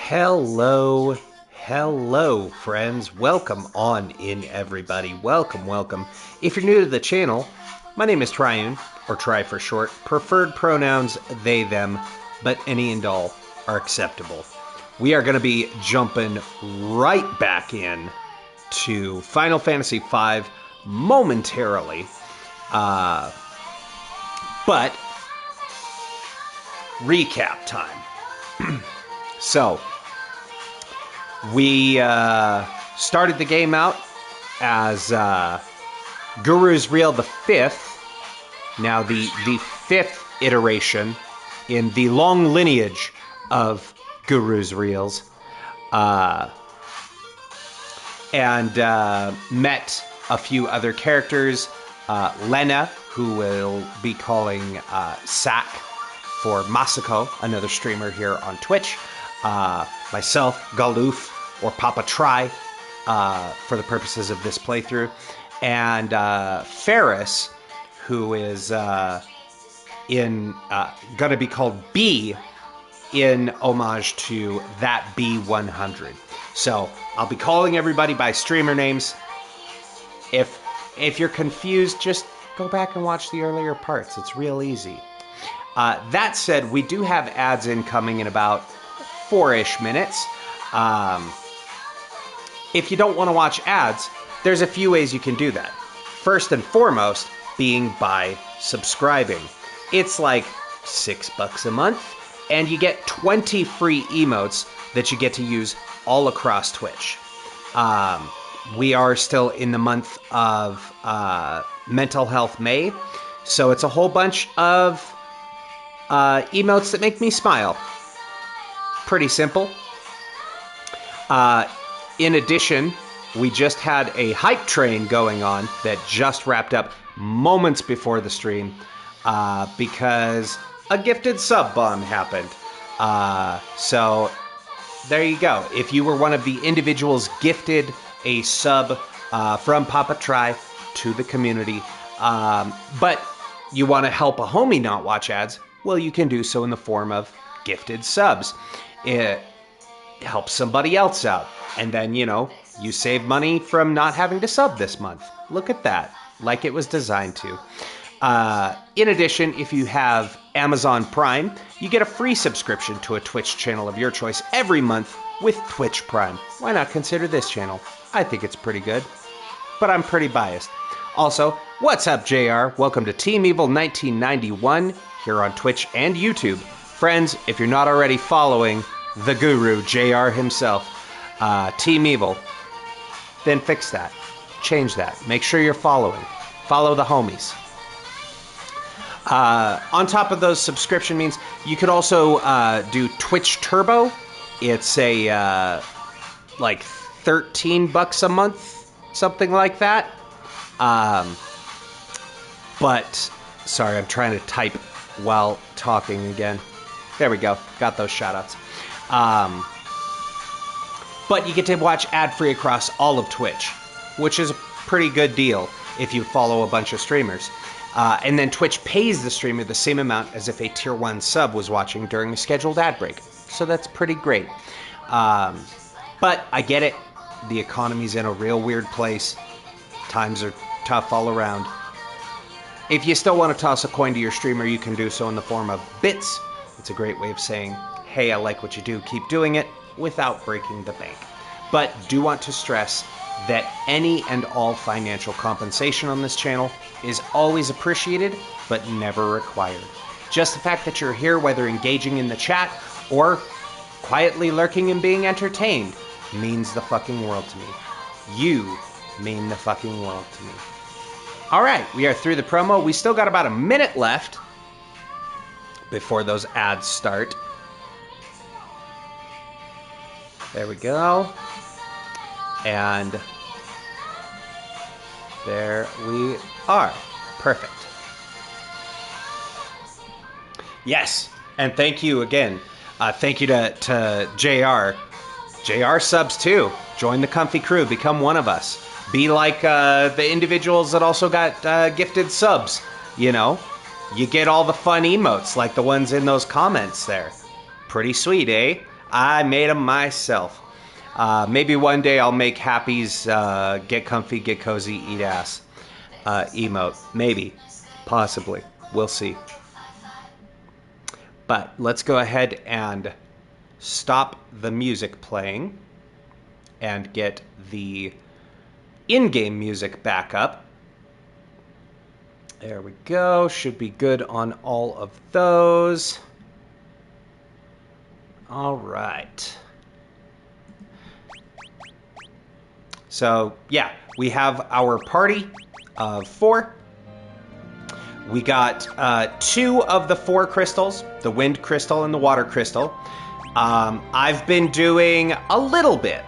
Hello, hello, friends. Welcome on in, everybody. Welcome. If you're new to the channel, my name is Triune, or Tri for short. Preferred pronouns, they, them, but any and all are acceptable. We are going to be jumping right back in to Final Fantasy V momentarily. But recap time. So, we started the game out as Guru's Reel the 5th, now the 5th iteration in the long lineage of Guru's Reels, and met a few other characters, Lena, who will be calling Sak for Masako, another streamer here on Twitch, myself, Galoof, or Papa Try, for the purposes of this playthrough, and Ferris, who is gonna be called B, in homage to that B100. So I'll be calling everybody by streamer names. If you're confused, just go back and watch the earlier parts. It's real easy. That said, we do have ads incoming in about 4-ish minutes. If you don't want to watch ads, there's a few ways you can do that. First and foremost, being by subscribing. It's like $6 a month, and you get 20 free emotes that you get to use all across Twitch. We are still in the month of Mental Health May, so it's a whole bunch of emotes that make me smile. Pretty simple. In addition, we just had a hype train going on that just wrapped up moments before the stream because a gifted sub bomb happened. So there you go. If you were one of the individuals gifted a sub from Papa Try to the community, but you want to help a homie not watch ads, well, you can do so in the form of gifted subs. It helps somebody else out. And then, you save money from not having to sub this month. Look at that. Like it was designed to. In addition, if you have Amazon Prime, you get a free subscription to a Twitch channel of your choice every month with Twitch Prime. Why not consider this channel? I think it's pretty good. But I'm pretty biased. Also, what's up, JR? Welcome to Team Evil 1991 here on Twitch and YouTube. Friends, if you're not already following the guru, JR himself, Team Evil, then fix that. Change that. Make sure you're following. Follow the homies. On top of those subscription means, you could also do Twitch Turbo. It's a like $13 a month, something like that. But sorry, I'm trying to type while talking again. There we go. Got those shoutouts. But you get to watch ad-free across all of Twitch, which is a pretty good deal if you follow a bunch of streamers. And then Twitch pays the streamer the same amount as if a Tier 1 sub was watching during a scheduled ad break. So that's pretty great. But I get it. The economy's in a real weird place. Times are tough all around. If you still want to toss a coin to your streamer, you can do so in the form of bits. It's a great way of saying, hey, I like what you do, keep doing it, without breaking the bank. But do want to stress that any and all financial compensation on this channel is always appreciated, but never required. Just the fact that you're here, whether engaging in the chat or quietly lurking and being entertained, means the fucking world to me. You mean the fucking world to me. All right, we are through the promo. We still got about a minute left before those ads start. There we go. And there we are. Perfect. Yes, and thank you again. Thank you to JR. JR subs too. Join the comfy crew. Become one of us. Be like the individuals that also got gifted subs. You get all the fun emotes like the ones in those comments there. Pretty sweet, eh? I made them myself. Maybe one day I'll make Happy's get comfy, get cozy, eat ass emote. Maybe. Possibly. We'll see. But let's go ahead and stop the music playing and get the in-game music back up. There we go. Should be good on all of those. All right. So, yeah, we have our party of 4. We got 2 of the 4 crystals, the wind crystal and the water crystal. I've been doing a little bit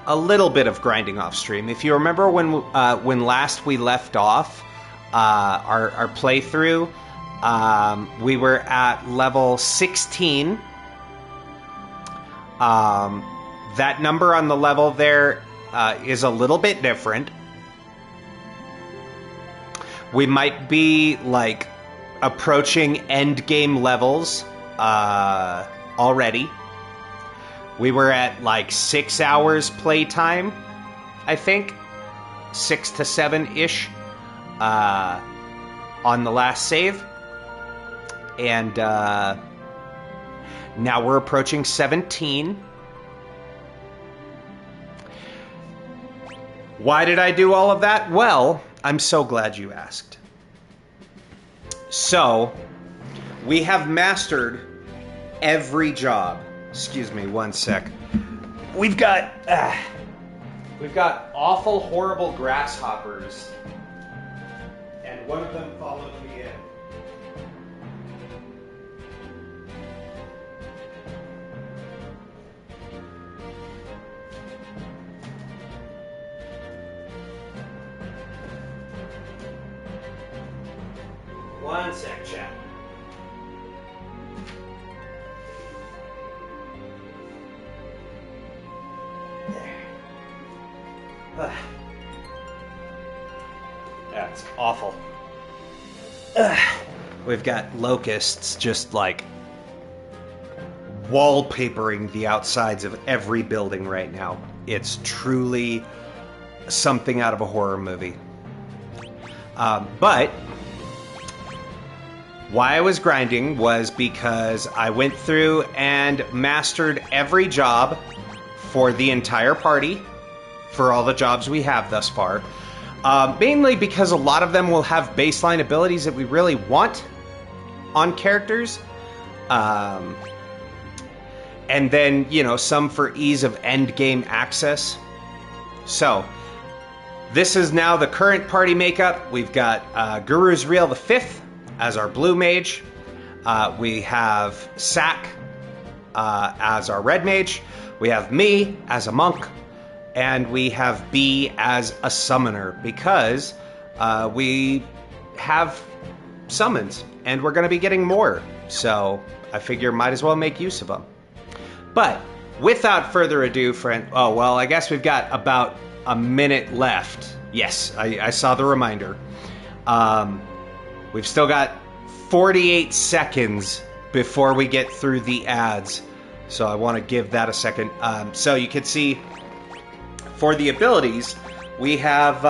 of grinding off stream. If you remember when last we left off our playthrough, we were at level 16. That number on the level there is a little bit different. We might be like approaching end game levels already. We were at like 6 hours playtime, I think, 6 to 7-ish on the last save, and now we're approaching 17. Why did I do all of that? Well, I'm so glad you asked. So, we have mastered every job. Excuse me, one sec. We've got awful, horrible grasshoppers, and one of them followed me in. One sec, chat. There. That's awful. We've got locusts just like wallpapering the outsides of every building right now. It's truly something out of a horror movie. But why I was grinding was because I went through and mastered every job for the entire party, for all the jobs we have thus far. Mainly because a lot of them will have baseline abilities that we really want on characters. And then, you know, some for ease of end game access. So, this is now the current party makeup. We've got Guru's Reel the 5th as our blue mage. We have Sack as our red mage. We have me as a monk. And we have B as a summoner because we have summons and we're going to be getting more. So I figure might as well make use of them. But without further ado, friend... Oh, well, I guess we've got about a minute left. Yes, I saw the reminder. We've still got 48 seconds before we get through the ads. So I want to give that a second. So you can see... For the abilities, we have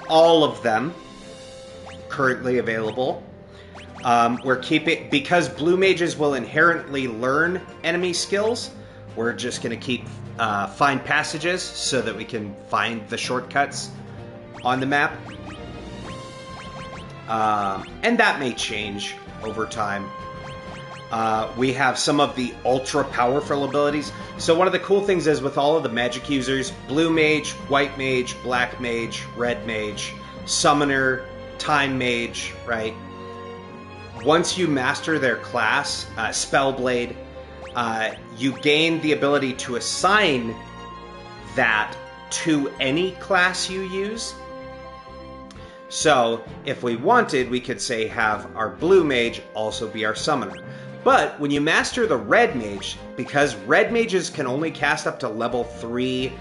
all of them currently available. We're keeping, because blue mages will inherently learn enemy skills, we're just going to keep find passages so that we can find the shortcuts on the map. And that may change over time. We have some of the ultra powerful abilities. So one of the cool things is with all of the magic users, blue mage, white mage, black mage, red mage, summoner, time mage, right? Once you master their class, Spellblade, you gain the ability to assign that to any class you use. So if we wanted, we could say have our blue mage also be our summoner. But when you master the red mage, because red mages can only cast up to level 3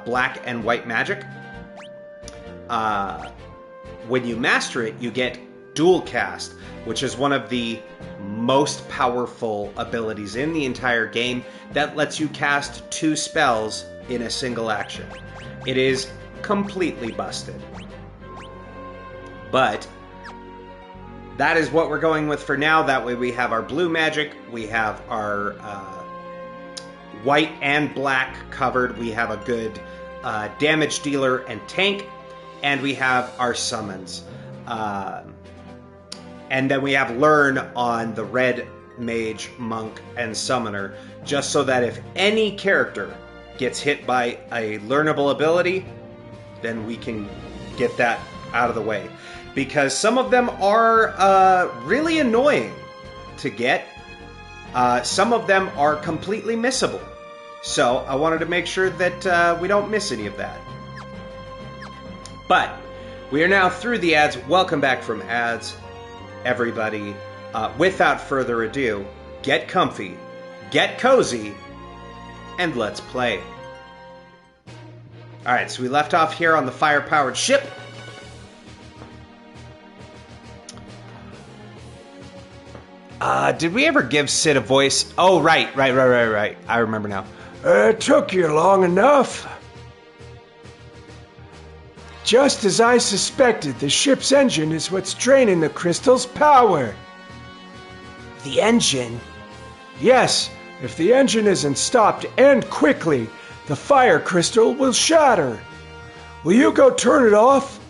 black and white magic, when you master it, you get dual cast, which is one of the most powerful abilities in the entire game that lets you cast 2 spells in a single action. It is completely busted. But that is what we're going with for now. That way we have our blue magic, we have our white and black covered, we have a good damage dealer and tank, and we have our summons. And then we have learn on the red mage, monk, and summoner, just so that if any character gets hit by a learnable ability, then we can get that out of the way. Because some of them are really annoying to get. Some of them are completely missable. So I wanted to make sure that we don't miss any of that. But we are now through the ads. Welcome back from ads, everybody. Without further ado, get comfy, get cozy, and let's play. Alright, so we left off here on the fire-powered ship. Did we ever give Sid a voice? Oh, right. I remember now. It took you long enough. Just as I suspected, the ship's engine is what's draining the crystal's power. The engine? Yes, if the engine isn't stopped, and quickly, the fire crystal will shatter. Will you go turn it off?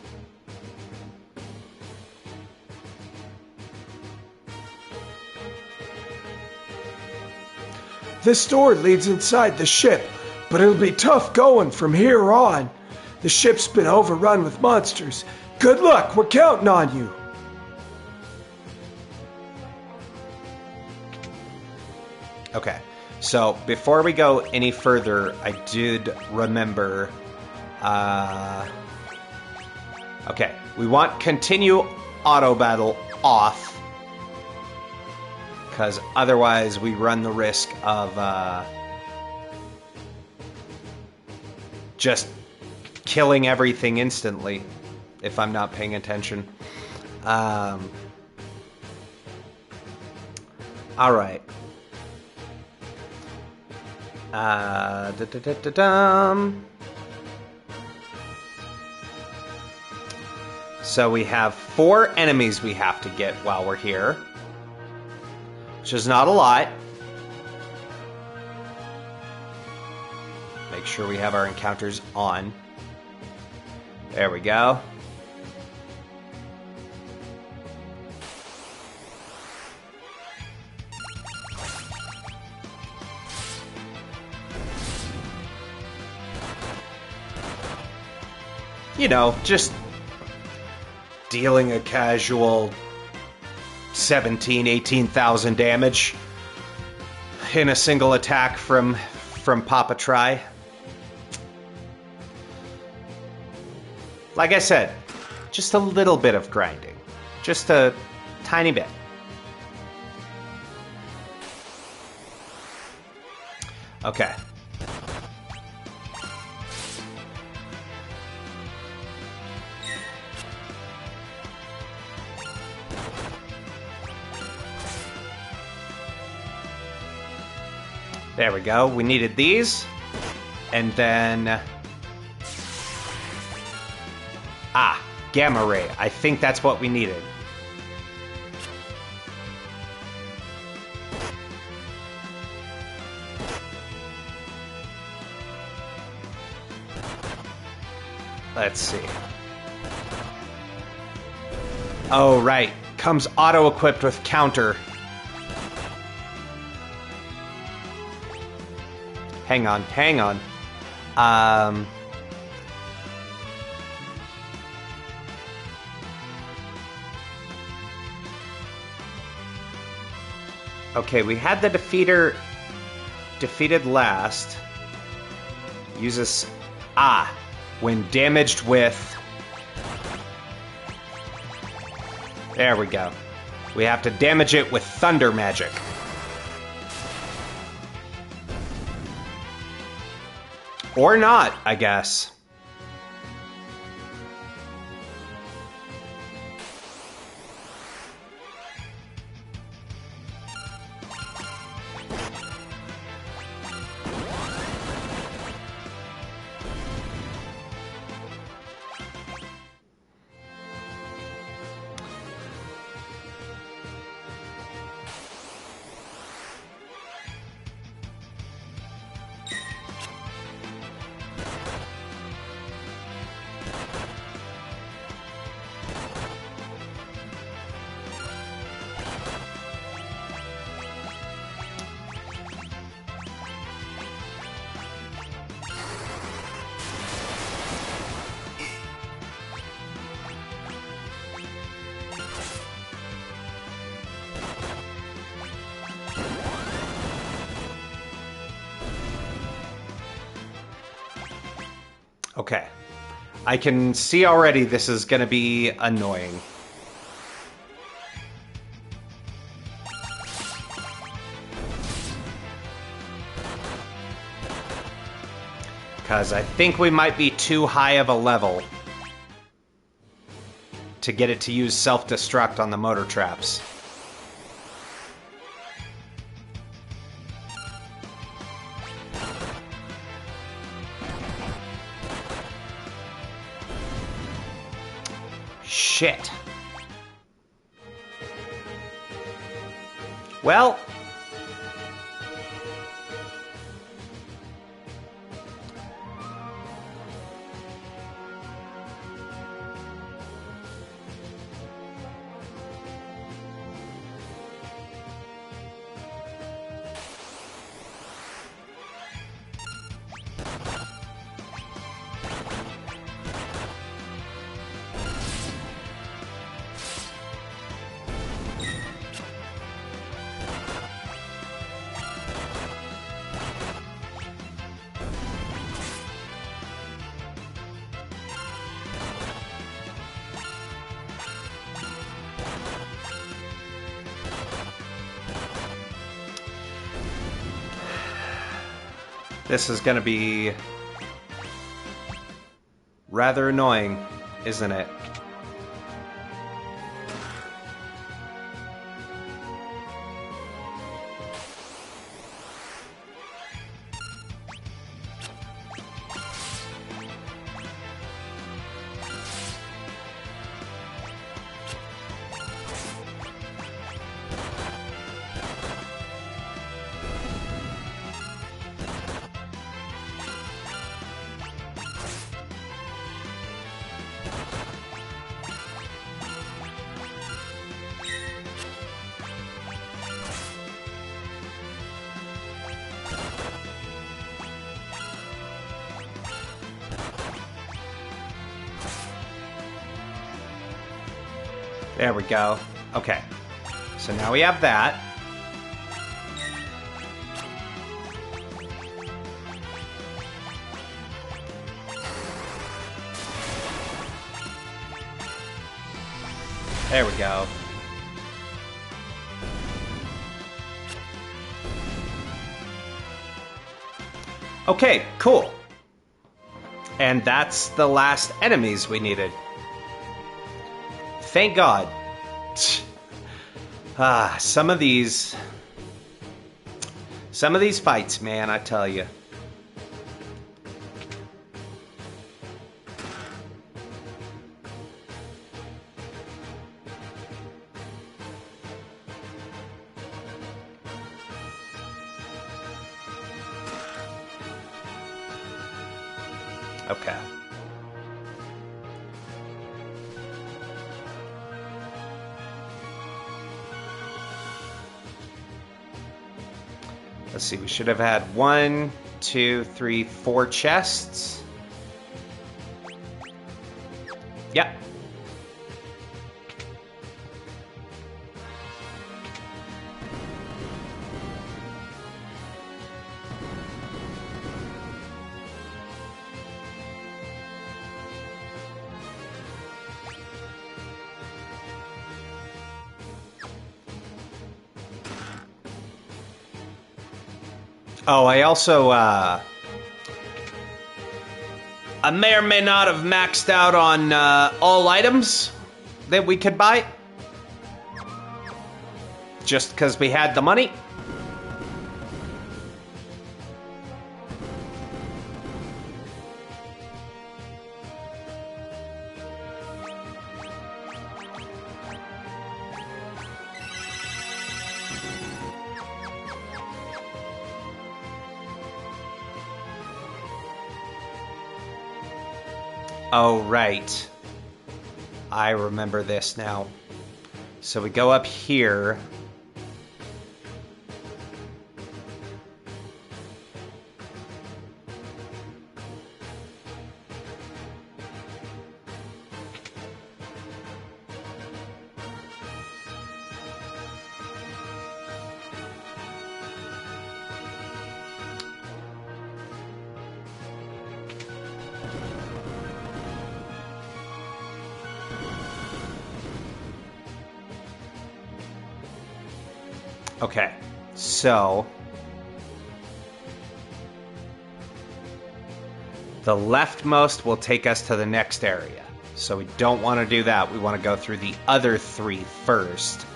This door leads inside the ship, but it'll be tough going from here on. The ship's been overrun with monsters. Good luck, we're counting on you. Okay, so before we go any further, I did remember... okay, we want continue auto battle off, because otherwise we run the risk of just killing everything instantly if I'm not paying attention. All right. So we have 4 enemies we have to get while we're here, which is not a lot. Make sure we have our encounters on. There we go. You know, just dealing a casual 18,000 damage in a single attack from Papa Try. Like I said, just a little bit of grinding. Just a tiny bit. Okay. There we go. We needed these. And then... Gamma ray. I think that's what we needed. Let's see. Oh, right. Comes auto-equipped with counter. Hang on. Okay, we had the defeated last. Uses when damaged with... There we go. We have to damage it with thunder magic. Or not, I guess. Okay. I can see already this is going to be annoying. Because I think we might be too high of a level to get it to use self-destruct on the motor traps. Shit. Well... This is gonna be rather annoying, isn't it? There we go. Okay. So now we have that. There we go. Okay, cool. And that's the last enemies we needed. Thank God. Some of these fights, man, I tell you. Okay. Let's see, we should have had 1, 2, 3, 4 chests. Yep. Oh, I also, I may or may not have maxed out on all items that we could buy. Just because we had the money. Oh, right. I remember this now. So we go up here. Okay, so the leftmost will take us to the next area. So we don't want to do that. We want to go through the other 3 first.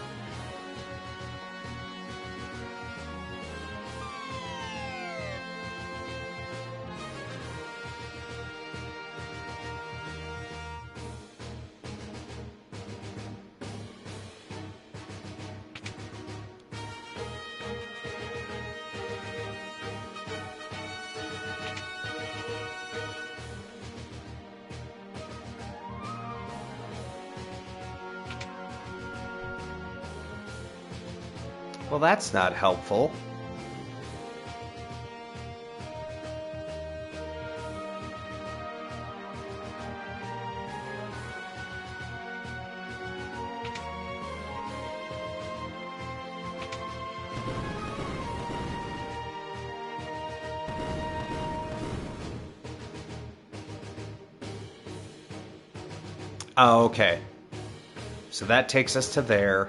Well, that's not helpful. Oh, okay. So that takes us to there.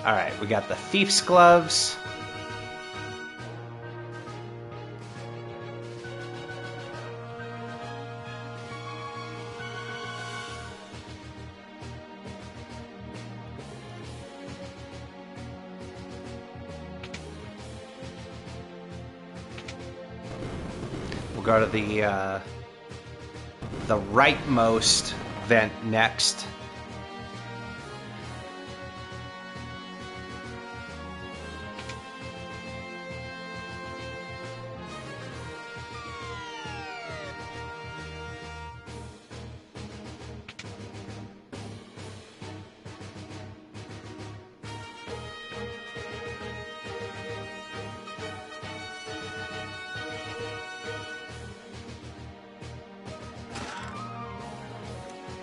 Alright, we got the thief's gloves. We'll go to the rightmost vent next.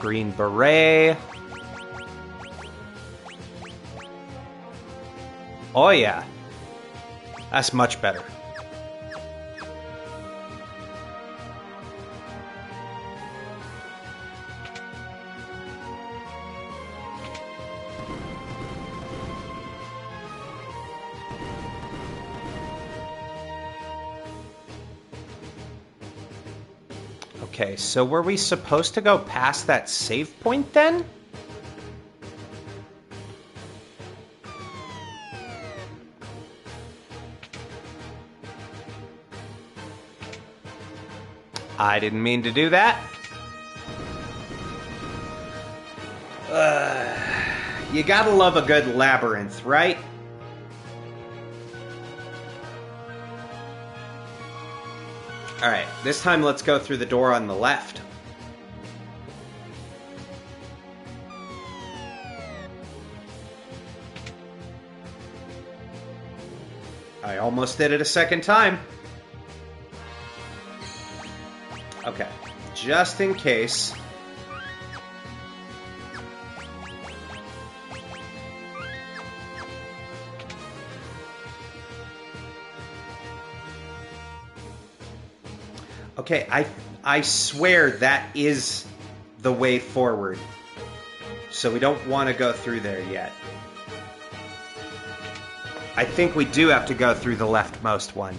Green beret. Oh yeah. That's much better. Okay, so were we supposed to go past that save point then? I didn't mean to do that. You gotta love a good labyrinth, right? Alright, this time let's go through the door on the left. I almost did it a second time. Okay, just in case. Okay, I swear that is the way forward. So we don't want to go through there yet. I think we do have to go through the leftmost one.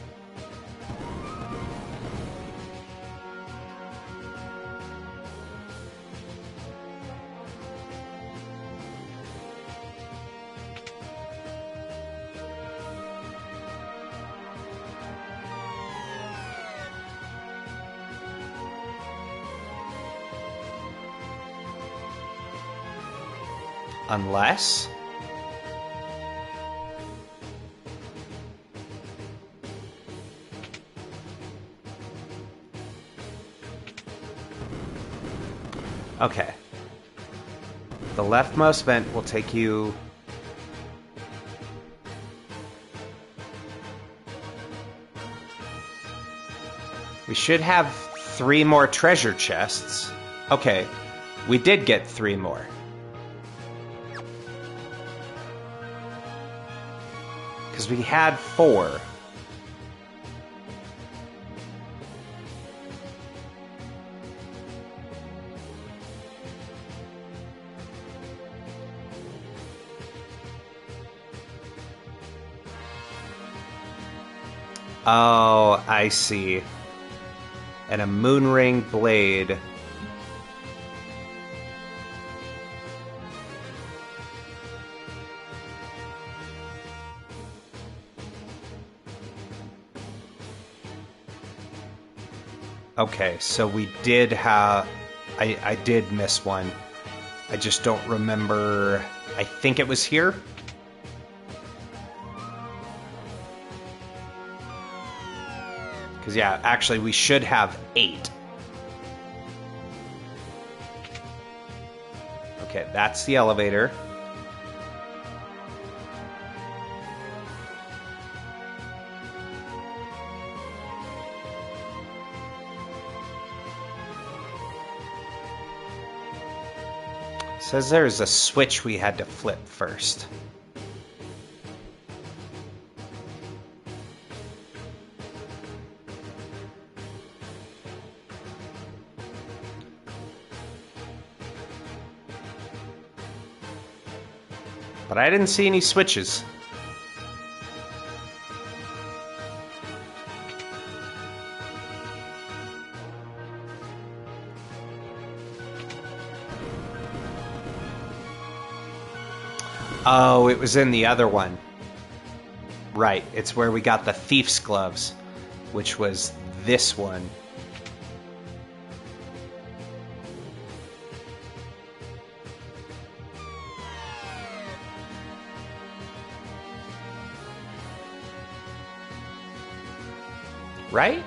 Unless... Okay. The leftmost vent will take you... We should have 3 more treasure chests. Okay, we did get 3 more. Because we had 4. Oh, I see. And a moonring blade. Okay, so we did have... I did miss one. I just don't remember... I think it was here? Because, yeah, actually, we should have 8. Okay, that's the elevator. Says there's a switch we had to flip first. But I didn't see any switches. Oh, it was in the other one. Right, it's where we got the thief's gloves, which was this one. Right?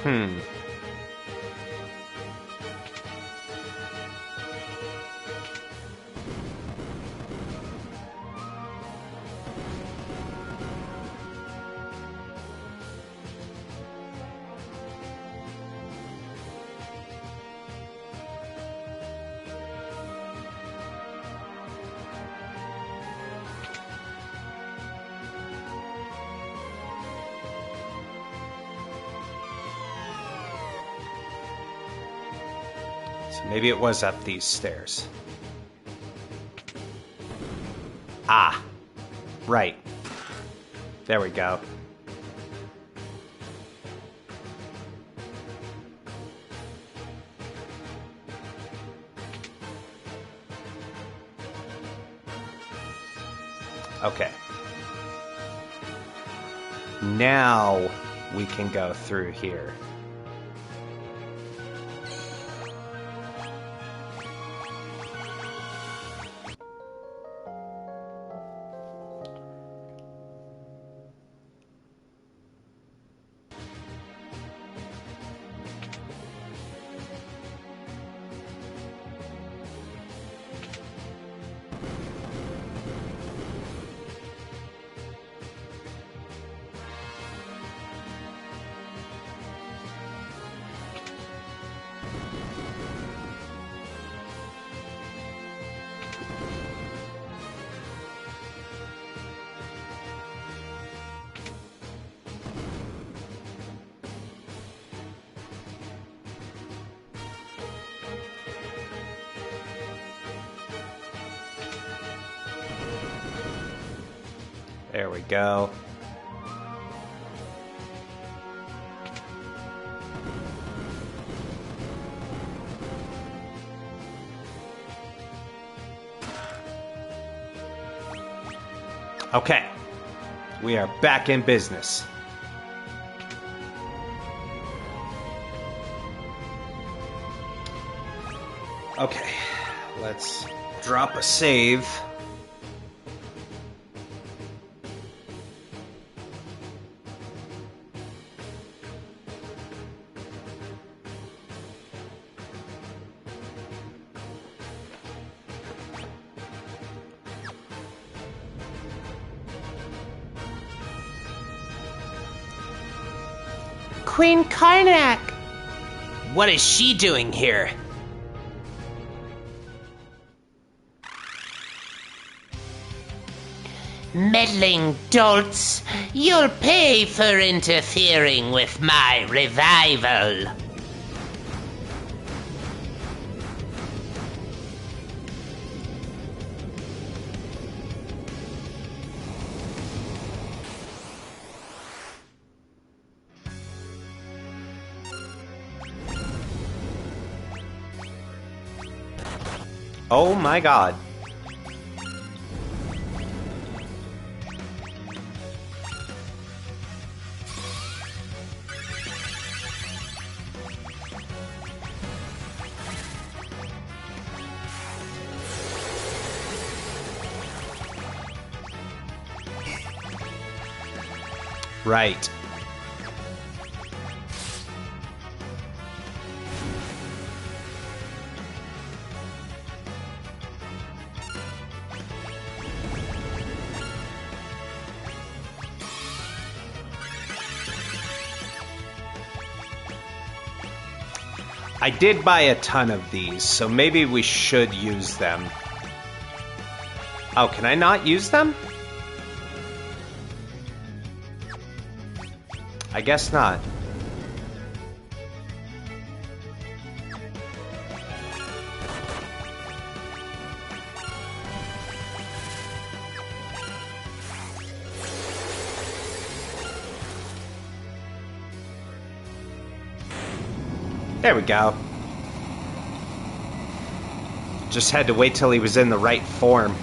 Hmm. So maybe it was up these stairs. Ah, right. There we go. Okay. Now we can go through here. There we go. Okay. We are back in business. Okay. Let's drop a save. Queen Karnak! What is she doing here? Meddling dolts, you'll pay for interfering with my revival. Oh my god. Right. I did buy a ton of these, so maybe we should use them. Oh, can I not use them? I guess not. There we go. Just had to wait till he was in the right form.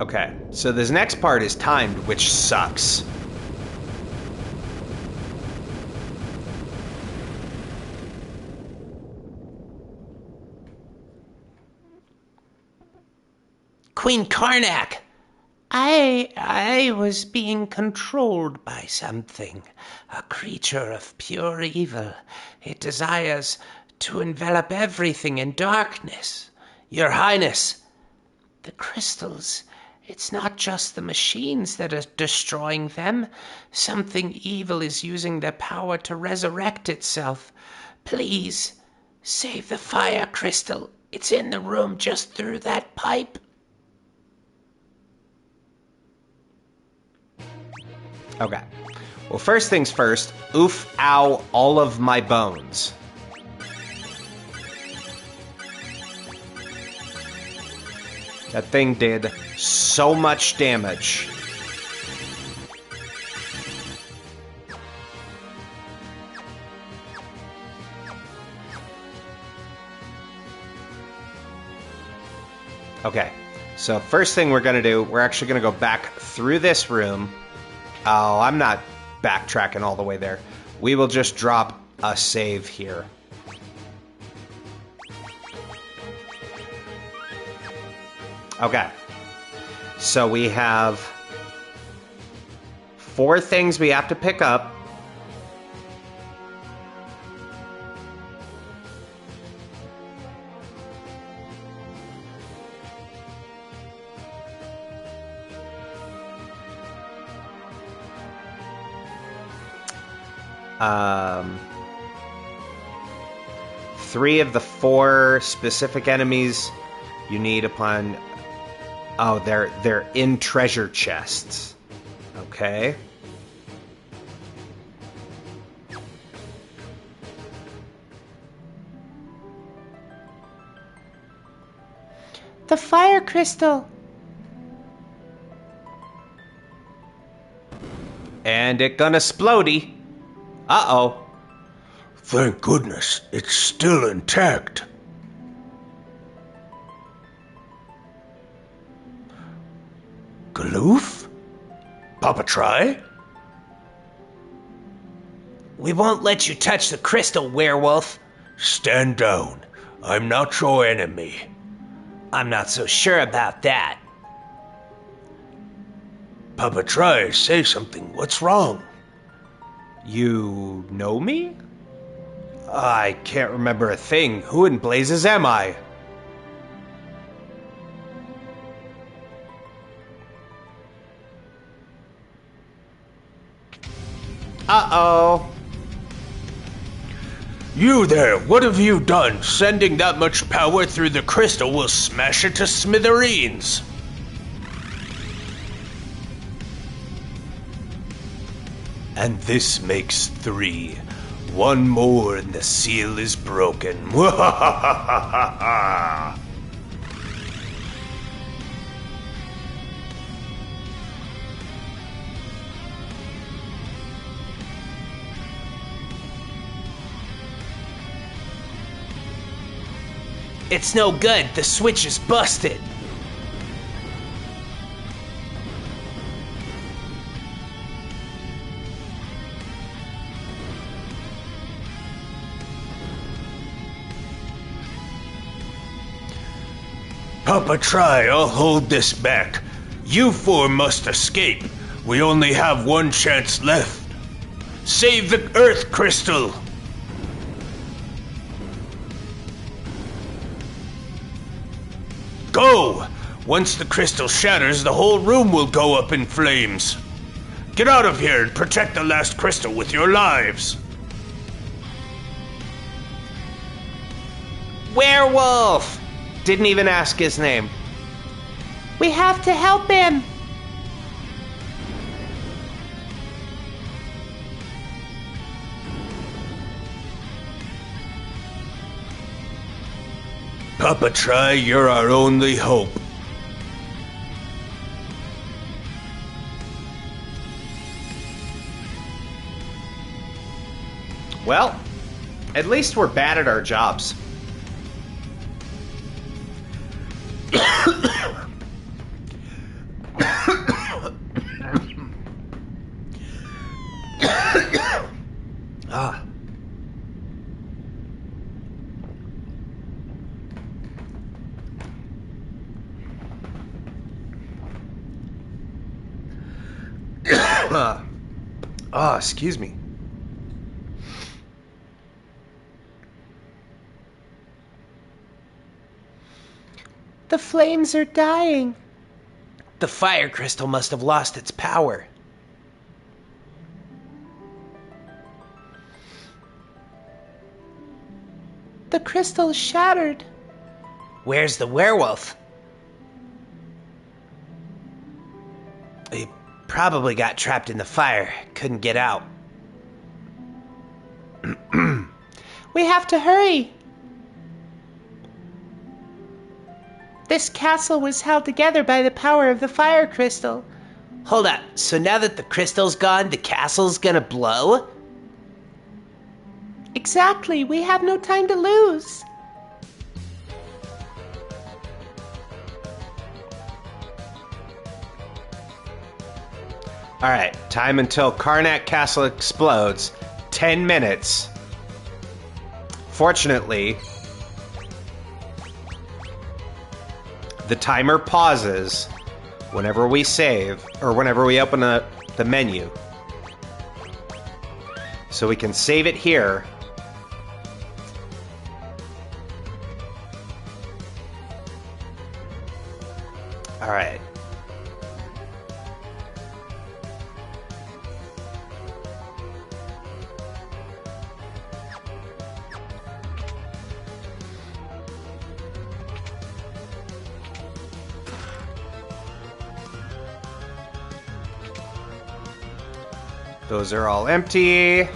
Okay, so this next part is timed, which sucks. Queen Karnak, I was being controlled by something, a creature of pure evil. It desires to envelop everything in darkness. Your Highness, the crystals, it's not just the machines that are destroying them. Something evil is using their power to resurrect itself. Please, save the fire crystal. It's in the room just through that pipe. Okay. Well, first things first, oof, ow, all of my bones. That thing did so much damage. Okay, so first thing we're gonna do, we're actually gonna go back through this room. Oh, I'm not backtracking all the way there. We will just drop a save here. Okay. So we have 4 things we have to pick up. Three of the 4 specific enemies you need upon... Oh, they're in treasure chests. Okay. The fire crystal. And it gonna splody. Uh-oh. Thank goodness, it's still intact. Galoof? Papa Try? We won't let you touch the crystal, werewolf. Stand down. I'm not your enemy. I'm not so sure about that. Papa Try, say something. What's wrong? You know me? I can't remember a thing. Who in blazes am I? Uh-oh. You there, what have you done? Sending that much power through the crystal will smash it to smithereens. And this makes 3. One more and the seal is broken. It's no good. The switch is busted. Papa, try, I'll hold this back. You 4 must escape. We only have one chance left. Save the Earth Crystal! Go! Once the crystal shatters, the whole room will go up in flames. Get out of here and protect the last crystal with your lives. Werewolf! Didn't even ask his name. We have to help him. Papa, try, you're our only hope. Well, at least we're bad at our jobs. Ah. Excuse me. The flames are dying. The fire crystal must have lost its power. The crystal shattered. Where's the werewolf? He probably got trapped in the fire, couldn't get out. We have to hurry. This castle was held together by the power of the fire crystal. Hold up, so now that the crystal's gone, the castle's gonna blow? Exactly, we have no time to lose. All right, time until Karnak Castle explodes. 10 minutes. Fortunately, the timer pauses whenever we save, or whenever we open the menu. So we can save it here. All right. Those are all empty.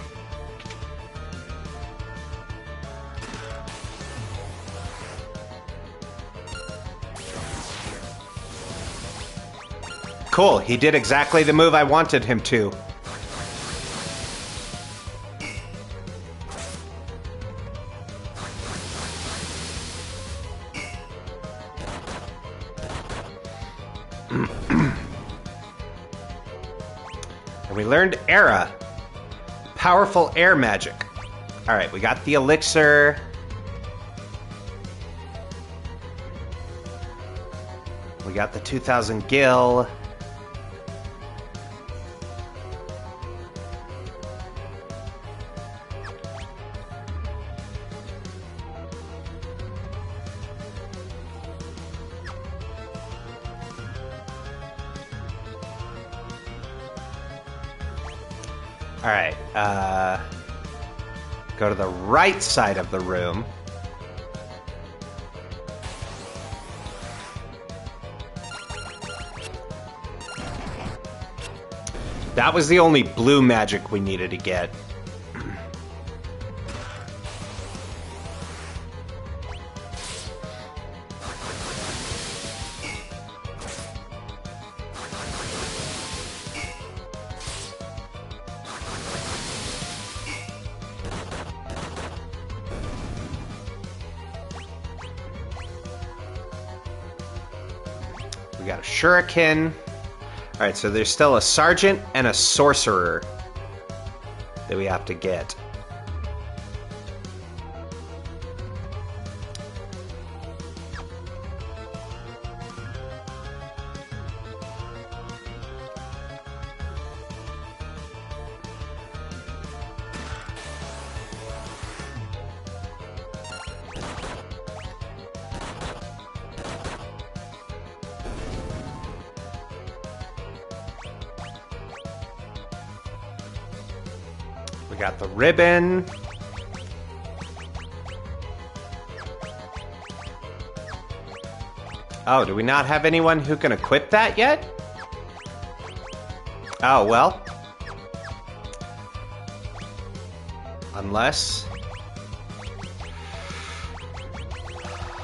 Cool, he did exactly the move I wanted him to. And we learned Era. Powerful air magic. Alright, we got the elixir. We got the 2000 gil. All right. Go to the right side of the room. That was the only blue magic we needed to get. We got a shuriken. Alright, so there's still a sergeant and a sorcerer that we have to get. We got the ribbon. Oh, do we not have anyone who can equip that yet? Oh, well. Unless...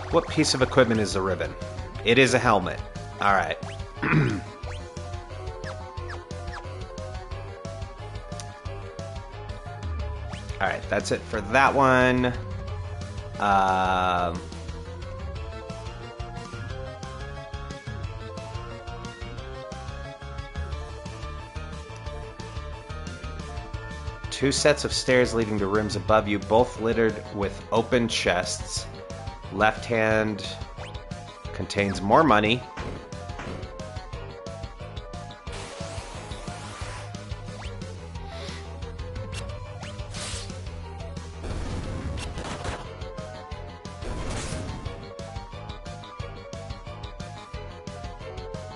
What piece of equipment is the ribbon? It is a helmet. Alright. Alright, that's it for that one. Two sets of stairs leading to rooms above you, both littered with open chests. Left hand contains more money.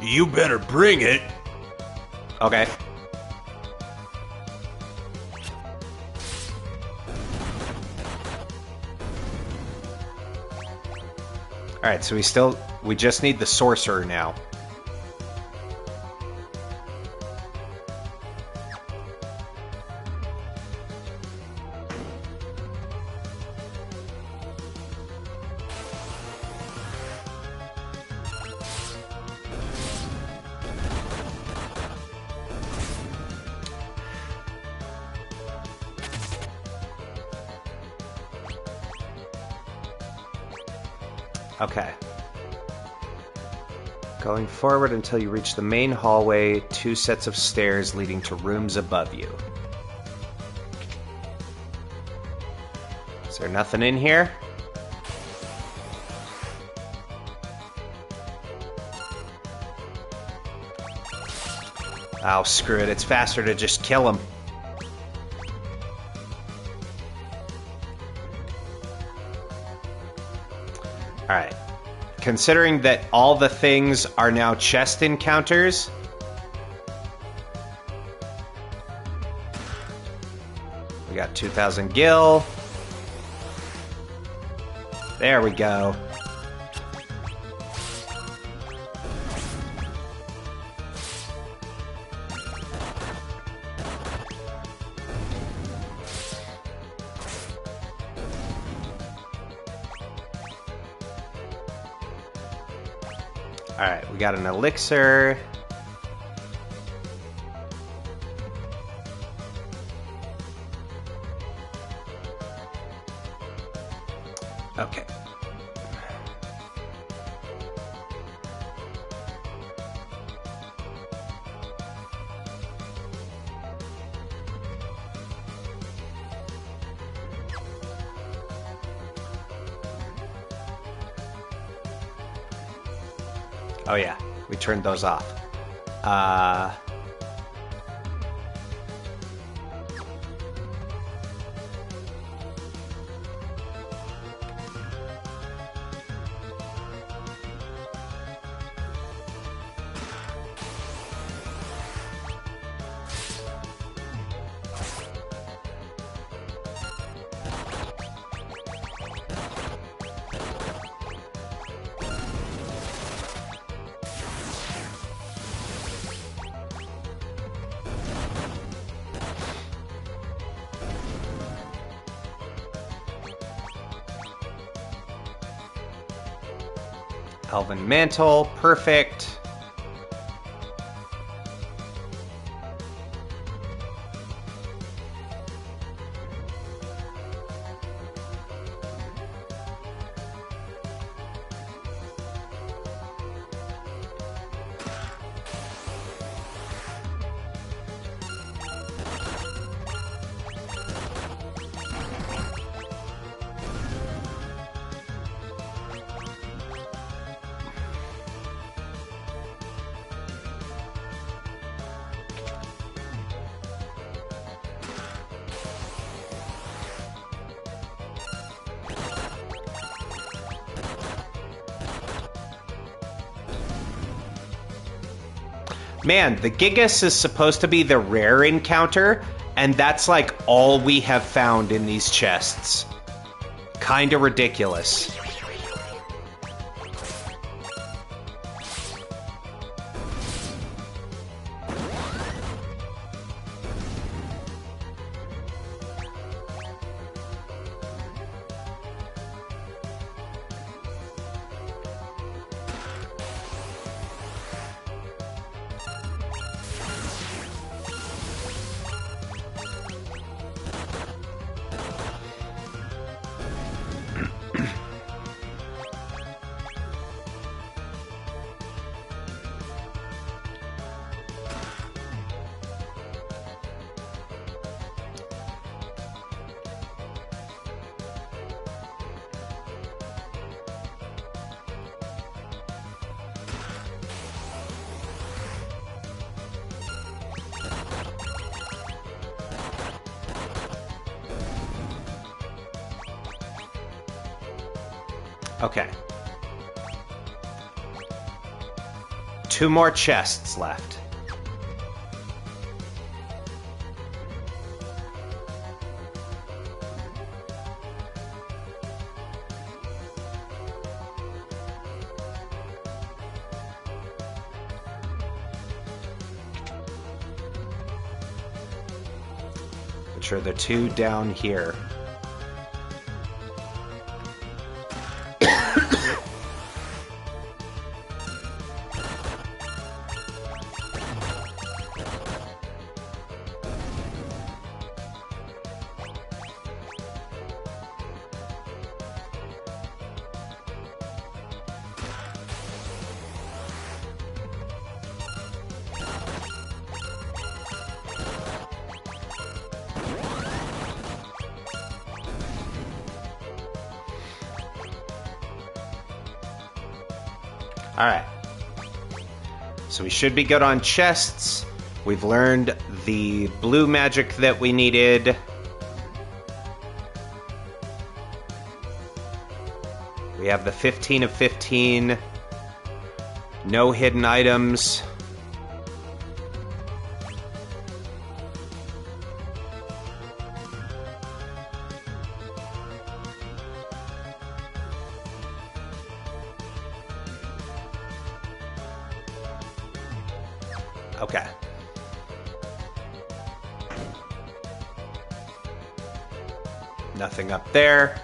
You better bring it. Okay. Alright, so we just need the sorcerer now. Okay. Going forward until you reach the main hallway, two sets of stairs leading to rooms above you. Is there nothing in here? Oh, screw it. It's faster to just kill him. Alright. Considering that all the things are now chest encounters, we got 2,000 gil. There we go. Alright, we got an elixir. Okay. Oh yeah, we turned those off. Elven Mantle, perfect. Man, the Gigas is supposed to be the rare encounter, and that's like all we have found in these chests. Kinda ridiculous. Okay. 2 more chests left. Which are the 2 down here. Alright. So we should be good on chests. We've learned the blue magic that we needed. We have the 15 of 15. No hidden items. Okay. Nothing up there.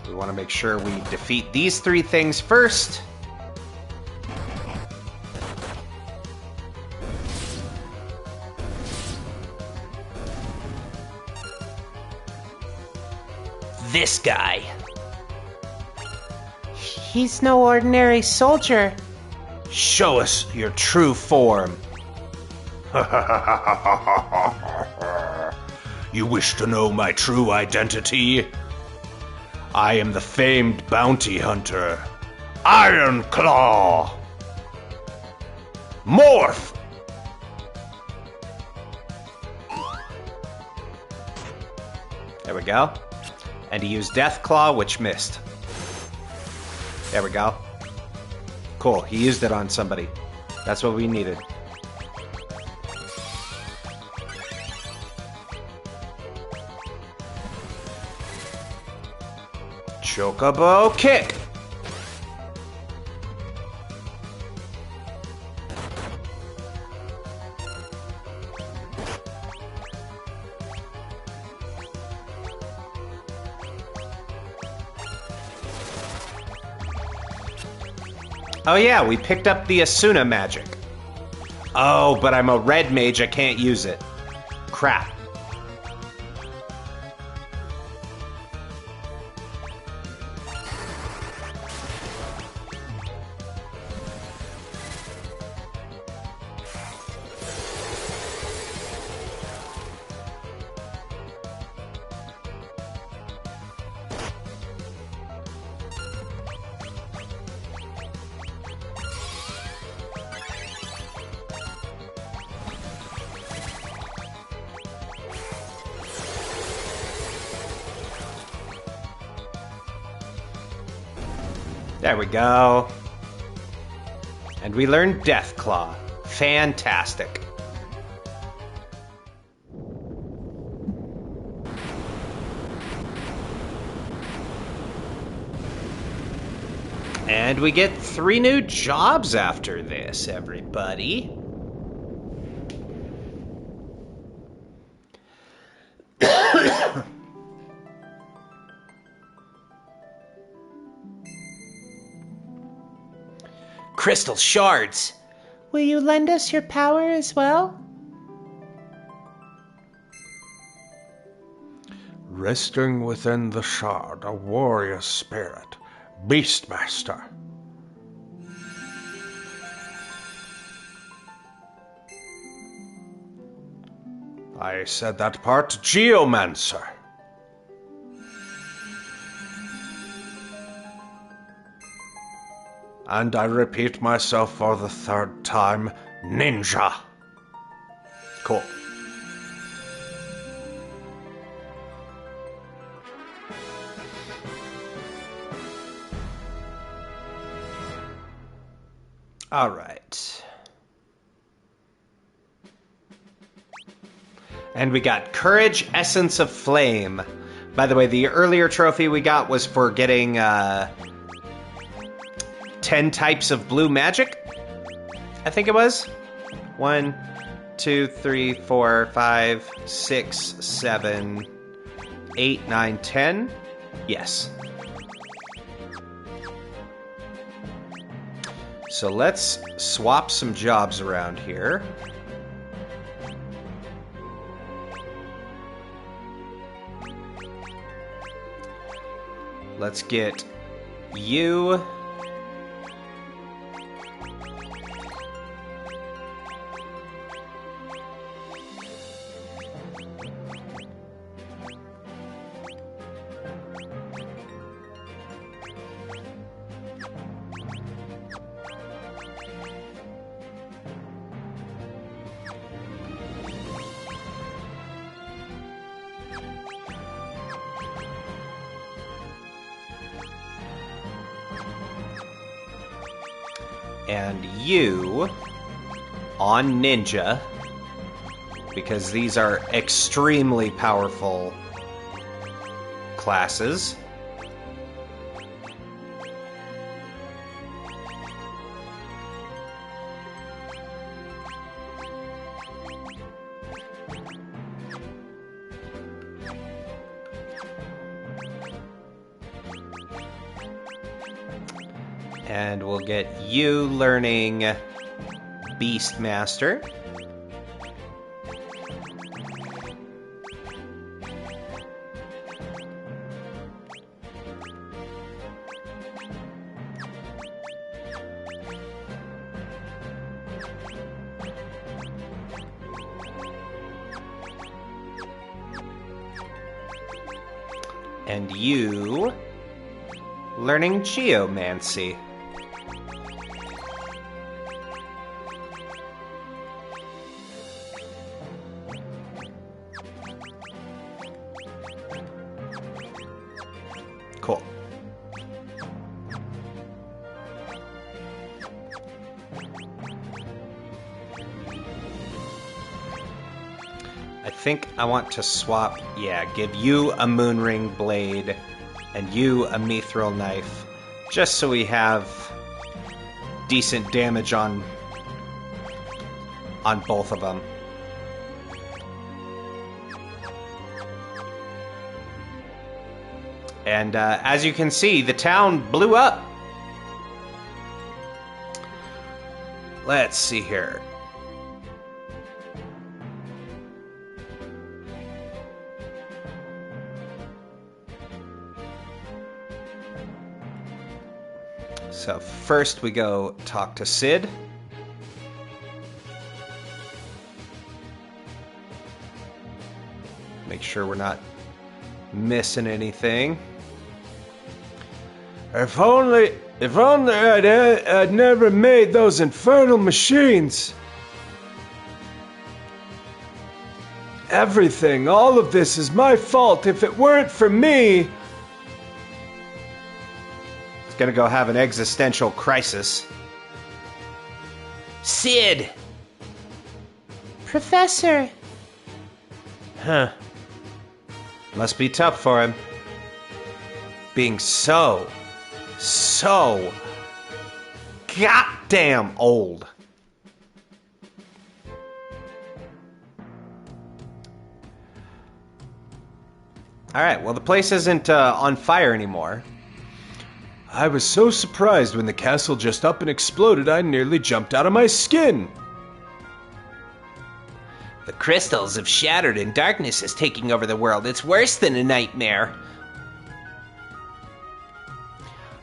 We want to make sure we defeat these 3 things first. This guy. He's no ordinary soldier. Show us your true form. You wish to know my true identity? I am the famed bounty hunter, Iron Claw. Morph! There we go. And he used Death Claw, which missed. There we go. Cool, he used it on somebody. That's what we needed. Chocobo kick! Oh yeah, we picked up the Asuna magic. Oh, but I'm a red mage, I can't use it. Crap. There we go. And we learned Death Claw. Fantastic. And we get 3 new jobs after this, everybody. Crystal shards. Will you lend us your power as well? Resting within the shard, a warrior spirit, Beastmaster. I said that part, Geomancer. And I repeat myself for the 3rd time, Ninja. Cool. All right. And we got Courage, Essence of Flame. By the way, the earlier trophy we got was for getting 10 types of blue magic. I think it was. 1, 2, 3, 4, 5, 6, 7, 8, 9, 10. Yes. So let's swap some jobs around here. Let's get you. And you on Ninja, because these are extremely powerful classes. And we'll get you learning Beastmaster. And you learning Geomancy. Cool. I think I want to swap, give you a Moonring Blade and you a Mithril Knife, just so we have decent damage on both of them. And as you can see, the town blew up. Let's see here. So first we go talk to Sid. Make sure we're not missing anything. If only I'd never made those infernal machines. Everything, all of this is my fault. If it weren't for me... He's gonna go have an existential crisis. Sid! Professor! Huh. Must be tough for him. Being so goddamn old. Alright, well the place isn't on fire anymore. I was so surprised when the castle just up and exploded I nearly jumped out of my skin. The crystals have shattered and darkness is taking over the world. It's worse than a nightmare.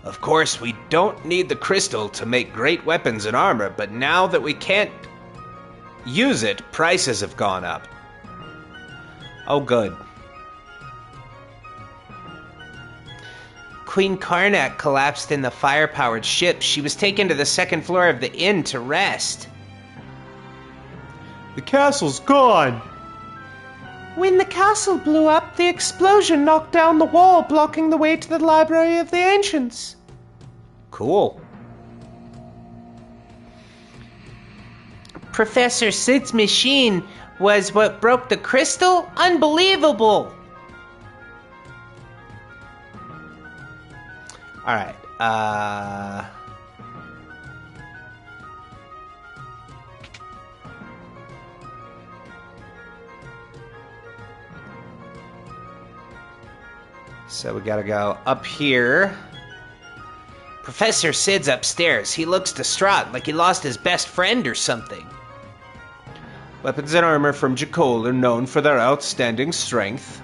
Of course, we don't need the crystal to make great weapons and armor, but now that we can't use it, prices have gone up. Oh, good. Queen Karnak collapsed in the fire-powered ship. She was taken to the second floor of the inn to rest. The castle's gone. When the castle blew up, the explosion knocked down the wall, blocking the way to the Library of the Ancients. Cool. Professor Sid's machine was what broke the crystal? Unbelievable! Alright, so we gotta go up here. Professor Sid's upstairs. He looks distraught, like he lost his best friend or something. Weapons and armor from Jakol are known for their outstanding strength.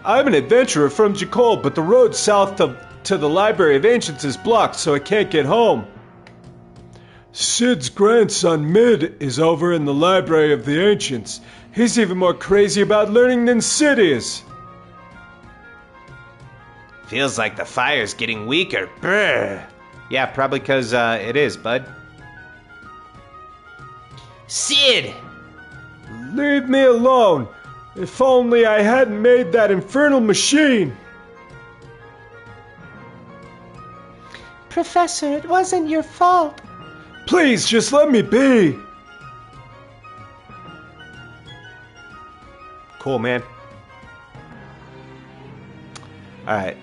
I'm an adventurer from Jakol, but the road south to the Library of Ancients is blocked, so I can't get home. Sid's grandson, Mid, is over in the Library of the Ancients. He's even more crazy about learning than Sid is. Feels like the fire's getting weaker. Brr. Yeah, probably because it is, bud. Sid! Leave me alone. If only I hadn't made that infernal machine. Professor, it wasn't your fault. Please, just let me be. Cool, man. Alright,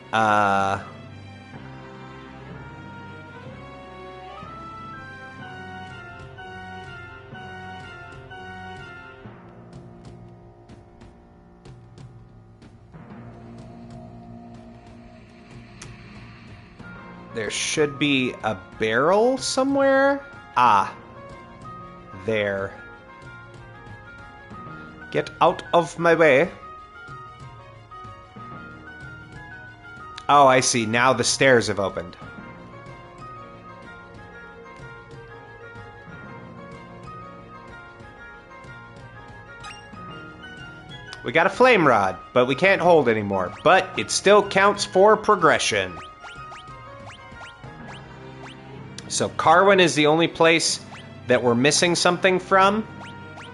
there should be a barrel somewhere. Ah. There. Get out of my way. Oh, I see. Now the stairs have opened. We got a flame rod, but we can't hold anymore. But it still counts for progression. So Carwin is the only place that we're missing something from,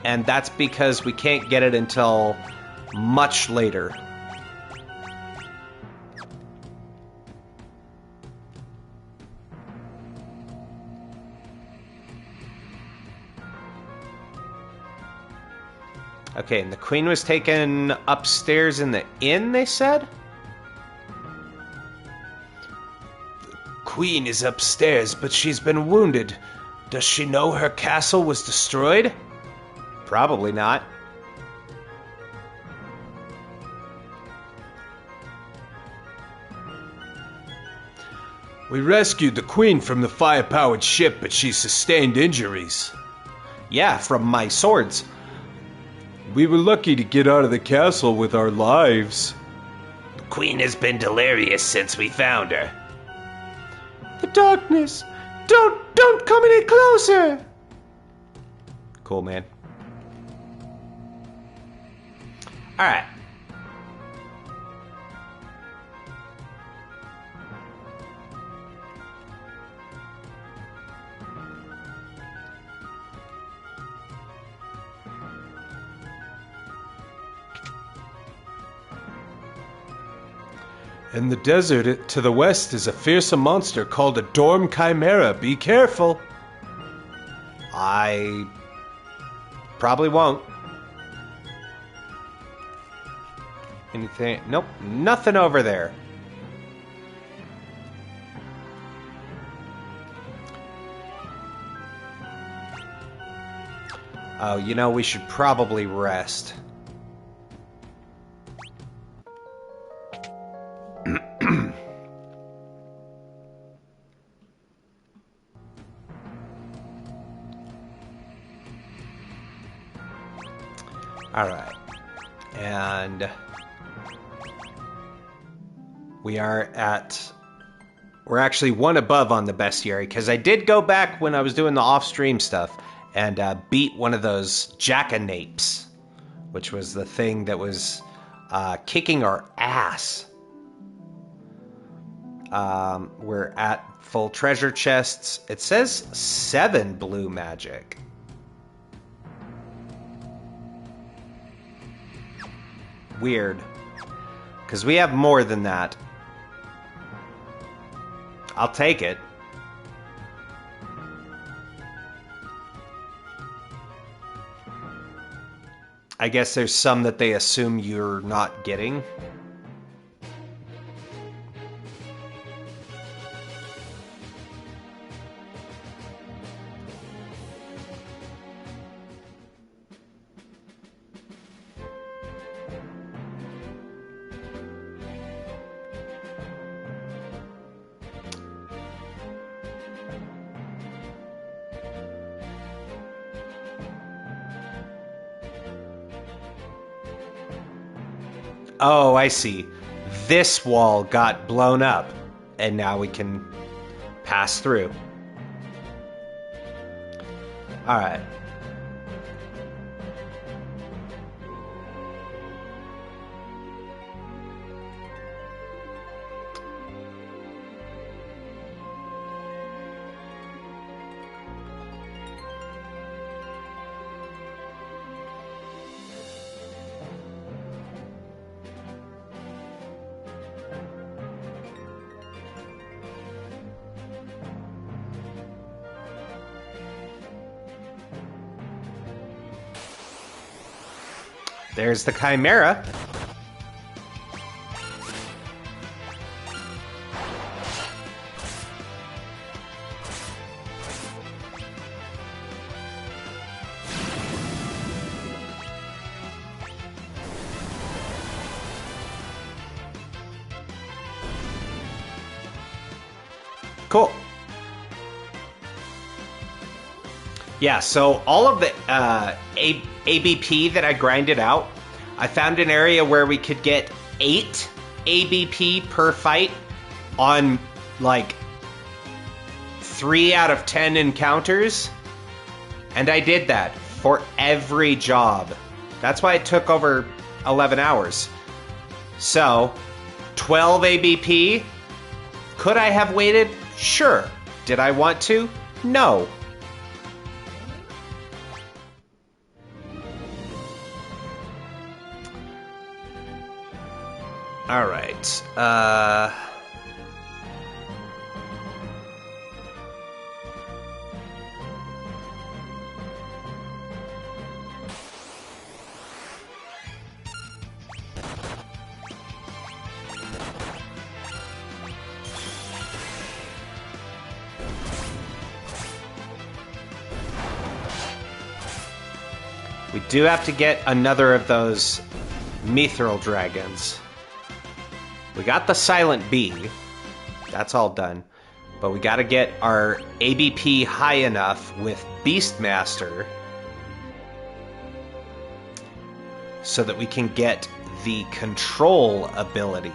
and that's because we can't get it until much later. Okay, and the queen was taken upstairs in the inn, they said? Queen is upstairs, but she's been wounded. Does she know her castle was destroyed? Probably not. We rescued the Queen from the fire-powered ship, but she sustained injuries. Yeah, from my swords. We were lucky to get out of the castle with our lives. The Queen has been delirious since we found her. The darkness! Don't come any closer! Cool, man. Alright. In the desert to the west is a fearsome monster called a Dorm Chimera. Be careful. I probably won't. Anything? Nope, nothing over there. Oh, you know, we should probably rest. Alright. And we're actually one above on the bestiary, because I did go back when I was doing the off-stream stuff and beat one of those jackanapes, which was the thing that was kicking our ass. We're at full treasure chests. It says 7 blue magic. Weird. Because we have more than that. I'll take it. I guess there's some that they assume you're not getting. Oh, I see. This wall got blown up, and now we can pass through. Alright. There's the Chimera. Cool. Yeah, so all of the ABP that I grinded out, I found an area where we could get 8 ABP per fight on like 3 out of 10 encounters. And I did that for every job. That's why it took over 11 hours. So, 12 ABP. Could I have waited? Sure. Did I want to? No. All right. We do have to get another of those mithril dragons. We got the silent bee. That's all done. But we got to get our ABP high enough with Beastmaster so that we can get the control ability.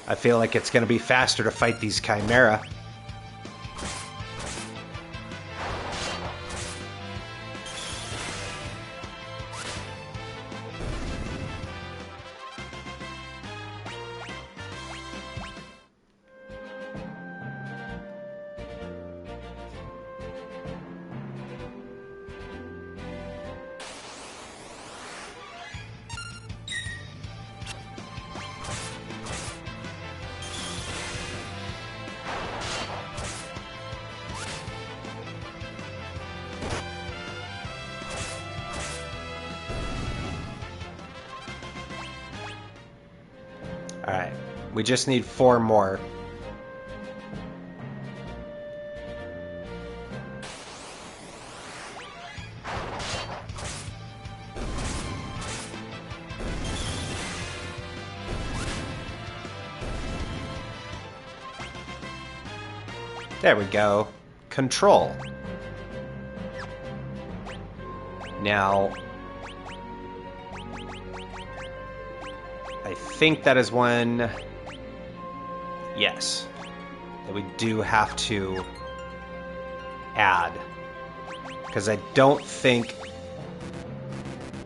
I feel like it's going to be faster to fight these Chimera. Alright, we just need 4 more. There we go. Control. Now, I think that is one, yes, that we do have to add. Because I don't think,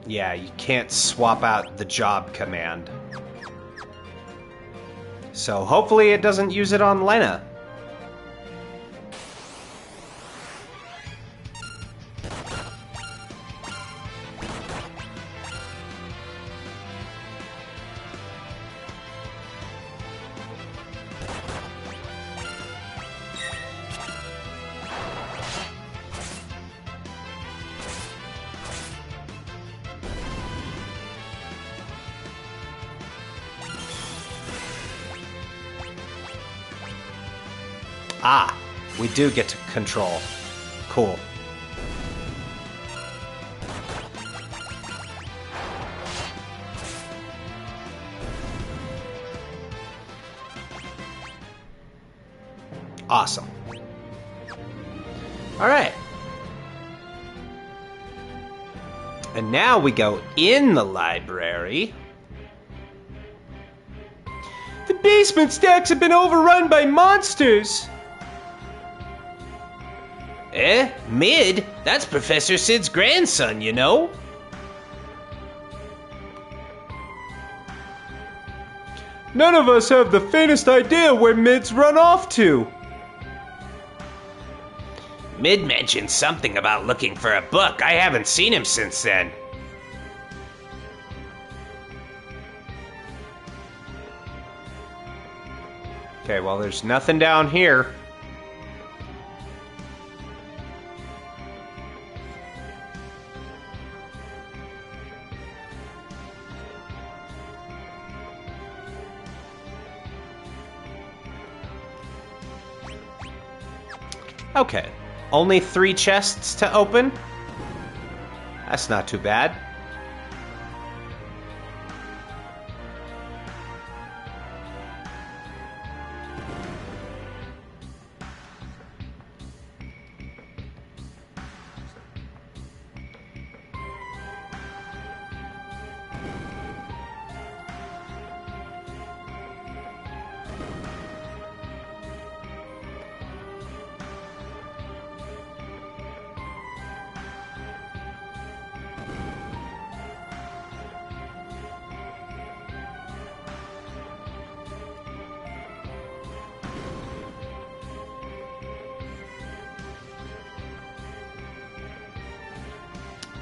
yeah, you can't swap out the job command. So hopefully it doesn't use it on Lena. Ah, we do get to control. Cool. Awesome. All right. And now we go in the library. The basement stacks have been overrun by monsters. Mid? That's Professor Sid's grandson, you know? None of us have the faintest idea where Mid's run off to. Mid mentioned something about looking for a book. I haven't seen him since then. Okay, well, there's nothing down here. Okay, only 3 chests to open? That's not too bad.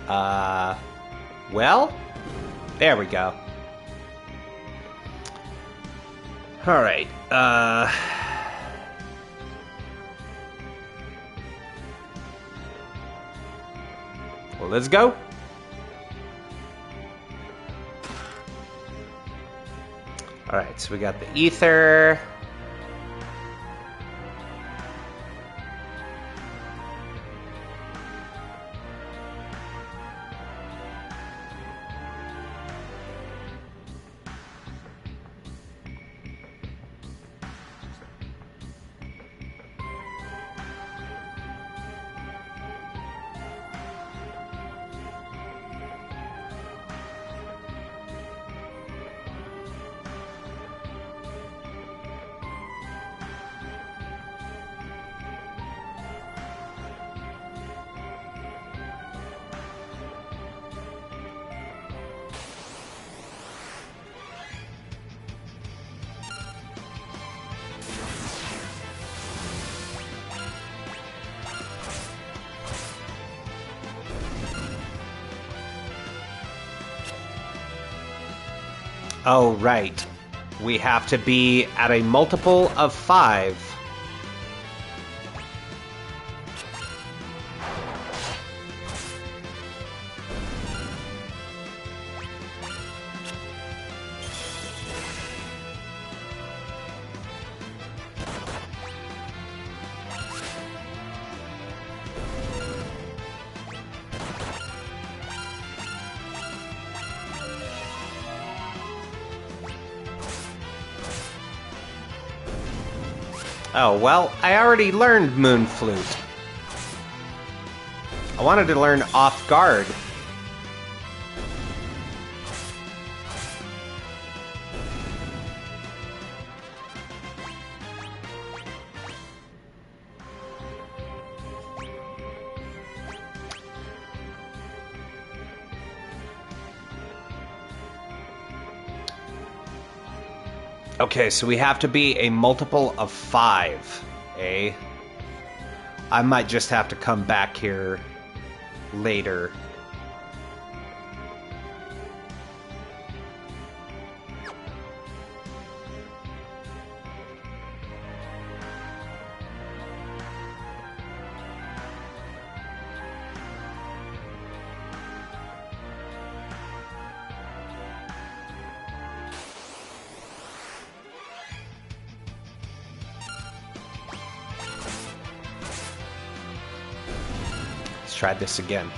Well, there we go. All right. Well, let's go. All right, so we got the ether. Oh, right. We have to be at a multiple of 5. Oh, well, I already learned Moon Flute. I wanted to learn Off Guard. Okay, so we have to be a multiple of 5, eh? I might just have to come back here later. Let's try this again.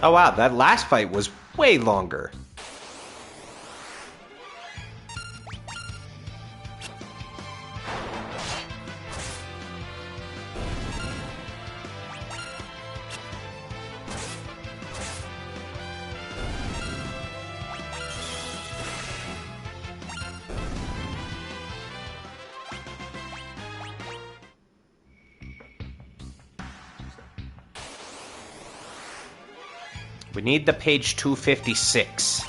Oh wow, that last fight was way longer. We need the page 256.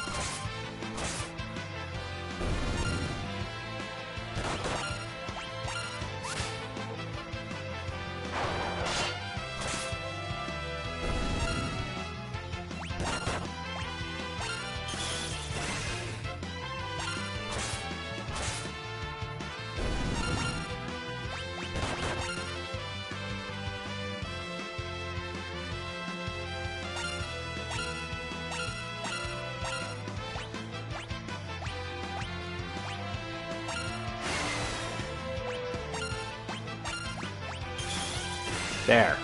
There.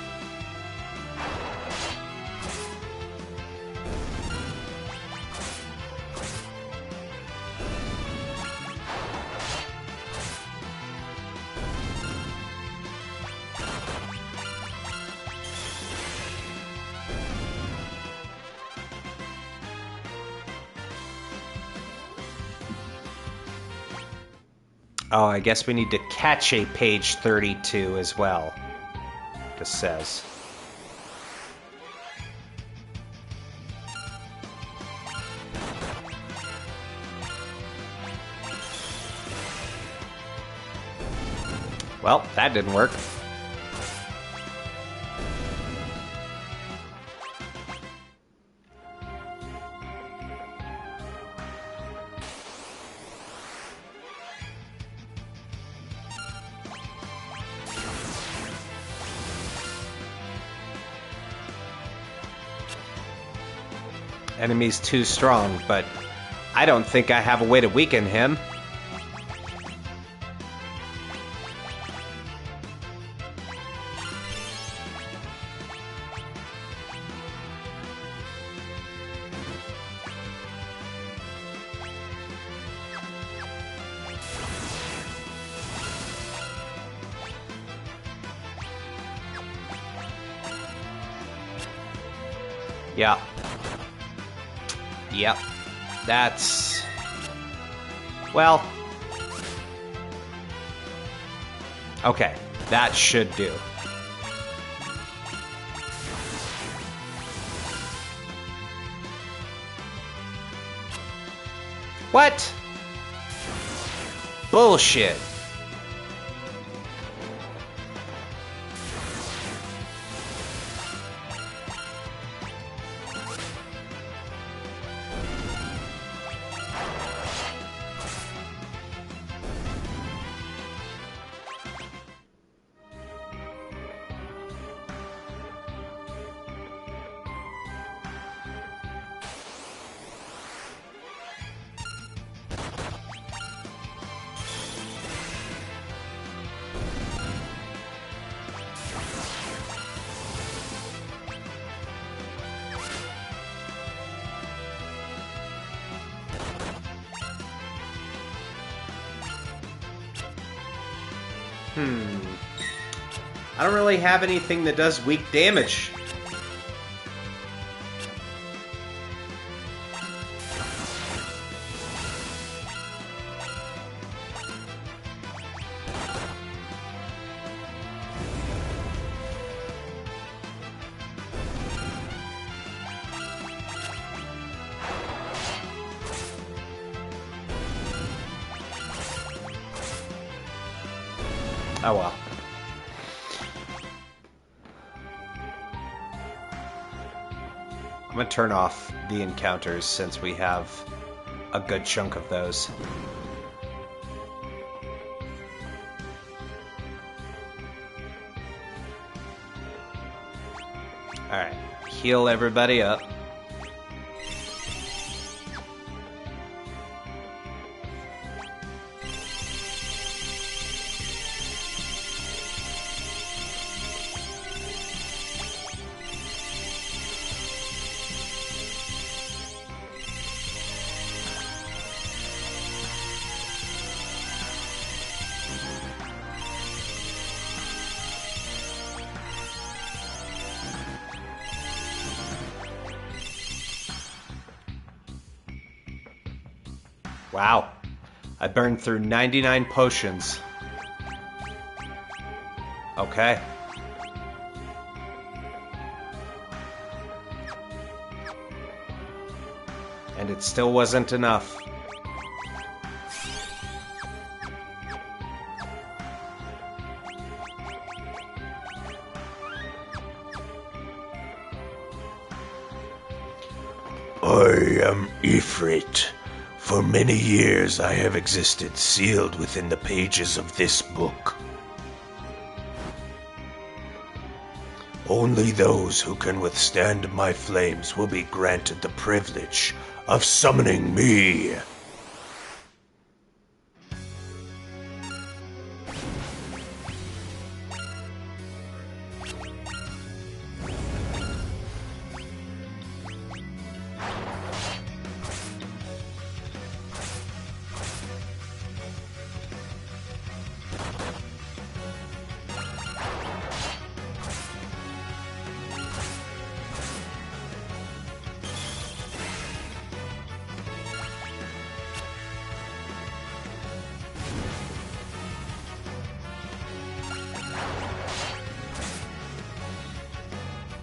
Oh, I guess we need to catch a page 32 as well. This says. Well, that didn't work. Enemy's too strong, but I don't think I have a way to weaken him. Yeah. Yep. That's... well... okay. That should do. What? Bullshit. I don't really have anything that does weak damage. Oh well. I'm gonna turn off the encounters since we have a good chunk of those. Alright, heal everybody up. Wow. I burned through 99 potions. Okay. And it still wasn't enough. I am Ifrit. For many years I have existed sealed within the pages of this book. Only those who can withstand my flames will be granted the privilege of summoning me.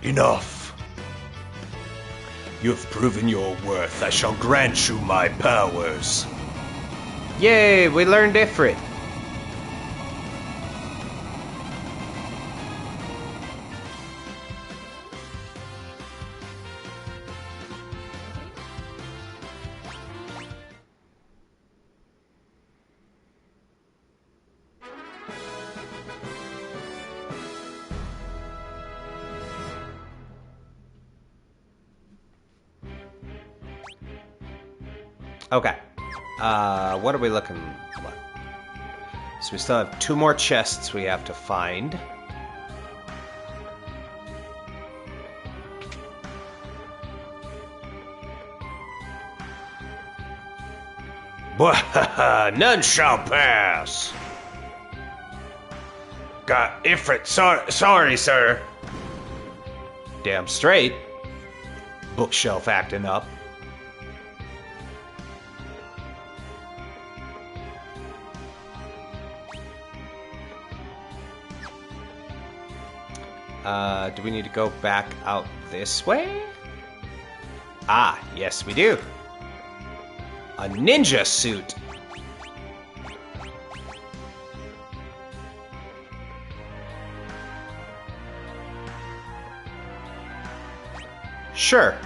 Enough. You have proven your worth. I shall grant you my powers. Yay, we learned Ifrit. Okay. What are we looking like? So we still have 2 more chests we have to find. None shall pass. Got Ifrit. Sorry, sir. Damn straight. Bookshelf acting up. Do we need to go back out this way? Ah, yes we do. A ninja suit. Sure.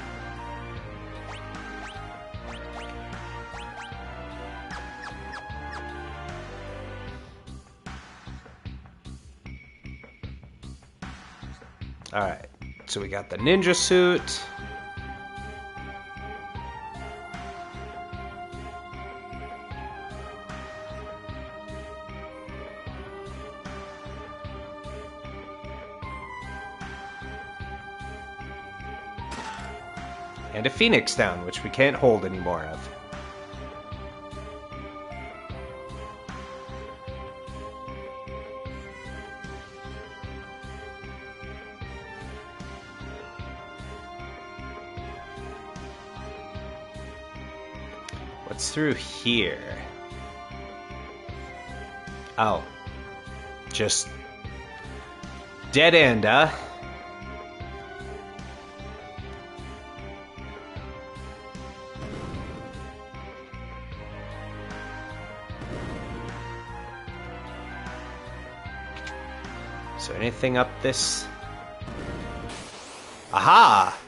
Alright, so we got the ninja suit. And a phoenix down, which we can't hold any more of. What's through here? Oh. Just dead end, huh? So anything up this? Aha!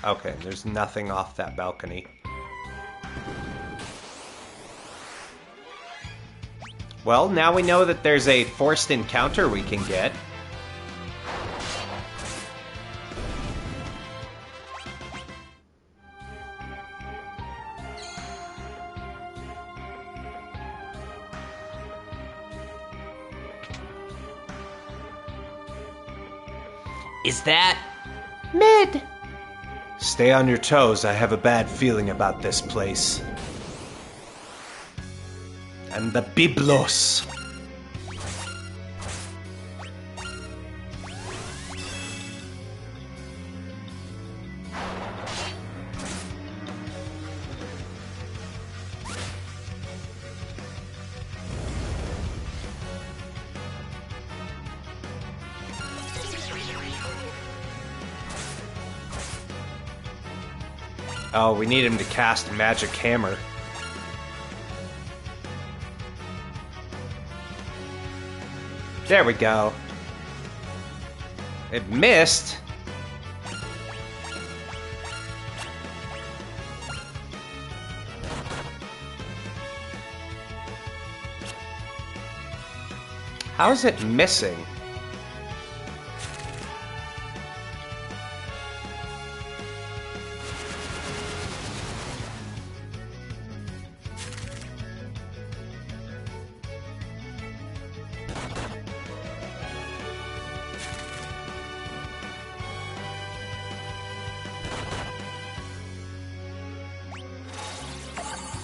Okay, there's nothing off that balcony. Well, now we know that there's a forced encounter we can get. Is that Mid? Stay on your toes, I have a bad feeling about this place. And the Biblos. Oh, we need him to cast Magic Hammer. There we go. It missed. How is it missing?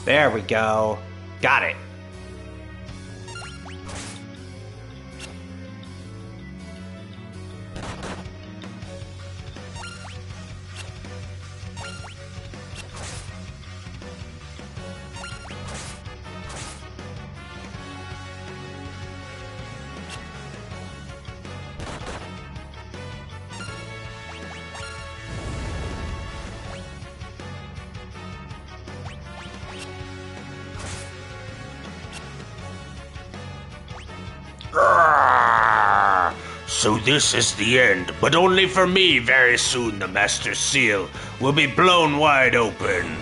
There we go. Got it. So this is the end, but only for me. Very soon the Master Seal will be blown wide open.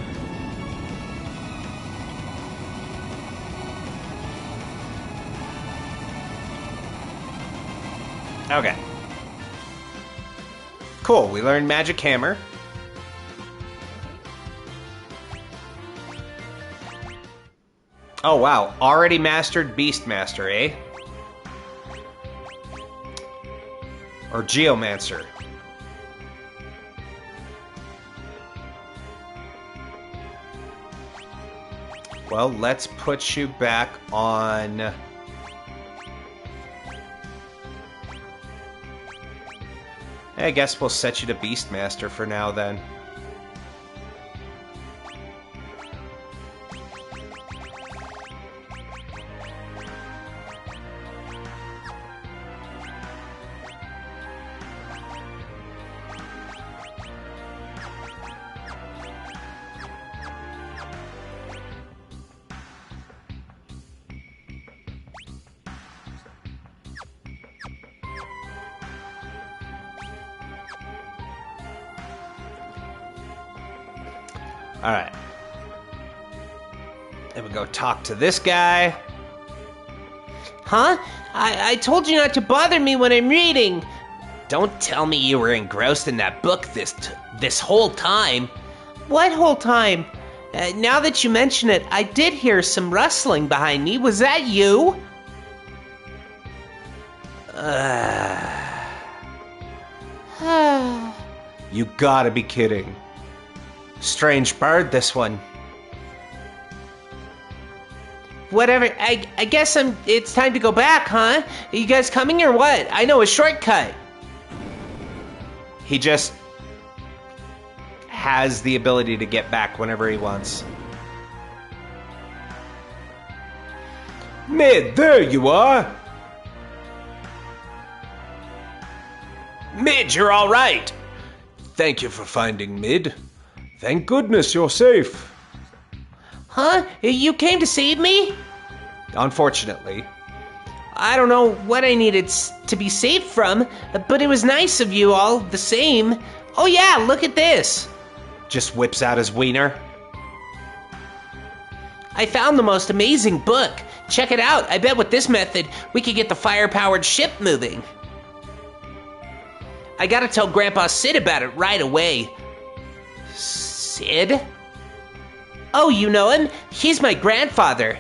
Okay. Cool, we learned Magic Hammer. Oh wow, already mastered Beastmaster, eh? Or Geomancer. Well, let's put you back on... I guess we'll set you to Beastmaster for now, then. Alright. Then we go talk to this guy. Huh? I told you not to bother me when I'm reading. Don't tell me you were engrossed in that book this whole time. What whole time? Now that you mention it, I did hear some rustling behind me. Was that you? You gotta be kidding. Strange bird, this one. Whatever, I guess it's time to go back, huh? Are you guys coming or what? I know a shortcut. He just has the ability to get back whenever he wants. Mid, there you are! Mid, you're all right. Thank you for finding Mid. Thank goodness you're safe. Huh? You came to save me? Unfortunately. I don't know what I needed to be saved from, but it was nice of you all the same. Oh yeah, look at this. Just whips out his wiener. I found the most amazing book. Check it out. I bet with this method, we could get the fire-powered ship moving. I gotta tell Grandpa Sid about it right away. Sid? Oh, you know him? He's my grandfather.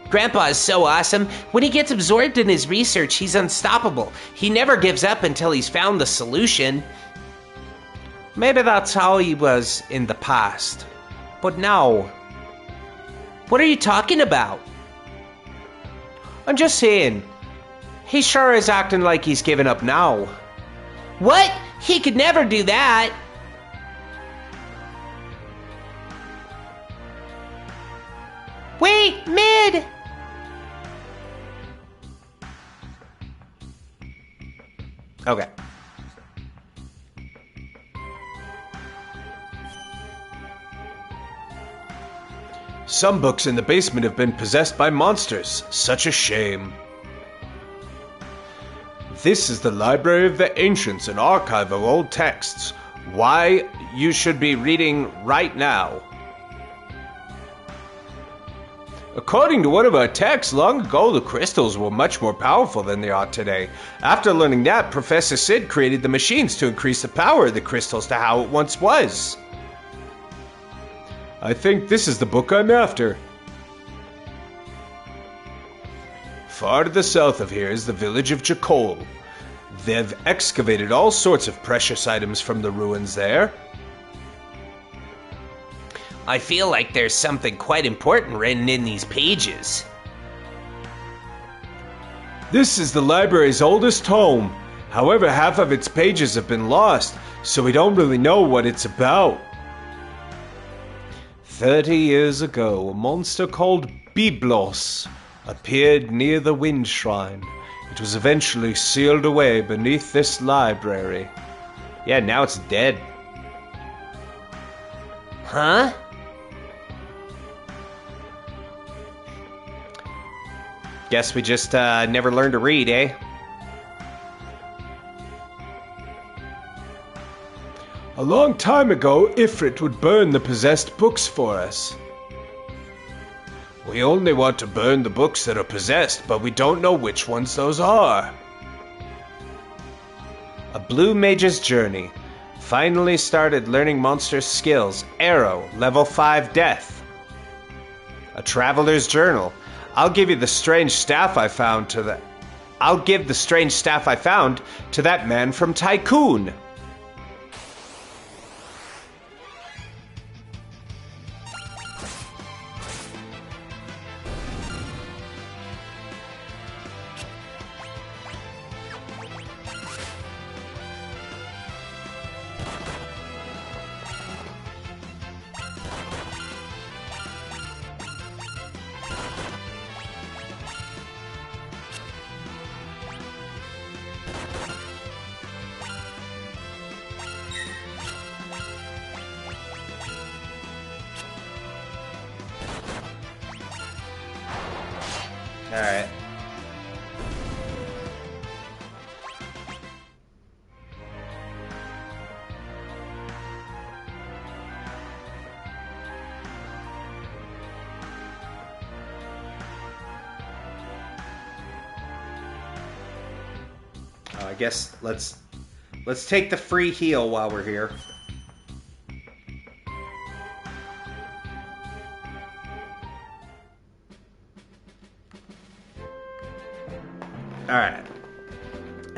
Grandpa is so awesome. When he gets absorbed in his research, he's unstoppable. He never gives up until he's found the solution. Maybe that's how he was in the past. But now... What are you talking about? I'm just saying. He sure is acting like he's given up now. What? He could never do that. Wait, Mid! Okay. Some books in the basement have been possessed by monsters. Such a shame. This is the Library of the Ancients, an archive of old texts. Why you should be reading right now. According to one of our texts, long ago the crystals were much more powerful than they are today. After learning that, Professor Sid created the machines to increase the power of the crystals to how it once was. I think this is the book I'm after. Far to the south of here is the village of Jakol. They've excavated all sorts of precious items from the ruins there. I feel like there's something quite important written in these pages. This is the library's oldest tome. However, half of its pages have been lost, so we don't really know what it's about. 30 years ago, a monster called Biblos appeared near the Wind Shrine. It was eventually sealed away beneath this library. Yeah, now it's dead. Huh? Guess we just never learned to read, eh? A long time ago, Ifrit would burn the possessed books for us. We only want to burn the books that are possessed, but we don't know which ones those are. A blue mage's journey. Finally started learning monster skills. Arrow, level 5 death. A traveler's journal. I'll give the strange staff I found to that man from Tycoon. Alright. I guess let's take the free heal while we're here. Alright.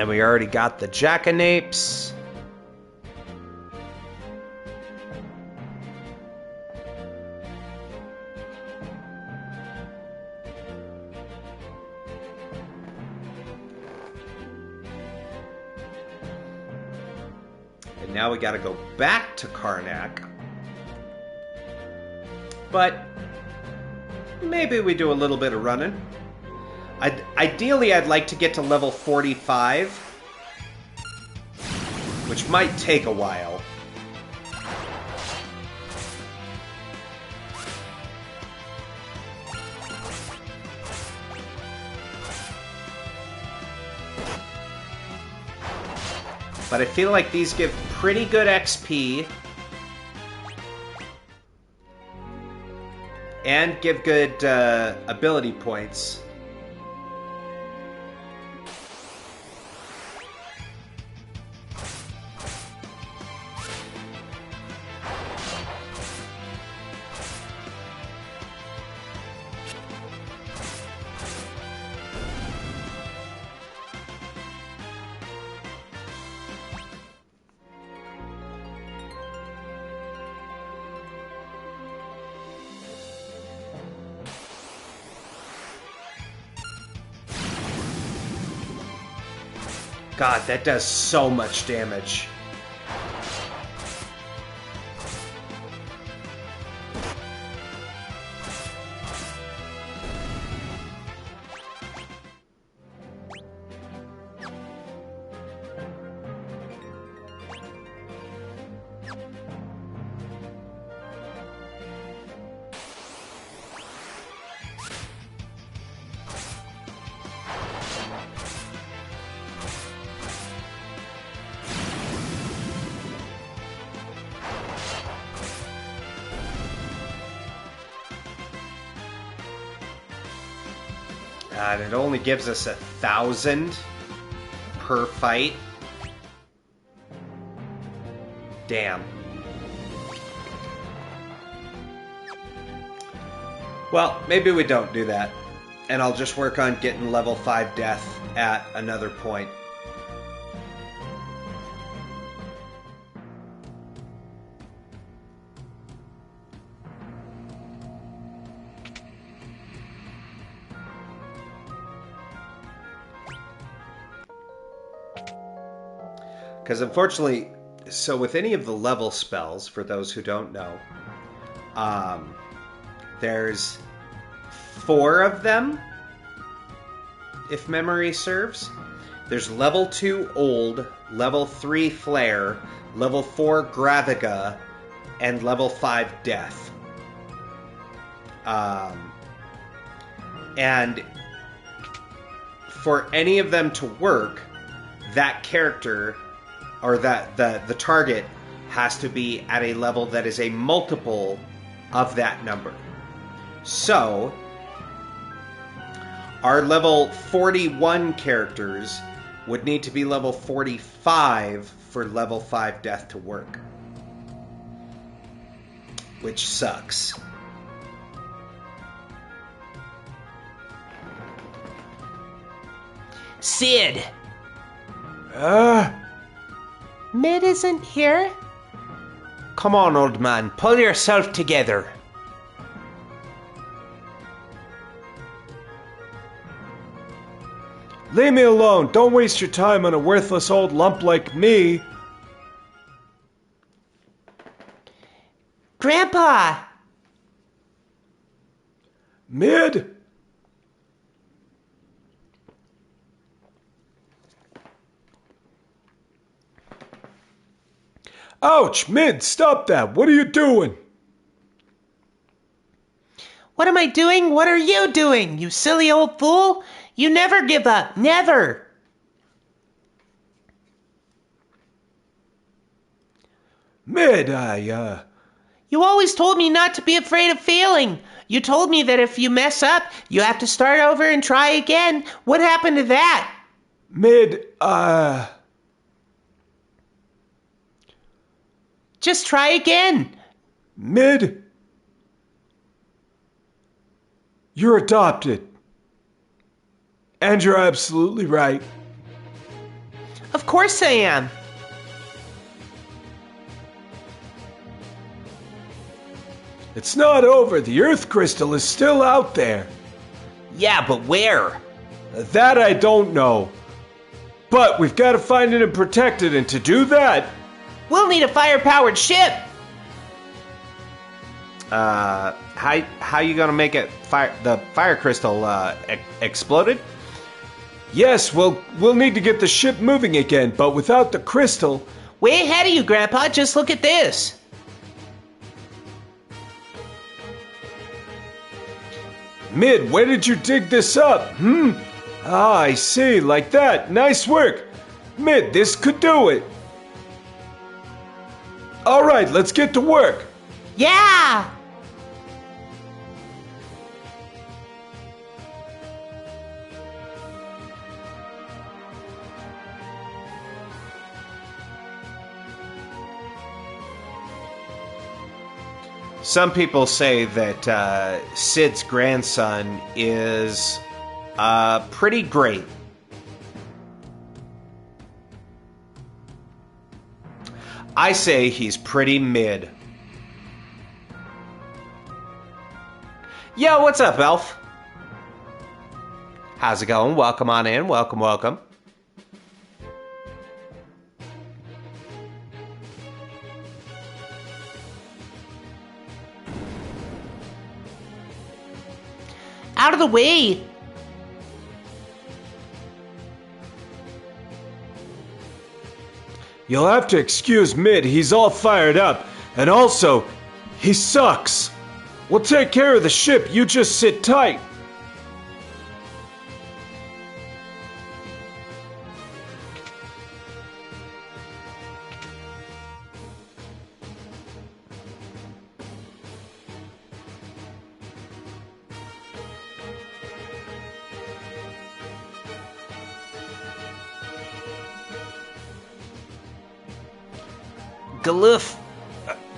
And we already got the jackanapes. And now we gotta go back to Karnak. But maybe we do a little bit of running. Ideally, I'd like to get to level 45, which might take a while. But I feel like these give pretty good XP and give good ability points. God, that does so much damage. And it only gives us 1,000 per fight. Damn. Well, maybe we don't do that. And I'll just work on getting level 5 death at another point. Because unfortunately, so with any of the level spells, for those who don't know, there's 4 of them, if memory serves. There's level 2 Old, level 3 Flare, level 4 Graviga, and level 5 Death. And for any of them to work, that character, or that the target, has to be at a level that is a multiple of that number. So, our level 41 characters would need to be level 45 for level 5 death to work. Which sucks. Sid! Mid isn't here? Come on, old man, pull yourself together. Leave me alone. Don't waste your time on a worthless old lump like me. Grandpa! Mid? Ouch! Mid, stop that! What are you doing? What am I doing? What are you doing, you silly old fool? You never give up. Never! Mid, You always told me not to be afraid of failing. You told me that if you mess up, you have to start over and try again. What happened to that? Mid, Just try again. Mid? You're adopted. And you're absolutely right. Of course I am. It's not over. The Earth Crystal is still out there. Yeah, but where? That I don't know. But we've got to find it and protect it, and to do that... We'll need a fire-powered ship. How you gonna make it the fire crystal exploded? Yes, we'll need to get the ship moving again, but without the crystal... Way ahead of you, Grandpa. Just look at this. Mid, where did you dig this up? Ah, I see, like that. Nice work. Mid, this could do it. All right, let's get to work. Yeah! Some people say that Sid's grandson is pretty great. I say he's pretty mid. Yo, what's up, Elf? How's it going? Welcome on in. Welcome, welcome. Out of the way. You'll have to excuse Mid, he's all fired up. And also, he sucks. We'll take care of the ship, you just sit tight. Galoof.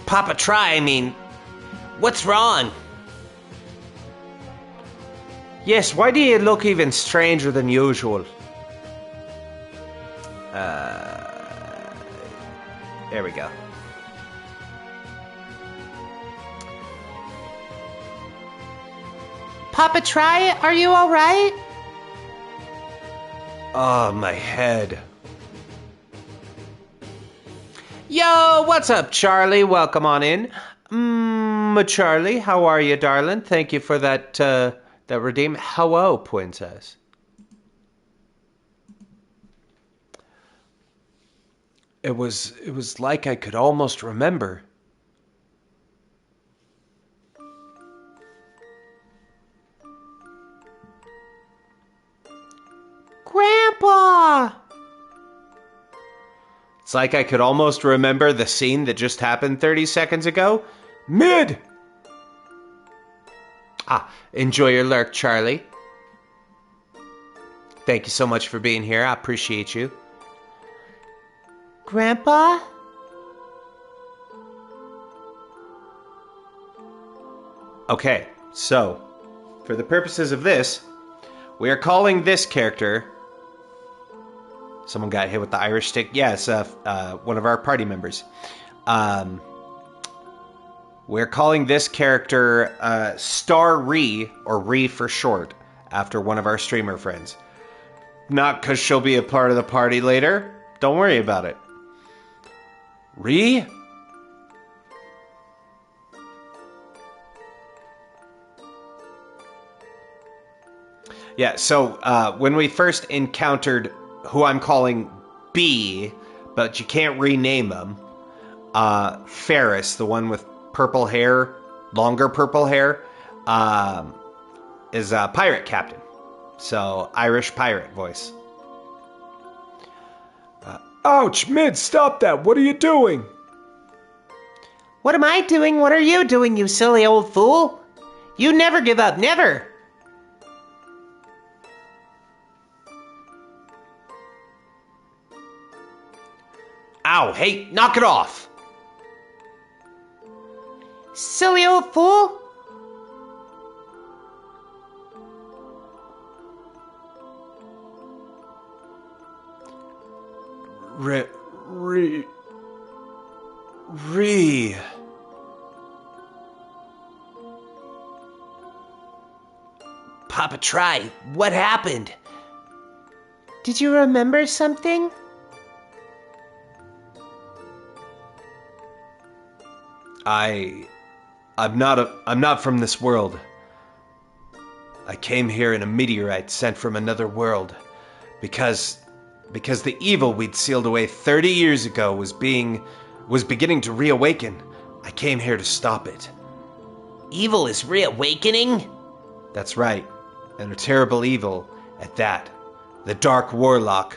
Papa Try, I mean. What's wrong? Yes, why do you look even stranger than usual? There we go. Papa Try, are you all right? Oh, my head. Yo, what's up, Charlie? Welcome on in. Charlie, how are you, darling? Thank you for that redeem. Hello, princess. It was like I could almost remember. Grandpa! It's like I could almost remember the scene that just happened 30 seconds ago. Mid! Enjoy your lurk, Charlie. Thank you so much for being here. I appreciate you. Grandpa? Okay, so, for the purposes of this, we are calling this character... Someone got hit with the Irish stick? Yes, one of our party members. We're calling this character Star Ree, or Ree for short, after one of our streamer friends. Not because she'll be a part of the party later. Don't worry about it. Ree? Yeah, so when we first encountered who I'm calling B, but you can't rename him, Ferris, the one with purple hair, longer purple hair, is a pirate captain. So, Irish pirate voice. Ouch, Mid, stop that. What are you doing? What am I doing? What are you doing, you silly old fool? You never give up, never! Ow, hey, knock it off! Silly old fool! Ree. Papa Try, what happened? Did you remember something? I'm not from this world. I came here in a meteorite sent from another world because the evil we'd sealed away 30 years ago was beginning to reawaken. I came here to stop it. Evil is reawakening? That's right. And a terrible evil at that. The Dark Warlock.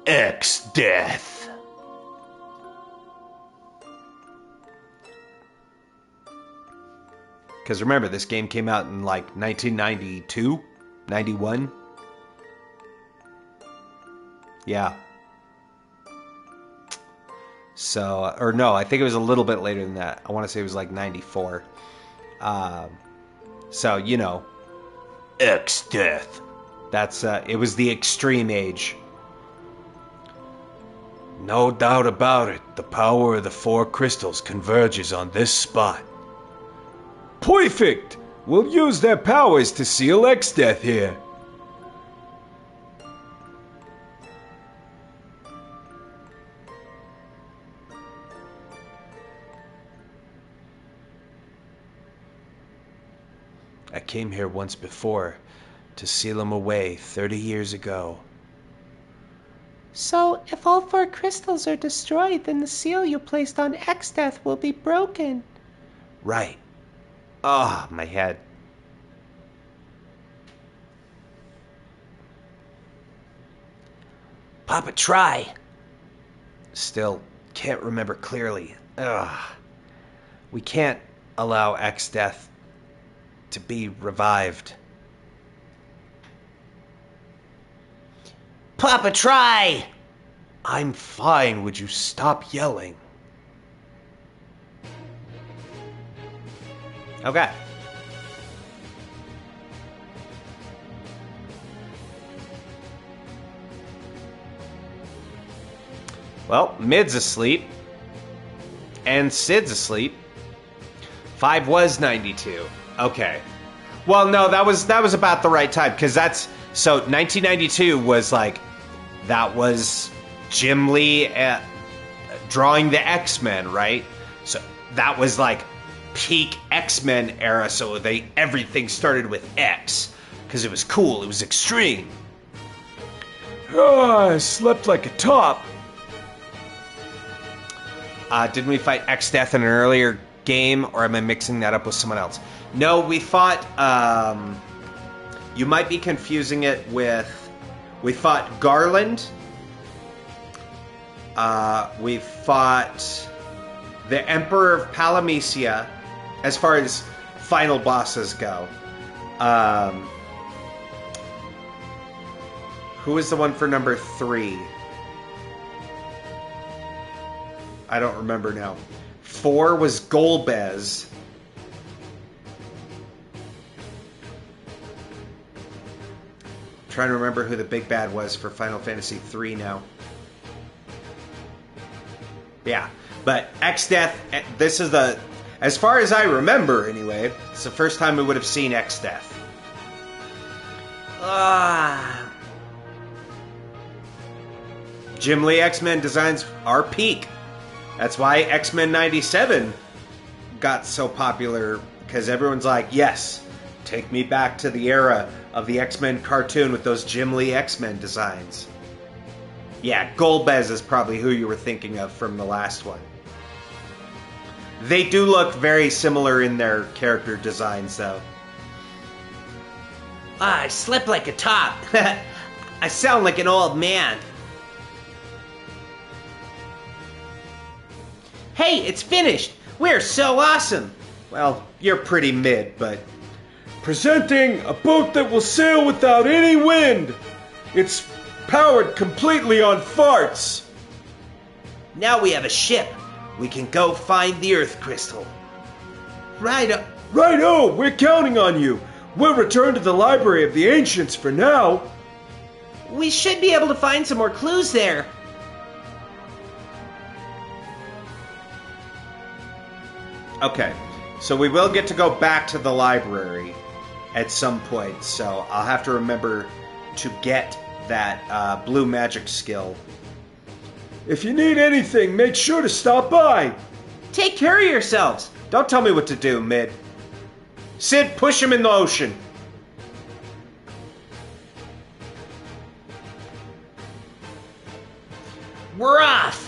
X-Death. Because remember, this game came out in like 1992? 91? Yeah. So, or no, I think it was a little bit later than that. I want to say it was like 94. So, you know. X-Death. That's, it was the extreme age. No doubt about it, the power of the 4 crystals converges on this spot. Perfect! We'll use their powers to seal X-Death here. I came here once before to seal him away 30 years ago. So, if all 4 crystals are destroyed, then the seal you placed on X-Death will be broken. Right. Ah, my head. Papa Try. Still can't remember clearly. Ugh. We can't allow X-Death to be revived. Papa Try! I'm fine. Would you stop yelling? Okay. Well, Mid's asleep. And Sid's asleep. 5 was 92. Okay. Well, no, that was about the right time, because that's... So, 1992 was like... That was Jim Lee drawing the X-Men, right? So, that was like... peak X-Men era, so everything started with X because it was cool, it was extreme. I slept like a top. Didn't we fight X-Death in an earlier game, or am I mixing that up with someone else? No, we fought, you might be confusing it with, we fought Garland, We've fought the Emperor of Palamecia, as far as final bosses go. Who is the one for number 3? I don't remember now. 4 was Golbez. Trying to remember who the big bad was for Final Fantasy 3 now. Yeah, but X-Death, this is the... As far as I remember, anyway, it's the first time we would have seen X-Death. Jim Lee X-Men designs are peak. That's why X-Men 97 got so popular, because everyone's like, yes, take me back to the era of the X-Men cartoon with those Jim Lee X-Men designs. Yeah, Golbez is probably who you were thinking of from the last one. They do look very similar in their character designs, though. I slept like a top. I sound like an old man. Hey, it's finished. We're so awesome. Well, you're pretty mid, but... Presenting a boat that will sail without any wind. It's powered completely on farts. Now we have a ship. We can go find the Earth Crystal. Righto, we're counting on you. We'll return to the Library of the Ancients for now. We should be able to find some more clues there. Okay, so we will get to go back to the library at some point, so I'll have to remember to get that blue magic skill. If you need anything, make sure to stop by. Take care of yourselves. Don't tell me what to do, Mid. Sid, push him in the ocean. We're off.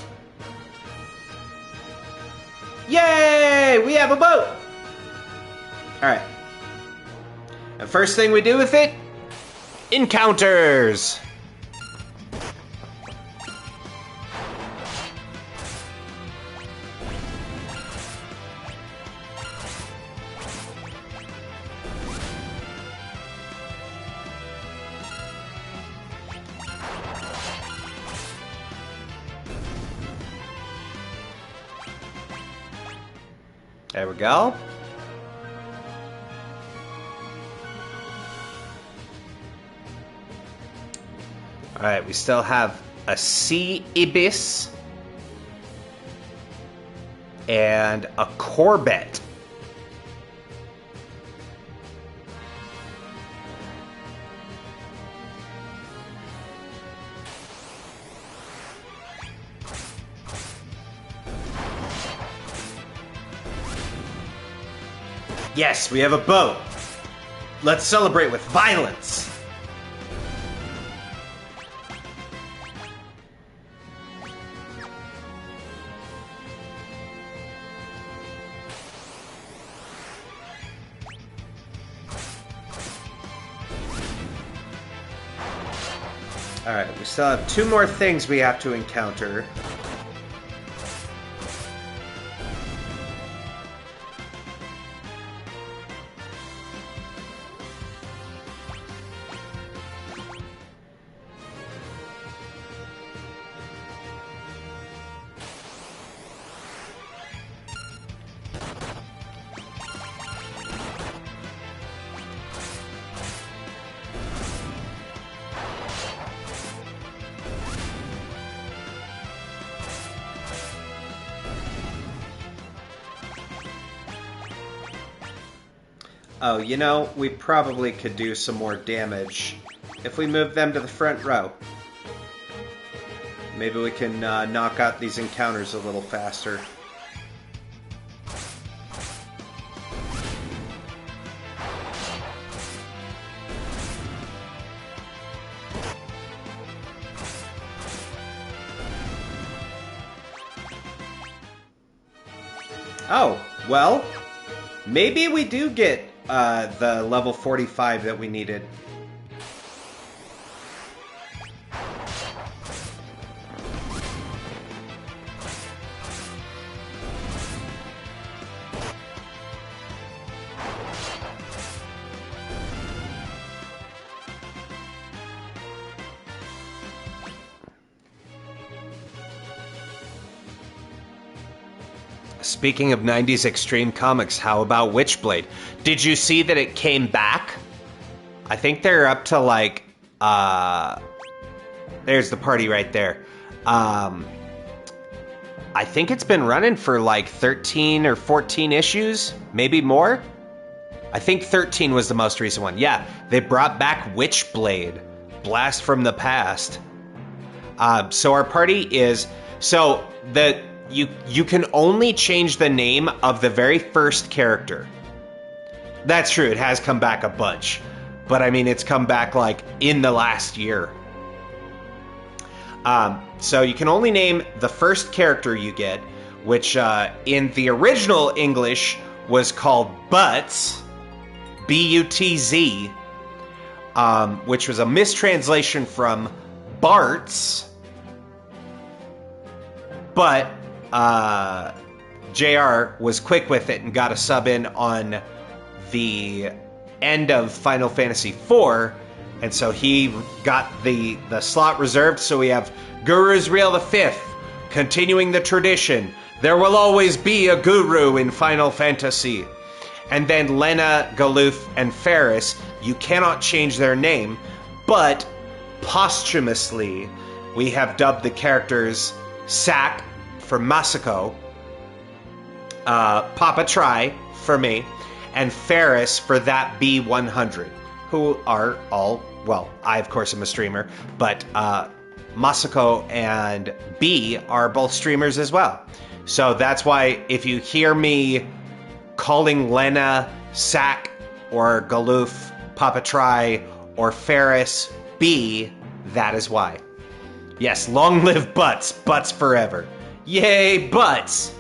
Yay! We have a boat! Alright. The first thing we do with it? Encounters! There we go. Alright, we still have a sea ibis and a corvette. Yes, we have a boat. Let's celebrate with violence. Alright, we still have 2 more things we have to encounter. Oh, you know, we probably could do some more damage if we move them to the front row. Maybe we can knock out these encounters a little faster. Oh, well, maybe we do get the level 45 that we needed. Speaking of 90s extreme comics, how about Witchblade? Did you see that it came back? I think they're up to like, there's the party right there. I think it's been running for like 13 or 14 issues, maybe more. I think 13 was the most recent one. Yeah, they brought back Witchblade, Blast from the Past. So our party is, so the you can only change the name of the very first character. That's true, it has come back a bunch. But I mean, it's come back like in the last year. So you can only name the first character you get, which in the original English was called Butz, B-U-T-Z, which was a mistranslation from Bart's. But JR was quick with it and got a sub in on the end of Final Fantasy IV, and so he got the slot reserved. So we have Guru Israel V, continuing the tradition. There will always be a guru in Final Fantasy. And then Lena, Galuf, and Ferris, you cannot change their name, but posthumously, we have dubbed the characters Sack for Masako, Papa Try for me, and Ferris for that B100, who are all, well, I of course am a streamer, but Masako and B are both streamers as well. So that's why if you hear me calling Lena Sack or Galuf Papa Try or Ferris B, that is why. Yes, long live Butts, Butts forever. Yay, Butts!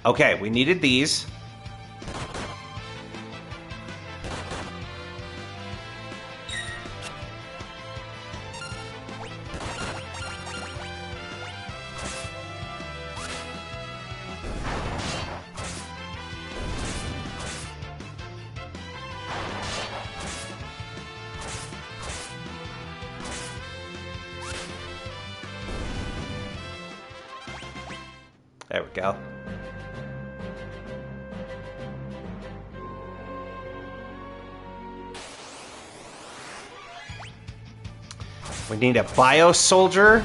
Okay, we needed these. There we go. We need a bio soldier.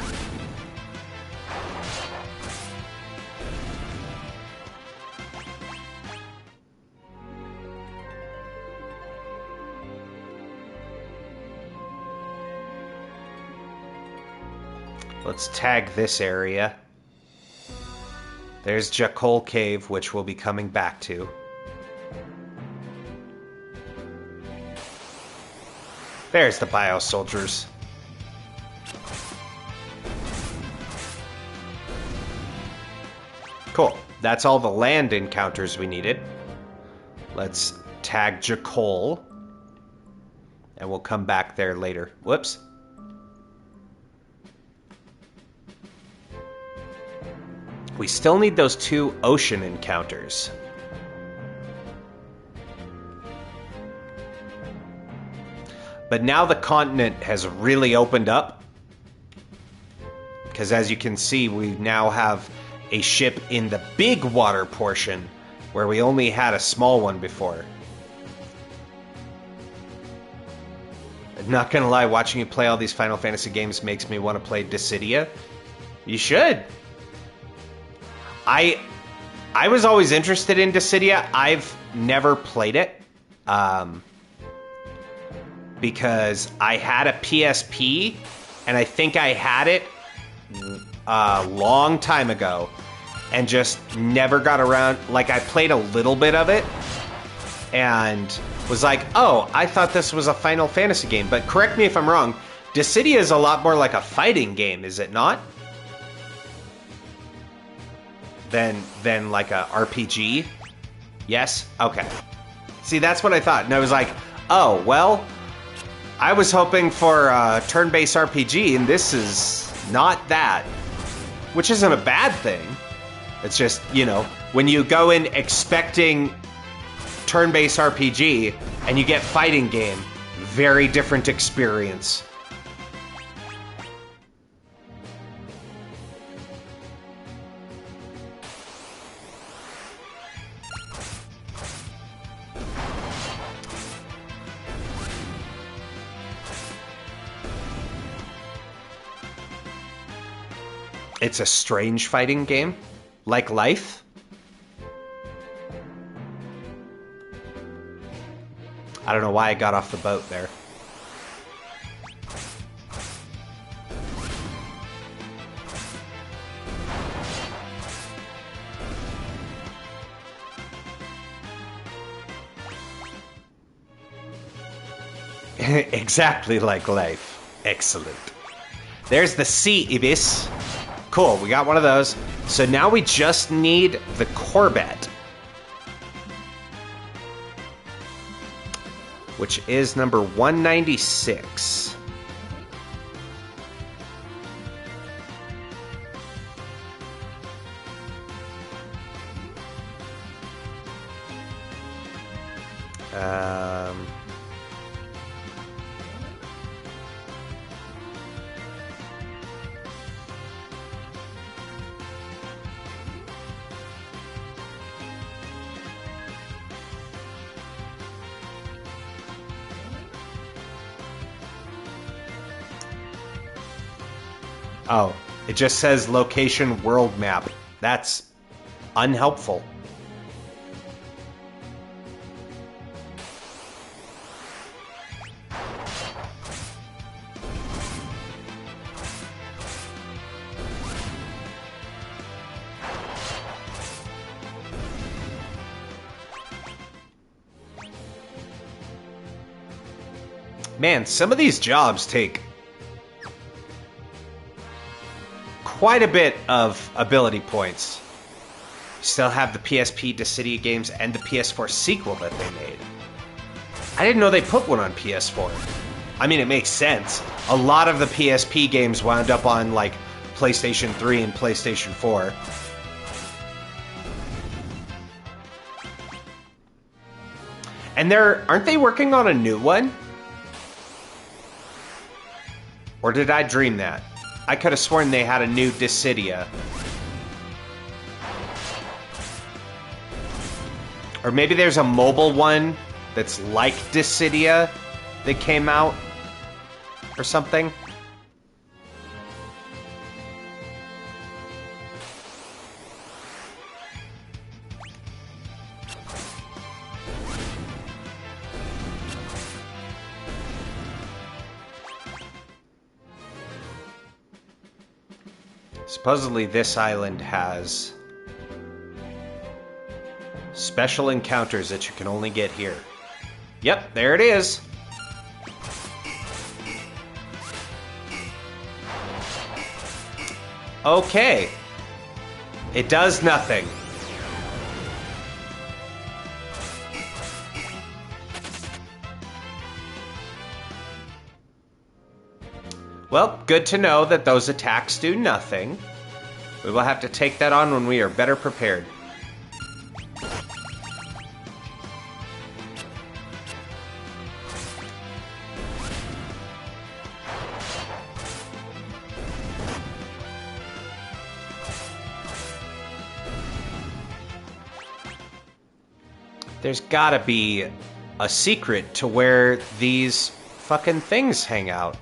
Let's tag this area. There's Jakol Cave, which we'll be coming back to. There's the bio soldiers. Cool. That's all the land encounters we needed. Let's tag Jakol. And we'll come back there later. Whoops. We still need those 2 ocean encounters. But now the continent has really opened up. Because as you can see, we now have a ship in the big water portion, where we only had a small one before. I'm not gonna lie, watching you play all these Final Fantasy games makes me want to play Dissidia. You should. I was always interested in Dissidia. I've never played it. Because I had a PSP, and I think I had it a long time ago, and just never got around. Like, I played a little bit of it, and was like, oh, I thought this was a Final Fantasy game. But correct me if I'm wrong, Dissidia is a lot more like a fighting game, is it not? Than like a RPG? Yes? Okay. See, that's what I thought. And I was like, oh, well, I was hoping for a turn-based RPG, and this is not that. Which isn't a bad thing. It's just, you know, when you go in expecting turn-based RPG and you get fighting game, very different experience. It's a strange fighting game, like life. I don't know why I got off the boat there. Exactly like life. Excellent. There's the sea ibis. Cool, we got one of those. So now we just need the Corvette, which is number 196. Oh, it just says location world map. That's unhelpful. Man, some of these jobs take quite a bit of ability points. Still have the PSP Dissidia games and the PS4 sequel that they made. I didn't know they put one on PS4. I mean, it makes sense. A lot of the PSP games wound up on, like, PlayStation 3 and PlayStation 4. And aren't they working on a new one? Or did I dream that? I could have sworn they had a new Dissidia. Or maybe there's a mobile one that's like Dissidia that came out or something. Supposedly this island has special encounters that you can only get here. Yep, there it is. Okay. It does nothing. Well, good to know that those attacks do nothing. We will have to take that on when we are better prepared. There's gotta be a secret to where these fucking things hang out.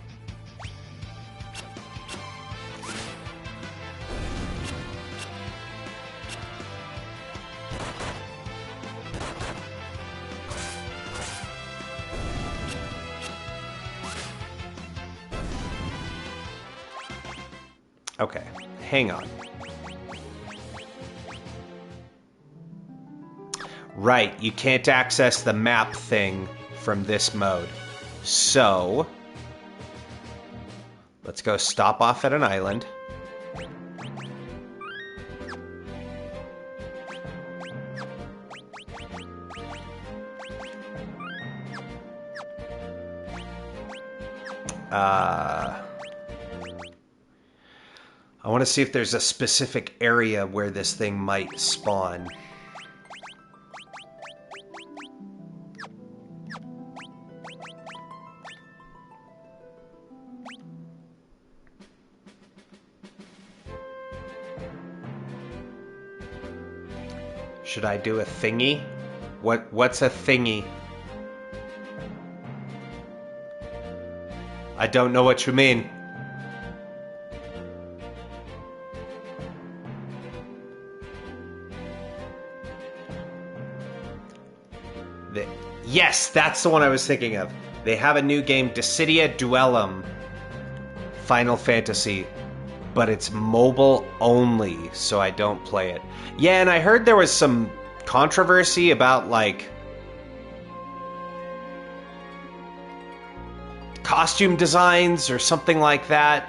Okay, hang on. Right, you can't access the map thing from this mode. So, let's go stop off at an island. I want to see if there's a specific area where this thing might spawn. Should I do a thingy? What's a thingy? I don't know what you mean. Yes, that's the one I was thinking of. They have a new game, Dissidia Duellum Final Fantasy, but it's mobile only, so I don't play it. Yeah, and I heard there was some controversy about, like, costume designs or something like that.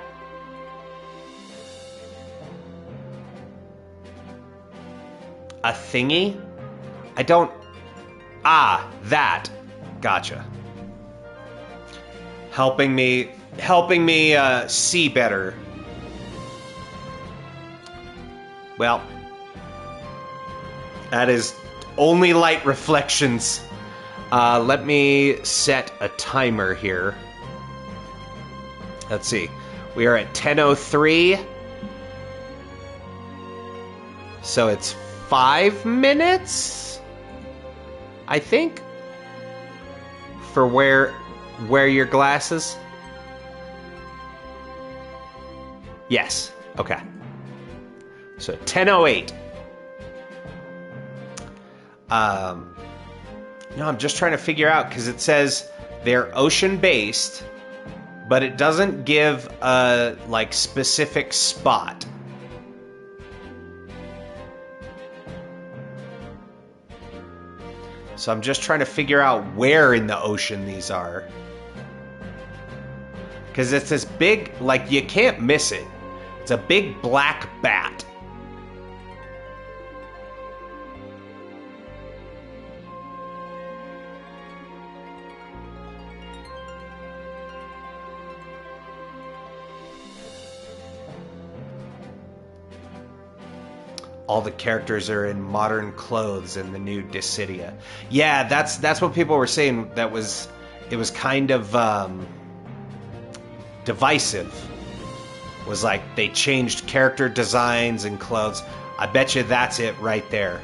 A thingy? I don't... Ah, that. Gotcha. Helping me see better. Well, that is only light reflections. Let me set a timer here. Let's see. We are at 10:03. So it's 5 minutes, I think, for wear your glasses. Yes. Okay. So 10:08. No, I'm just trying to figure out because it says they're ocean-based, but it doesn't give a like specific spot. So I'm just trying to figure out where in the ocean these are. Because it's this big, like, you can't miss it. It's a big black bat. All the characters are in modern clothes in the new Dissidia. Yeah, that's what people were saying. It was kind of divisive. Was like they changed character designs and clothes. I bet you that's it right there.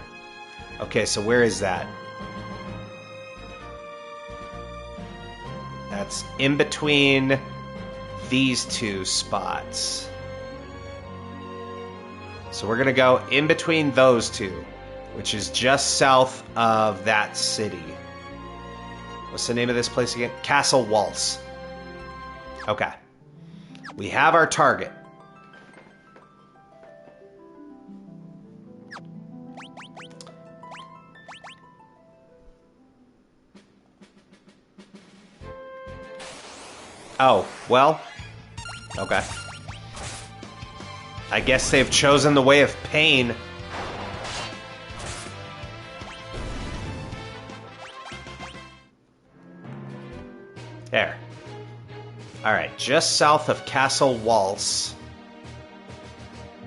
Okay, so where is that? That's in between these two spots. So we're going to go in between those two, which is just south of that city. What's the name of this place again? Castle Waltz. Okay. We have our target. Oh, well. Okay. I guess they've chosen the way of pain. There. Alright, just south of Castle Waltz.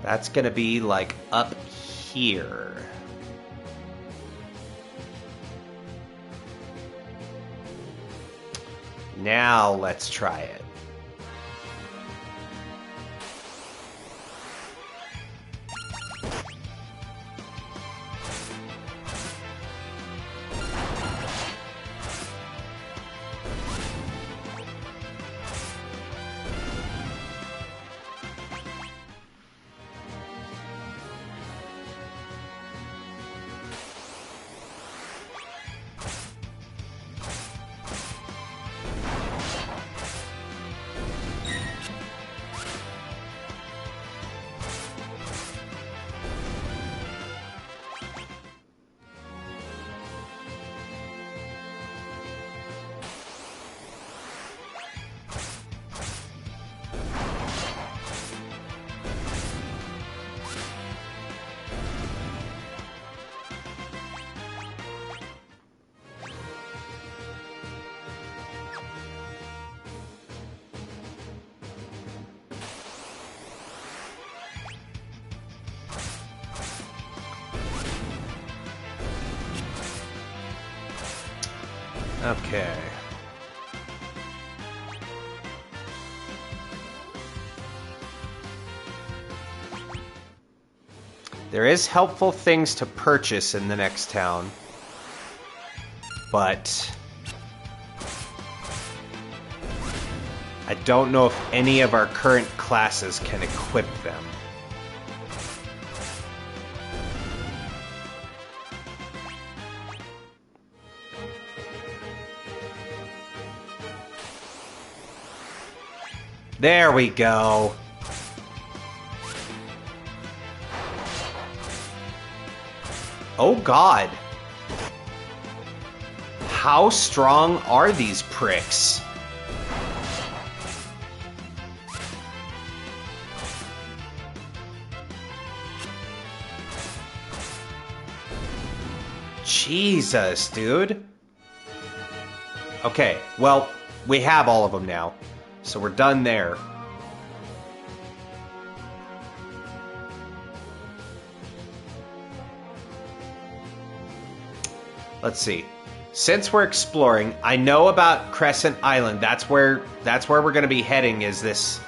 That's gonna be, like, up here. Now let's try it. Okay. There is helpful things to purchase in the next town, but I don't know if any of our current classes can equip them. There we go. Oh God. How strong are these pricks? Jesus, dude. Okay, well, we have all of them now, so we're done there. Let's see. Since we're exploring, I know about Crescent Island. That's where we're going to be heading. Is this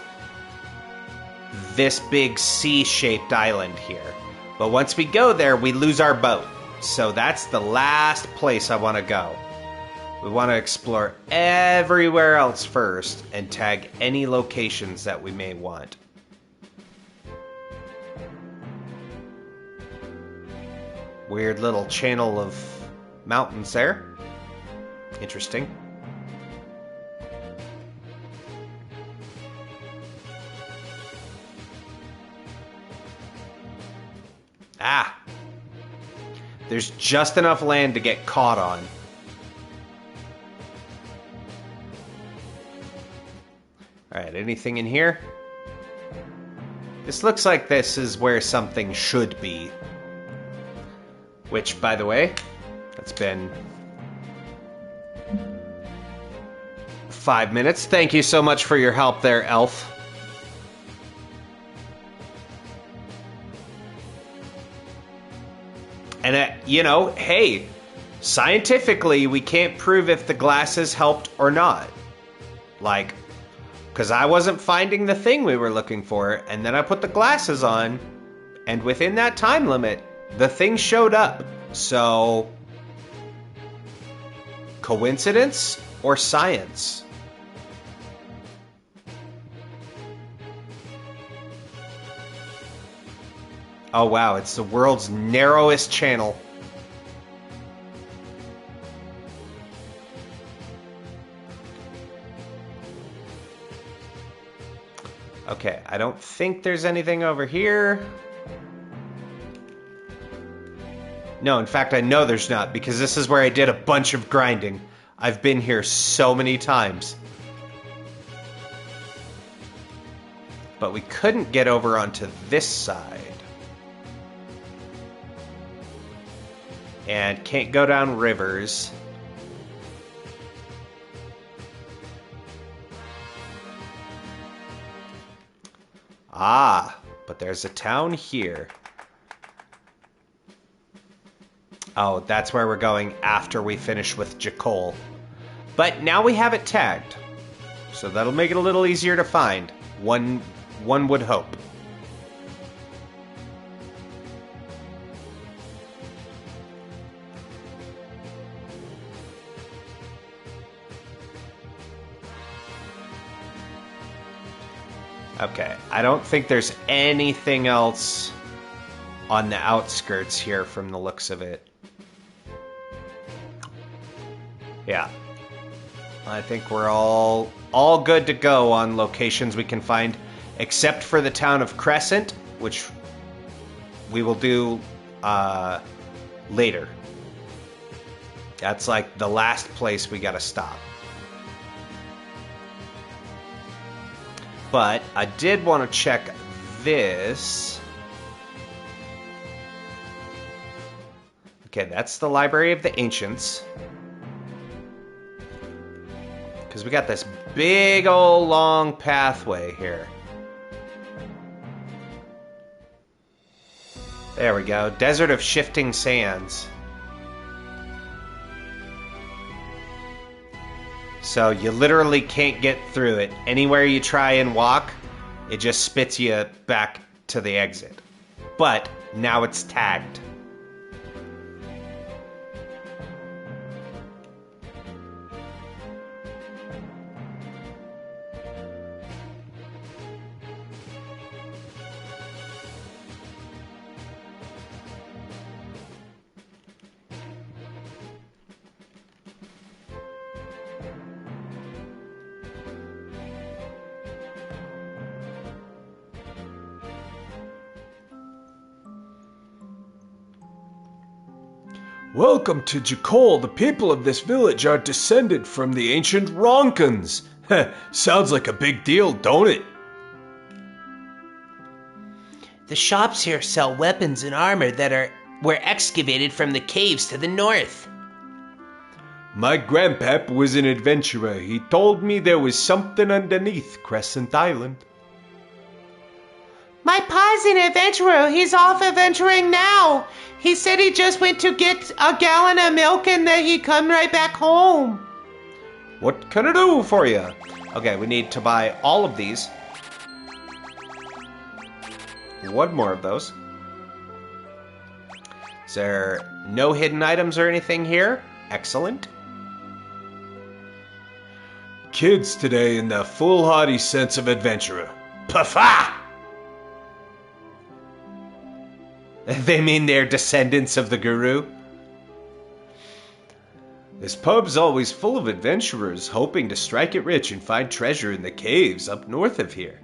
big C-shaped island here? But once we go there, we lose our boat. So that's the last place I want to go. We want to explore everywhere else first and tag any locations that we may want. Weird little channel of mountains there. Interesting. Ah! There's just enough land to get caught on. Alright, anything in here? This looks like this is where something should be. Which, by the way, that's been 5 minutes. Thank you so much for your help there, Elf. And, you know, hey, scientifically, we can't prove if the glasses helped or not. Like, because I wasn't finding the thing we were looking for, and then I put the glasses on, and within that time limit, the thing showed up. So, coincidence or science? Oh wow, it's the world's narrowest channel. Okay, I don't think there's anything over here. No, in fact, I know there's not, because this is where I did a bunch of grinding. I've been here so many times. But we couldn't get over onto this side. And can't go down rivers. Ah, but there's a town here. Oh, that's where we're going after we finish with Jakol. But now we have it tagged. So that'll make it a little easier to find. One would hope. Okay, I don't think there's anything else on the outskirts here from the looks of it. Yeah. I think we're all good to go on locations we can find, except for the town of Crescent, which we will do later. That's like the last place we gotta stop. But I did want to check this. Okay, that's the Library of the Ancients. Because we got this big old long pathway here. There we go. Desert of Shifting Sands. So you literally can't get through it. Anywhere you try and walk, it just spits you back to the exit. But now it's tagged. Welcome to Jakol. The people of this village are descended from the ancient Ronkans. Sounds like a big deal, don't it? The shops here sell weapons and armor that were excavated from the caves to the north. My grandpap was an adventurer. He told me there was something underneath Crescent Island. My pa's an adventurer. He's off adventuring now. He said he just went to get a gallon of milk and that he'd come right back home. What can I do for you? Okay, we need to buy all of these. One more of those. Is there no hidden items or anything here? Excellent. Kids today in the foolhardy sense of adventurer. Paffa! They mean they're descendants of the guru? This pub's always full of adventurers hoping to strike it rich and find treasure in the caves up north of here.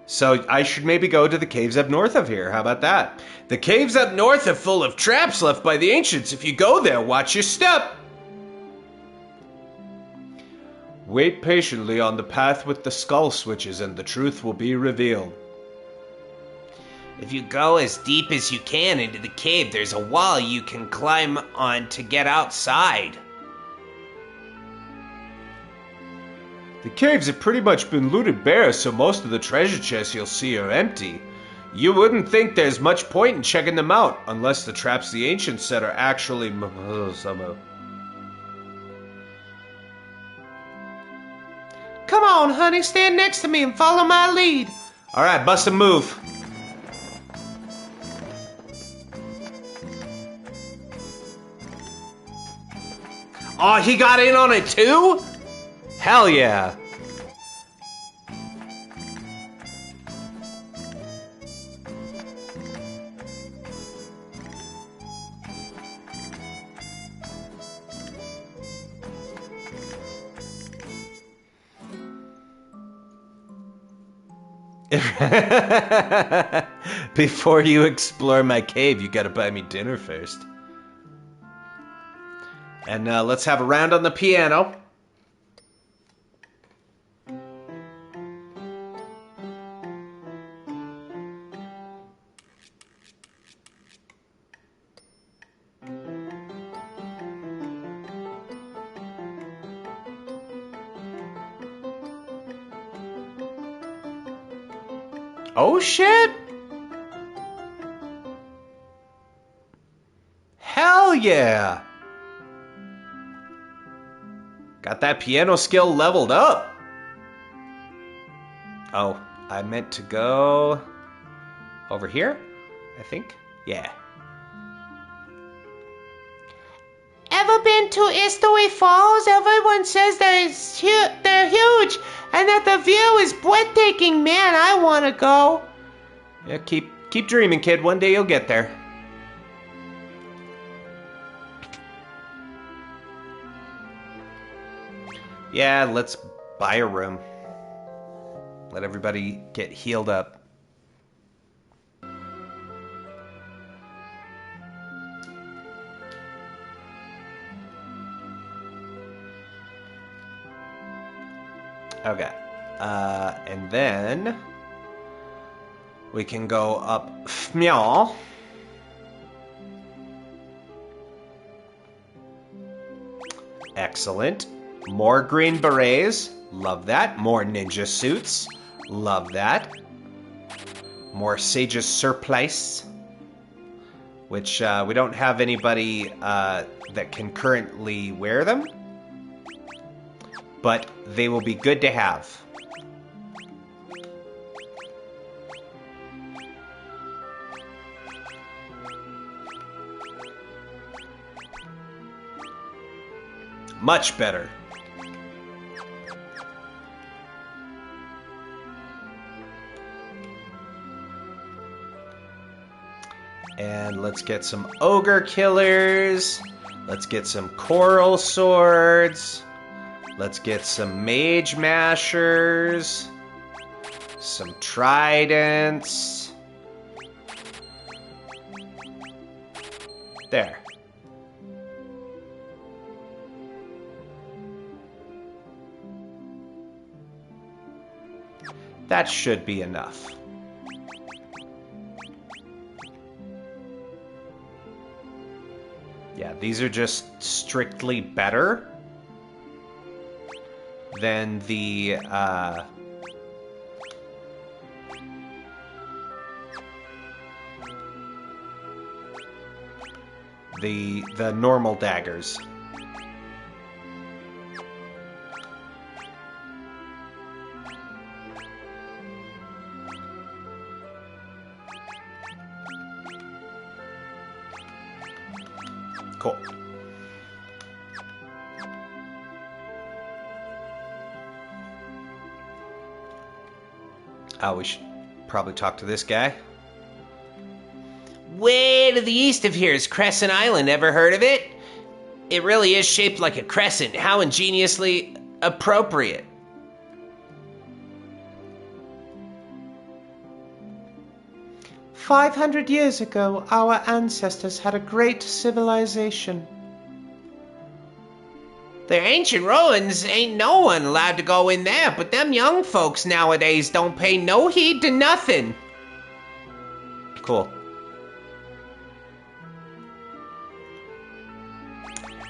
So I should maybe go to the caves up north of here. How about that? The caves up north are full of traps left by the ancients. If you go there, watch your step. Wait patiently on the path with the skull switches and the truth will be revealed. If you go as deep as you can into the cave, there's a wall you can climb on to get outside. The caves have pretty much been looted bare, so most of the treasure chests you'll see are empty. You wouldn't think there's much point in checking them out, unless the traps the ancients set are actually somehow. Come on, honey, stand next to me and follow my lead. All right, bust a move. Oh, he got in on it too? Hell yeah. Before you explore my cave, you gotta buy me dinner first. And let's have a round on the piano. Oh shit! Hell yeah! Got that piano skill leveled up. Oh, I meant to go over here, I think. Yeah. Ever been to Istoway Falls? Everyone says they're huge and that the view is breathtaking. Man, I want to go. Yeah, keep dreaming, kid. One day you'll get there. Yeah, let's buy a room. Let everybody get healed up. Okay. And then we can go up Meow. Excellent. More green berets. Love that. More ninja suits. Love that. More Sage's Surplice. Which we don't have anybody that can currently wear them. But they will be good to have. Much better. And let's get some ogre killers. Let's get some coral swords. Let's get some mage mashers. Some tridents. There. That should be enough. Yeah, these are just strictly better than the normal daggers. Cool. Oh, we should probably talk to this guy. Way to the east of here is Crescent Island. Ever heard of it? It really is shaped like a crescent. How ingeniously appropriate. "500 years ago, our ancestors had a great civilization. Their ancient ruins, ain't no one allowed to go in there, but them young folks nowadays don't pay no heed to nothing." Cool.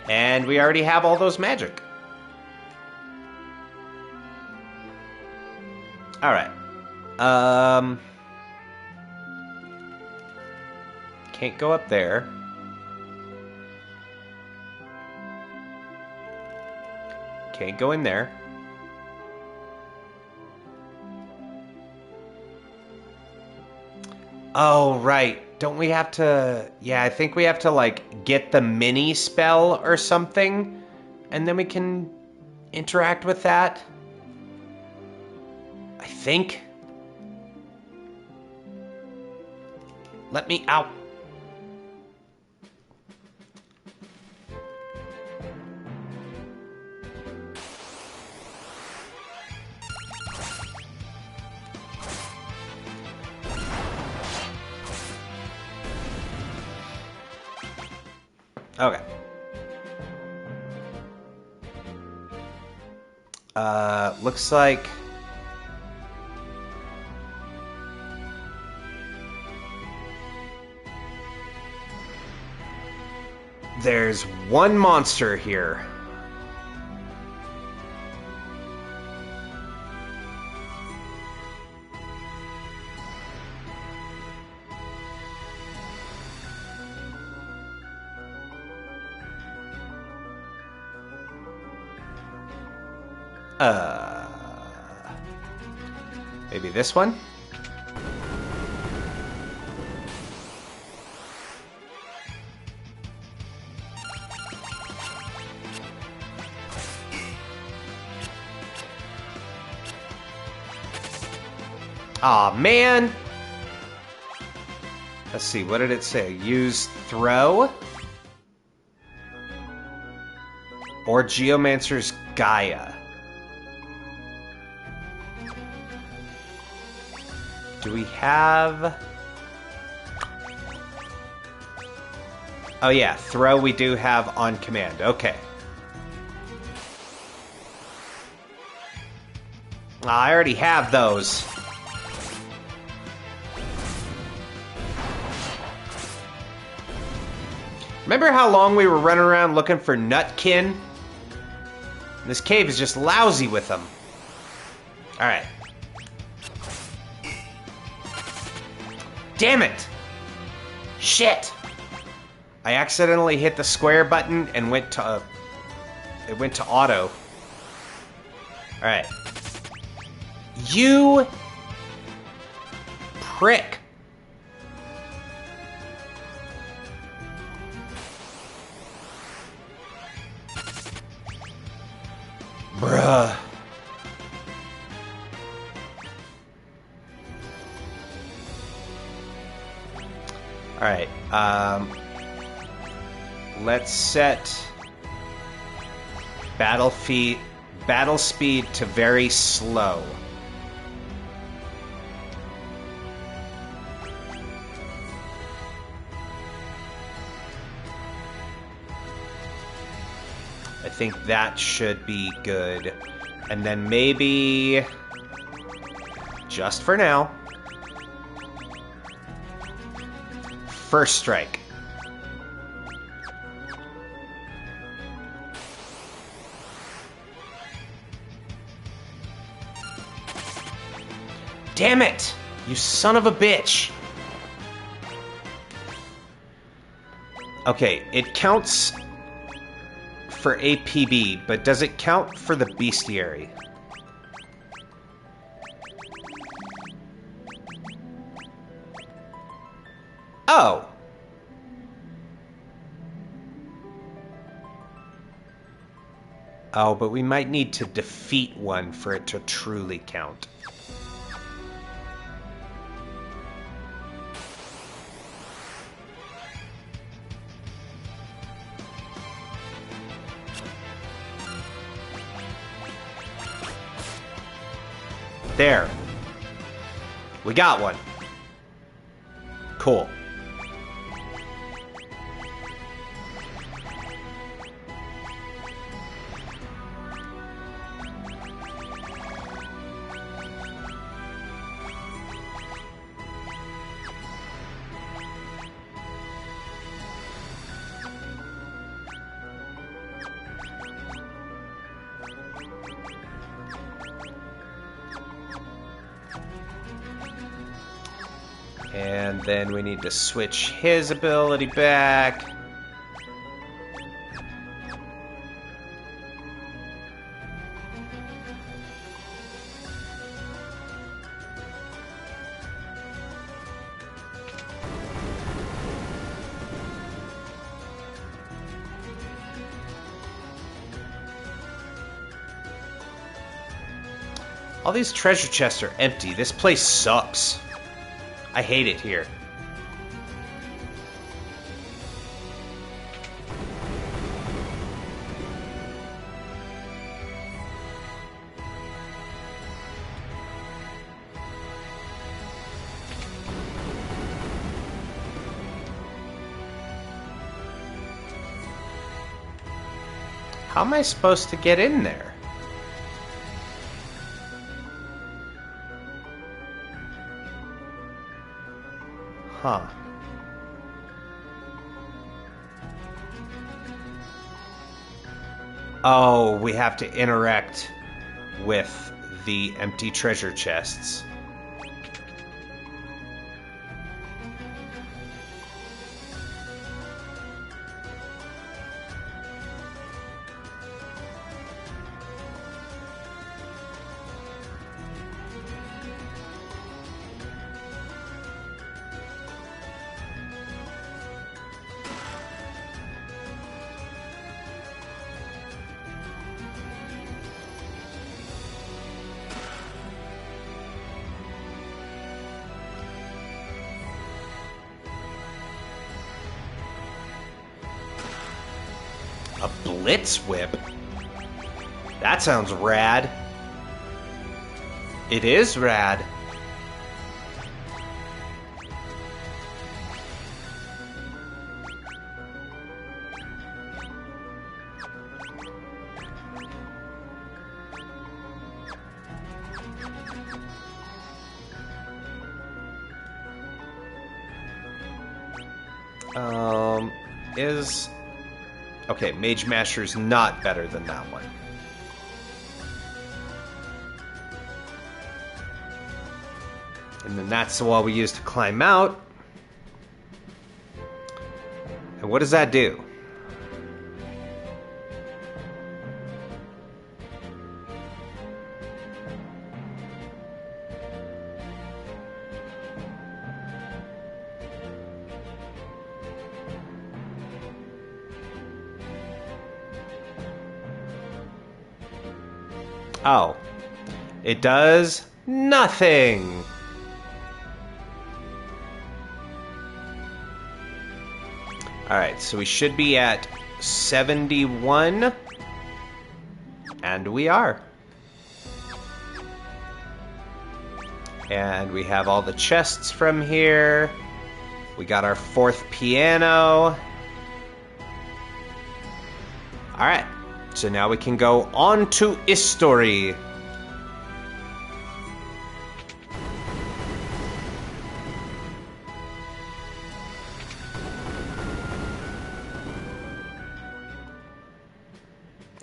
And we already have all those magic. All right. Can't go up there. Can't go in there. Oh, right. Don't we have to... Yeah, I think we have to, like, get the mini spell or something, and then we can interact with that. I think. Let me out. Okay. Looks like... there's one monster here. Maybe this one? Aw, man! Let's see, what did it say? Use throw? Or Geomancer's Gaia. Do we have... Oh yeah, throw we do have on command. Okay. I already have those. Remember how long we were running around looking for Nutkin? This cave is just lousy with them. Alright. Damn it! Shit! I accidentally hit the square button and went to... it went to auto. Alright. You... prick. Bruh. Alright, let's set battle speed to very slow. I think that should be good. And then maybe Just for now. First strike. Damn it! You son of a bitch! Okay, it counts for APB, but does it count for the bestiary? Oh! Oh, but we might need to defeat one for it to truly count. There. We got one. Cool. And then we need to switch his ability back. All these treasure chests are empty. This place sucks. I hate it here. How am I supposed to get in there? Huh. Oh, we have to interact with the empty treasure chests. A blitz whip? That sounds rad. It is rad. Okay, Mage Master's not better than that one. And then that's the wall we use to climb out. And what does that do? Oh, it does nothing. All right, so we should be at 71, and we are. And we have all the chests from here. We got our 4th piano. All right. So now we can go on to history.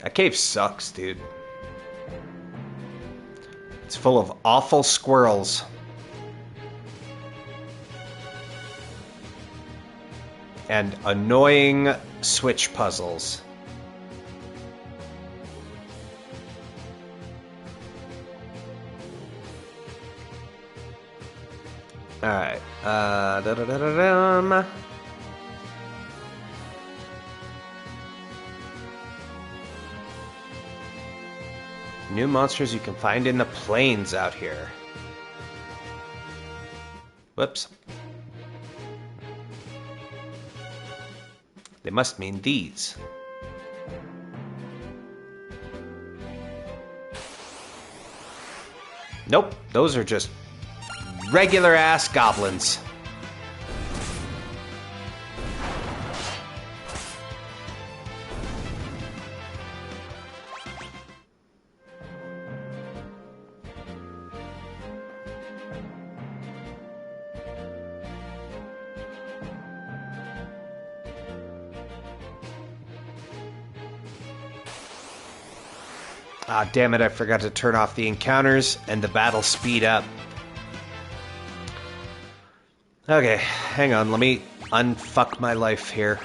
That cave sucks, dude. It's full of awful squirrels. And annoying switch puzzles. Alright. Da-da-da-da-dum. New monsters you can find in the plains out here. Whoops. They must mean these. Nope, those are just regular ass goblins. Ah, damn it, I forgot to turn off the encounters and the battle speed up. Okay, hang on, let me unfuck my life here.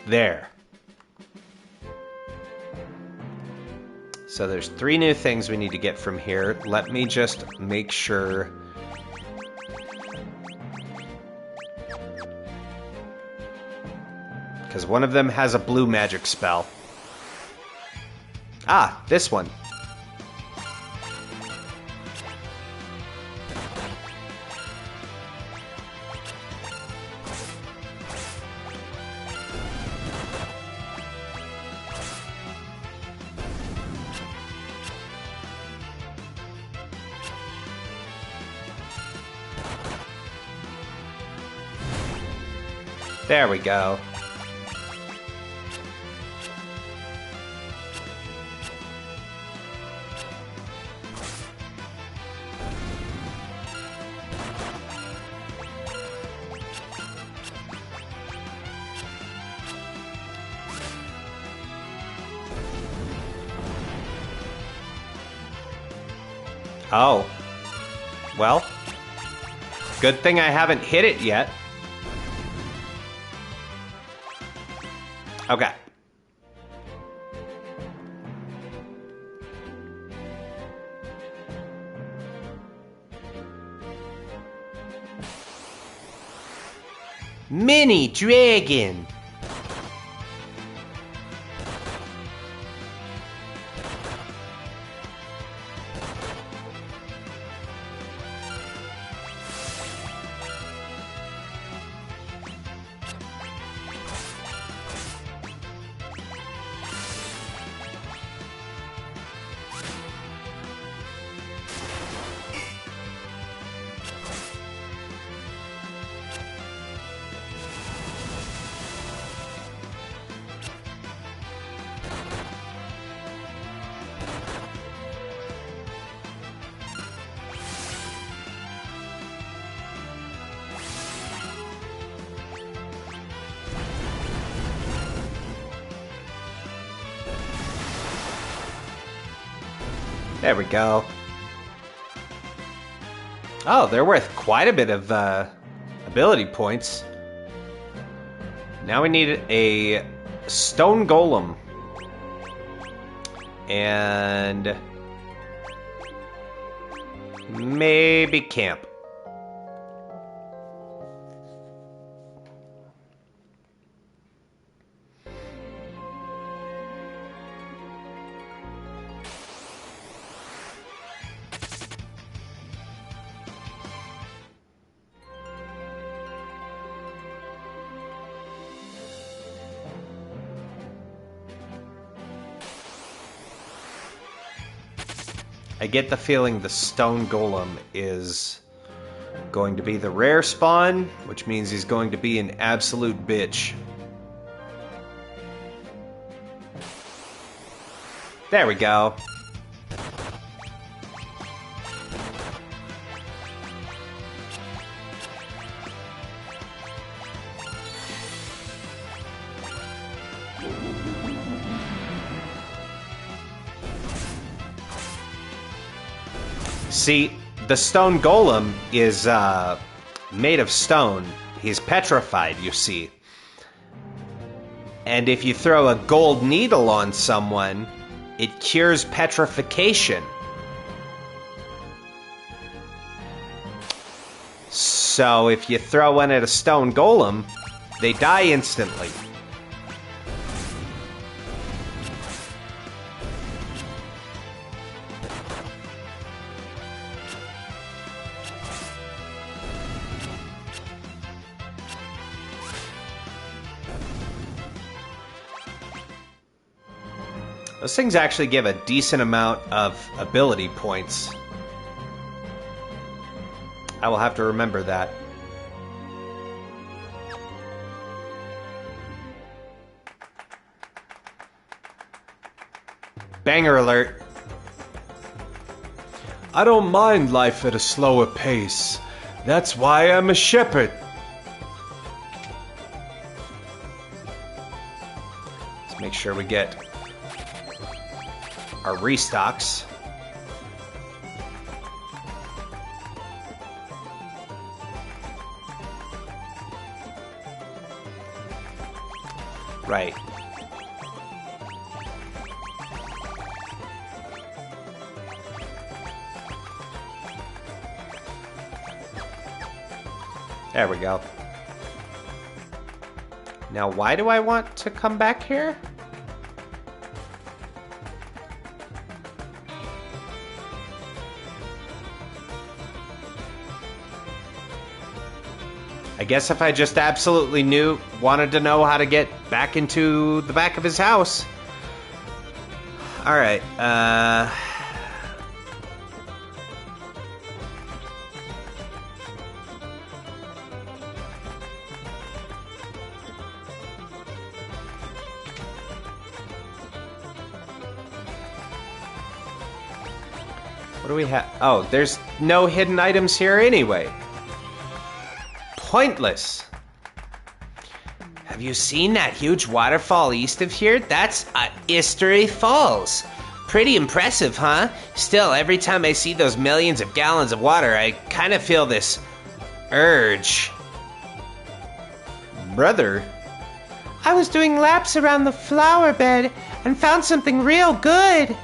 There. So there's 3 new things we need to get from here. Let me just make sure. Because one of them has a blue magic spell. Ah, this one. There we go. Oh. Well. Good thing I haven't hit it yet. Okay. Mini dragon. There we go. Oh, they're worth quite a bit of ability points. Now we need a stone golem. And maybe camp. I get the feeling the stone golem is Going to be the rare spawn, which means he's going to be an absolute bitch. There we go. See, the stone golem is made of stone. He's petrified, you see. And if you throw a gold needle on someone, it cures petrification. So if you throw one at a stone golem, they die instantly. Those things actually give a decent amount of ability points. I will have to remember that. Banger alert. I don't mind life at a slower pace. That's why I'm a shepherd. Let's make sure we get our restocks. Right. There we go. Now, why do I want to come back here? I guess if I just absolutely wanted to know how to get back into the back of his house. Alright, what do we have? Oh, there's no hidden items here anyway. Pointless. Have you seen that huge waterfall east of here? That's Eastery Falls. Pretty impressive, huh? Still, every time I see those millions of gallons of water, I kind of feel this urge. Brother? I was doing laps around the flower bed and found something real good.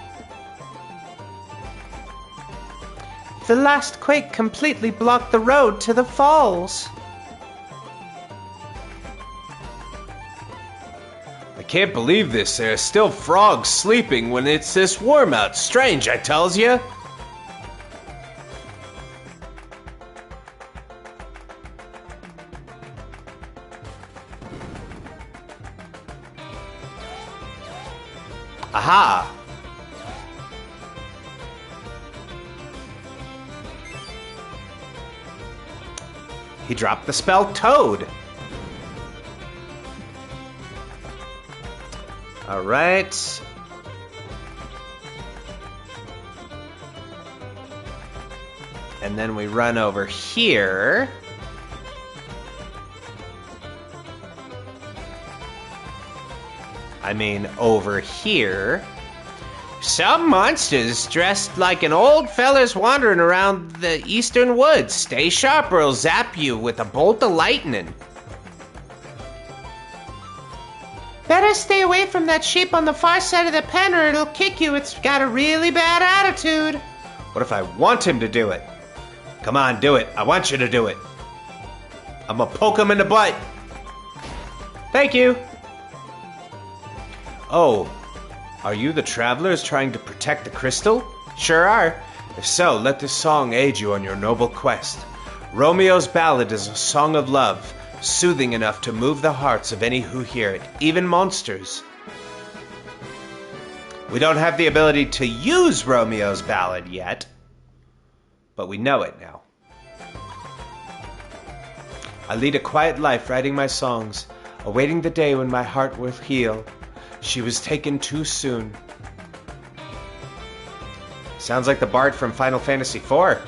The last quake completely blocked the road to the falls. I can't believe this. There are still frogs sleeping when it's this warm out. Strange, I tells ya. Aha! He dropped the spell Toad. All right. And then we run over here. I mean, over here. Some monsters dressed like an old fella's wandering around the eastern woods. Stay sharp or he'll zap you with a bolt of lightning. Better stay away from that sheep on the far side of the pen or it'll kick you. It's got a really bad attitude. What if I want him to do it? Come on, do it. I want you to do it. I'm gonna poke him in the butt. Thank you. Oh, are you the travelers trying to protect the crystal? Sure are. If so, let this song aid you on your noble quest. Romeo's ballad is a song of love, soothing enough to move the hearts of any who hear it, even monsters. We don't have the ability to use Romeo's ballad yet, but we know it now. I lead a quiet life writing my songs, awaiting the day when my heart will heal. She was taken too soon. Sounds like the bard from Final Fantasy IV.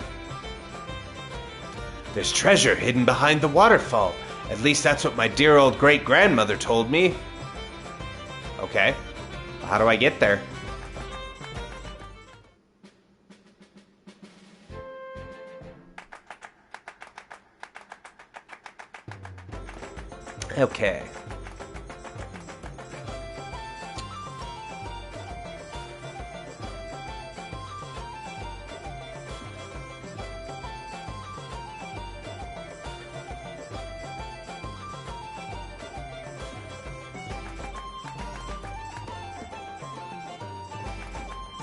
There's treasure hidden behind the waterfall. At least that's what my dear old great-grandmother told me. Okay. How do I get there? Okay.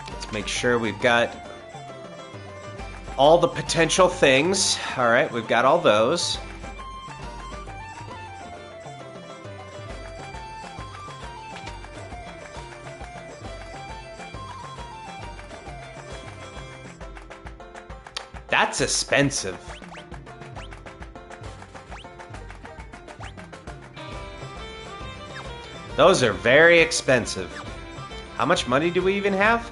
Let's make sure we've got all the potential things. All right, we've got all those. That's expensive. Those are very expensive. How much money do we even have?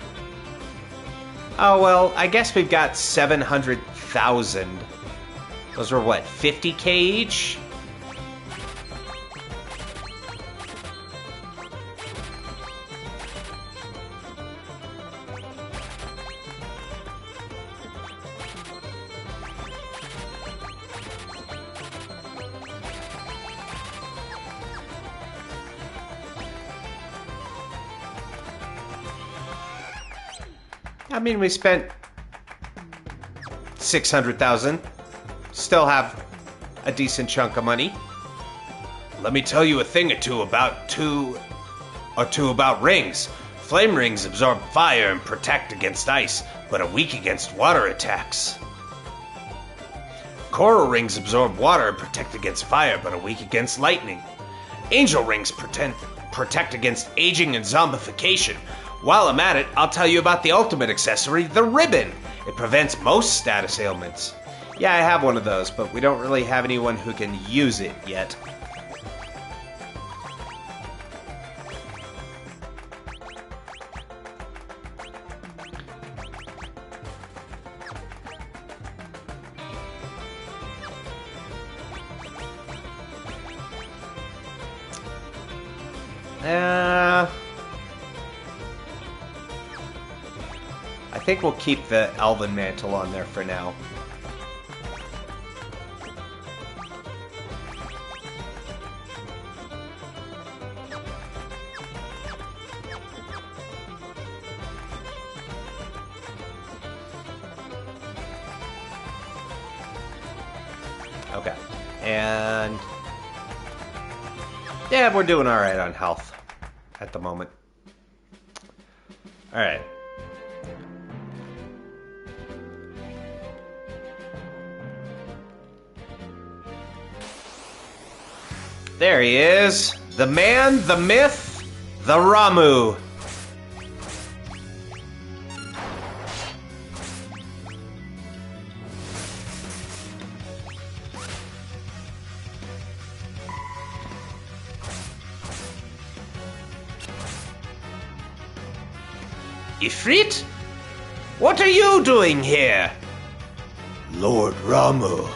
Oh, well, I guess we've got 700,000. Those were what, 50K each? I mean, we spent 600,000. Still have a decent chunk of money. Let me tell you a thing or two about rings. Flame rings absorb fire and protect against ice, but are weak against water attacks. Coral rings absorb water and protect against fire, but are weak against lightning. Angel rings protect against aging and zombification. While I'm at it, I'll tell you about the ultimate accessory, the ribbon. It prevents most status ailments. Yeah, I have one of those, but we don't really have anyone who can use it yet. I think we'll keep the Elven Mantle on there for now. Okay. And yeah, we're doing all right on health at the moment. All right. There he is. The man, the myth, the Ramu. Ifrit? What are you doing here? Lord Ramu,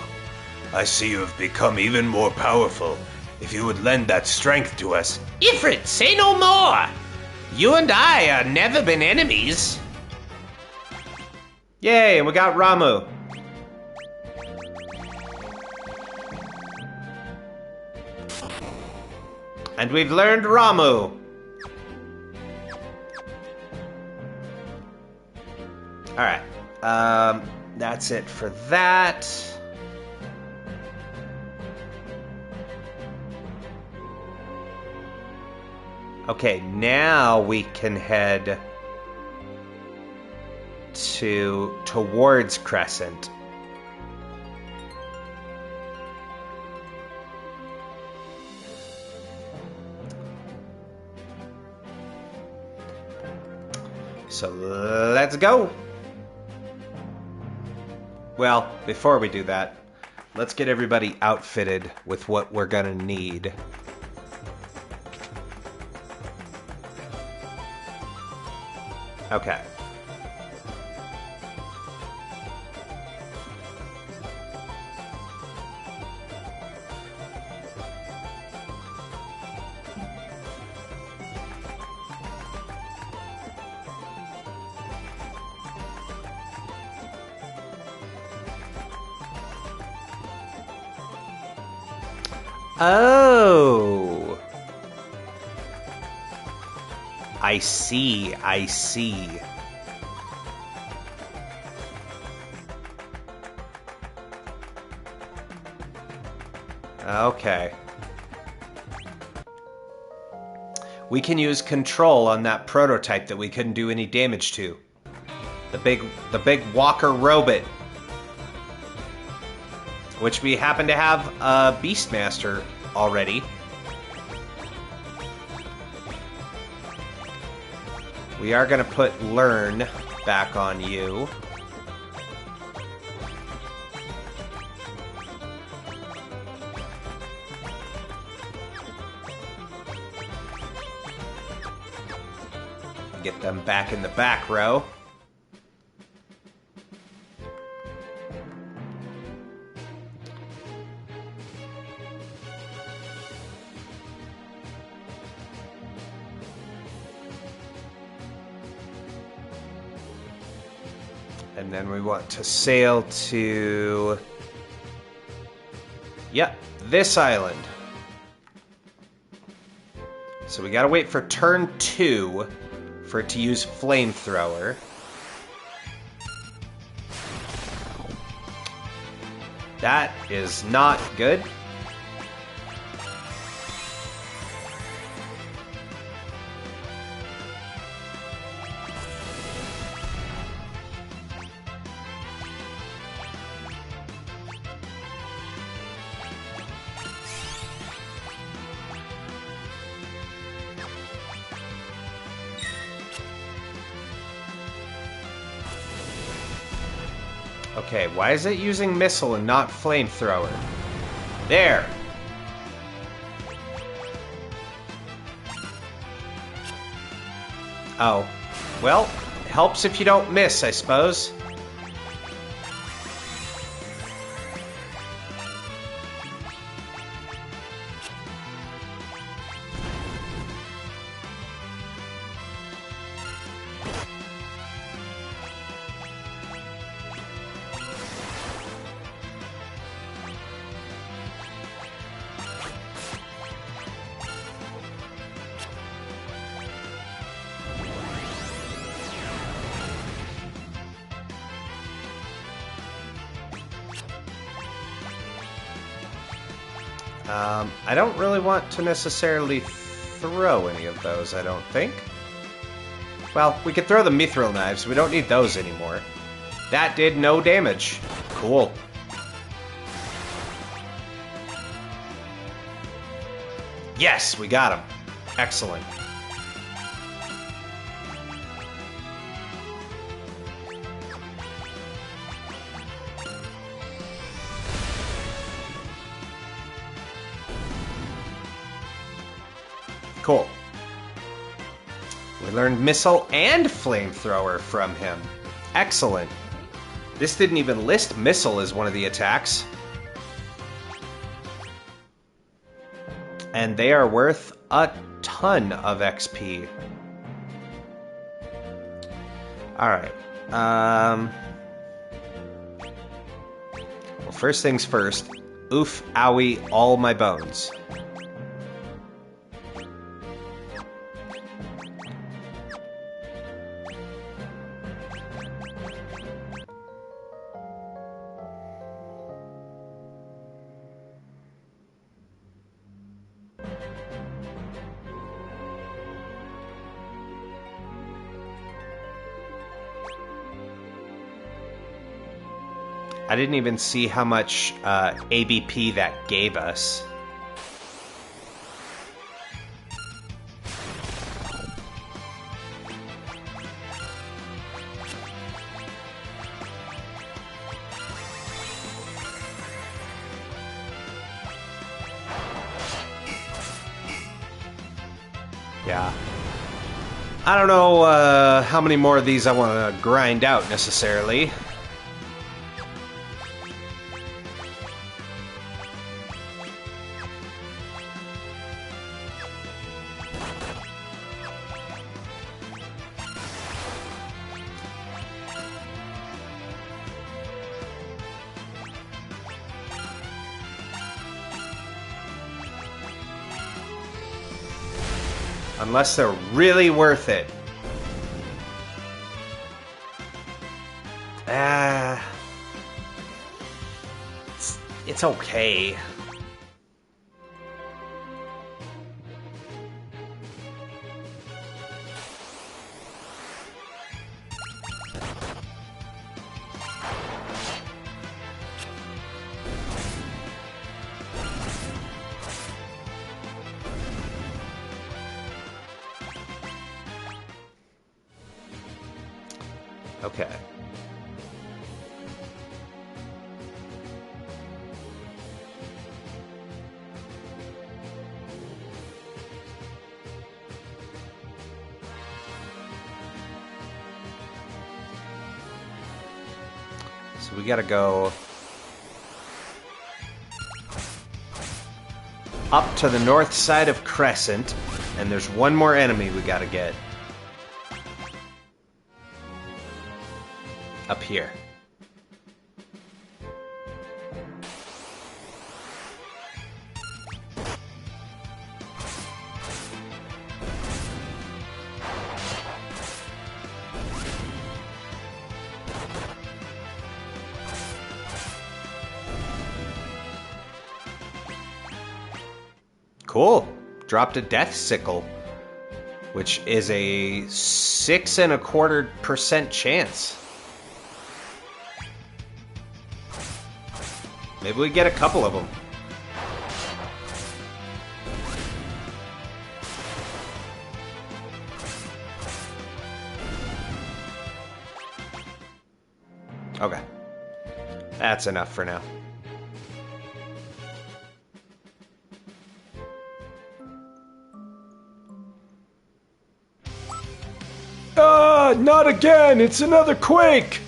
I see you have become even more powerful. If you would lend that strength to us. Ifrit, say no more! You and I have never been enemies. Yay, and we got Ramu. And we've learned Ramu. Alright. That's it for that. Okay, now we can head towards Crescent. So let's go. Well, before we do that, Let's get everybody outfitted with what we're gonna need. Okay. Oh. I see, I see. Okay. We can use control on that prototype that we couldn't do any damage to. The big walker robot. Which we happen to have a Beastmaster already. We are going to put Learn back on you. Get them back in the back row. And then we want to sail to... Yep, this island. So we gotta wait for turn 2 for it to use flamethrower. That is not good. Okay, why is it using missile and not flamethrower? There! Oh. Well, helps if you don't miss, I suppose. I don't really want to necessarily throw any of those, I don't think. Well, we could throw the mithril knives. We don't need those anymore. That did no damage. Cool. Yes, we got him. Excellent. Cool. We learned missile and flamethrower from him. Excellent. This didn't even list missile as one of the attacks. And they are worth a ton of XP. Alright. Well, first things first. Oof, owie, all my bones. I didn't even see how much ABP that gave us. Yeah. I don't know how many more of these I want to grind out necessarily. Unless they're really worth it. It's okay. Okay. So we gotta go up to the north side of Crescent, and there's one more enemy we gotta get. Up here. Cool. Dropped a death sickle, which is a 6.25% chance. Maybe we get a couple of them. Okay. That's enough for now. Ah, not again! It's another quake!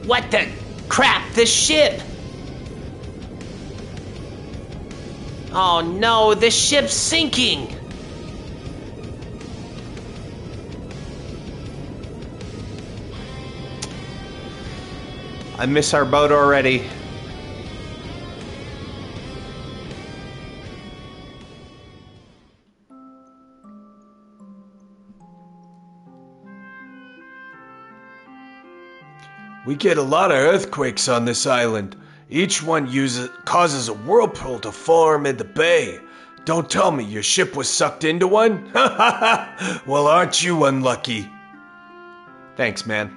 What the crap? The ship! Oh no, the ship's sinking! I miss our boat already. We get a lot of earthquakes on this island. Each one causes a whirlpool to form in the bay. Don't tell me your ship was sucked into one? Well, aren't you unlucky? Thanks, man.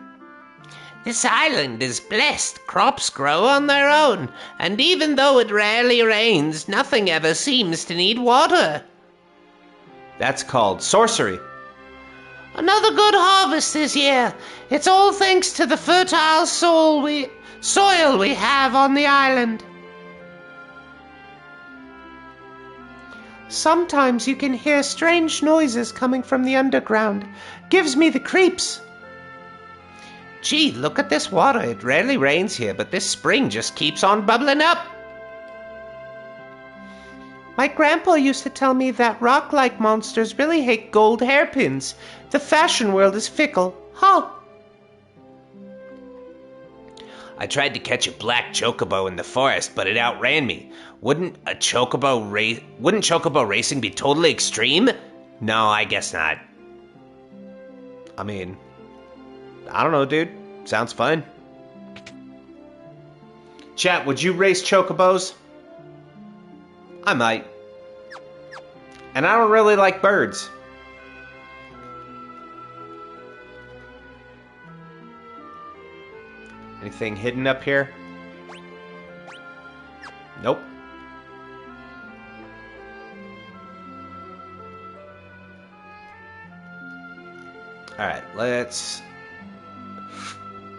This island is blessed. Crops grow on their own, and even though it rarely rains, nothing ever seems to need water. That's called sorcery. Another good harvest this year. It's all thanks to the fertile soil we have on the island. Sometimes you can hear strange noises coming from the underground. Gives me the creeps. Gee, look at this water. It rarely rains here, but this spring just keeps on bubbling up. My grandpa used to tell me that rock-like monsters really hate gold hairpins. The fashion world is fickle, huh? I tried to catch a black chocobo in the forest, but it outran me. Wouldn't chocobo racing be totally extreme? No, I guess not. I mean, I don't know, dude. Sounds fun. Chat, would you race chocobos? I might. And I don't really like birds. Anything hidden up here? Nope. Alright, let's...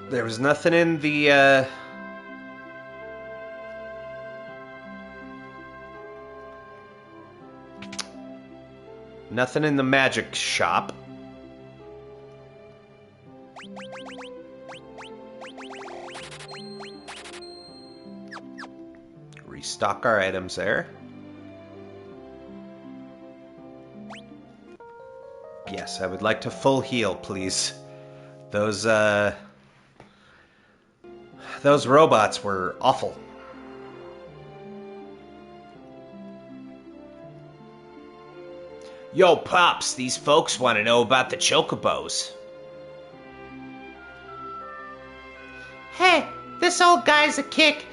There was nothing in the, Nothing in the magic shop. Restock our items there. Yes, I would like to full heal, please. Those robots were awful. Yo, Pops, these folks want to know about the chocobos. Hey, this old guy's a kick.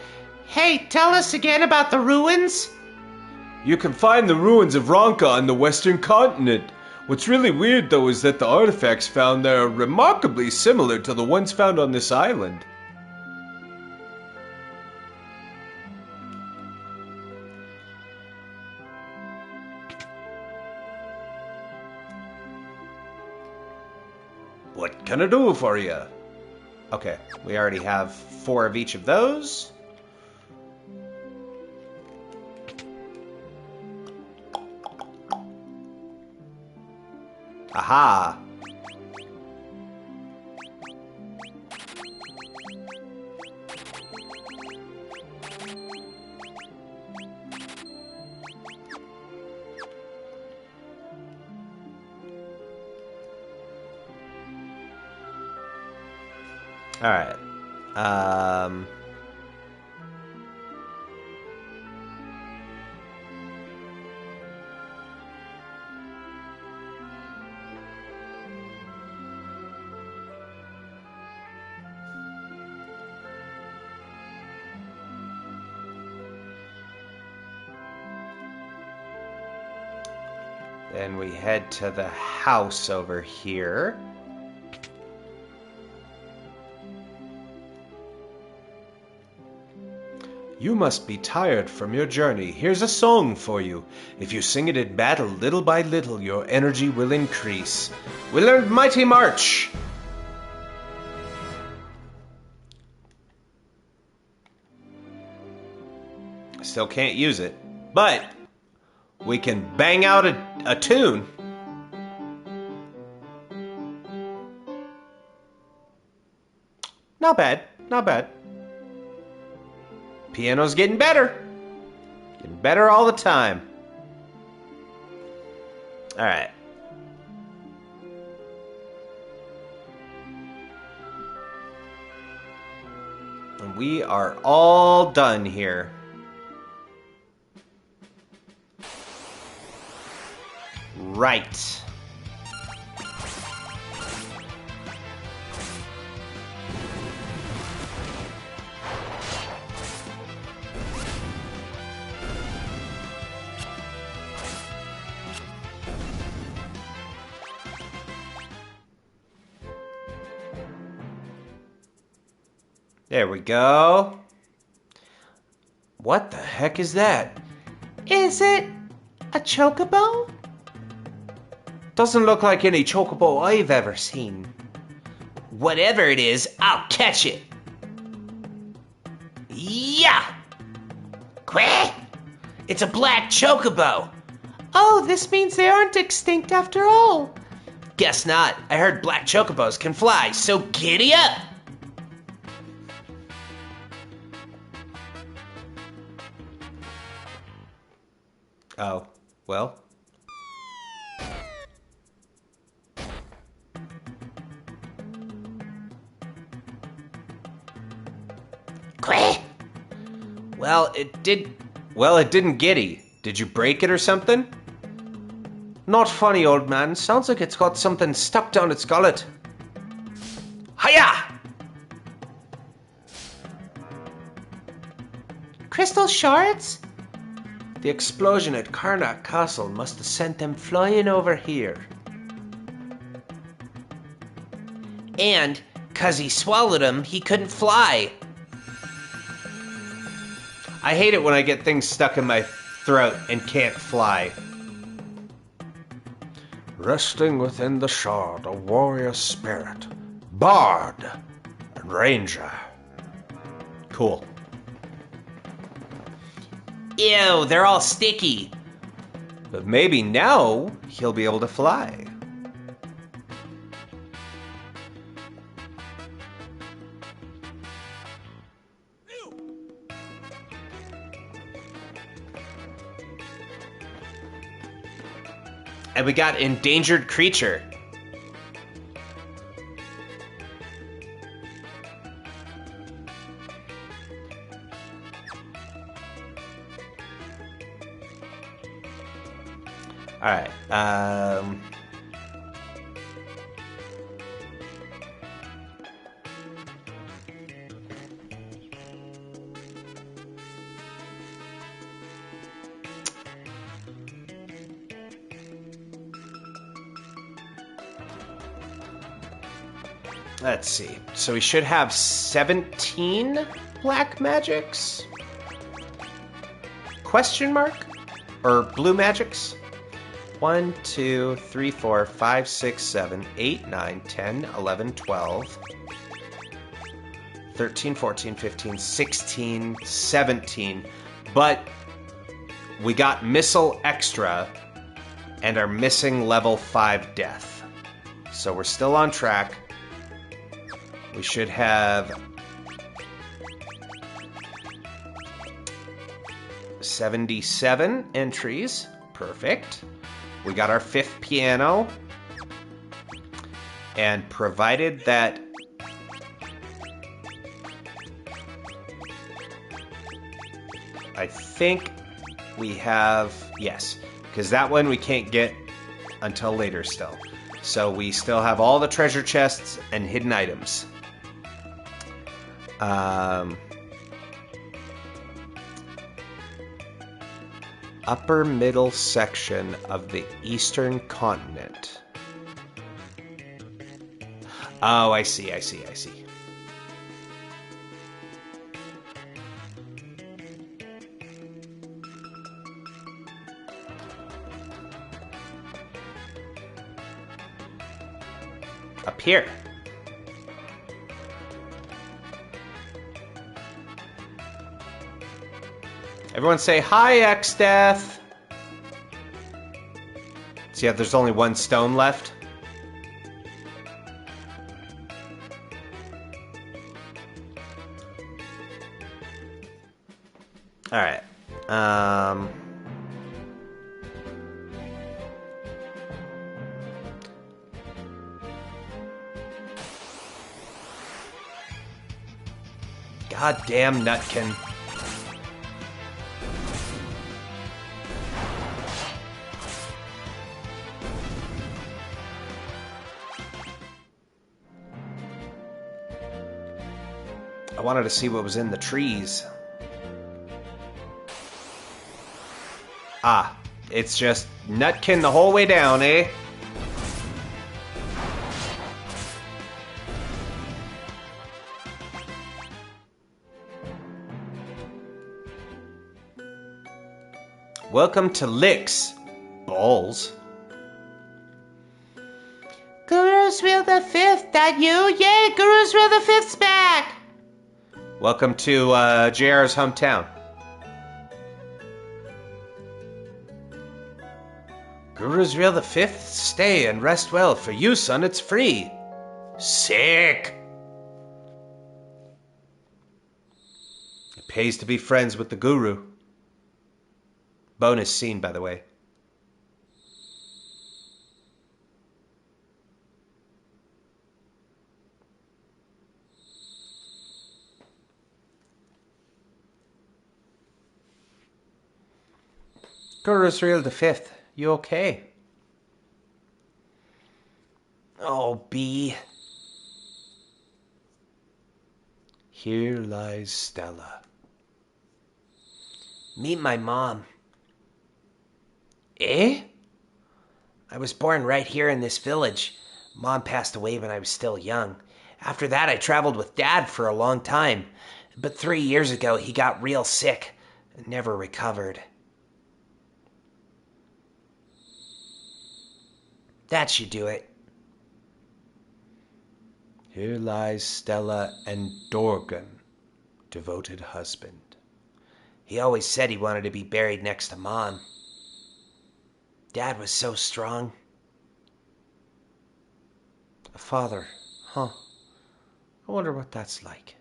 Hey, tell us again about the ruins. You can find the ruins of Ronka on the western continent. What's really weird, though, is that the artifacts found there are remarkably similar to the ones found on this island. What can I do for you? Okay, we already have 4 of each of those. Aha! All right. Then we head to the house over here. You must be tired from your journey. Here's a song for you. If you sing it in battle, little by little, your energy will increase. We learned Mighty March. Still can't use it, but we can bang out a tune. Not bad, not bad. Piano's getting better. Getting better all the time. All right. And we are all done here. Right. There we go. What the heck is that? Is it a chocobo? Doesn't look like any chocobo I've ever seen. Whatever it is, I'll catch it. Yeah! Quack! It's a black chocobo. Oh, this means they aren't extinct after all. Guess not. I heard black chocobos can fly, so giddy up! Oh, well. Quack! Well, it didn't giddy. Did you break it or something? Not funny, old man. Sounds like it's got something stuck down its gullet. Hiya! Crystal shards? The explosion at Karnak Castle must have sent them flying over here. And, 'cause he swallowed him, he couldn't fly. I hate it when I get things stuck in my throat and can't fly. Resting within the shard, a warrior spirit, bard, and ranger. Cool. Ew, they're all sticky. But maybe now he'll be able to fly. And we got endangered creature. All right. Let's see. So we should have 17 black magics? Question mark? Or blue magics? 1, 2, 3, 4, 5, 6, 7, 8, 9, 10, 11, 12, 13, 14, 15, 16, 17. But we got missile extra and are missing level 5 death. So we're still on track. We should have 77 entries. Perfect. We got our 5th piano. And provided that I think we have, yes, because that one we can't get until later still. So we still have all the treasure chests and hidden items. Upper middle section of the eastern continent. Oh, I see. Up here. Everyone say hi, X-Death. See how there's only one stone left? All right. Goddamn Nutkin. I wanted to see what was in the trees. Ah, it's just Nutkin the whole way down, eh? Welcome to Licks, balls. Guru's Real the Fifth, that you? Yay, Guru's Real the Fifth's back! Welcome to JR's hometown. Guru's Real the Fifth, stay and rest well. For you, son, it's free. Sick! It pays to be friends with the Guru. Bonus scene, by the way. Guru's Real the Fifth, you okay? Oh, B. Here lies Stella. Meet my mom. Eh? I was born right here in this village. Mom passed away when I was still young. After that, I traveled with Dad for a long time. But 3 years ago, he got real sick and never recovered. That should do it. Here lies Stella and Dorgan, devoted husband. He always said he wanted to be buried next to Mom. dad was so strong. A father, huh? I wonder what that's like.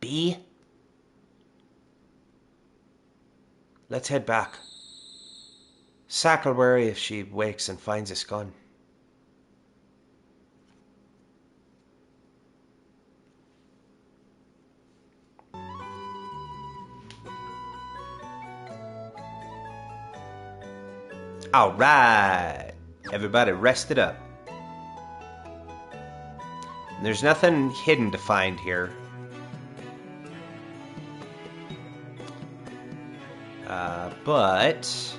B? Let's head back. Sack will worry if she wakes and finds us gone. All right, everybody rested up. There's nothing hidden to find here. But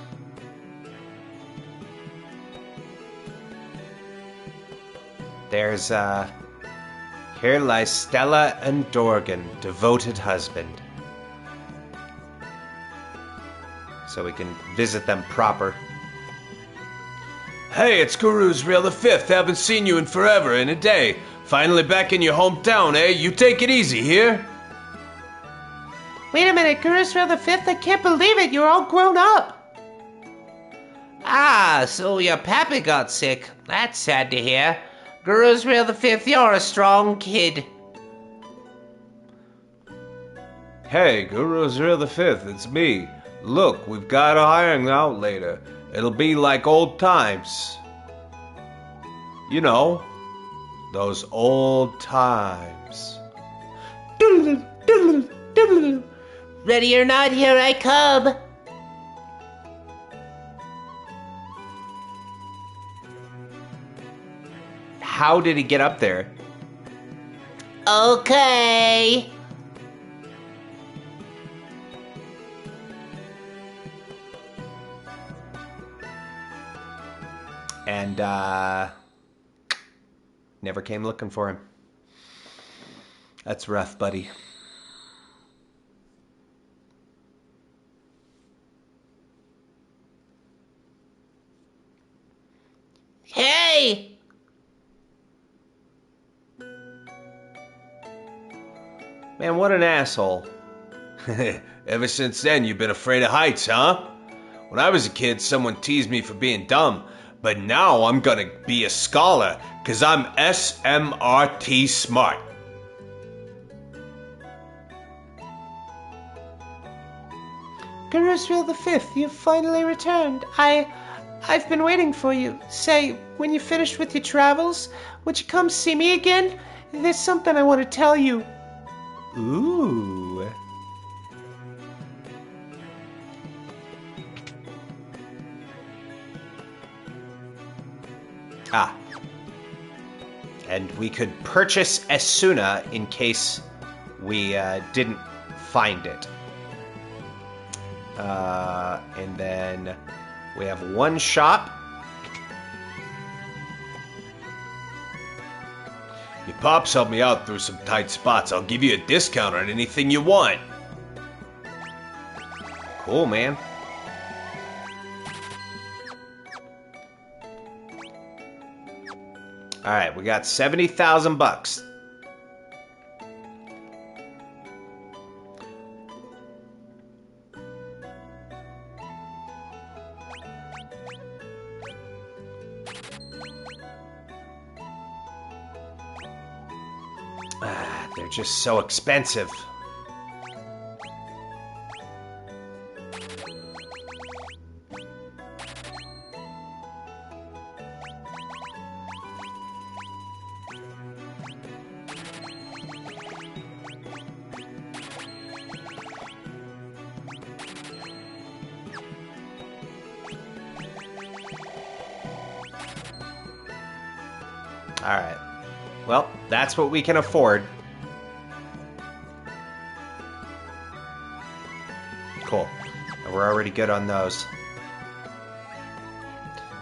there's here lies Stella and Dorgan, devoted husband. So we can visit them proper. Hey, it's Guru's Real the Fifth. Haven't seen you in forever and a day. Finally back in your hometown, eh? You take it easy here. Wait a minute, Gurusrael the Fifth, I can't believe it, you're all grown up. Ah, so your pappy got sick. That's sad to hear. Gurusrael the Fifth, you're a strong kid. Hey, Guru's Real the Fifth, it's me. Look, we've got a hiring out later. It'll be like old times. You know, those old times. Doodle, doodle, doodle. Ready or not, here I come. How did he get up there? Okay. And never came looking for him. That's rough, buddy. Hey! Man, what an asshole. Ever since then, you've been afraid of heights, huh? When I was a kid, someone teased me for being dumb. But now I'm gonna be a scholar, 'cause I'm SMRT smart. Gurusrael the Fifth, you've finally returned. I've been waiting for you. Say, when you're finished with your travels, would you come see me again? There's something I want to tell you. Ooh. Ah. And we could purchase Esuna in case we didn't find it. And then we have one shop. Your pops helped me out through some tight spots. I'll give you a discount on anything you want. Cool, man. All right, we got 70,000 bucks. They're just so expensive. All right. Well, that's what we can afford. Cool. And we're already good on those.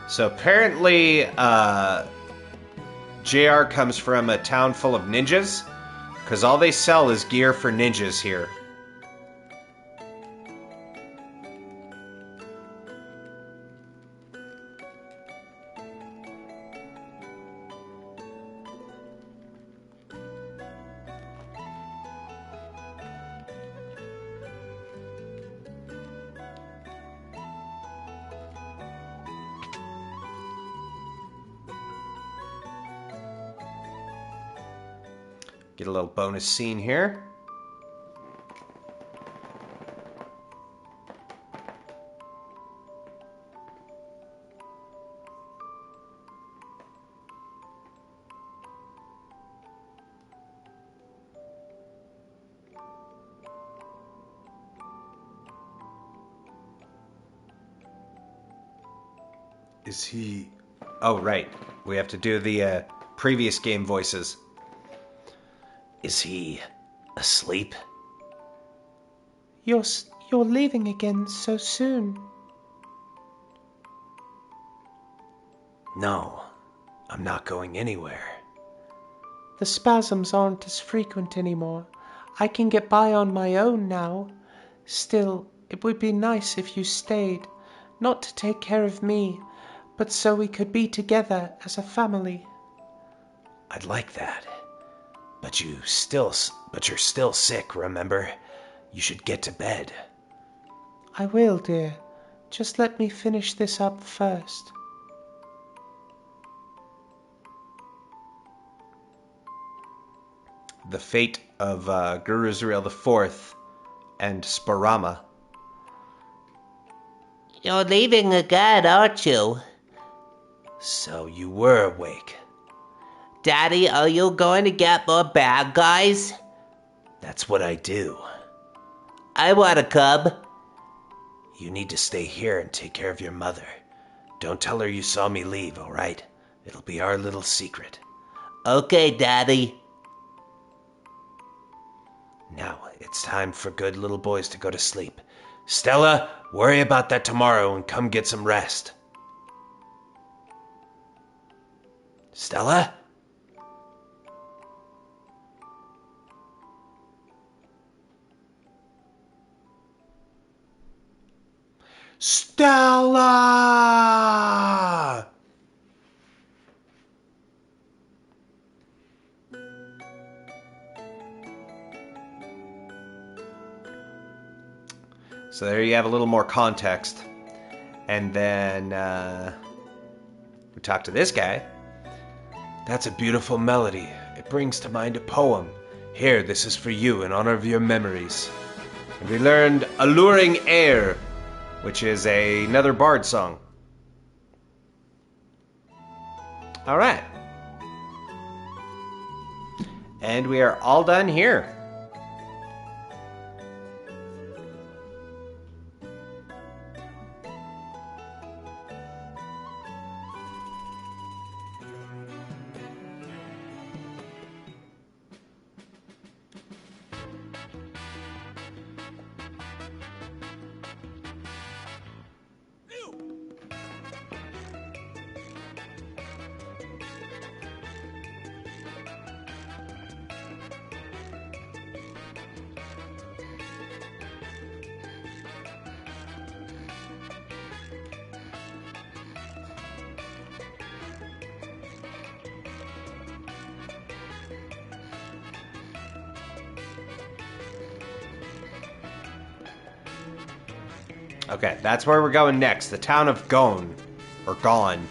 So apparently, JR comes from a town full of ninjas, because all they sell is gear for ninjas here. Get a little bonus scene here. Is he... Oh, right. We have to do the previous game voices. Is he asleep? You're leaving again so soon. No, I'm not going anywhere. The spasms aren't as frequent anymore. I can get by on my own now. Still, it would be nice if you stayed, not to take care of me, but so we could be together as a family. I'd like that. But you're still sick, remember? You should get to bed. I will, dear. Just let me finish this up first. The fate of Guru Zuriel IV and Sparama. You're leaving again, aren't you? So you were awake. Daddy, are you going to get more bad guys? That's what I do. I want to come. You need to stay here and take care of your mother. Don't tell her you saw me leave, all right? It'll be our little secret. Okay, Daddy. Now, it's time for good little boys to go to sleep. Stella, worry about that tomorrow and come get some rest. Stella? Stella! So there you have a little more context. And then we talk to this guy. That's a beautiful melody. It brings to mind a poem. Here, this is for you in honor of your memories. And we learned Alluring Air, which is another bard song. All right. And we are all done here. Okay, that's where we're going next. The town of Gone. Or Gone.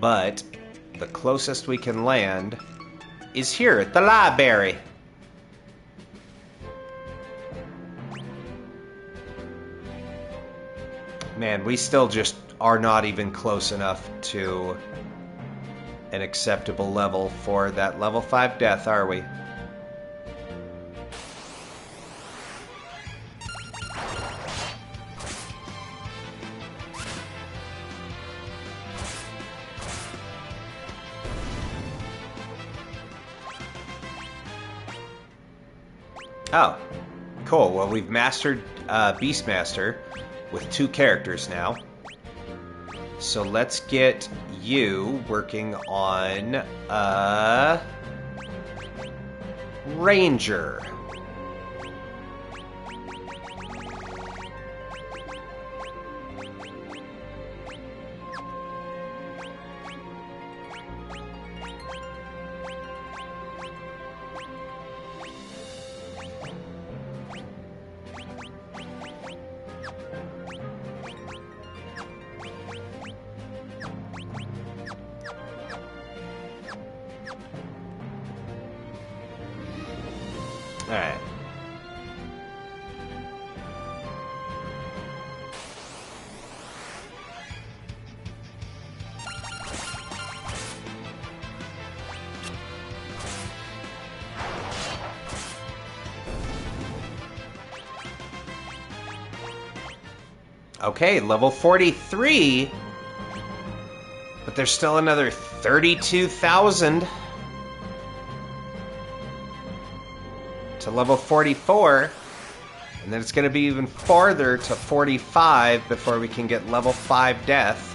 But the closest we can land is here at the library. Man, we still just are not even close enough to an acceptable level for that level 5 death, are we? Oh, cool. Well, we've mastered Beastmaster with 2 characters now. So let's get you working on Ranger. Alright. Okay, level 43. But there's still another 32,000 to level 44. And then it's going to be even farther to 45 before we can get level 5 death.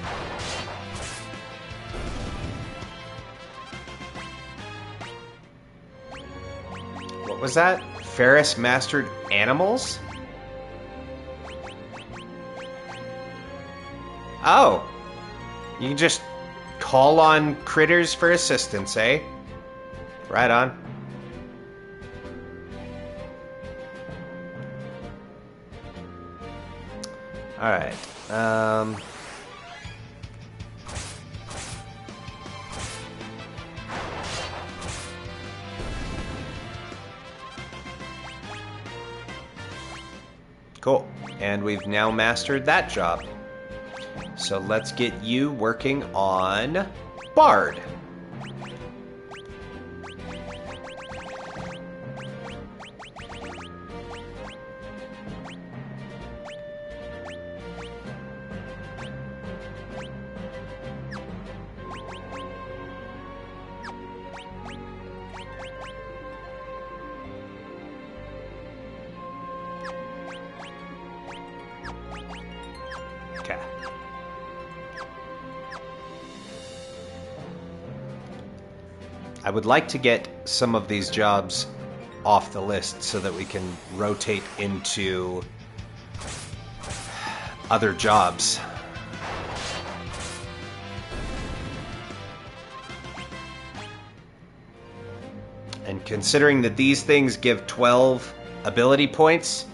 What was that? Ferris mastered animals? Oh. You can just call on critters for assistance, eh? Right on. Alright. Cool. And we've now mastered that job. So let's get you working on Bard. Okay. I would like to get some of these jobs off the list so that we can rotate into other jobs. And considering that these things give 12 ability points,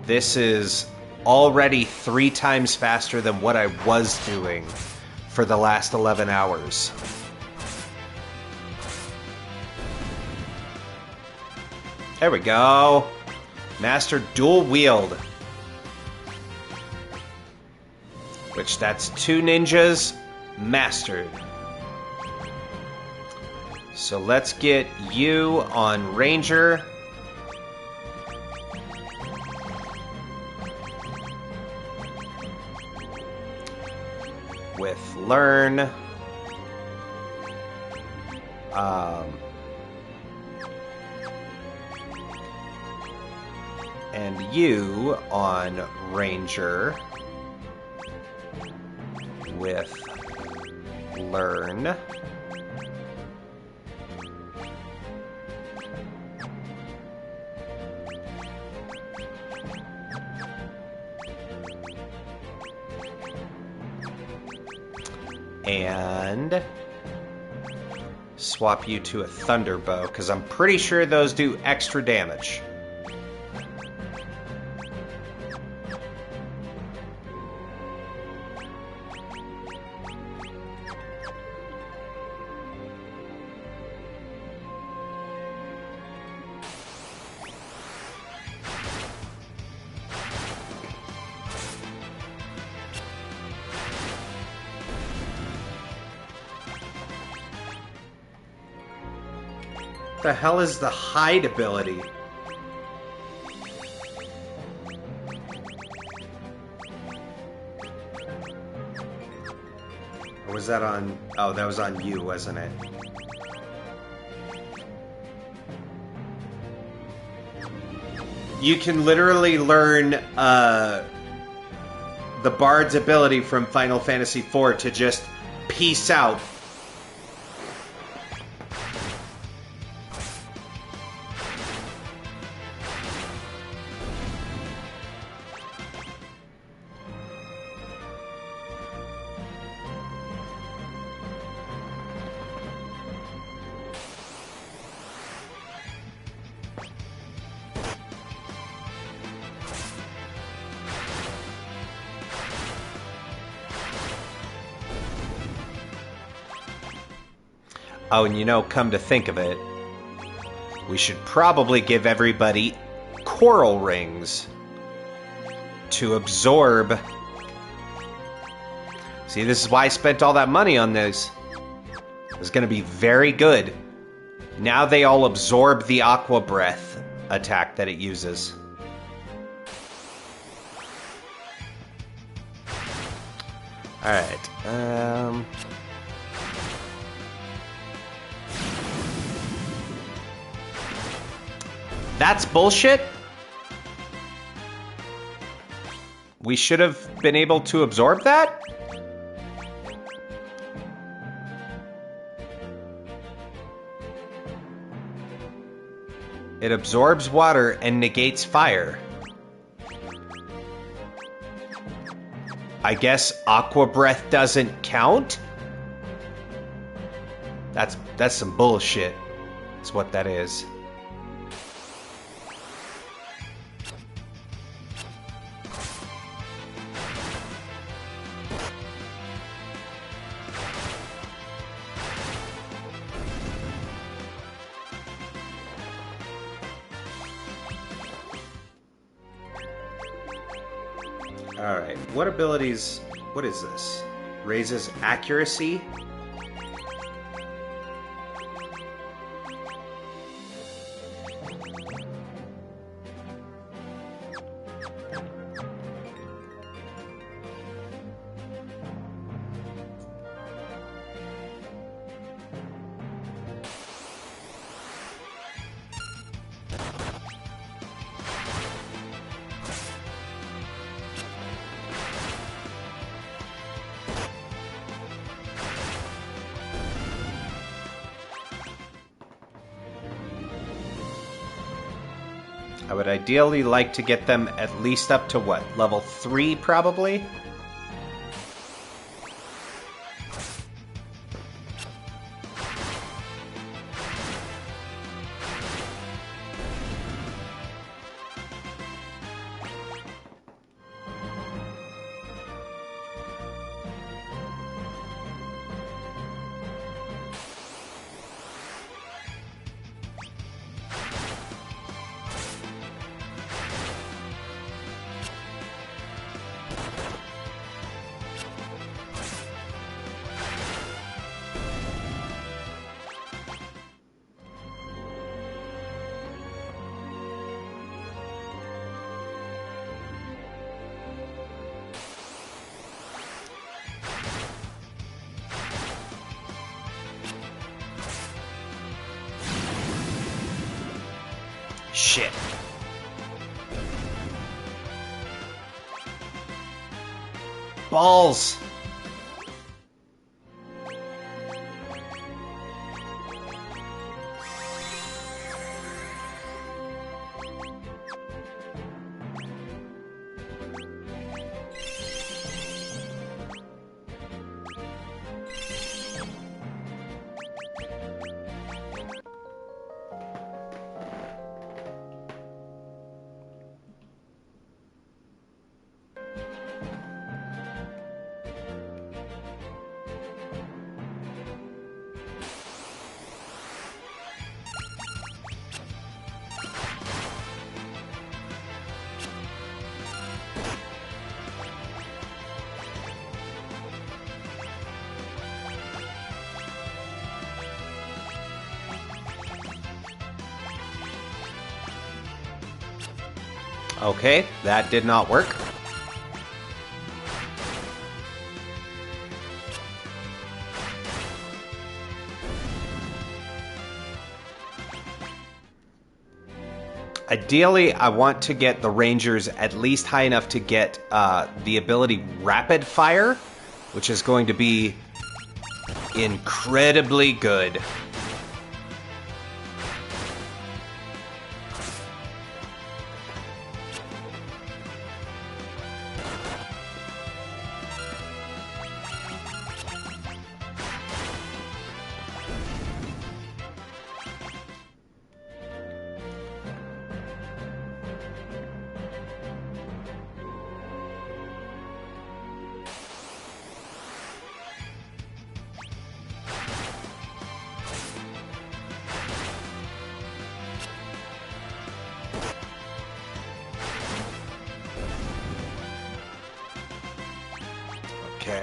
this is already 3 times faster than what I was doing for the last 11 hours. There we go. Master dual wield. Which that's 2 ninjas mastered. So let's get you on Ranger. With Learn. And you on Ranger with Learn. And swap you to a Thunderbow, because I'm pretty sure those do extra damage. What the hell is the hide ability? Or was that on... Oh, that was on you, wasn't it? You can literally learn the Bard's ability from Final Fantasy IV to just peace out. Oh, and you know, come to think of it, We should probably give everybody coral rings to absorb. See, this is why I spent all that money on this. It's going to be very good. Now they all absorb the aqua breath attack that it uses. Alright, that's bullshit. We should have been able to absorb that? It absorbs water and negates fire. I guess aqua breath doesn't count? That's some bullshit. That's what that is. Alright, what abilities... What is this? Raises accuracy? I would ideally like to get them at least up to what? Level 3, probably? Shit. Balls. Okay, that did not work. Ideally, I want to get the Rangers at least high enough to get the ability Rapid Fire, which is going to be incredibly good.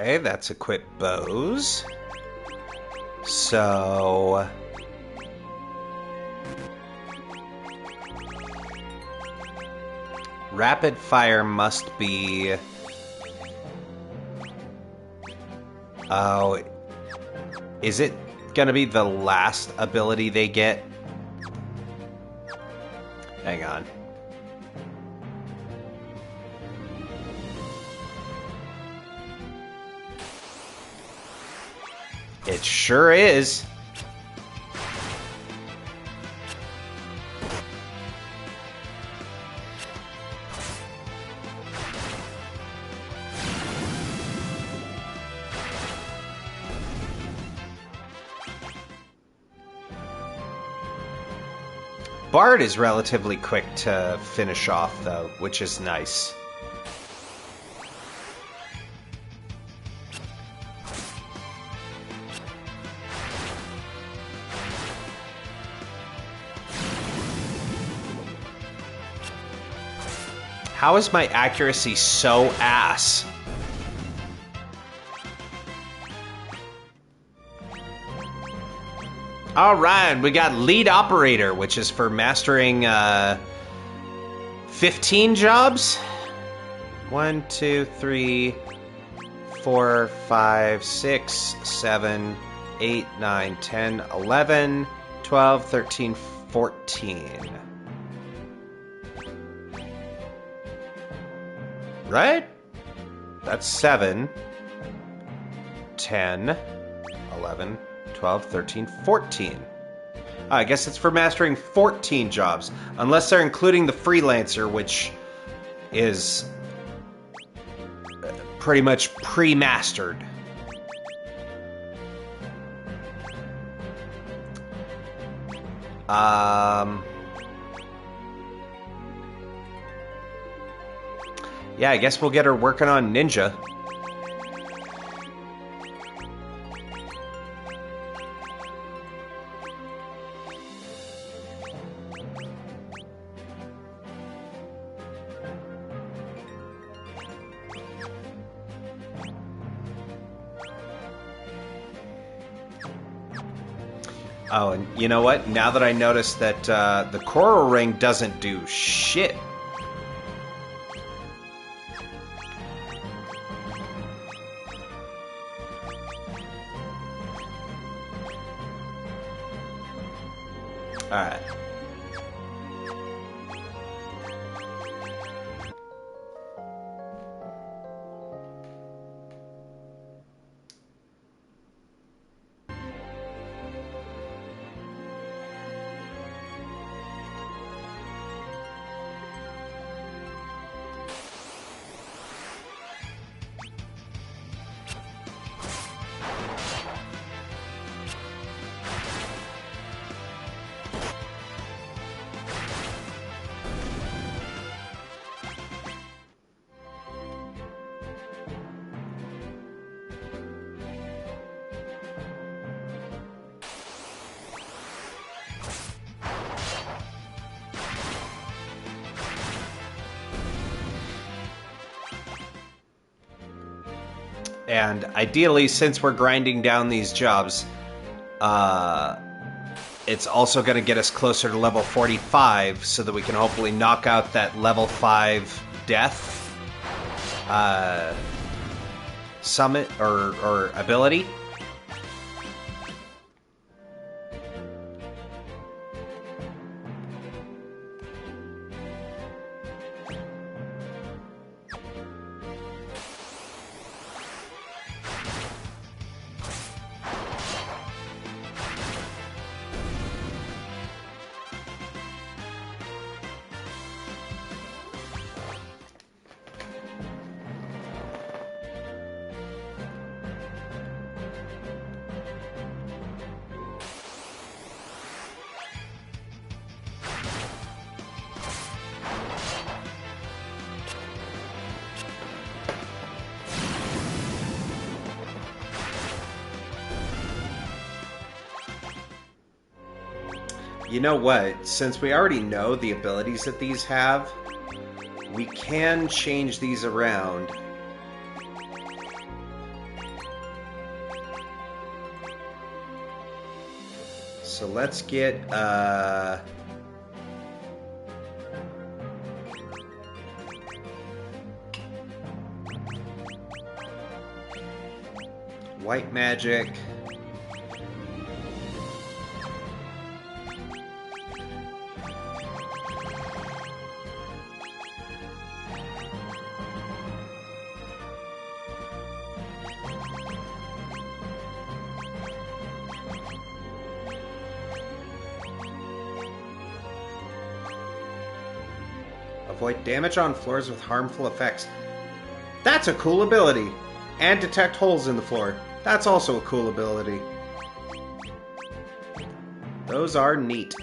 Okay, that's equip bows. So... rapid fire must be... oh... is it gonna be the last ability they get? Hang on. It sure is. Bard is relatively quick to finish off, though, which is nice. How is my accuracy so ass? All right, we got lead operator, which is for mastering 15 jobs. 1, 2, 3, 4, 5, 6, 7, 8, 9, 10, 11, 12, 13, 14. Right? That's 7, 10, 11, 12, 13, 14. I guess it's for mastering 14 jobs. Unless they're including the freelancer, which is pretty much pre-mastered. Yeah, I guess we'll get her working on Ninja. Oh, and you know what? Now that I noticed that the coral ring doesn't do shit. Alright. And ideally, since we're grinding down these jobs, it's also going to get us closer to level 45 so that we can hopefully knock out that level 5 death summit or ability. You know what? Since we already know the abilities that these have, we can change these around So let's get white magic. Avoid damage on floors with harmful effects. That's a cool ability. And detect holes in the floor. That's also a cool ability. Those are neat.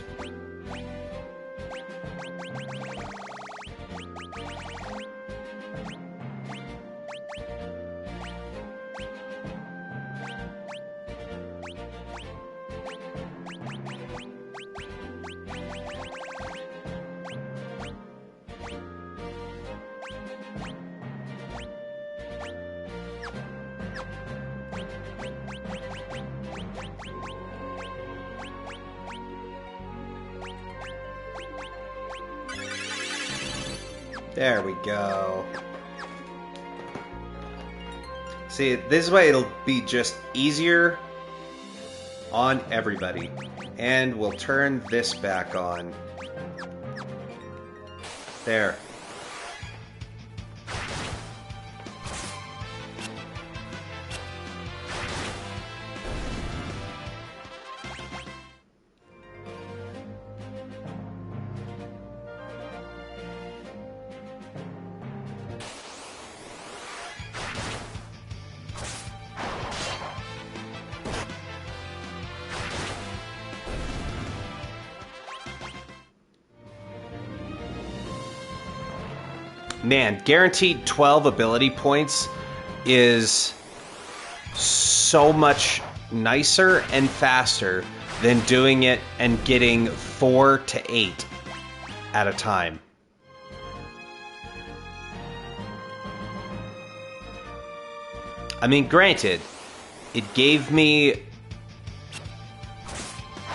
There we go. See, this way it'll be just easier on everybody. And we'll turn this back on. There. Man, guaranteed 12 ability points is so much nicer and faster than doing it and getting 4 to 8 at a time. I mean, granted, it gave me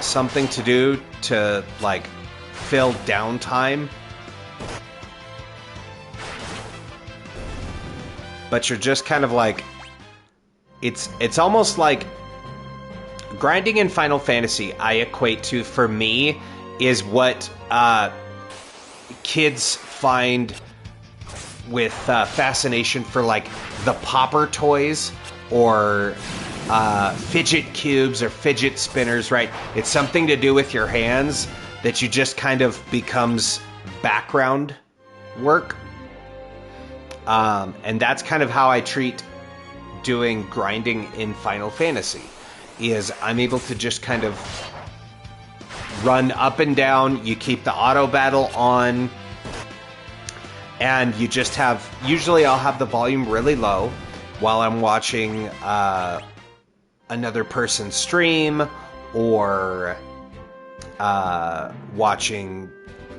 something to do to, like, fill downtime. But you're just kind of like, it's almost like grinding in Final Fantasy, I equate to, for me, is what kids find with fascination for, like, the popper toys or fidget cubes or fidget spinners, right? It's something to do with your hands that you just kind of becomes background work. And that's kind of how I treat doing grinding in Final Fantasy, is I'm able to just kind of run up and down, you keep the auto battle on, and you just have, usually I'll have the volume really low while I'm watching another person stream or watching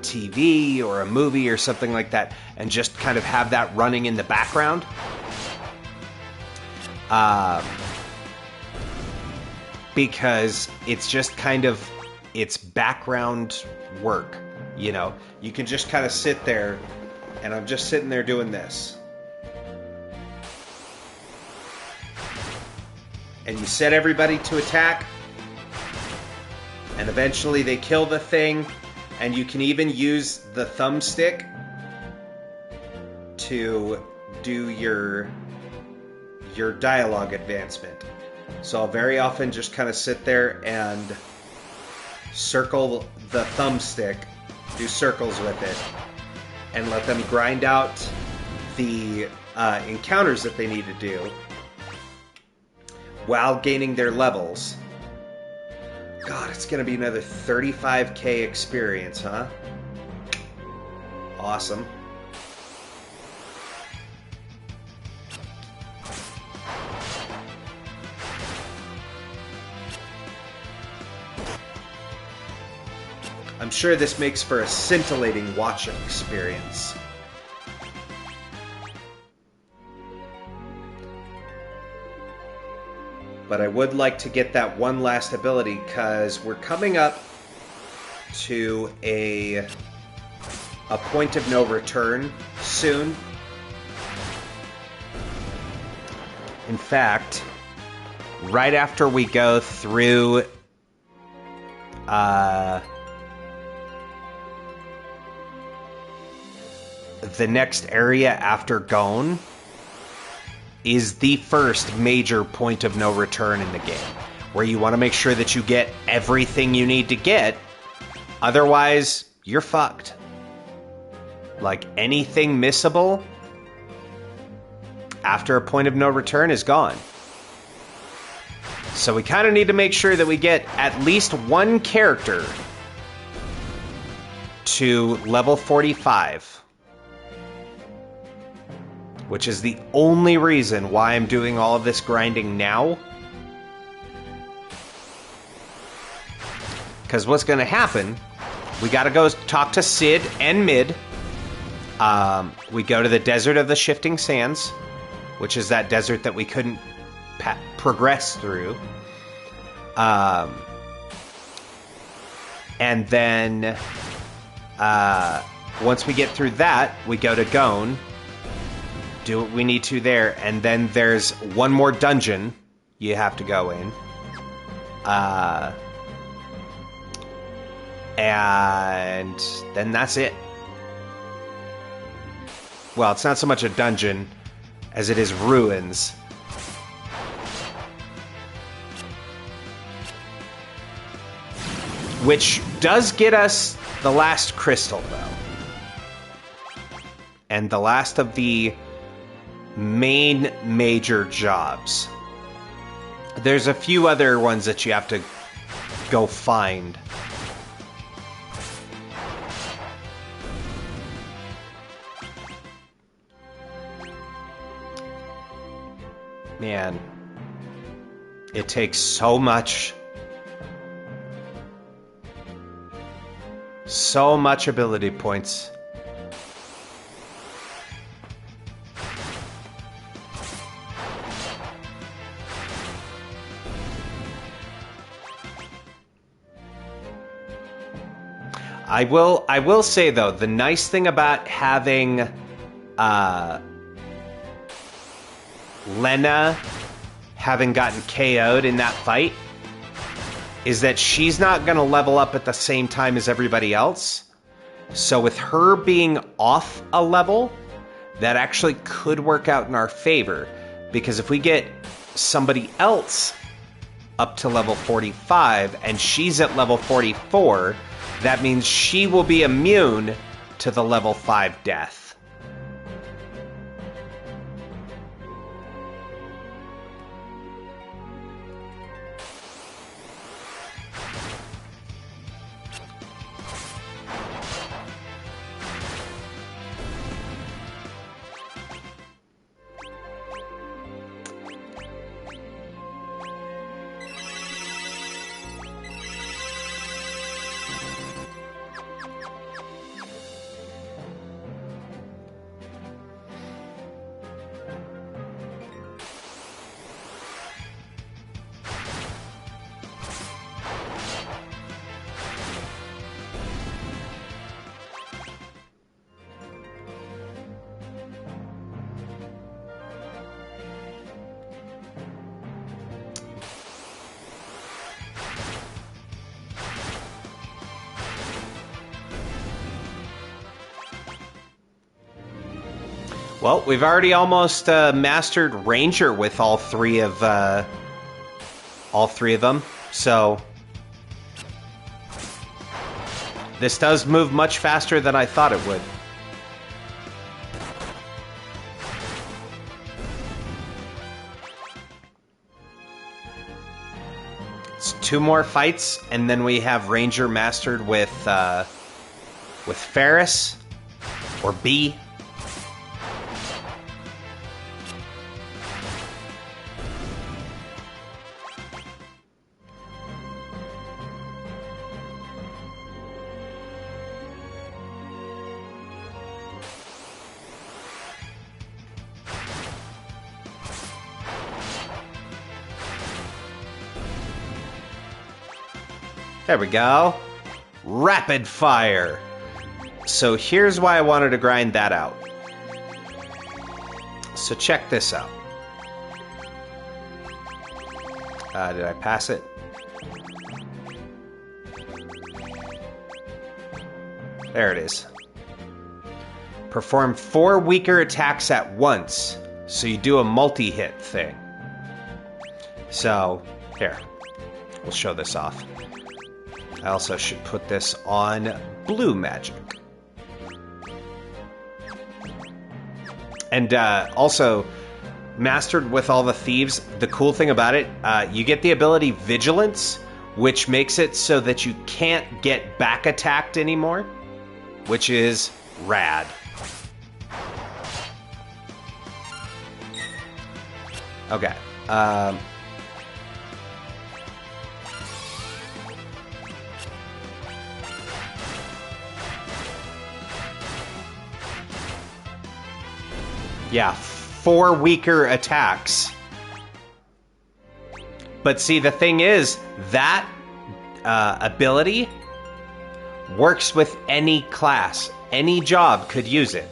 TV or a movie or something like that, and just kind of have that running in the background. Because it's just kind of, it's background work, you know? You can just kind of sit there, and I'm just sitting there doing this. And you set everybody to attack, and eventually they kill the thing. And you can even use the thumbstick to do your dialogue advancement. So I'll very often just kind of sit there and circle the thumbstick, do circles with it, and let them grind out the encounters that they need to do while gaining their levels. God, it's going to be another 35k experience, huh? Awesome. I'm sure this makes for a scintillating watching experience. But I would like to get that one last ability because we're coming up to a point of no return soon. In fact, right after we go through the next area after Gone is the first major point of no return in the game, where you want to make sure that you get everything you need to get, otherwise you're fucked. Like, anything missable after a point of no return is gone. So we kind of need to make sure that we get at least one character to level 45. Which is the only reason why I'm doing all of this grinding now. Because what's going to happen, we got to go talk to Sid and Mid. We go to the Desert of the Shifting Sands, which is that desert that we couldn't progress through. And then once we get through that, we go to Gone. Do what we need to there, and then there's one more dungeon you have to go in. And then that's it. Well, it's not so much a dungeon as it is ruins. Which does get us the last crystal, though. And the last of the main major jobs. There's a few other ones that you have to go find. Man, it takes so much ability points. I will say, though, the nice thing about having Lena having gotten KO'd in that fight is that she's not going to level up at the same time as everybody else. So with her being off a level, that actually could work out in our favor. Because if we get somebody else up to level 45 and she's at level 44... that means she will be immune to the level 5 death. Well, we've already almost mastered Ranger with all three of them, so this does move much faster than I thought it would. It's 2 more fights, and then we have Ranger mastered with Ferris or B. There we go. Rapid fire. So here's why I wanted to grind that out. So check this out. Did I pass it? There it is. Perform 4 weaker attacks at once. So you do a multi-hit thing. So, here. We'll show this off. I also should put this on blue magic. And also, mastered with all the thieves, the cool thing about it, you get the ability Vigilance, which makes it so that you can't get back attacked anymore, which is rad. Okay. Yeah, 4 weaker attacks. But see, the thing is, that ability works with any class. Any job could use it.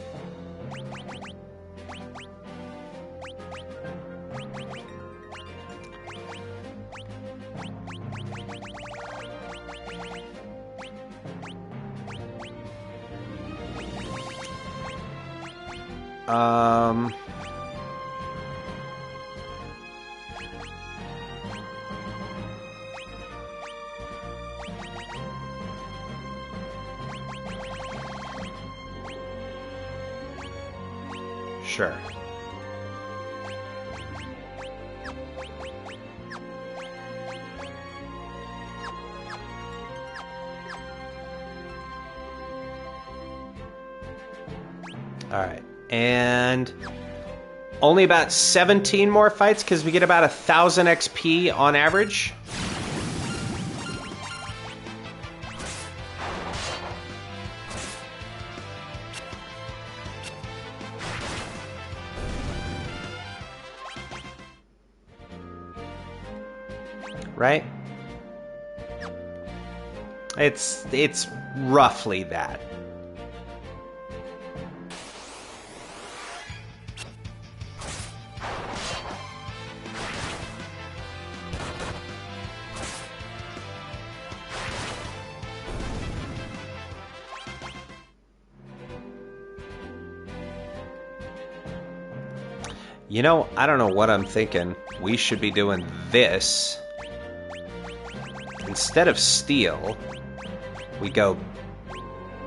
Sure. All right. And only about 17 more fights because we get about 1,000 XP on average. Right? It's roughly that. You know, I don't know what I'm thinking. We should be doing this. Instead of steel, we go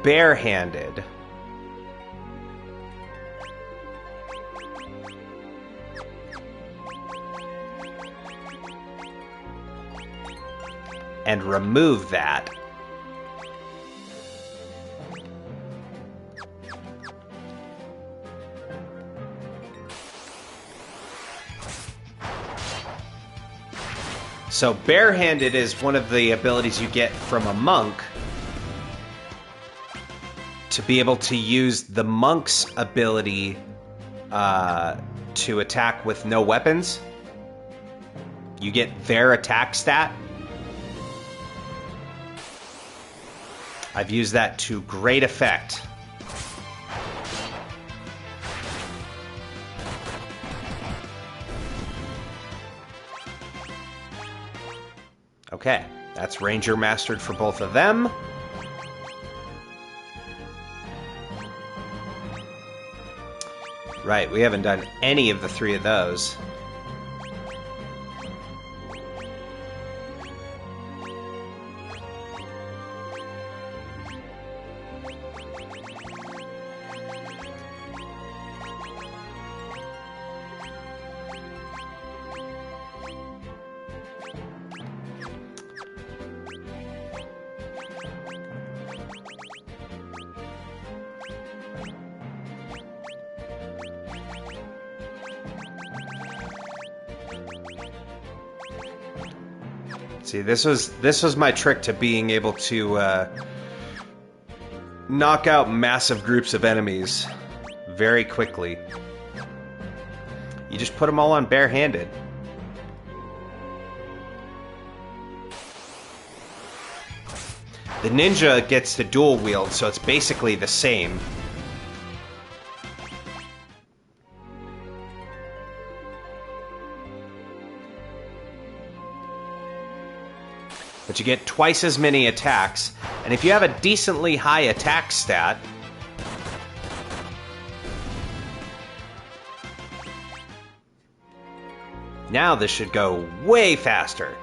barehanded. And remove that. So barehanded is one of the abilities you get from a monk to be able to use the monk's ability to attack with no weapons. You get their attack stat. I've used that to great effect. Okay, that's Ranger mastered for both of them. Right, we haven't done any of the 3 of those. See, this was my trick to being able to knock out massive groups of enemies very quickly. You just put them all on barehanded. The ninja gets to dual wield, so it's basically the same. But you get twice as many attacks, and if you have a decently high attack stat, now this should go way faster.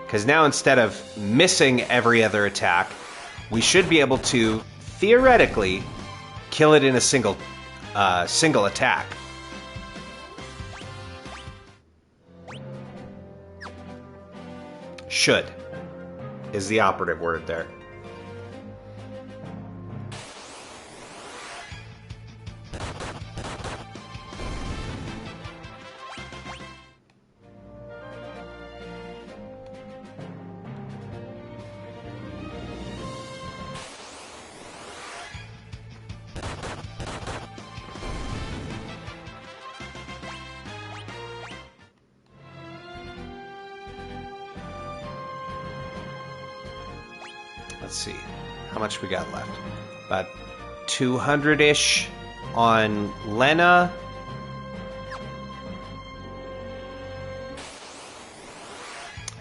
Because now instead of missing every other attack, we should be able to, theoretically, kill it in a single attack. Should is the operative word there. Let's see, how much we got left? About 200-ish on Lena.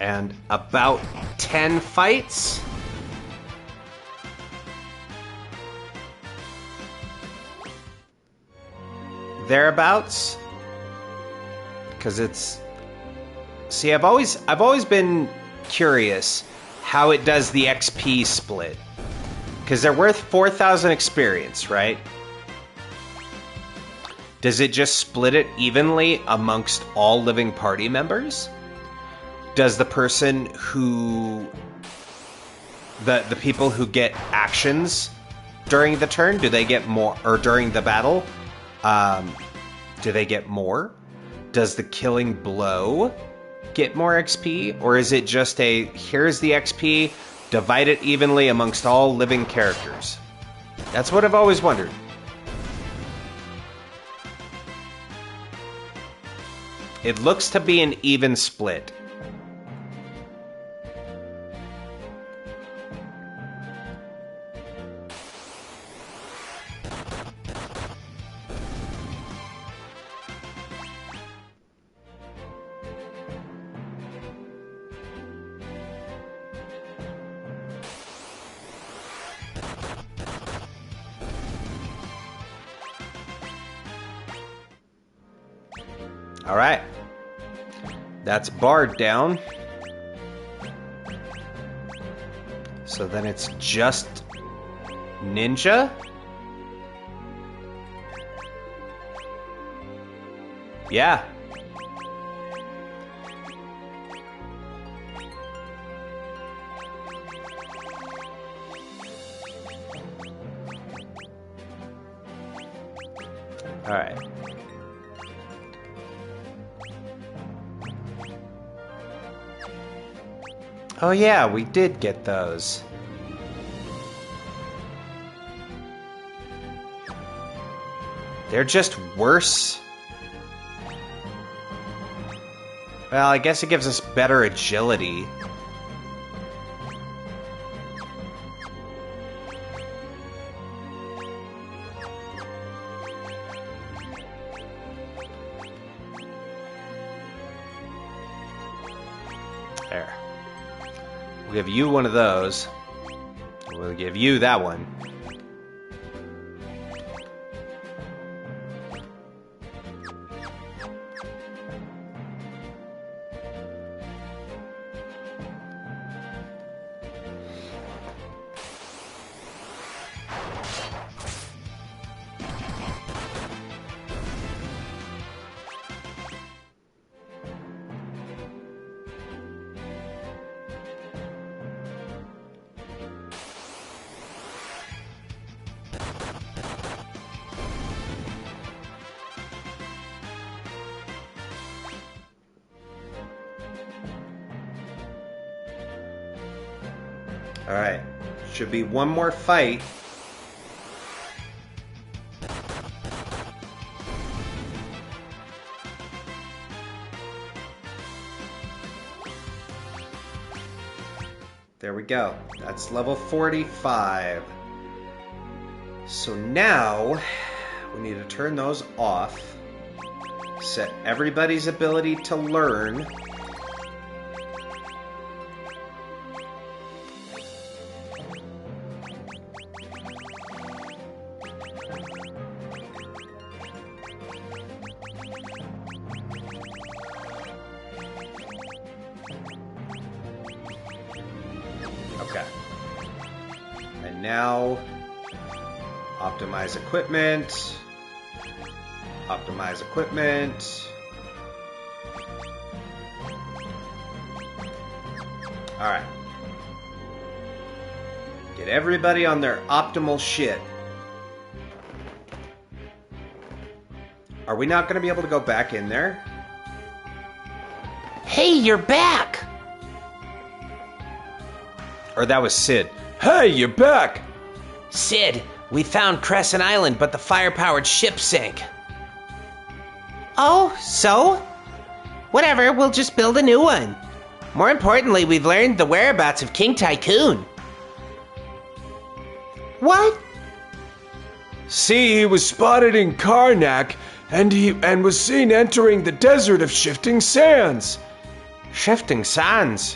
And about 10 fights. Thereabouts. Because it's... See, I've always been curious how it does the XP split. Because they're worth 4,000 experience, right? Does it just split it evenly amongst all living party members? Does the person who... The people who get actions during the turn, do they get more? Or during the battle, do they get more? Does the killing blow get more XP? Or is it just a, here's the XP, divide it evenly amongst all living characters? That's what I've always wondered. It looks to be an even split. All right, that's Bard down. So then it's just Ninja. Yeah. All right. Oh yeah, we did get those. They're just worse. Well, I guess it gives us better agility. There. We'll give you one of those. We'll give you that one. Alright, should be one more fight. There we go. That's level 45. So now we need to turn those off. Set everybody's ability to learn. Okay. And now optimize equipment. Optimize equipment. Alright. Get everybody on their optimal shit. Are we not going to be able to go back in there? Hey, you're back! Or that was Sid. Hey, you're back! Sid, we found Crescent Island, but the fire-powered ship sank. Oh, so? Whatever, we'll just build a new one. More importantly, we've learned the whereabouts of King Tycoon. What? See, he was spotted in Karnak, and was seen entering the desert of Shifting Sands. Shifting Sands.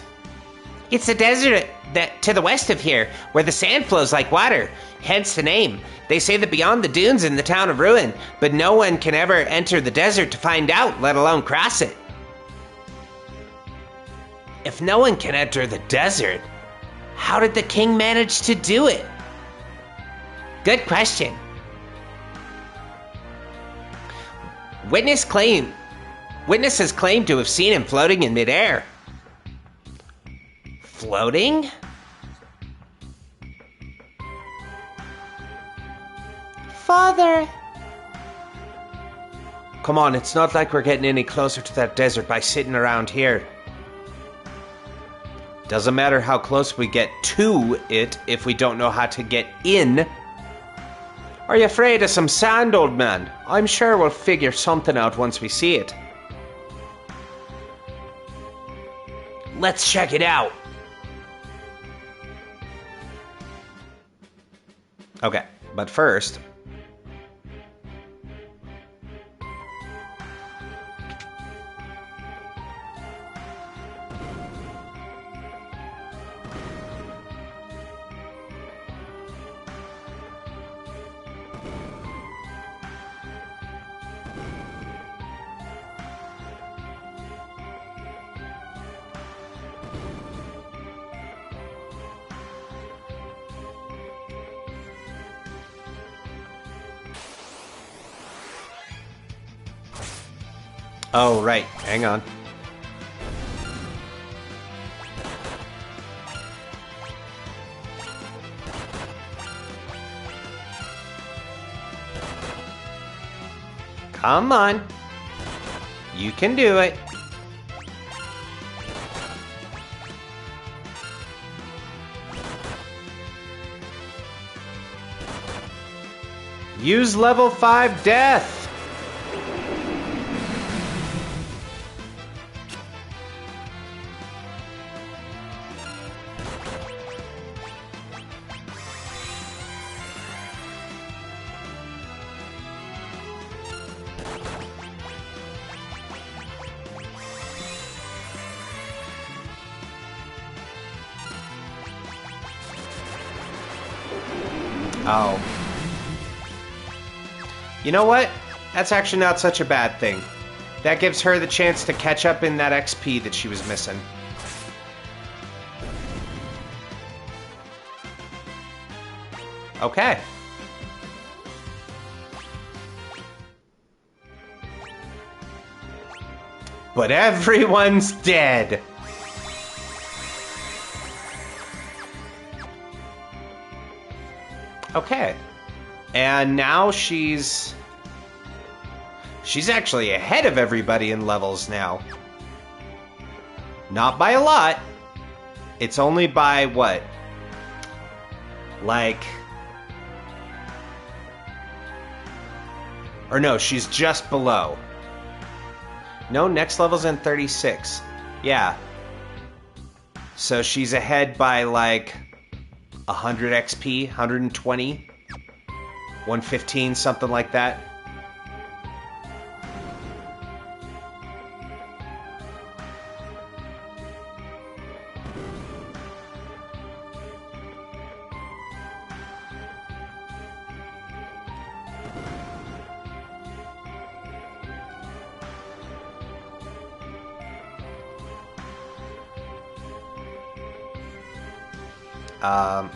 It's a desert that to the west of here, where the sand flows like water, hence the name. They say that beyond the dunes in the town of Ruin, but no one can ever enter the desert to find out, let alone cross it. If no one can enter the desert, how did the king manage to do it? Good question. Witnesses claim to have seen him floating in midair. Floating? Father. Come on, it's not like we're getting any closer to that desert by sitting around here. Doesn't matter how close we get to it if we don't know how to get in. Are you afraid of some sand, old man? I'm sure we'll figure something out once we see it. Let's check it out. Okay, but first... Oh, right. Hang on. Come on. You can do it. Use level 5 death. Oh. You know what? That's actually not such a bad thing. That gives her the chance to catch up in that XP that she was missing. Okay. But everyone's dead. Okay. And now she's actually ahead of everybody in levels now. Not by a lot. It's only by what? Like... Or no, she's just below. No, next level's in 36. Yeah. So she's ahead by like 100 XP, 120, 115, something like that.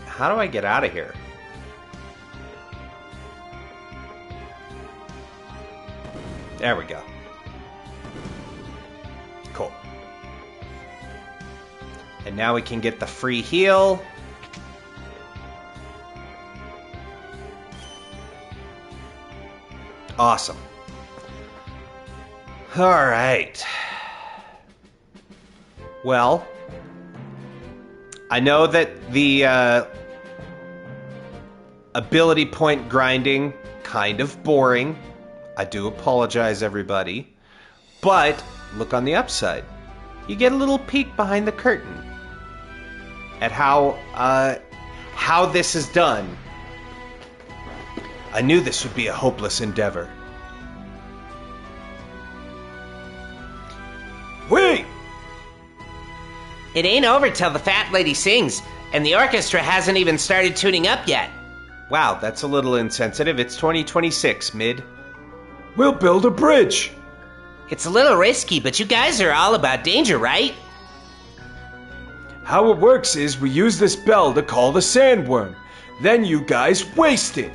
How do I get out of here? There we go. Cool. And now we can get the free heal. Awesome. All right. Well, I know that the ability point grinding kind of boring. I do apologize, everybody. But look on the upside. You get a little peek behind the curtain at how this is done. I knew this would be a hopeless endeavor. Wait! It ain't over till the fat lady sings, and the orchestra hasn't even started tuning up yet. Wow, that's a little insensitive. It's 2026, mid. We'll build a bridge. It's a little risky, but you guys are all about danger, right? How it works is we use this bell to call the sandworm. Then you guys waste it.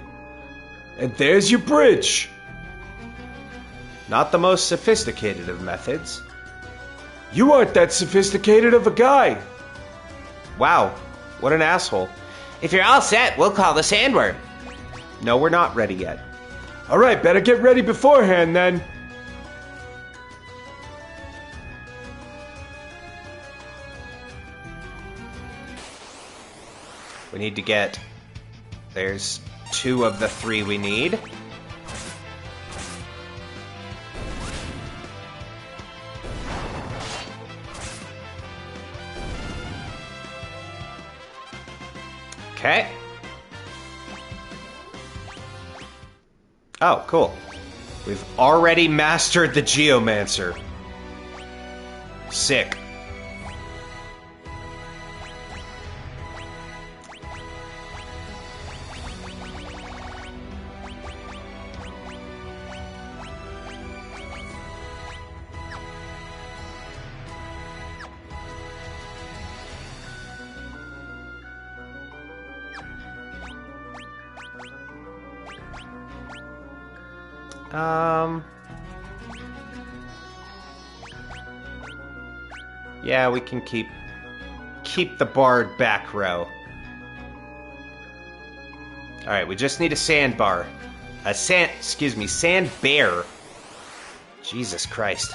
And there's your bridge. Not the most sophisticated of methods. You aren't that sophisticated of a guy. Wow, what an asshole. If you're all set, we'll call the sandworm. No, we're not ready yet. All right, better get ready beforehand then. We need to get... There's 2 of the 3 we need. Okay. Oh, cool. We've already mastered the Geomancer. Sick. Yeah, we can keep the bard back row. All right, we just need a sandbar. Sand bear. Jesus Christ.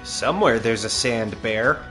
Somewhere there's a sand bear.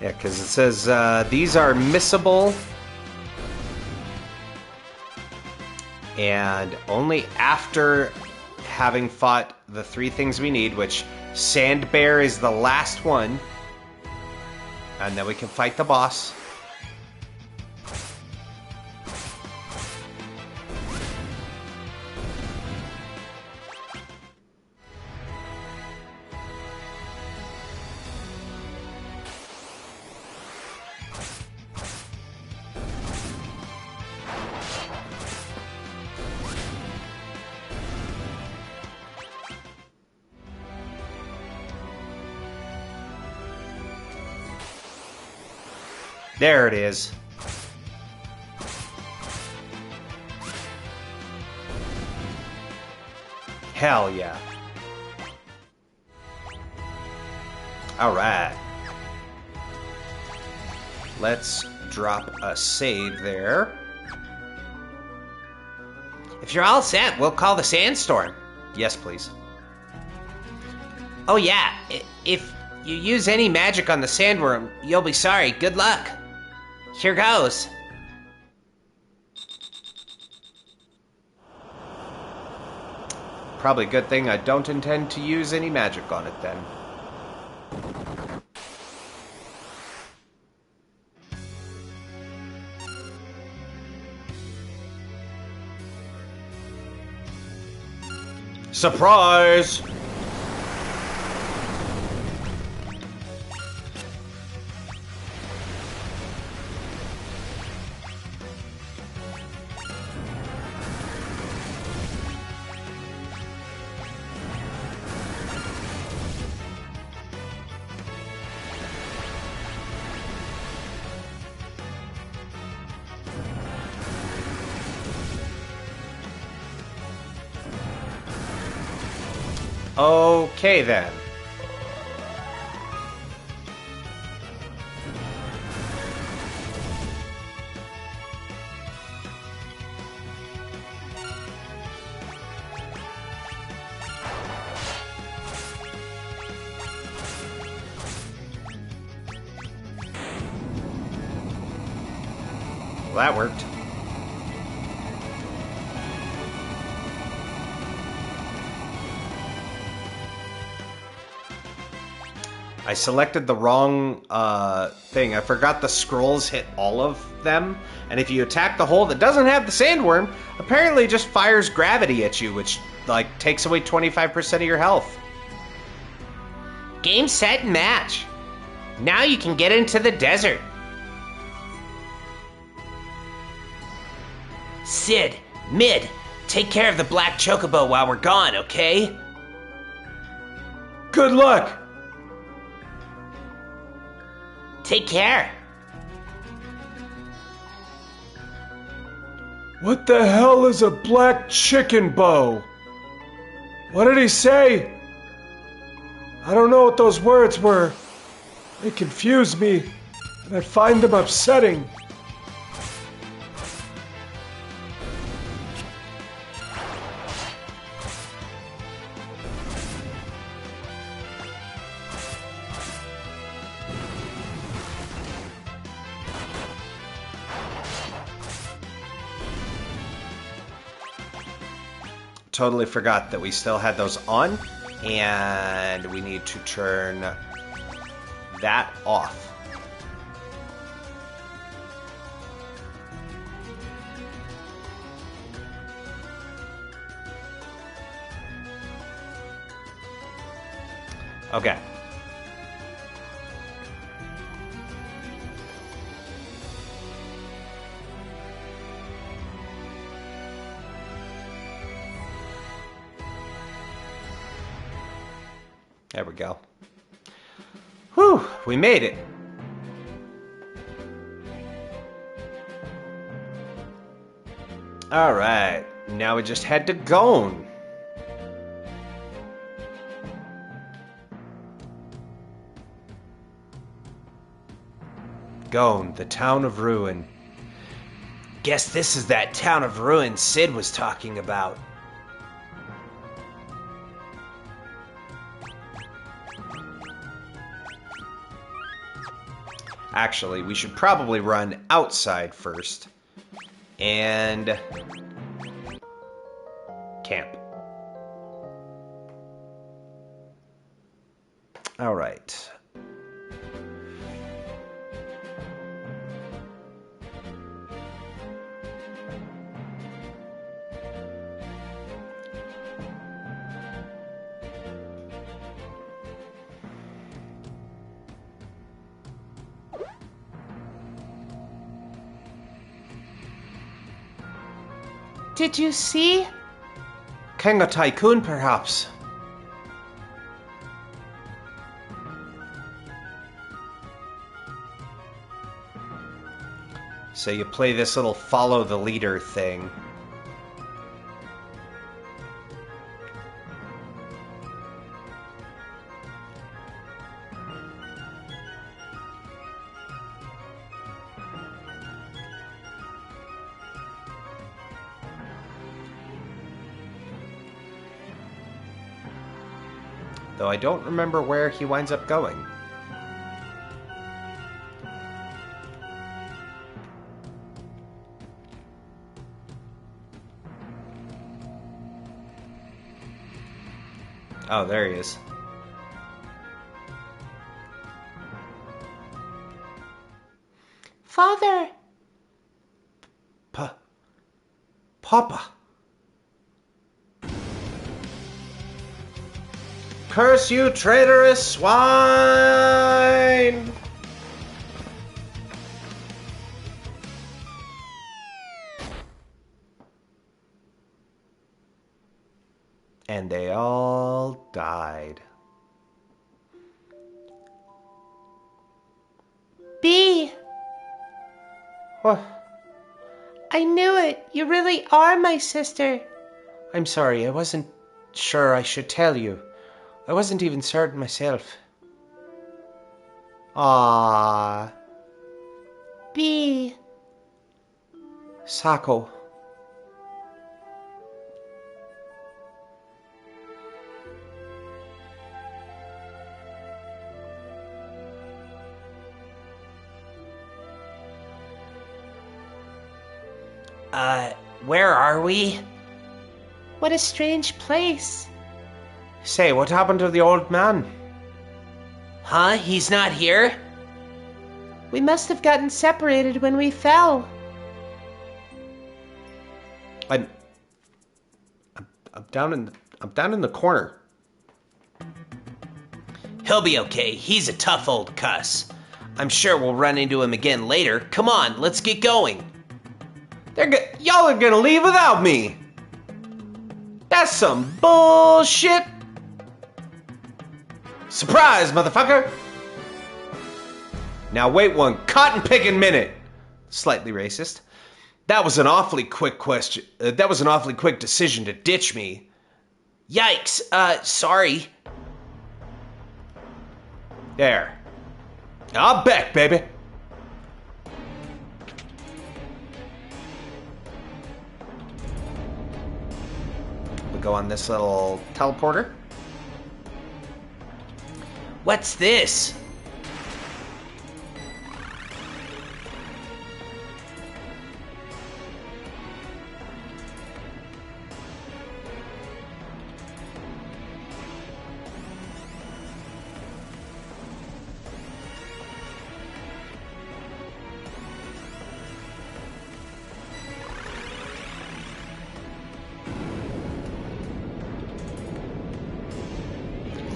Yeah, because it says these are missable, and only after having fought the 3 things we need, which Sand Bear is the last one, and then we can fight the boss. There it is. Hell yeah. Alright. Let's drop a save there. If you're all set, we'll call the sandstorm. Yes, please. Oh yeah, if you use any magic on the sandworm, you'll be sorry. Good luck. Here goes. Probably a good thing I don't intend to use any magic on it then. Surprise! Okay then. Well, that worked. I selected the wrong thing. I forgot the scrolls hit all of them. And if you attack the hole that doesn't have the sandworm, apparently it just fires gravity at you, which, like, takes away 25% of your health. Game, set, and match. Now you can get into the desert. Sid, Mid, take care of the black chocobo while we're gone, okay? Good luck! Take care. What the hell is a black chicken bow? What did he say? I don't know what those words were. They confuse me, and I find them upsetting. Totally forgot that we still had those on, and we need to turn that off. Okay. There we go. Whew, we made it. All right, now we just head to Gone. Gone, the town of ruin. Guess this is that town of ruin Sid was talking about. Actually, we should probably run outside first. And camp. All right. Did you see? King of Tycoon, perhaps. So you play this little follow the leader thing. Though I don't remember where he winds up going. Oh, there he is. Father! Papa! Curse you, traitorous swine! And they all died. B! What? I knew it. You really are my sister. I'm sorry, I wasn't sure I should tell you. I wasn't even certain myself. Ah, B. Sako. Where are we? What a strange place. Say, what happened to the old man? Huh? He's not here? We must have gotten separated when we fell. I'm down in the corner. He'll be okay. He's a tough old cuss. I'm sure we'll run into him again later. Come on, let's get going. Y'all are gonna leave without me. That's some bullshit. Surprise, motherfucker. Now wait one cotton-picking minute. Slightly racist. That was an awfully quick question. That was an awfully quick decision to ditch me. Yikes, sorry. There. I'm back, baby. We go on this little teleporter. What's this?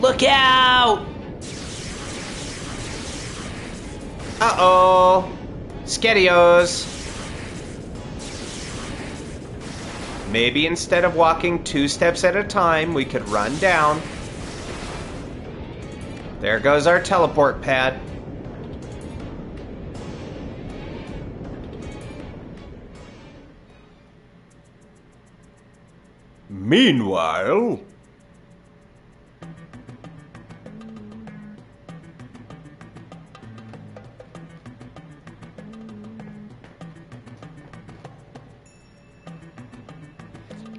Look out! Uh-oh. Skettios. Maybe instead of walking 2 steps at a time, we could run down. There goes our teleport pad. Meanwhile...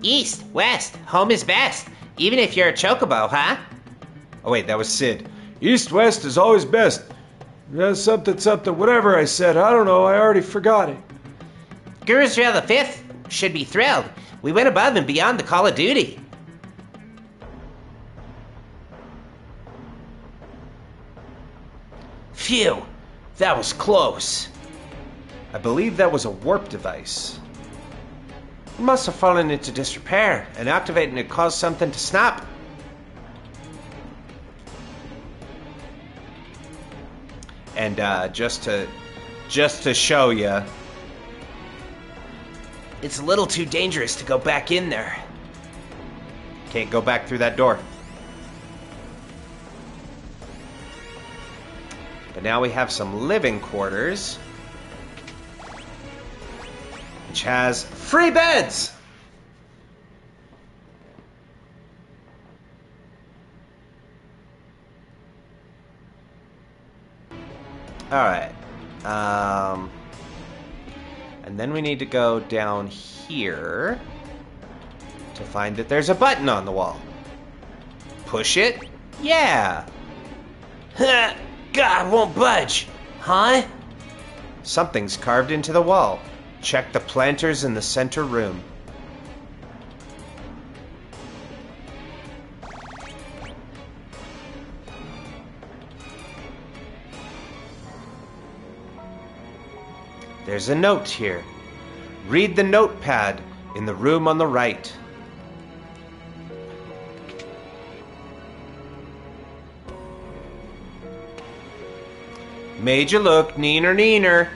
East, west, home is best. Even if you're a chocobo, huh? Oh wait, that was Sid. East-west is always best. Something, whatever I said. I don't know, I already forgot it. Guru Israel the Fifth should be thrilled. We went above and beyond the call of duty. Phew, that was close. I believe that was a warp device. It must have fallen into disrepair, and activating it caused something to snap. And just to show you, It's a little too dangerous to go back in there. can't go back through that door. But now we have some living quarters. which has free beds. Alright. And then we need to go down here to find that there's a button on the wall. Push it? Yeah. God, won't budge. Huh? Something's carved into the wall. Check the planters in the center room. There's a note here. Read the notepad in the room on the right. Made you look neener neener.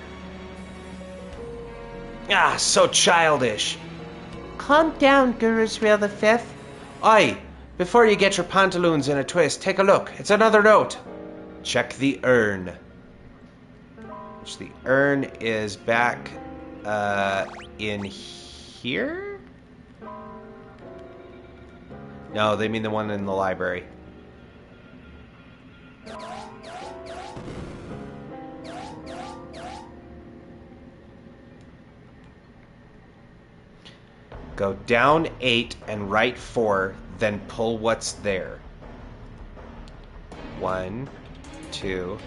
Ah, so childish. Calm down, Guru Israel the Fifth. Oi, before you get your pantaloons in a twist, take a look. It's another note. Check the urn. Which the urn is back in here? No, they mean the one in the library. Go down 8 and right 4, then pull what's there. 1, 2,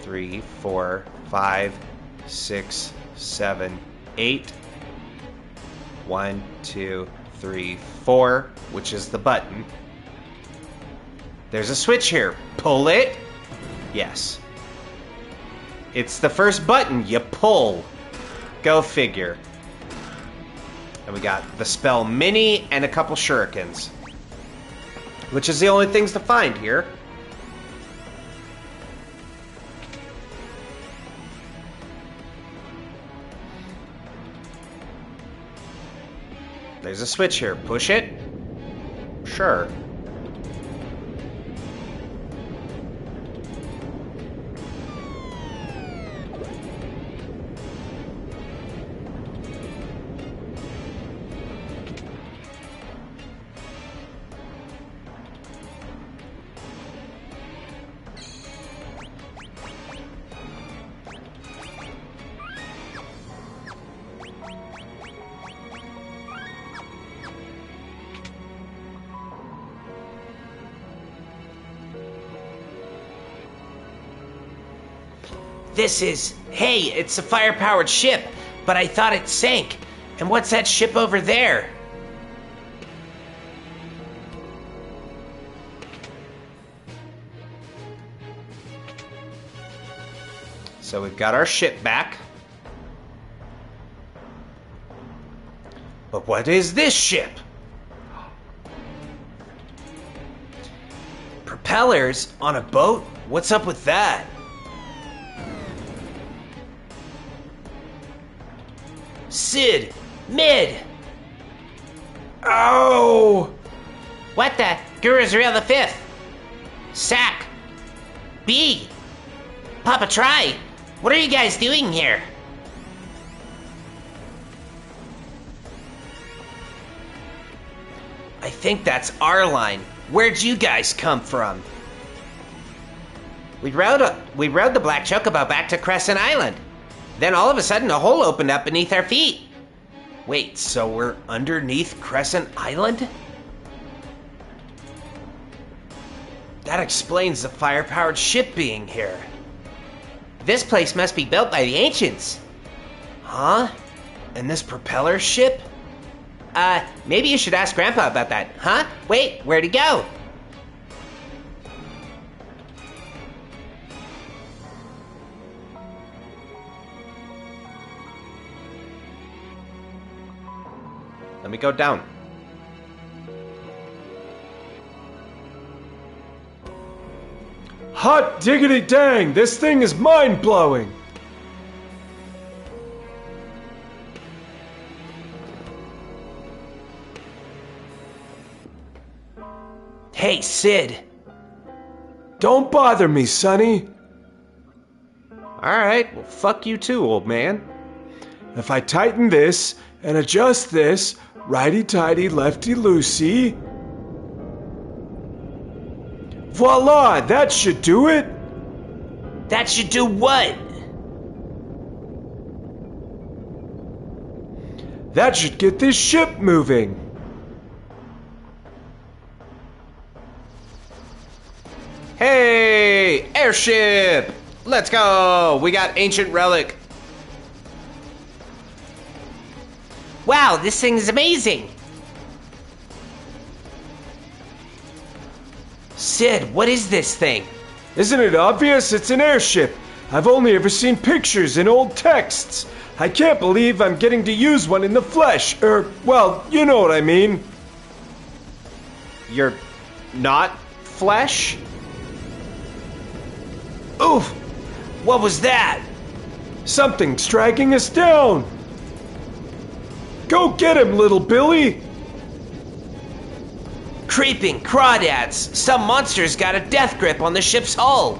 3, 4, 5, 6, 7, 8. 1, 2, 3, 4, which is the button. There's a switch here. Pull it. Yes. It's the first button you pull. Go figure. And we got the spell mini and a couple shurikens, which is the only things to find here. There's a switch here. Push it. Sure. Hey, it's a fire-powered ship, but I thought it sank. And what's that ship over there? So we've got our ship back. But what is this ship? Propellers on a boat? What's up with that? Sid! Mid! Oh! What the? Guru Israel the Fifth! Sack! B! Papa Try! What are you guys doing here? I think that's our line. Where'd you guys come from? We rode the Black Chocobo back to Crescent Island. Then all of a sudden a hole opened up beneath our feet. Wait, so we're underneath Crescent Island? That explains the fire-powered ship being here. This place must be built by the ancients. Huh? And this propeller ship? Maybe you should ask Grandpa about that. Huh? Wait, where'd he go? Let me go down. Hot diggity dang, this thing is mind-blowing! Hey, Sid. Don't bother me, Sonny. Alright, well fuck you too, old man. If I tighten this and adjust this, righty-tighty, lefty-loosey. Voila! That should do it! That should do what? That should get this ship moving. Hey, airship! Let's go! We got ancient relic. Wow, this thing is amazing! Sid, what is this thing? Isn't it obvious? It's an airship. I've only ever seen pictures in old texts. I can't believe I'm getting to use one in the flesh. Well, you know what I mean. You're not flesh? Oof! What was that? Something's dragging us down. Go get him, little Billy. Creeping crawdads! Some monster's got a death grip on the ship's hull!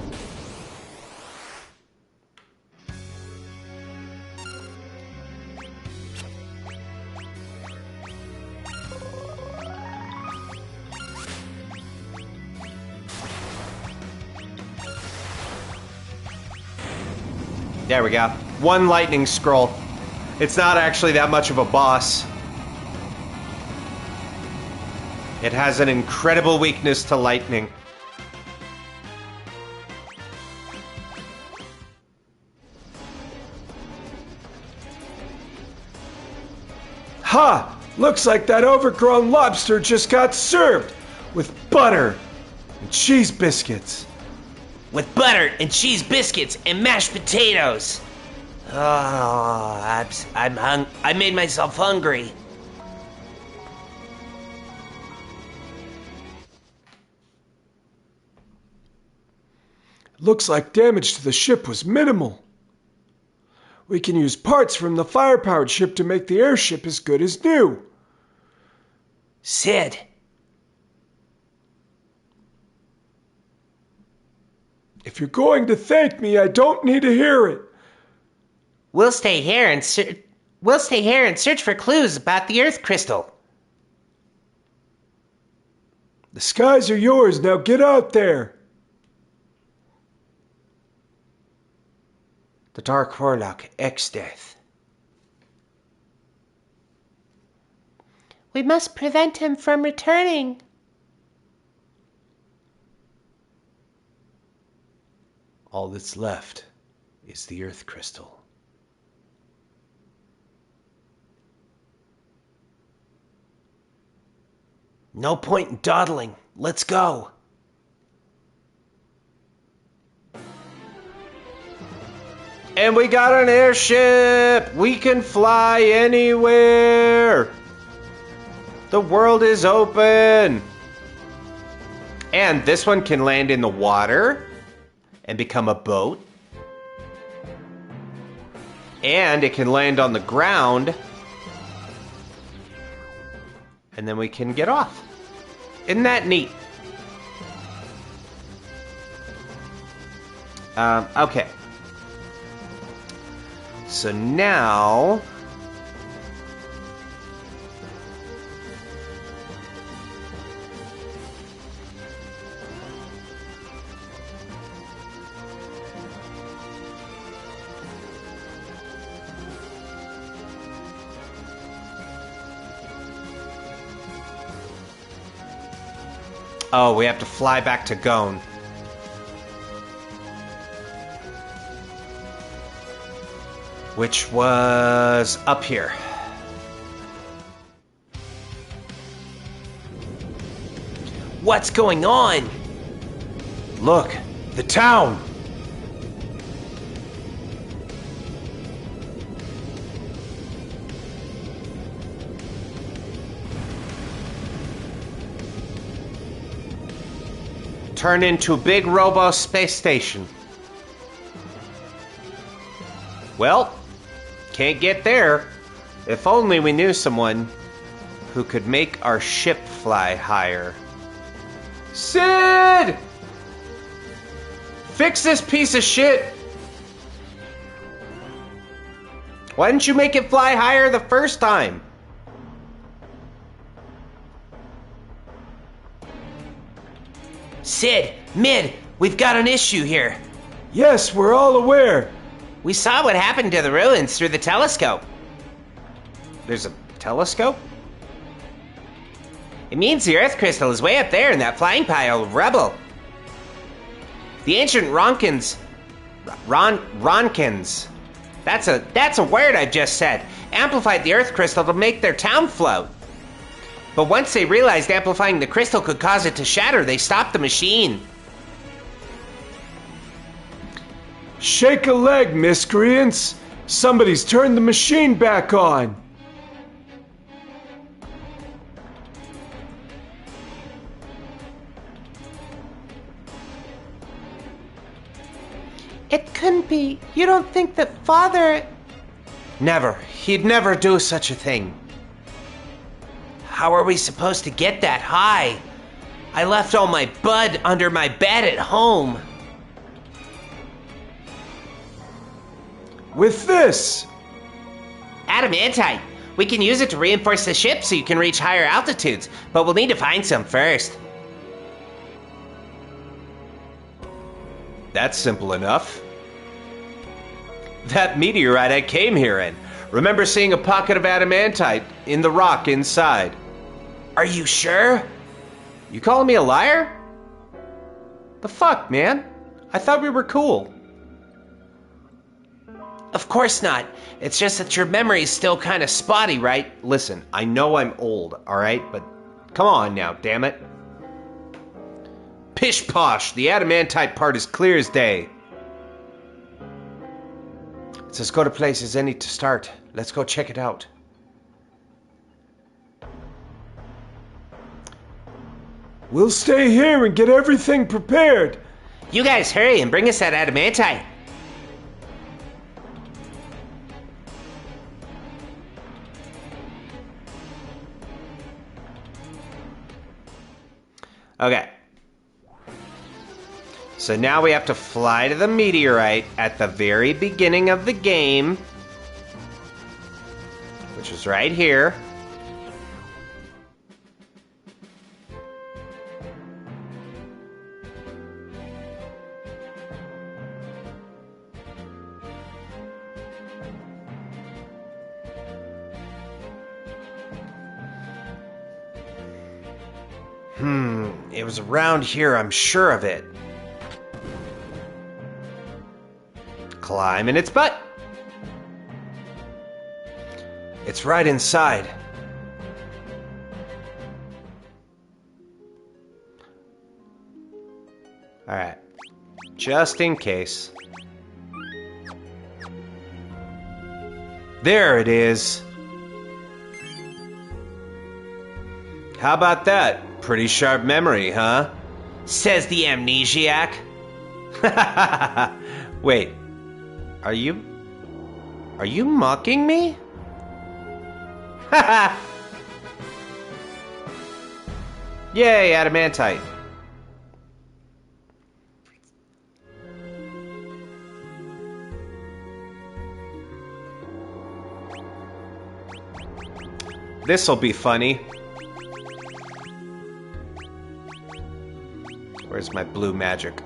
There we go. One lightning scroll. It's not actually that much of a boss. It has an incredible weakness to lightning. Ha! Looks like that overgrown lobster just got served with butter and cheese biscuits. With butter and cheese biscuits and mashed potatoes! Oh, I made myself hungry. Looks like damage to the ship was minimal. We can use parts from the fire-powered ship to make the airship as good as new. Sid, If you're going to thank me, I don't need to hear it. we'll stay here and search for clues about the Earth crystal. The skies are yours, now get out there. The Dark Warlock, X-Death. We must prevent him from returning. All that's left is the Earth crystal. No point in dawdling. Let's go. And we got an airship! We can fly anywhere! The world is open! And this one can land in the water and become a boat. And it can land on the ground. And then we can get off. Isn't that neat? Okay. So now... Oh, we have to fly back to Gone. Which was up here. What's going on? Look, the town. Turn into Big Robo Space Station. Well, can't get there. If only we knew someone who could make our ship fly higher. Sid! Fix this piece of shit! Why didn't you make it fly higher the first time? Sid, Mid, we've got an issue here. Yes, we're all aware. We saw what happened to the ruins through the telescope. There's a telescope? It means the Earth crystal is way up there in that flying pile of rubble. The ancient Ronkins... Ronkins. That's a word I've just said. Amplified the Earth crystal to make their town float. But once they realized amplifying the crystal could cause it to shatter, they stopped the machine. Shake a leg, miscreants. Somebody's turned the machine back on. It couldn't be. You don't think that Father... Never. He'd never do such a thing. How are we supposed to get that high? I left all my bud under my bed at home. With this. Adamantite. We can use it to reinforce the ship so you can reach higher altitudes, but we'll need to find some first. That's simple enough. That meteorite I came here in. Remember seeing a pocket of adamantite in the rock inside. Are you sure? You calling me a liar? The fuck, man? I thought we were cool. Of course not. It's just that your memory's still kind of spotty, right? Listen, I know I'm old, alright? But come on now, damn it. Pish posh, the adamantite part is clear as day. It's as good a place as any to start. Let's go check it out. We'll stay here and get everything prepared. You guys hurry and bring us that adamantite. Okay. So now we have to fly to the meteorite at the very beginning of the game, which is right here. It was around here, I'm sure of it. Climb in its butt. It's right inside. Alright. Just in case. There it is. How about that? Pretty sharp memory, huh? Says the amnesiac. Wait. Are you mocking me? Yay, adamantite. This'll be funny. Where's my blue magic?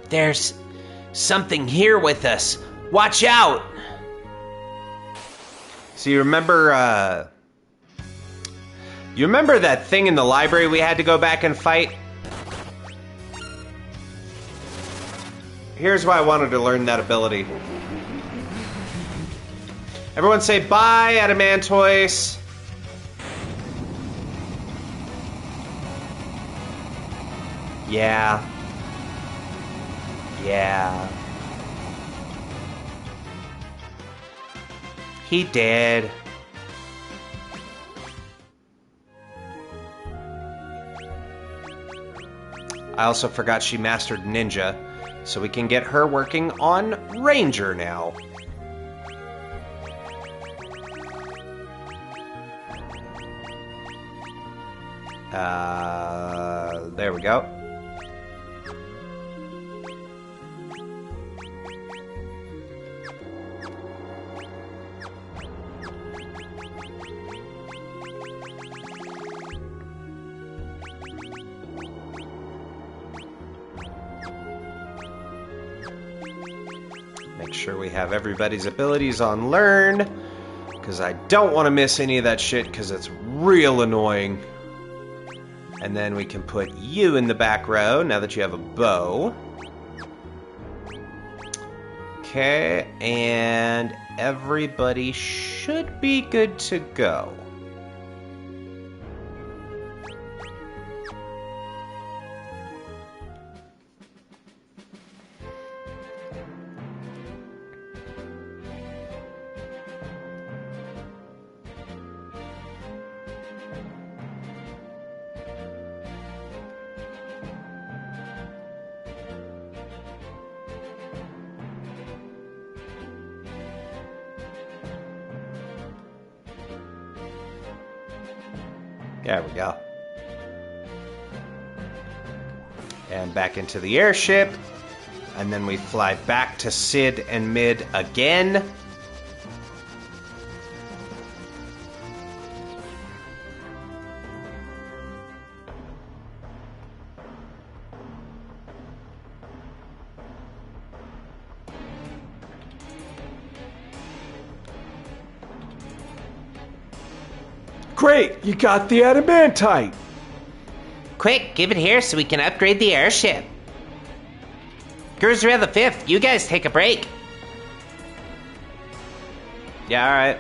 There's something here with us. Watch out! So you remember that thing in the library we had to go back and fight? Here's why I wanted to learn that ability. Everyone say bye, Adamantoise. Yeah. Yeah. He did. I also forgot she mastered Ninja, so we can get her working on Ranger now. There we go. Make sure we have everybody's abilities on learn, because I don't want to miss any of that shit, because it's real annoying. And then we can put you in the back row, now that you have a bow. Okay, and everybody should be good to go. There we go. And back into the airship. And then we fly back to Sid and Mid again. Great, you got the adamantite. Quick, give it here so we can upgrade the airship. Guruzrael the 5th, you guys take a break. Yeah, alright.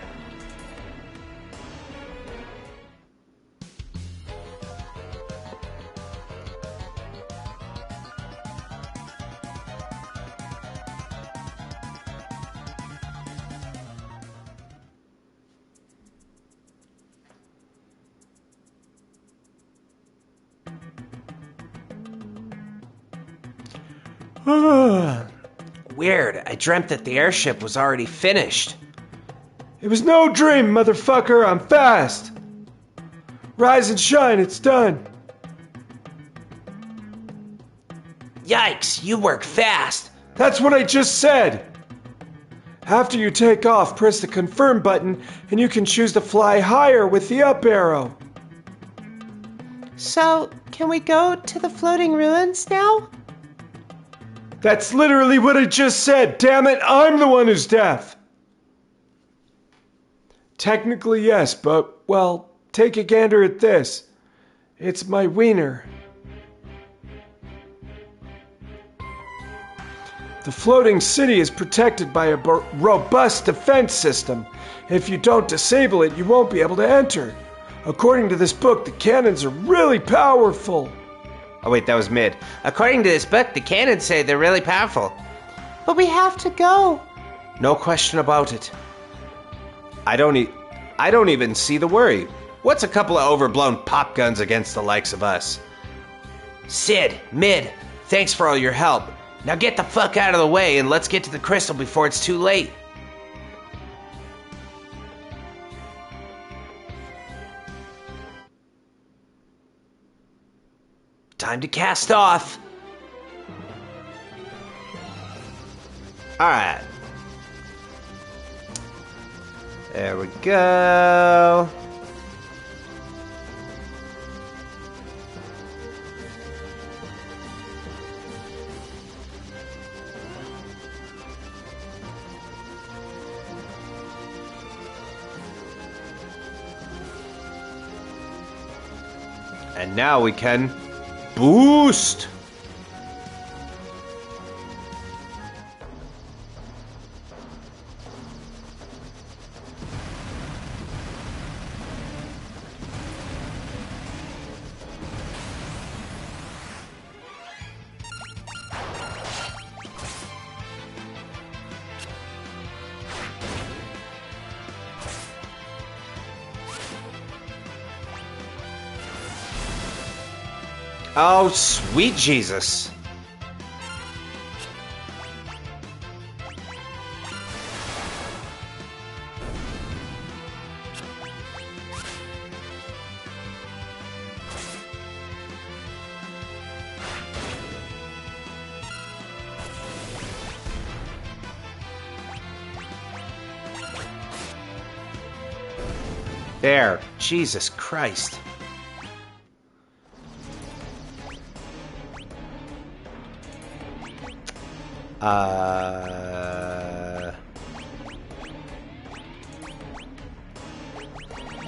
Weird, I dreamt that the airship was already finished. It was no dream, motherfucker. I'm fast. Rise and shine, it's done. Yikes, you work fast. That's what I just said. After you take off, press the confirm button and you can choose to fly higher with the up arrow. So, can we go to the floating ruins now? That's literally what I just said. Damn it, I'm the one who's deaf. Technically, yes, but, well, take a gander at this. It's my wiener. The floating city is protected by a robust defense system. If you don't disable it, you won't be able to enter. According to this book, the cannons are really powerful. Oh wait, that was Mid. According to this book, the cannons say they're really powerful. But we have to go. No question about it. I don't even see the worry. What's a couple of overblown pop guns against the likes of us? Sid, Mid, thanks for all your help. Now get the fuck out of the way and let's get to the crystal before it's too late. Time to cast off. Alright. There we go. And now we can boost. Oh, sweet Jesus. There. Jesus Christ.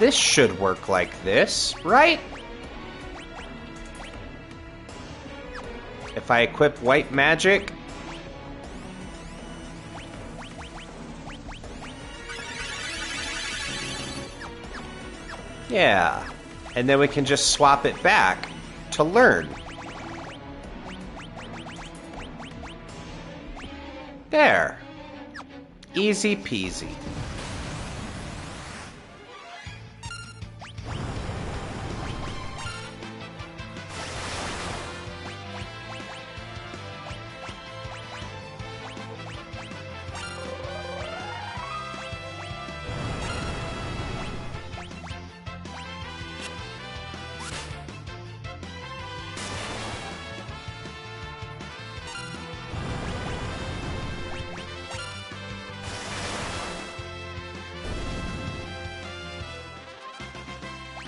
this should work like this, right? If I equip white magic... Yeah, and then we can just swap it back to learn. There. Easy peasy.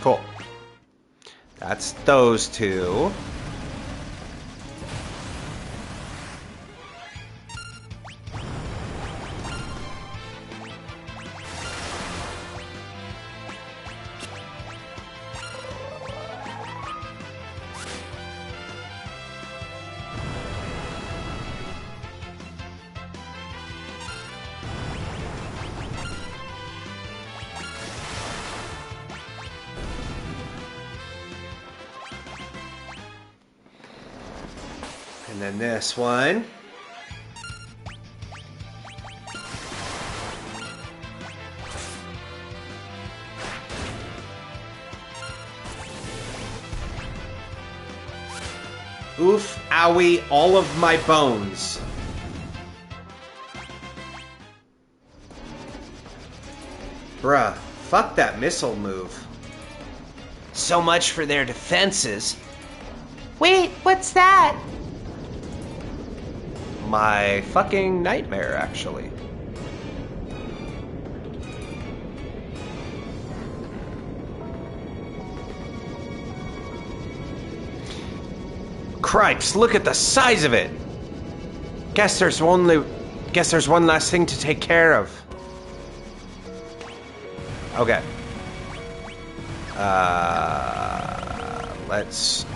Cool. That's those two. And then this one. Oof, owie, all of my bones. Bruh, fuck that missile move. So much for their defenses. Wait, what's that? My fucking nightmare, actually. Cripes, look at the size of it! Guess there's one last thing to take care of. Okay. Let's...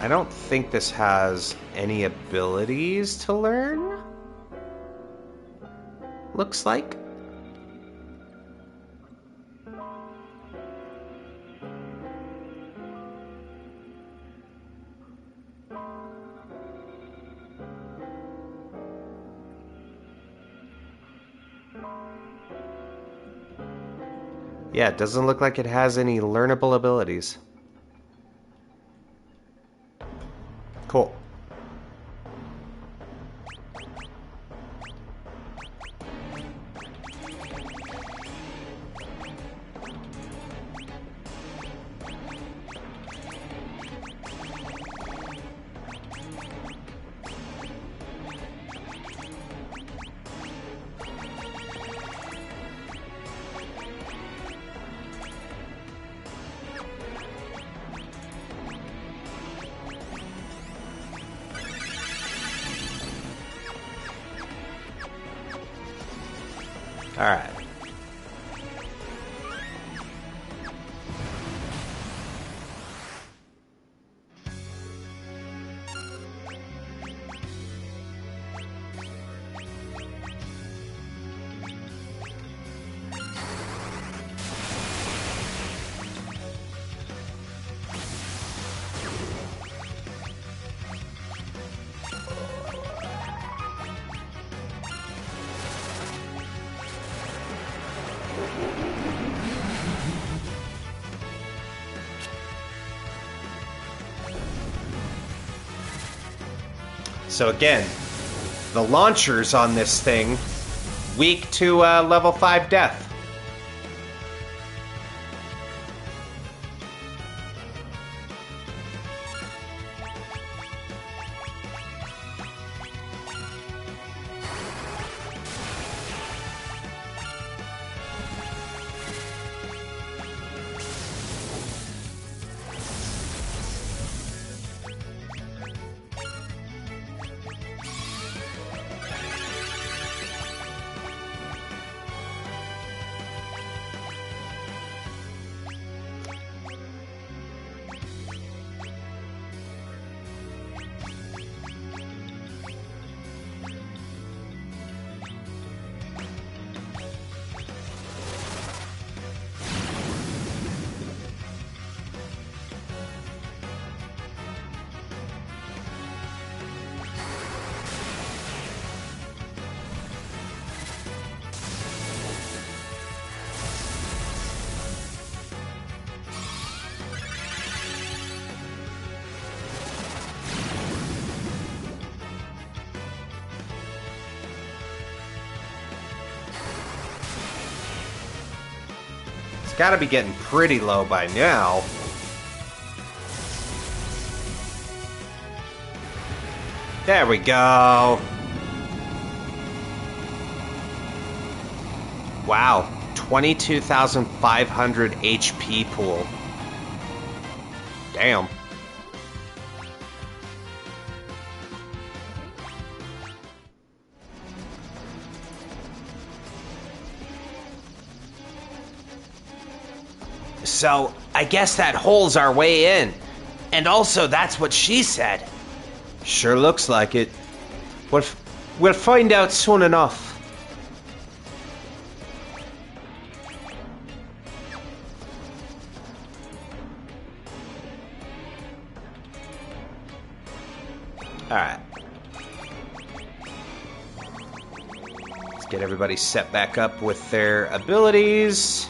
I don't think this has any abilities to learn. Looks like. Yeah, it doesn't look like it has any learnable abilities. Cool. All right. So again, the launchers on this thing, weak to level 5 death. It's got to be getting pretty low by now. There we go. Wow, 22,500 HP pool. Damn. So, I guess that hole's our way in. And also, that's what she said. Sure looks like it. We'll find out soon enough. Alright. Let's get everybody set back up with their abilities.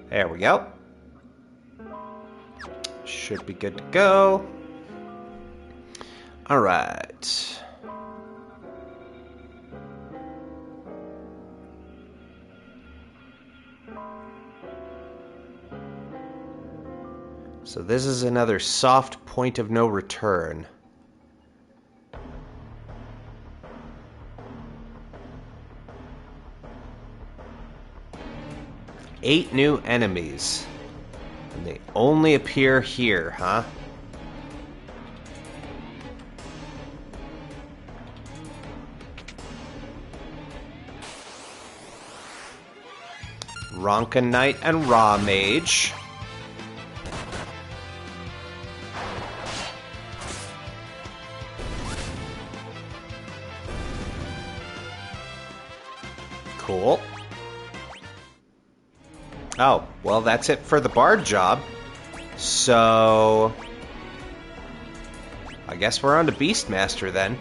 There we go. Should be good to go. All right. So this is another soft point of no return. Eight new enemies. And they only appear here, huh? Ronka Knight and Raw Mage. Cool. Oh, well, that's it for the bard job. So I guess we're on to Beastmaster then.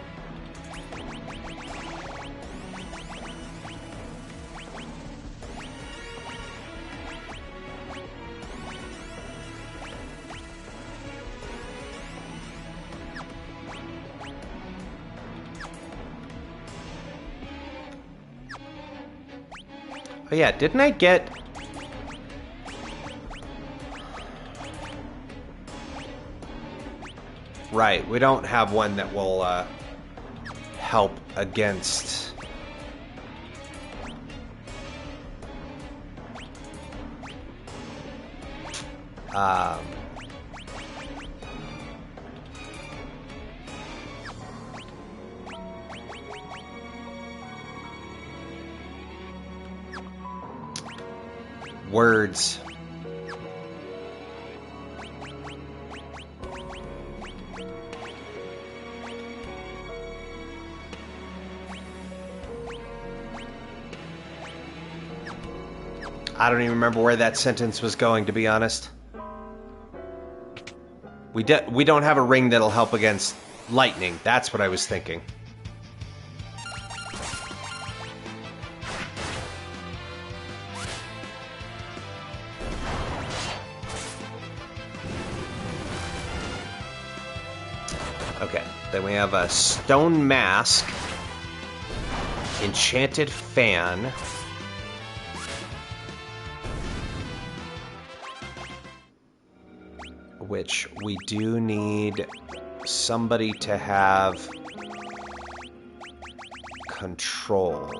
Oh yeah, didn't I get... Right, we don't have one that will help against... words. I don't even remember where that sentence was going, to be honest. We don't have a ring that'll help against lightning. That's what I was thinking. Okay, then we have a stone mask, enchanted fan, which we do need somebody to have control,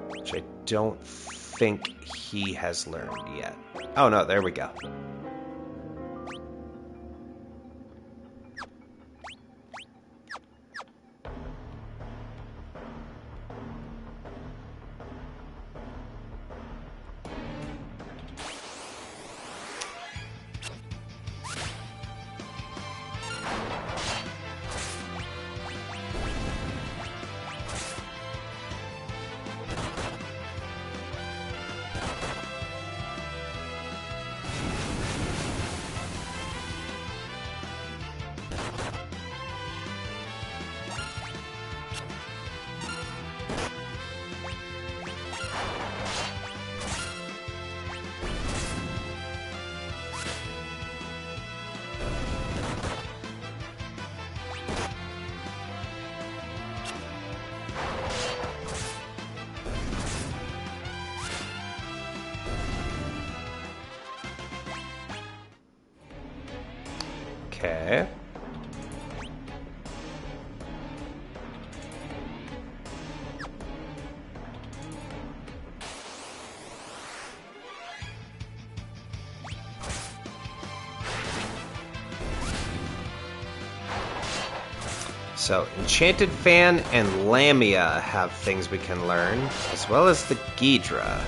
which I don't think he has learned yet. Oh no, there we go. Okay. So, Enchanted Fan and Lamia have things we can learn, as well as the Ghidra.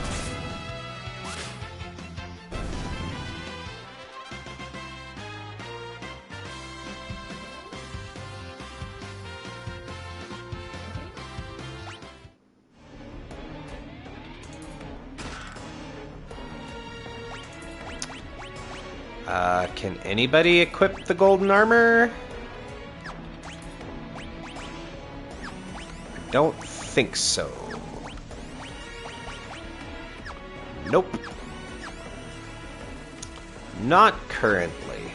Can anybody equip the golden armor? Don't think so. Nope. Not currently.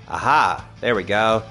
Aha! There we go.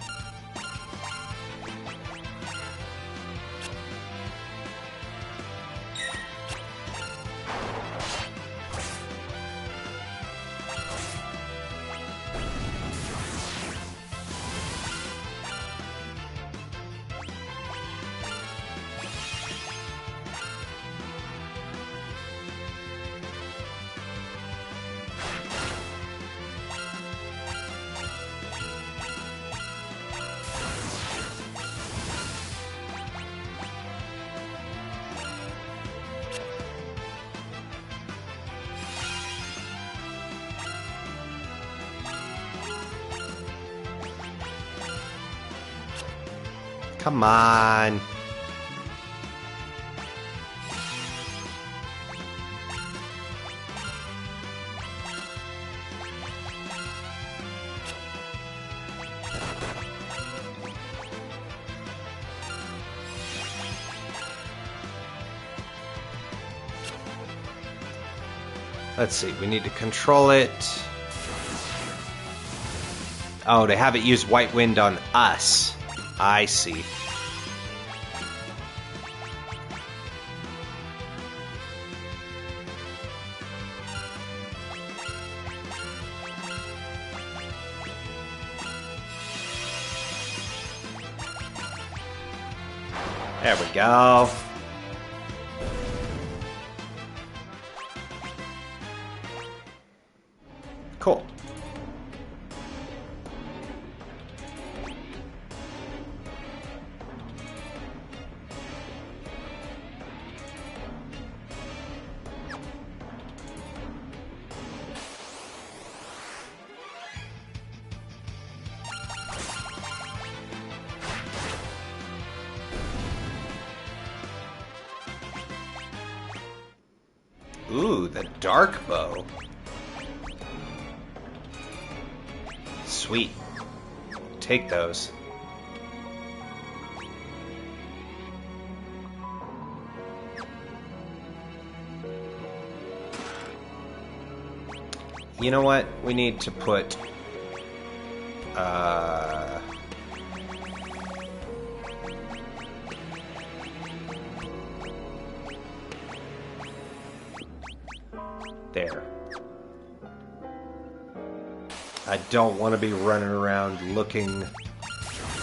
Come on. Let's see, we need to control it. Oh, to have it use White Wind on us. I see. There we go. Cool. Ooh, the dark bow. Sweet. Take those. You know what? We need to put there. I don't want to be running around looking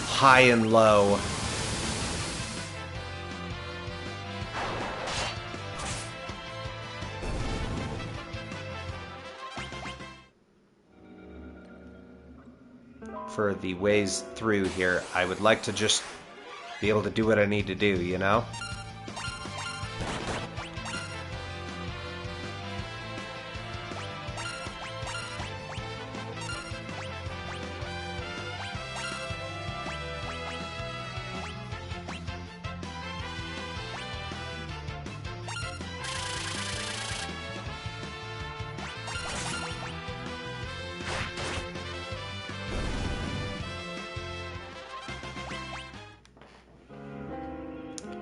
high and low. For the ways through here, I would like to just be able to do what I need to do, you know?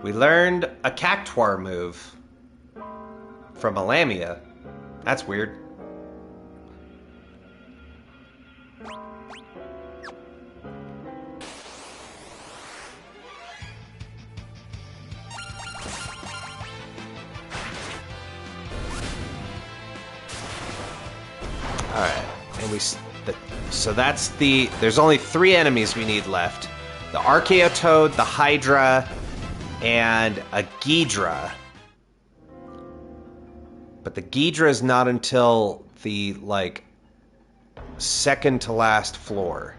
We learned a Cactuar move from a Lamia. That's weird. All right, and so that's the. There's only 3 enemies we need left: the Archaeotoad, the Hydra, and a Ghidra. But the Ghidra is not until the second to last floor.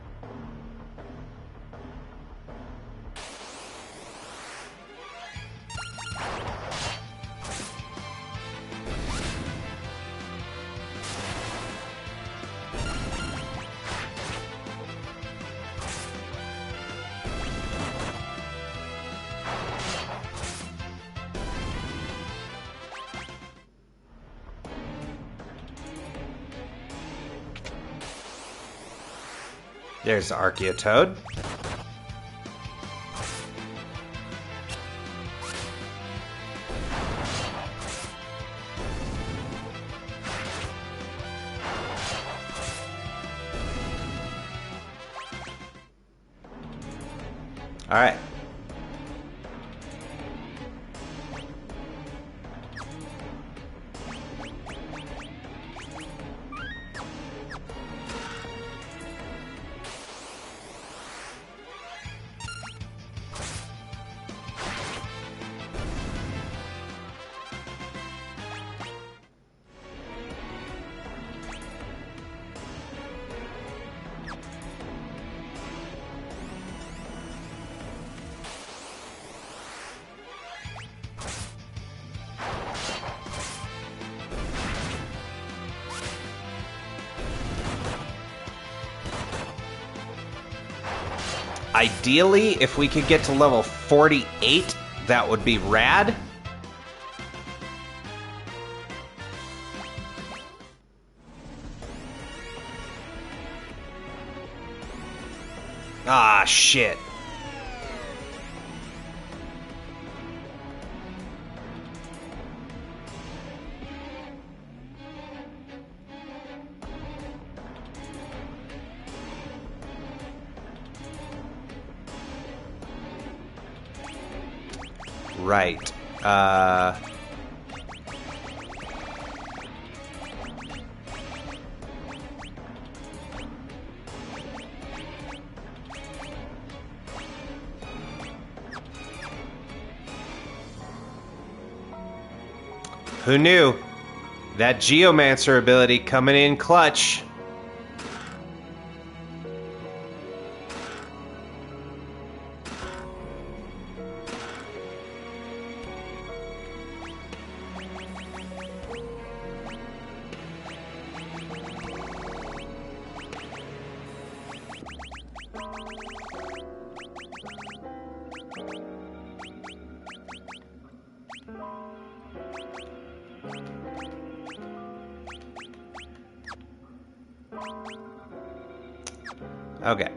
There's the Archaeotoad. All right. Ideally, if we could get to level 48, that would be rad. Ah, shit. Right. Who knew? That Geomancer ability coming in clutch. Okay.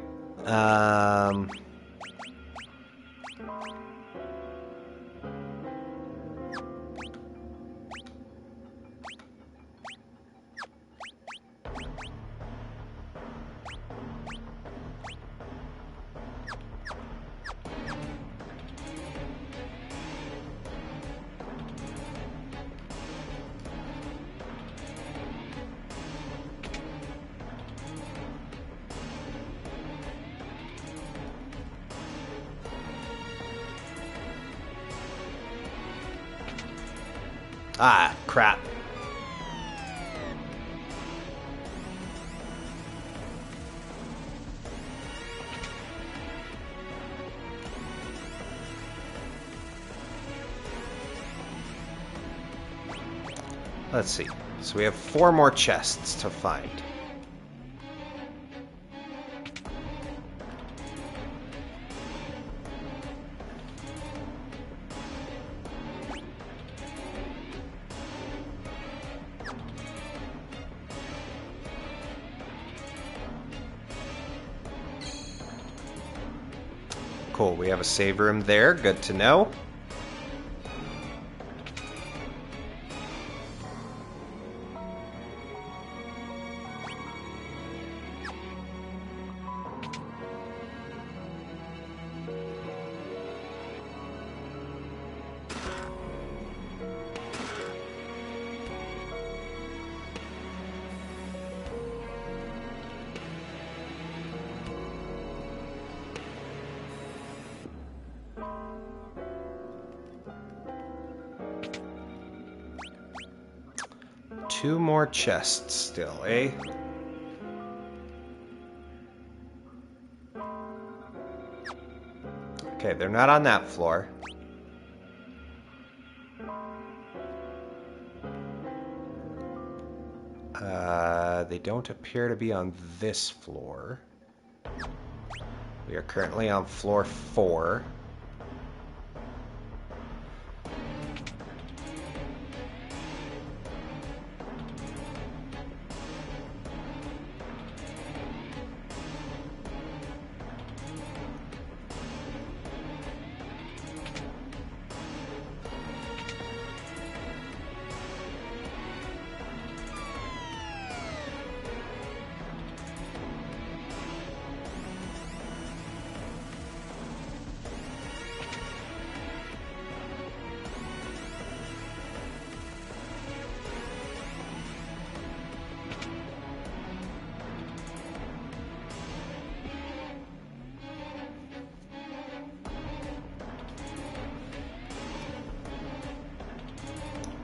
Ah, crap. Let's see. So we have 4 more chests to find. Cool, we have a save room there. Good to know. 2 more chests still, eh? Okay, they're not on that floor. They don't appear to be on this floor. We are currently on floor 4.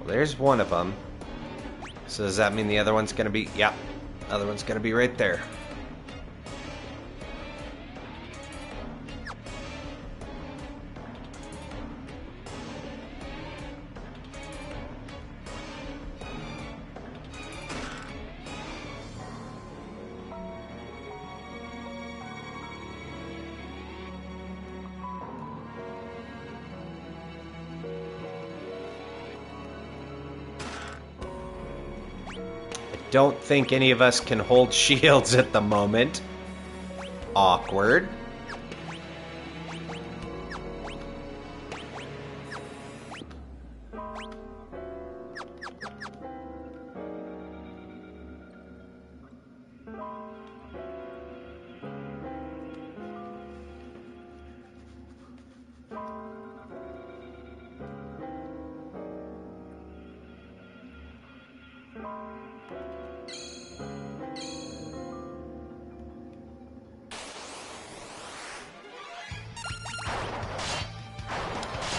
There's one of them. So does that mean the other one's gonna be... Yep. Other one's gonna be right there. Don't think any of us can hold shields at the moment. Awkward.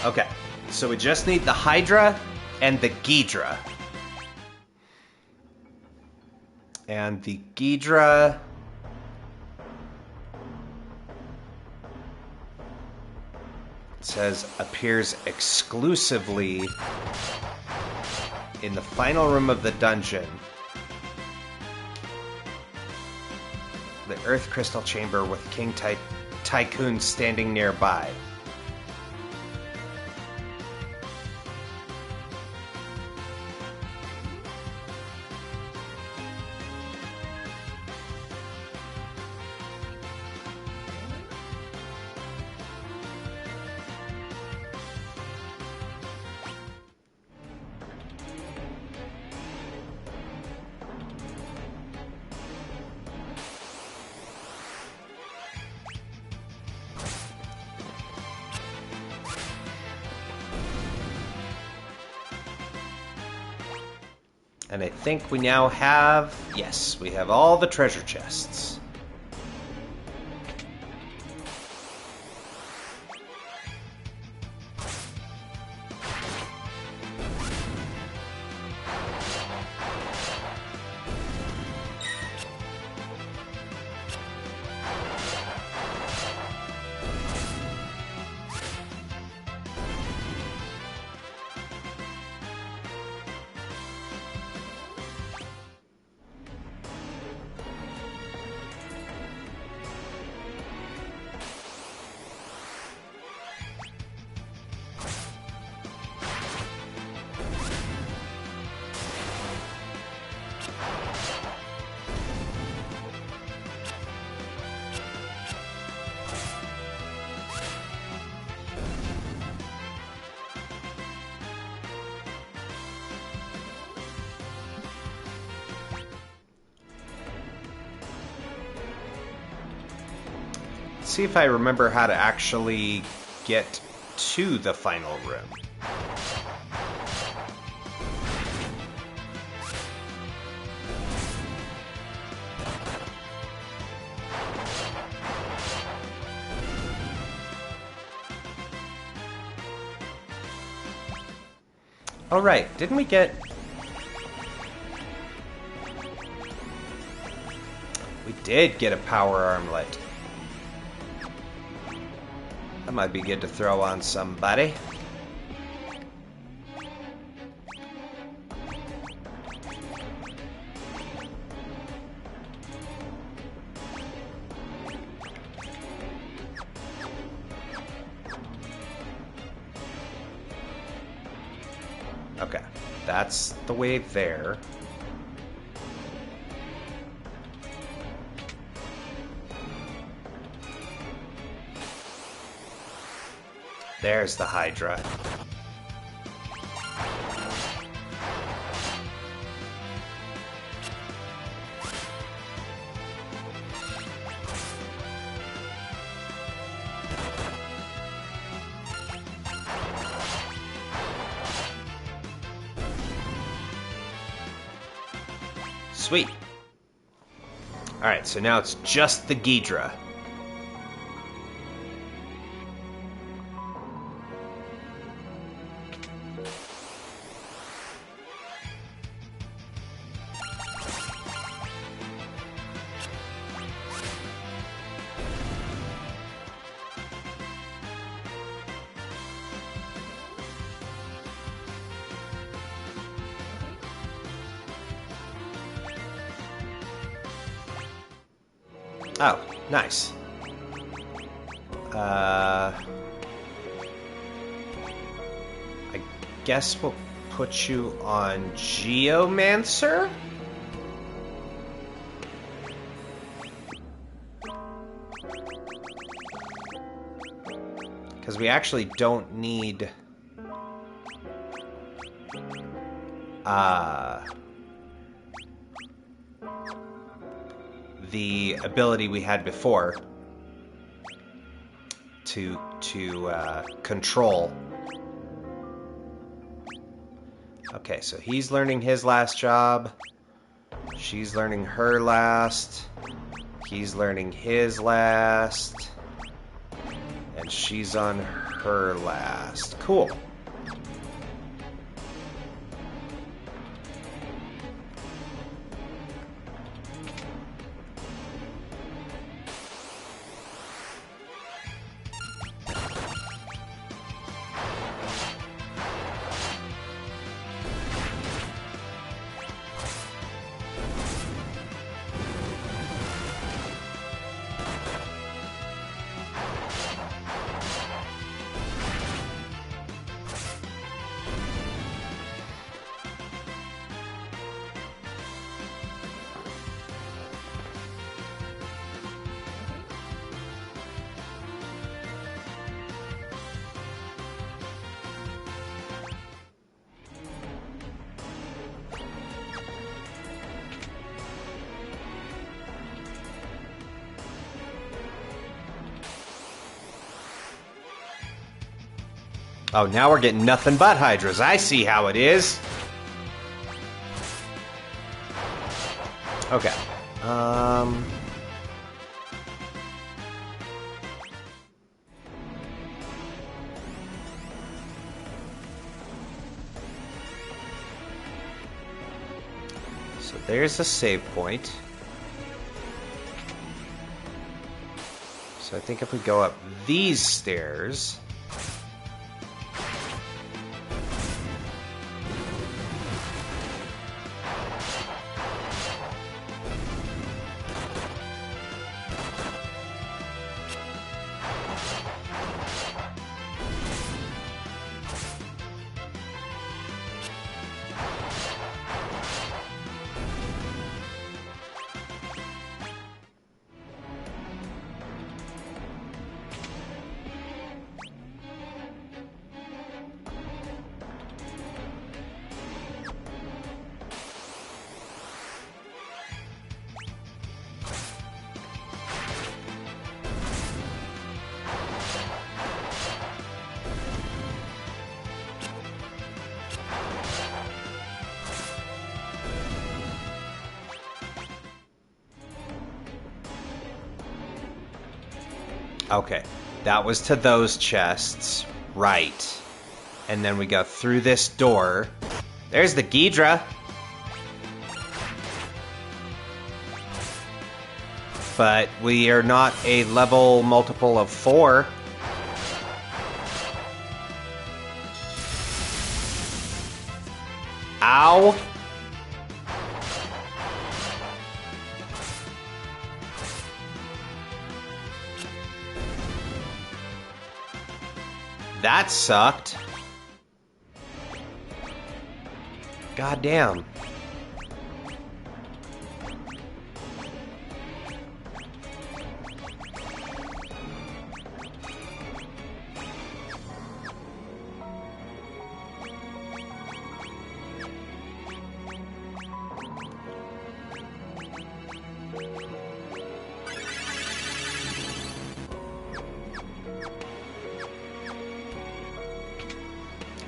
Okay, so we just need the Hydra and the Ghidra. And the Ghidra... It says appears exclusively in the final room of the dungeon. The Earth Crystal Chamber with King Tycoon standing nearby. And I think we now have... Yes, we have all the treasure chests. See if I remember how to actually get to the final room. Oh right, didn't we get... We did get a power armlet. That might be good to throw on somebody. Okay, that's the way there. There's the Hydra. Sweet. Alright, so now it's just the Ghidra. Oh, nice. I guess we'll put you on Geomancer? Because we actually don't need... the ability we had before to control. Okay, so he's learning his last job. She's learning her last. He's learning his last. And she's on her last. Cool. Oh, now we're getting nothing but Hydras. I see how it is. Okay. So there's a save point. So I think if we go up these stairs... Okay, that was to those chests. Right. And then we go through this door. There's the Ghidra. but we are not a level multiple of 4. Ow. That sucked. God damn.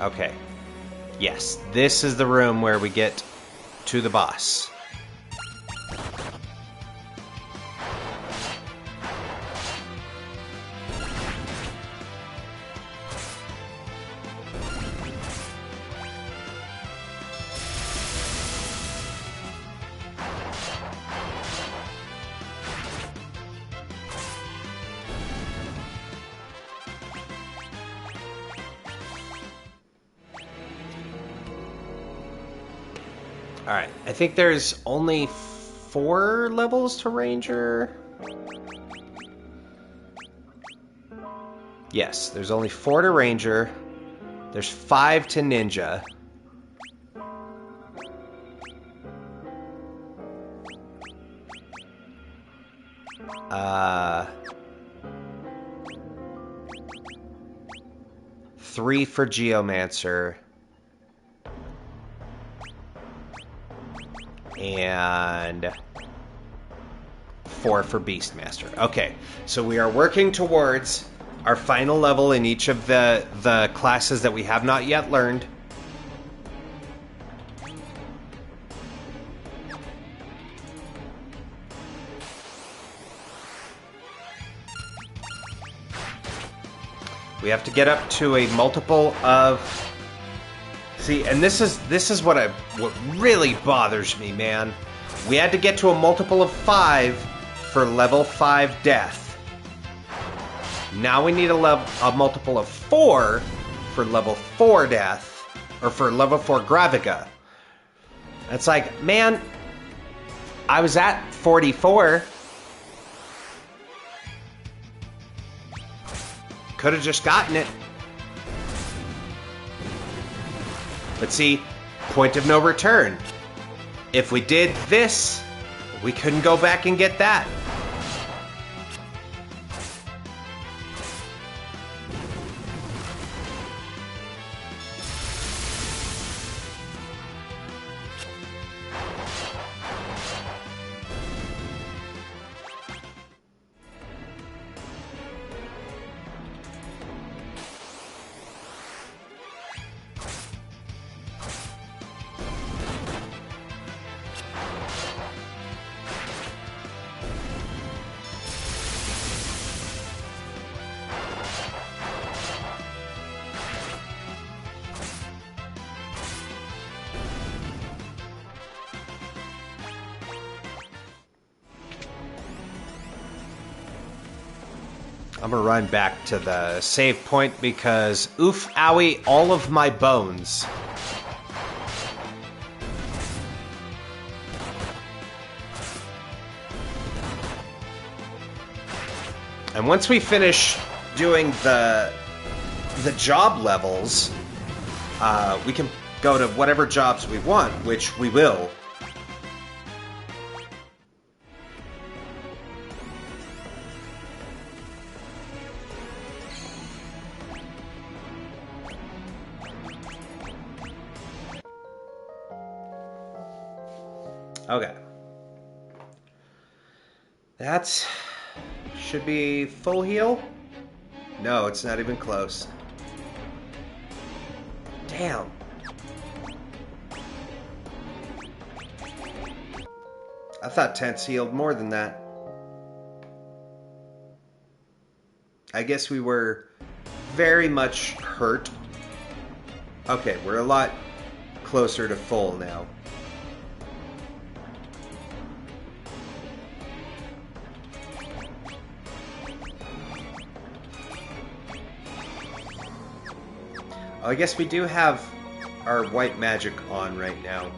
Okay. Yes, this is the room where we get to the boss. Alright, I think there's only 4 levels to Ranger. Yes, there's only 4 to Ranger. There's 5 to Ninja. Three for Geomancer. And 4 for Beastmaster. Okay, so we are working towards our final level in each of the classes that we have not yet learned. We have to get up to a multiple of... See, and this is what really bothers me, man. We had to get to a multiple of 5 for level 5 death. Now we need a multiple of 4 for level 4 death, or for level 4 Graviga. It's like, man, I was at 44. Could have just gotten it. But see, point of no return. If we did this, we couldn't go back and get that. I'm gonna run back to the save point because oof, owie, all of my bones. And once we finish doing the job levels, we can go to whatever jobs we want, which we will. Okay. That should be full heal. No, it's not even close. Damn. I thought tents healed more than that. I guess we were very much hurt. Okay, we're a lot closer to full now. Oh, I guess we do have our white magic on right now.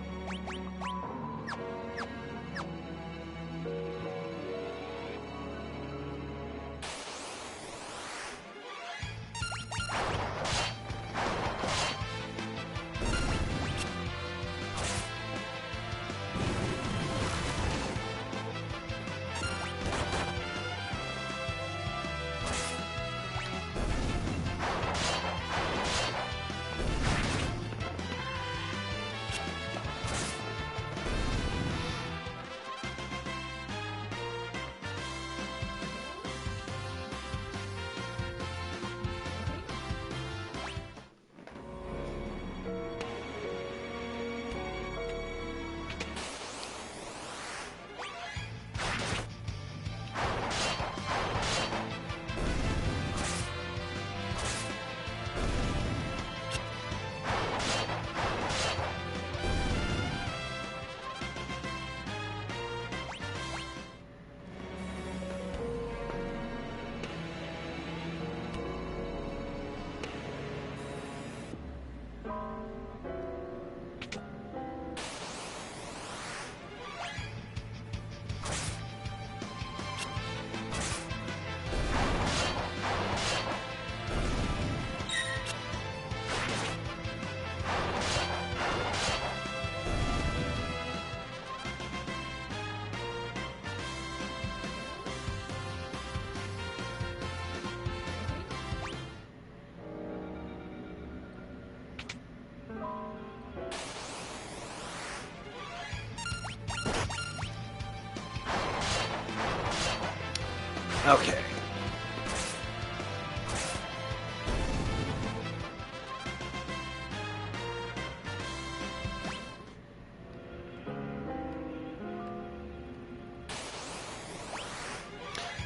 Okay.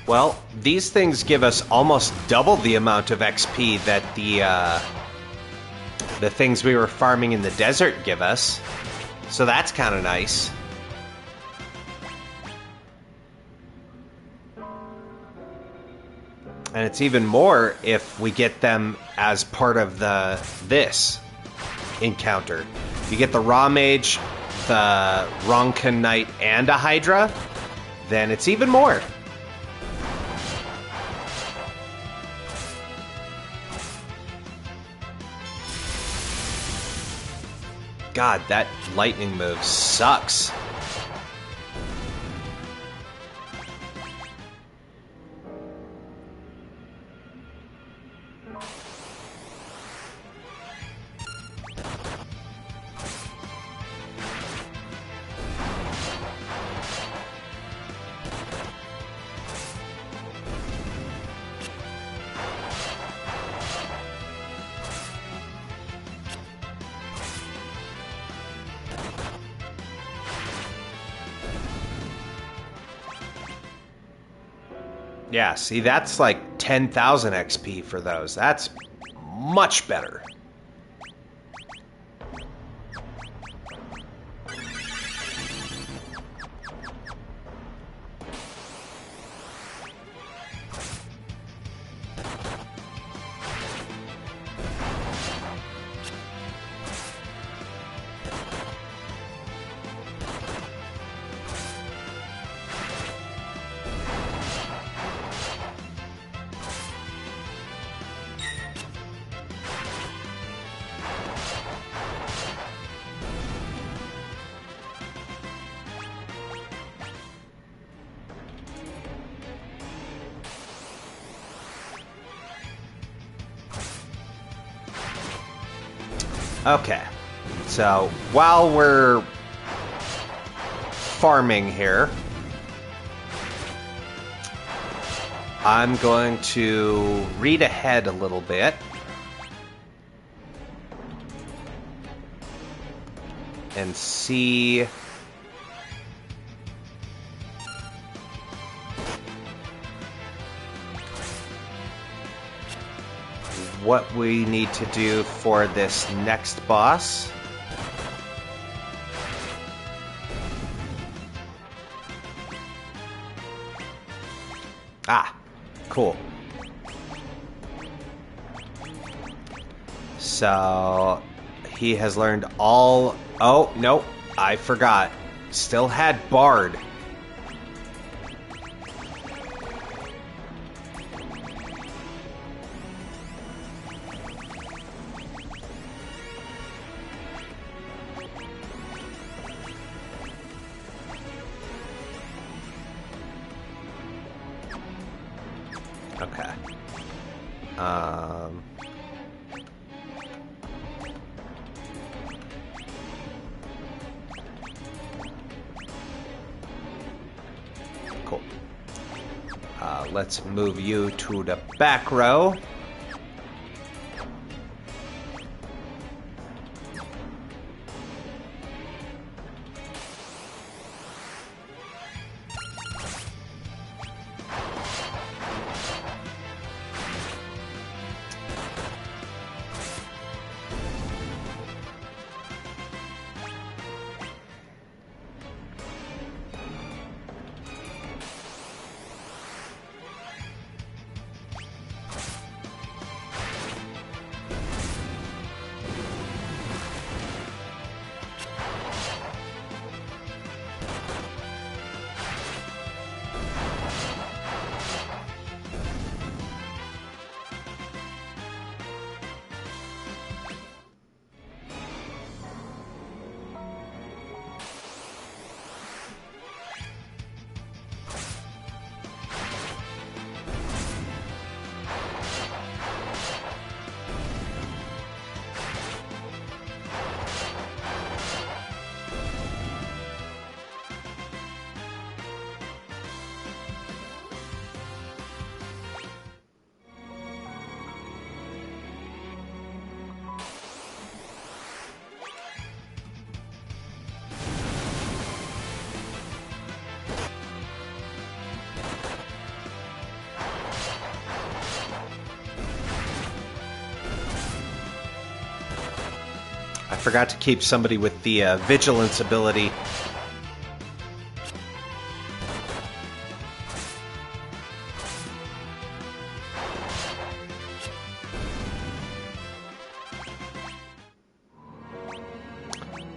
Well, these things give us almost double the amount of XP that the things we were farming in the desert give us. So that's kind of nice. And it's even more if we get them as part of this encounter. You get the Raw Mage, the Ronkan Knight, and a Hydra, then it's even more. God, that lightning move sucks. Yeah, see, that's like 10,000 XP for those. That's much better. Okay, so while we're farming here, I'm going to read ahead a little bit. And see what we need to do for this next boss. Ah, cool. So he has learned all... Oh, no, I forgot. Still had Bard. Okay. Cool. Let's move you to the back row. I forgot to keep somebody with the vigilance ability.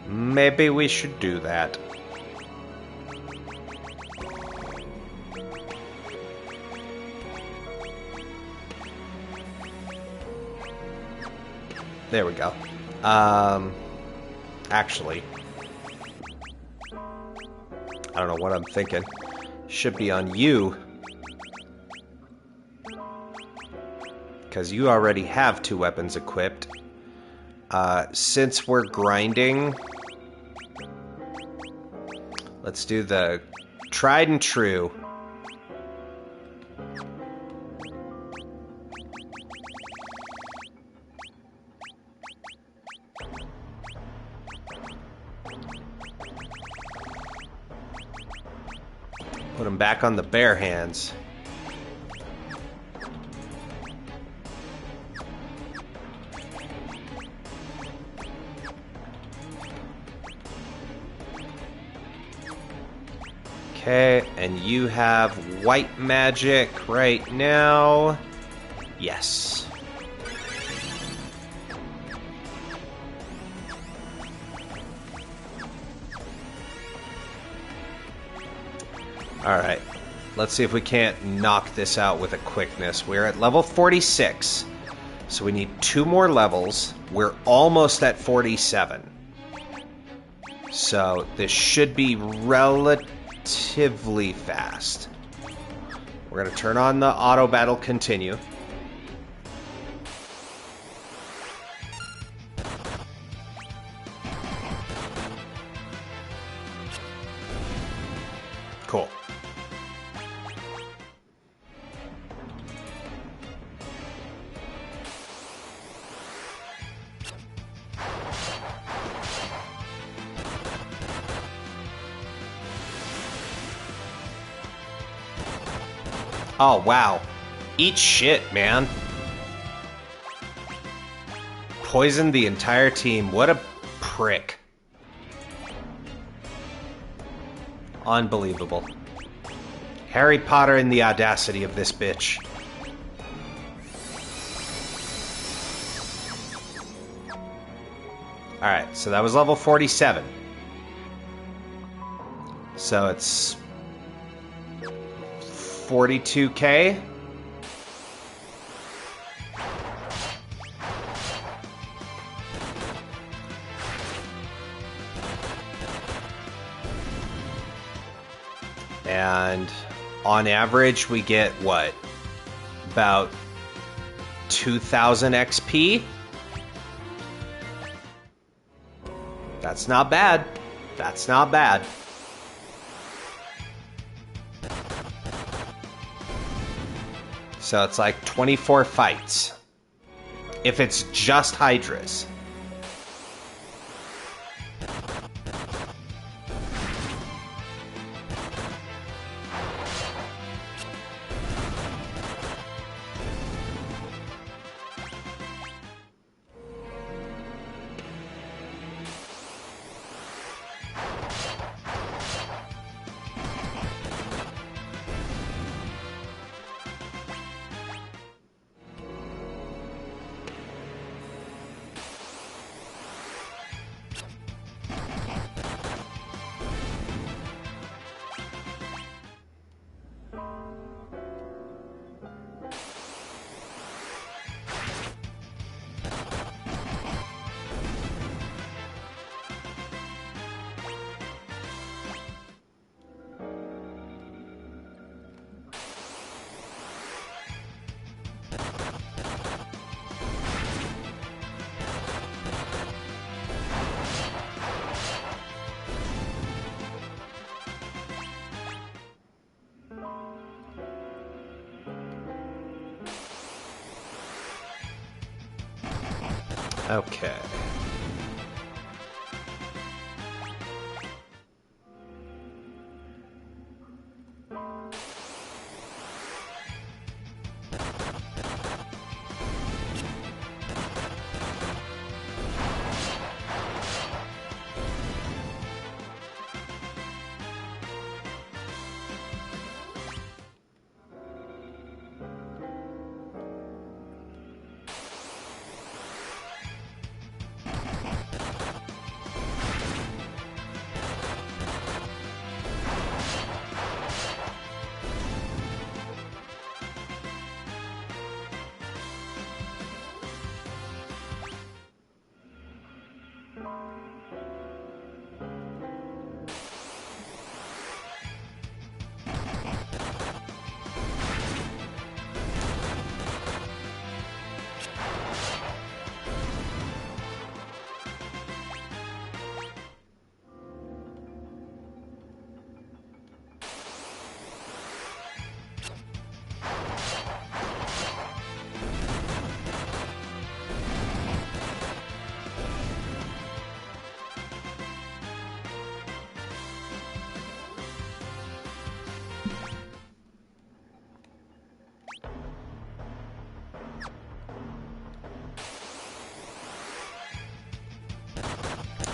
Maybe we should do that. There we go. Actually, I don't know what I'm thinking. Should be on you. Because you already have 2 weapons equipped. Since we're grinding, let's do the tried and true. Put him back on the bare hands. Okay, and you have white magic right now. Yes. Alright, let's see if we can't knock this out with a quickness. We're at level 46, so we need 2 more levels. We're almost at 47. So this should be relatively fast. We're going to turn on the auto battle continue. Cool. Oh, wow. Eat shit, man. Poisoned the entire team. What a prick. Unbelievable. Harry Potter and the audacity of this bitch. Alright, so that was level 47. So it's 42k. And on average, we get what? About 2,000 XP? That's not bad. That's not bad. So it's like 24 fights. If it's just Hydras. Okay.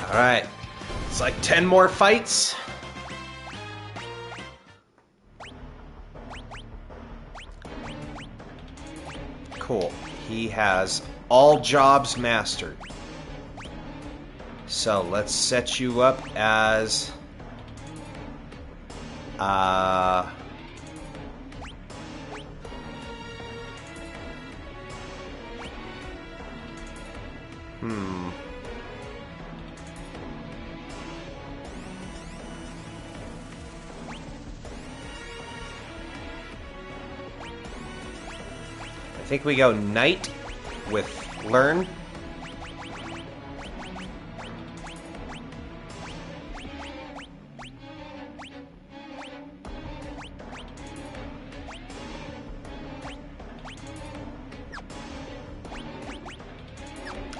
Alright. It's like 10 more fights. Cool. He has all jobs mastered. So let's set you up as... I think we go Knight with Learn.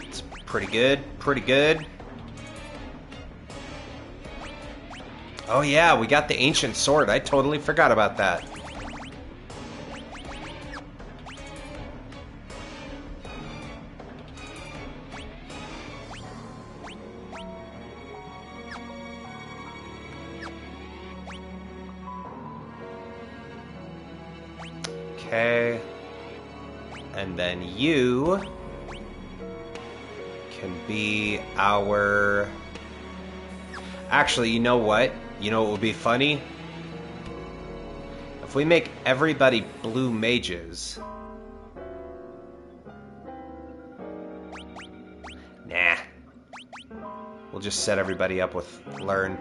It's pretty good, pretty good. Oh yeah, we got the Ancient Sword. I totally forgot about that. Okay. And then you can be our... Actually, you know what? You know what would be funny? If we make everybody blue mages... Nah. We'll just set everybody up with learn.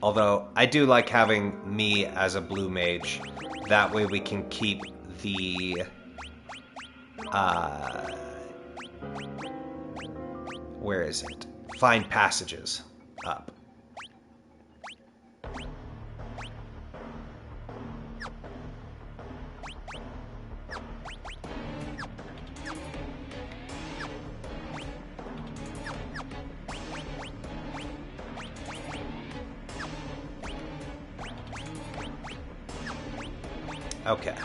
Although, I do like having me as a blue mage. That way we can keep the... where is it? Find passages up. Okay.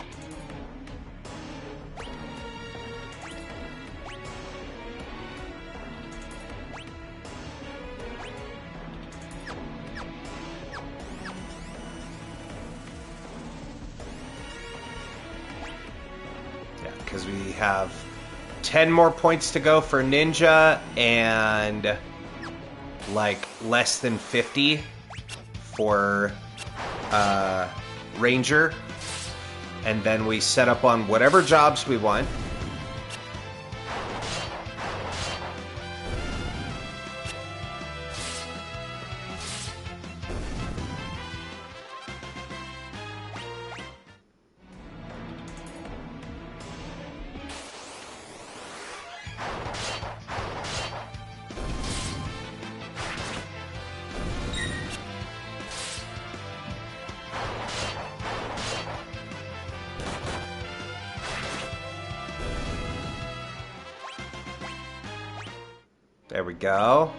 Yeah, because we have 10 more points to go for ninja and like less than 50 for ranger. And then we set up on whatever jobs we want. There we go.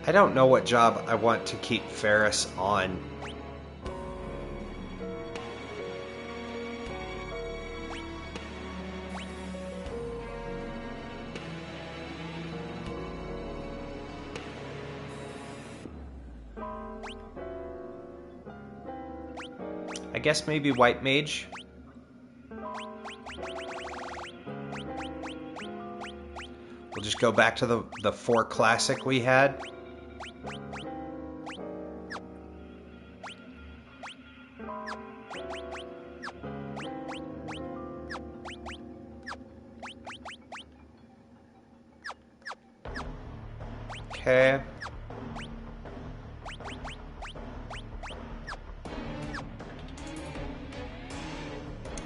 I don't know what job I want to keep Ferris on. I guess maybe White Mage. We'll just go back to the 4 classic we had. Okay.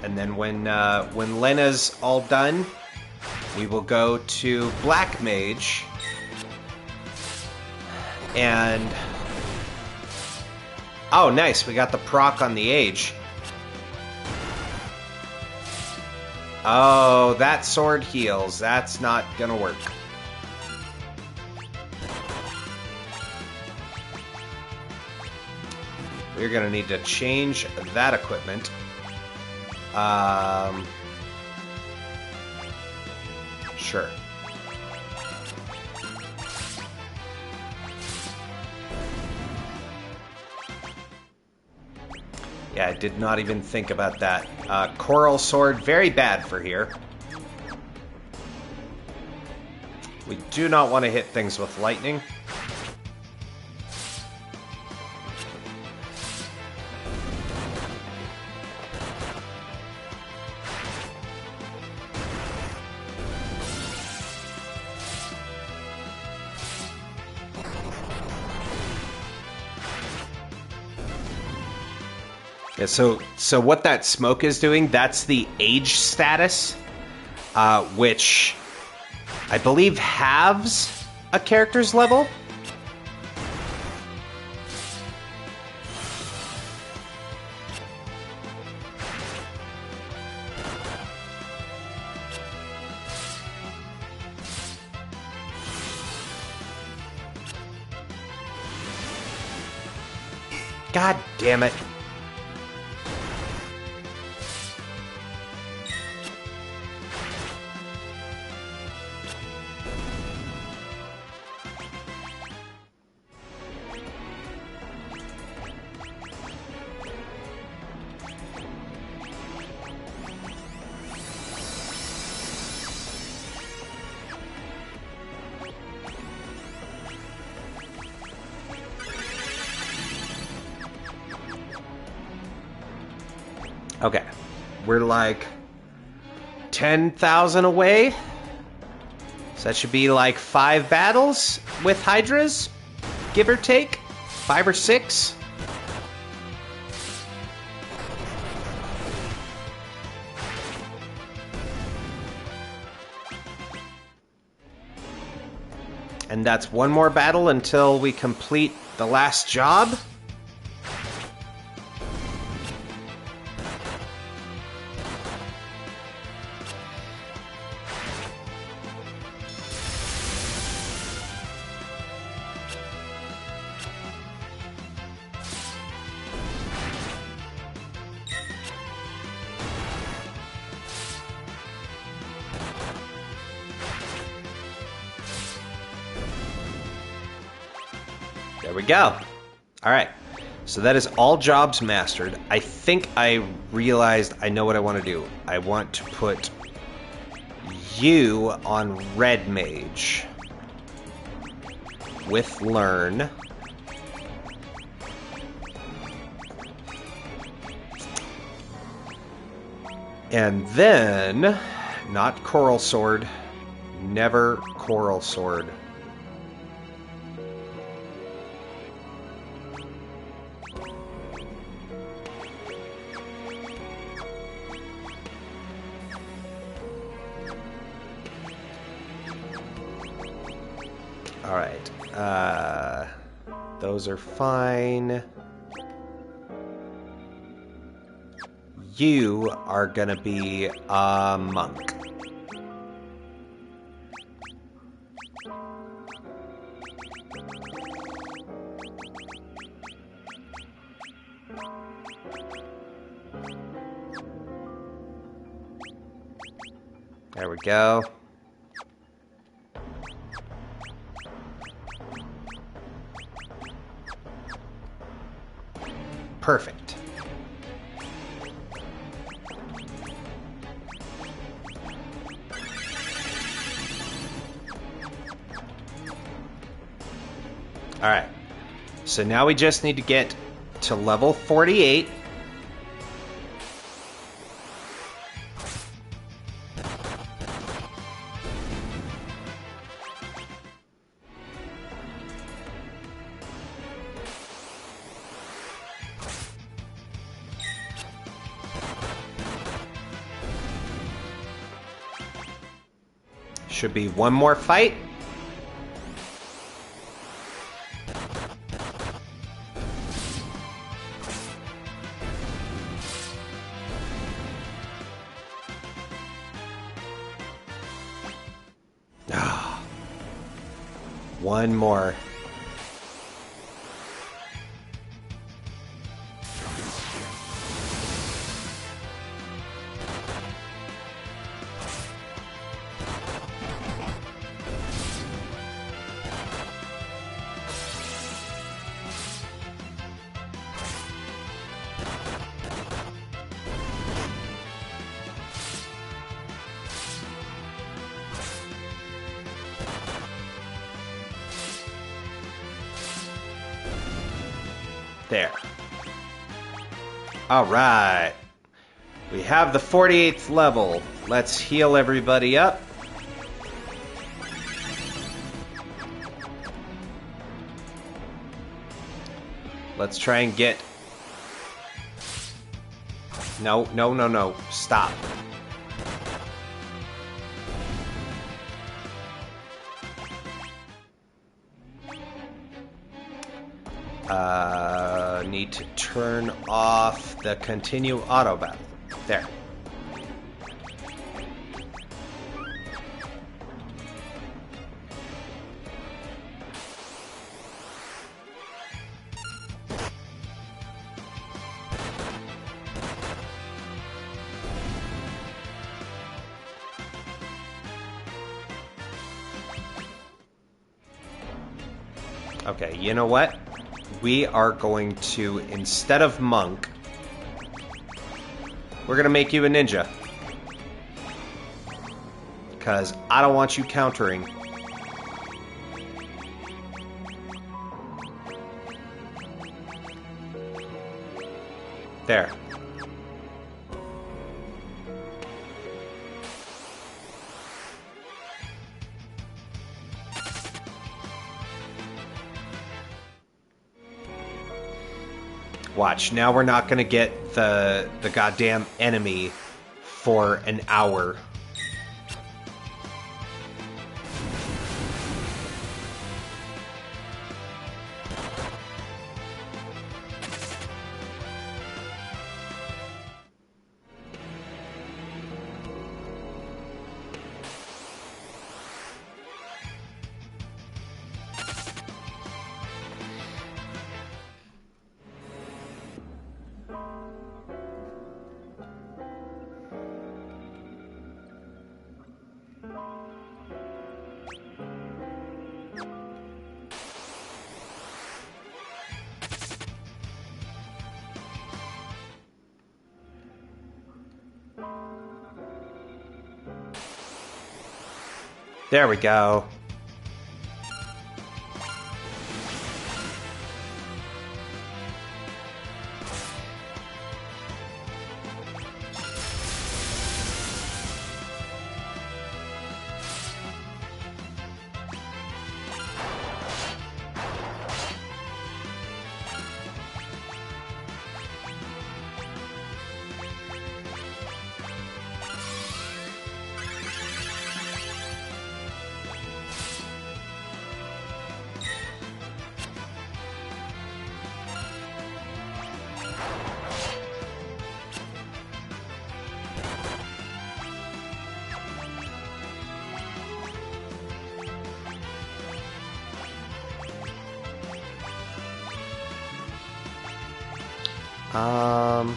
And then when Lena's all done, we will go to Black Mage. And oh, nice, we got the proc on the age. Oh, that sword heals. That's not gonna work. We're gonna need to change that equipment. Sure. Yeah, I did not even think about that. Coral Sword, very bad for here. We do not want to hit things with lightning. Yeah, so what that smoke is doing, that's the age status, which I believe halves a character's level. God damn it. Okay, we're like 10,000 away. So that should be like 5 battles with Hydras, give or take. 5 or 6. And that's one more battle until we complete the last job. There we go. All right. So that is all jobs mastered. I think I realized I know what I want to do. I want to put you on Red Mage with Learn. And then, not Coral Sword. Never Coral Sword. All right. Those are fine. You are gonna be a monk. There we go. Perfect. All right. So now we just need to get to level 48. Should be one more fight. One more. There. All right. We have the 48th level. Let's heal everybody up. Let's try and get... No, no, no, no. Stop. Need to turn off the continue auto battle. There. Okay, you know what? We are going to, instead of monk, we're going to make you a ninja. Because I don't want you countering. There. Watch, now we're not gonna get the goddamn enemy for an hour. There we go. Um...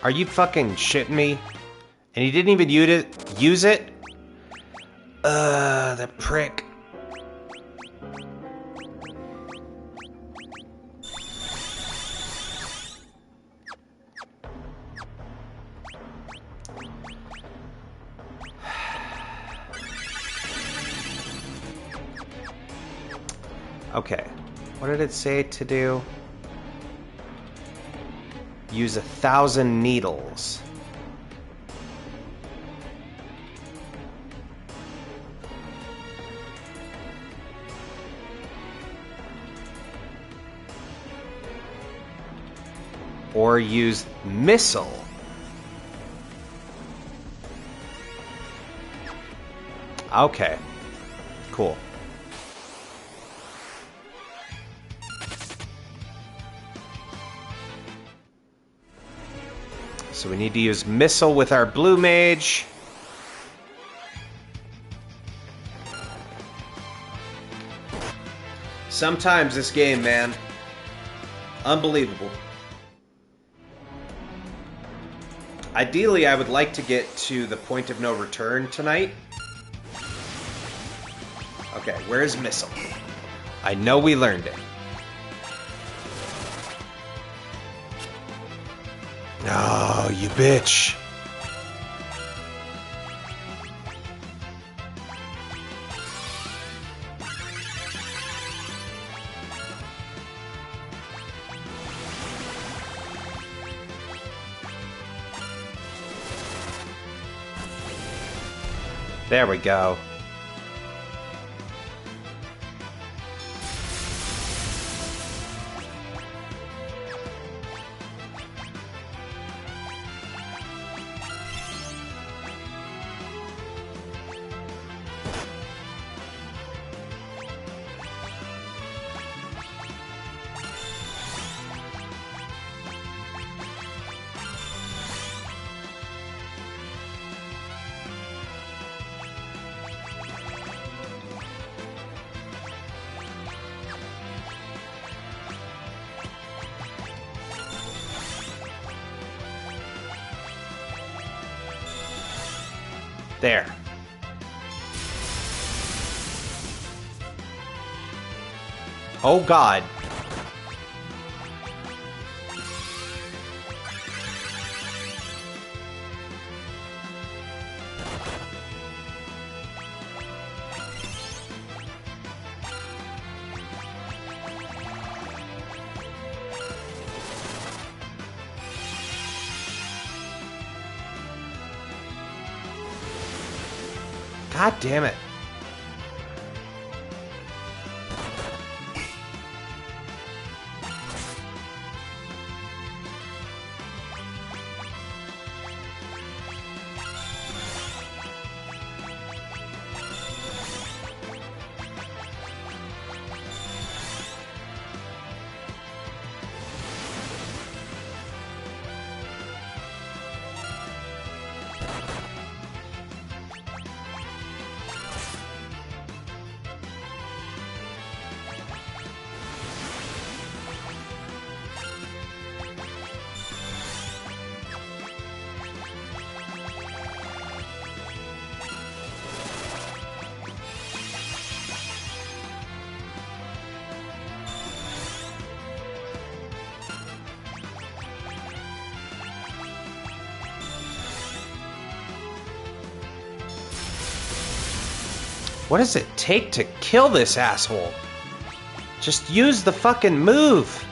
Are you fucking shitting me? And he didn't even use it? The prick. Okay. What did it say to do? Use 1,000 needles. Or use missile. Okay. Cool. So we need to use missile with our blue mage. Sometimes this game, man. Unbelievable. Ideally, I would like to get to the point of no return tonight. Okay, where's missile? I know we learned it. Oh, you bitch. There we go. There. Oh God. God damn it. What does it take to kill this asshole? Just use the fucking move.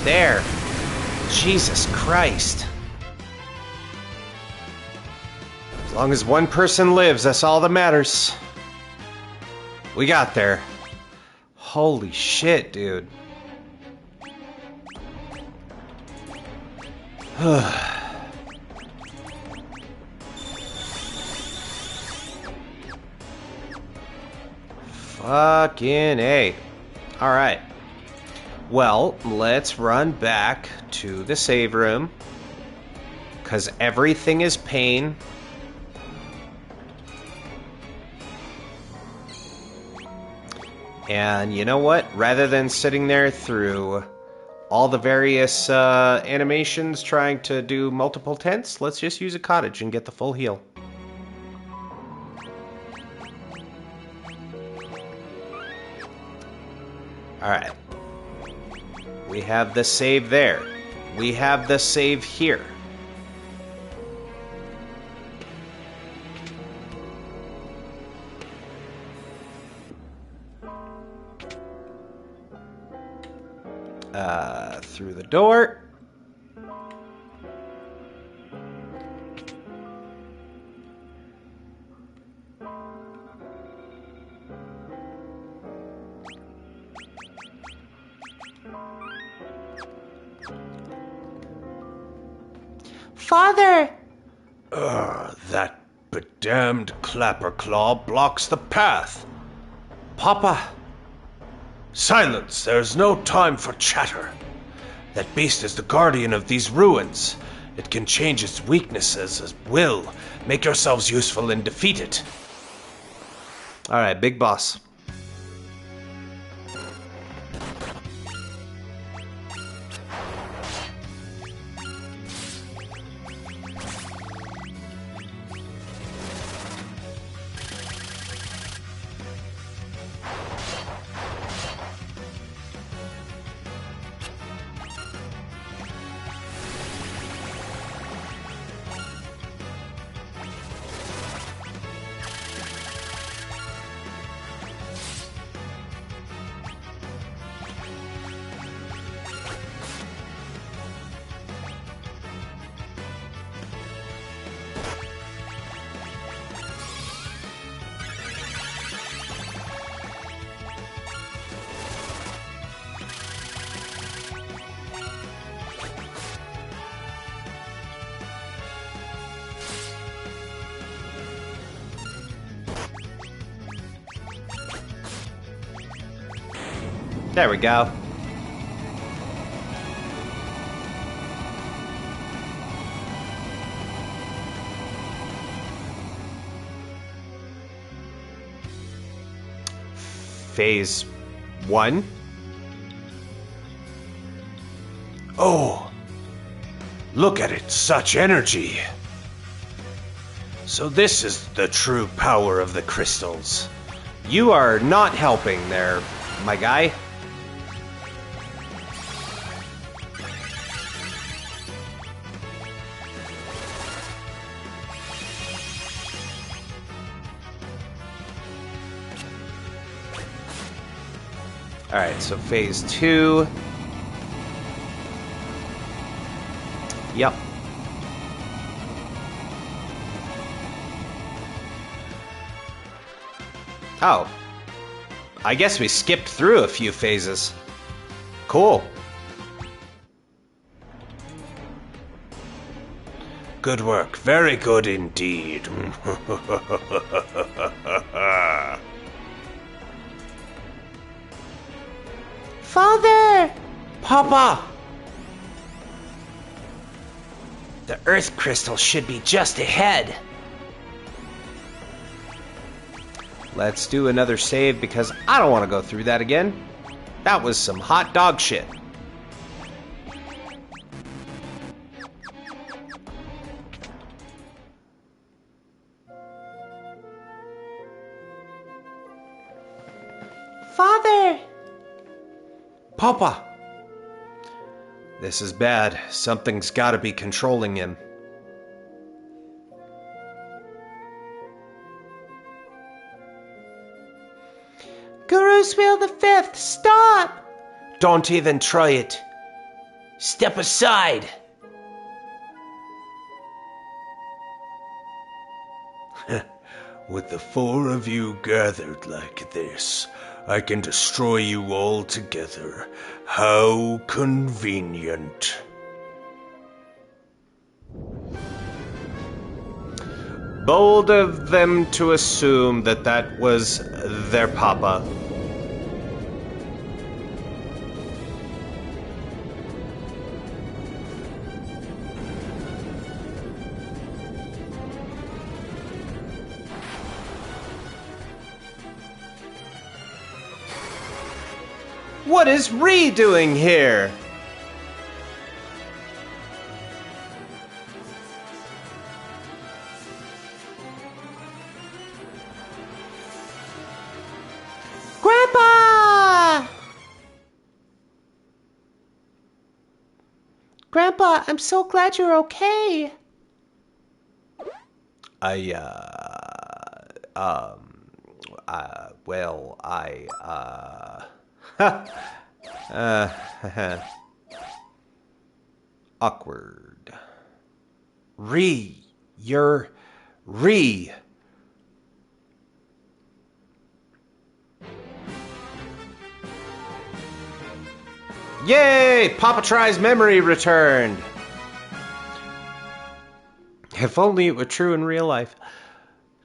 There. Jesus Christ. As long as one person lives, that's all that matters. We got there. Holy shit, dude. Fucking A. Alright. Well, let's run back to the save room. Because everything is pain. And you know what? Rather than sitting there through all the various animations trying to do multiple tents, let's just use a cottage and get the full heal. Alright. We have the save there. We have the save here. Through the door. Father! That bedamned Clapperclaw blocks the path. Papa! Silence! There's no time for chatter. That beast is the guardian of these ruins. It can change its weaknesses as will. Make yourselves useful and defeat it. Alright, big boss. There we go. Phase 1? Oh, look at it, such energy. So this is the true power of the crystals. You are not helping there, my guy. Alright, so phase 2. Yep. Oh. I guess we skipped through a few phases. Cool. Good work, very good indeed. Father! Papa! The Earth Crystal should be just ahead. Let's do another save because I don't want to go through that again. That was some hot dog shit. Father! Papa! This is bad. Something's got to be controlling him. Guru's Wheel the Fifth, stop! Don't even try it. Step aside. With the four of you gathered like this, I can destroy you all together. How convenient. Bold of them to assume that that was their papa. What is Ree doing here? Grandpa! Grandpa, I'm so glad you're okay. Awkward. Ree, you're Ree. Yay! Papa Try's memory returned. If only it were true in real life.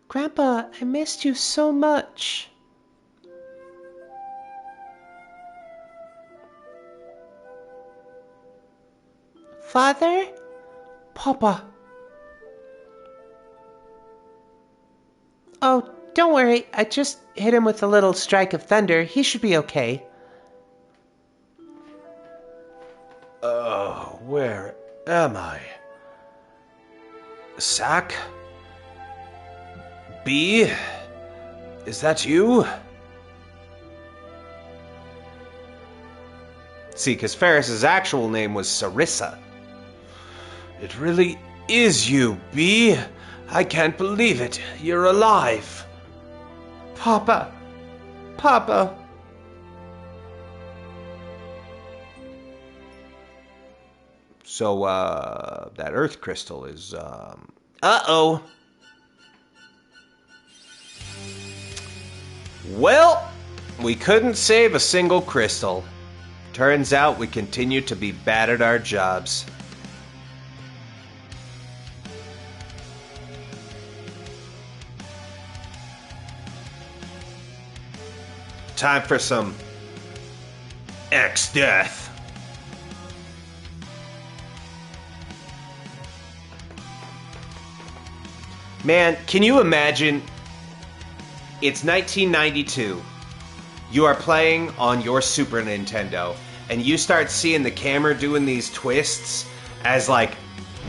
Grandpa, I missed you so much. Father? Papa. Oh, don't worry. I just hit him with a little strike of thunder. He should be okay. Where am I? Sack? B? Is that you? See, because Ferris's actual name was Sarissa. It really is you, B. I can't believe it. You're alive. Papa. Papa. So, that Earth crystal is, Uh-oh. Well, we couldn't save a single crystal. Turns out we continue to be bad at our jobs. Time for some X-Death. Man, can you imagine? It's 1992. You are playing on your Super Nintendo, and you start seeing the camera doing these twists as, like,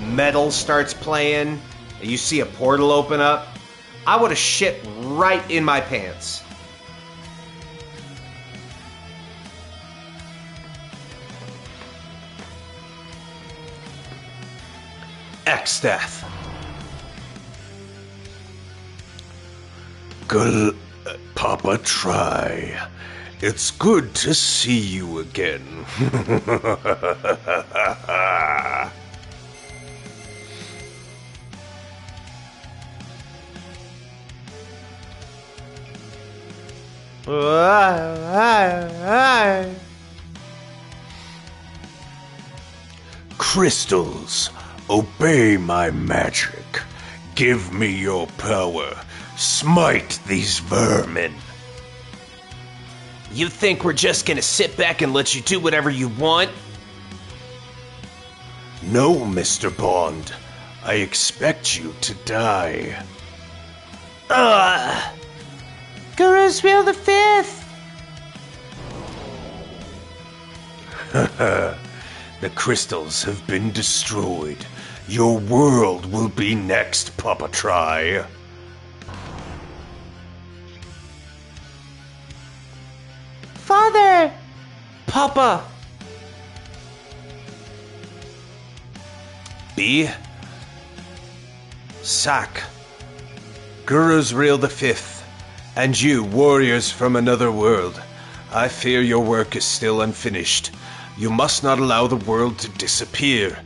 metal starts playing, and you see a portal open up. I would have shit right in my pants. X-Death. Good, Papa Try. It's good to see you again. Crystals, obey my magic. Give me your power. Smite these vermin. You think we're just gonna sit back and let you do whatever you want? No, Mr. Bond. I expect you to die. Guru's Real the Fifth! The crystals have been destroyed. Your world will be next, Papa Try. Father! Papa! B. Sack. Guru's Real the Fifth. And you, warriors from another world. I fear your work is still unfinished. You must not allow the world to disappear.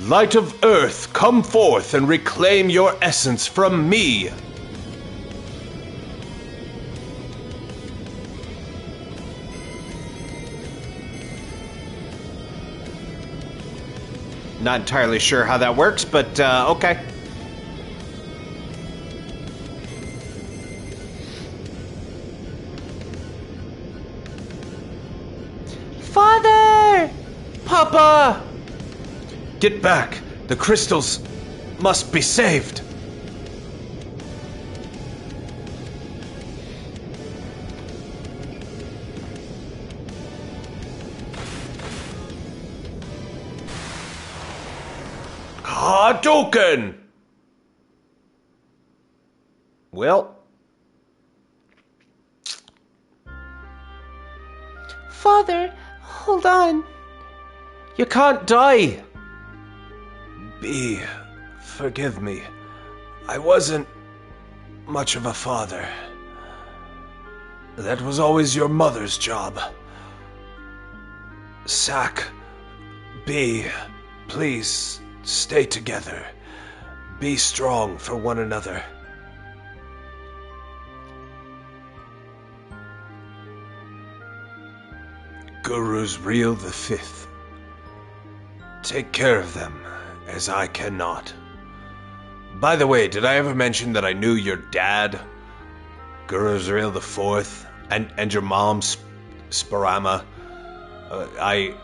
Light of Earth, come forth and reclaim your essence from me. Not entirely sure how that works, but okay. Father! Papa! Get back! The crystals must be saved! Hadouken! Well, Father, hold on. You can't die! B, forgive me. I wasn't much of a father. That was always your mother's job. Sack, B, please stay together. Be strong for one another. Guru's Real the Fifth. Take care of them, as I cannot. By the way, did I ever mention that I knew your dad, Guru's Real the Fourth, and your mom, Sparama? I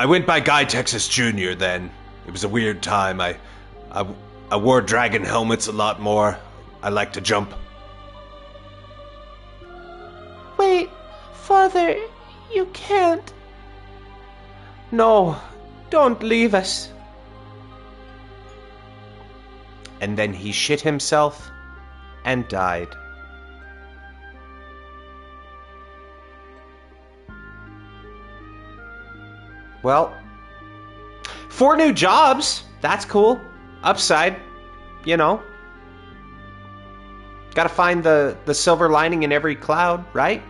went by Guy Texas Jr. then. It was a weird time. I wore dragon helmets a lot more. I like to jump. Wait, Father, you can't. no, don't leave us. And then he shit himself and died. Well, 4 new jobs. That's cool. Upside, you know. Gotta find the silver lining in every cloud, right?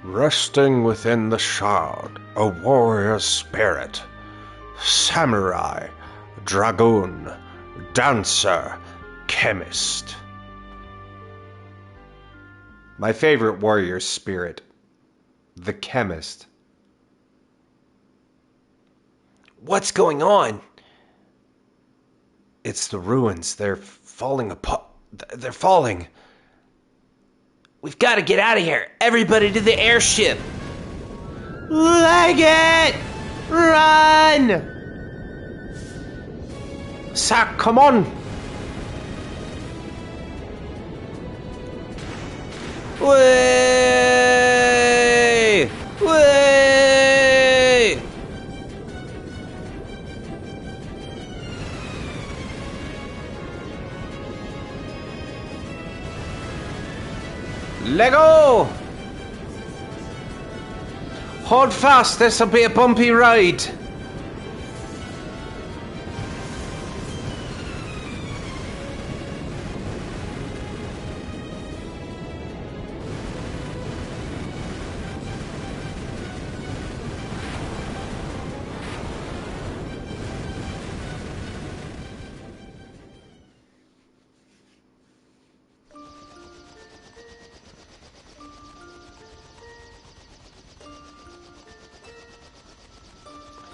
Resting within the shard, a warrior's spirit. Samurai, dragoon, dancer, chemist. My favorite warrior's spirit. The chemist. What's going on? It's the ruins. They're falling apart. They're falling. We've got to get out of here. Everybody to the airship. Leg it! Run! Sack, come on. Way! Way! Lego! Hold fast, this'll be a bumpy ride.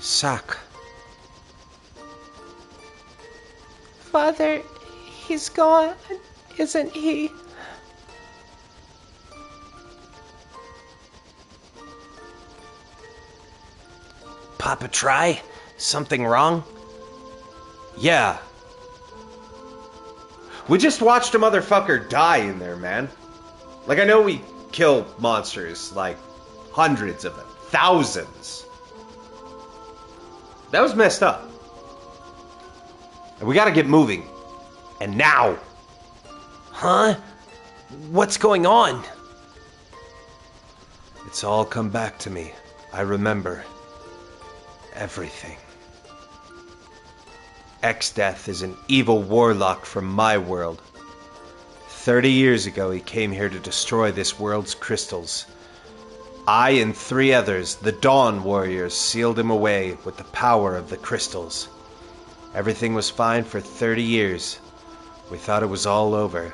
Sack. Father, he's gone, isn't he? Papa, try? Something wrong? Yeah. We just watched a motherfucker die in there, man. Like, I know we kill monsters, like, hundreds of them. Thousands. That was messed up. And we gotta get moving. And now. Huh? What's going on? It's all come back to me. I remember everything. X-Death is an evil warlock from my world. 30 years ago, he came here to destroy this world's crystals. I and 3 others, the Dawn Warriors, sealed him away with the power of the crystals. Everything was fine for 30 years. We thought it was all over.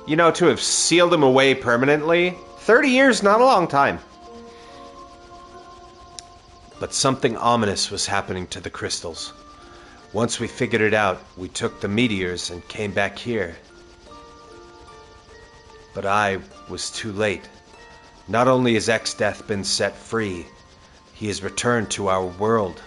You know, to have sealed him away permanently, 30 years, not a long time. But something ominous was happening to the crystals. Once we figured it out, we took the meteors and came back here. But I was too late. Not only has X-Death been set free, he has returned to our world.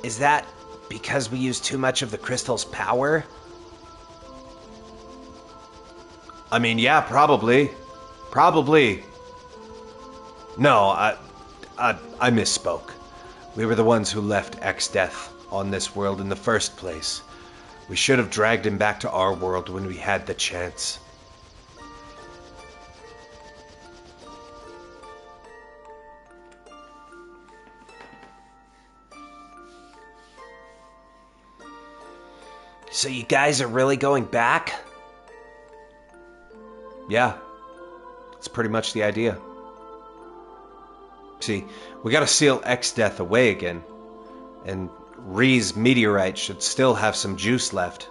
Is that because we used too much of the crystal's power? I mean, yeah, probably. Probably. No, I misspoke. We were the ones who left X-Death on this world in the first place. We should have dragged him back to our world when we had the chance. So you guys are really going back? Yeah, it's pretty much the idea. See, we gotta seal X-Death away again, and Ree's meteorite should still have some juice left.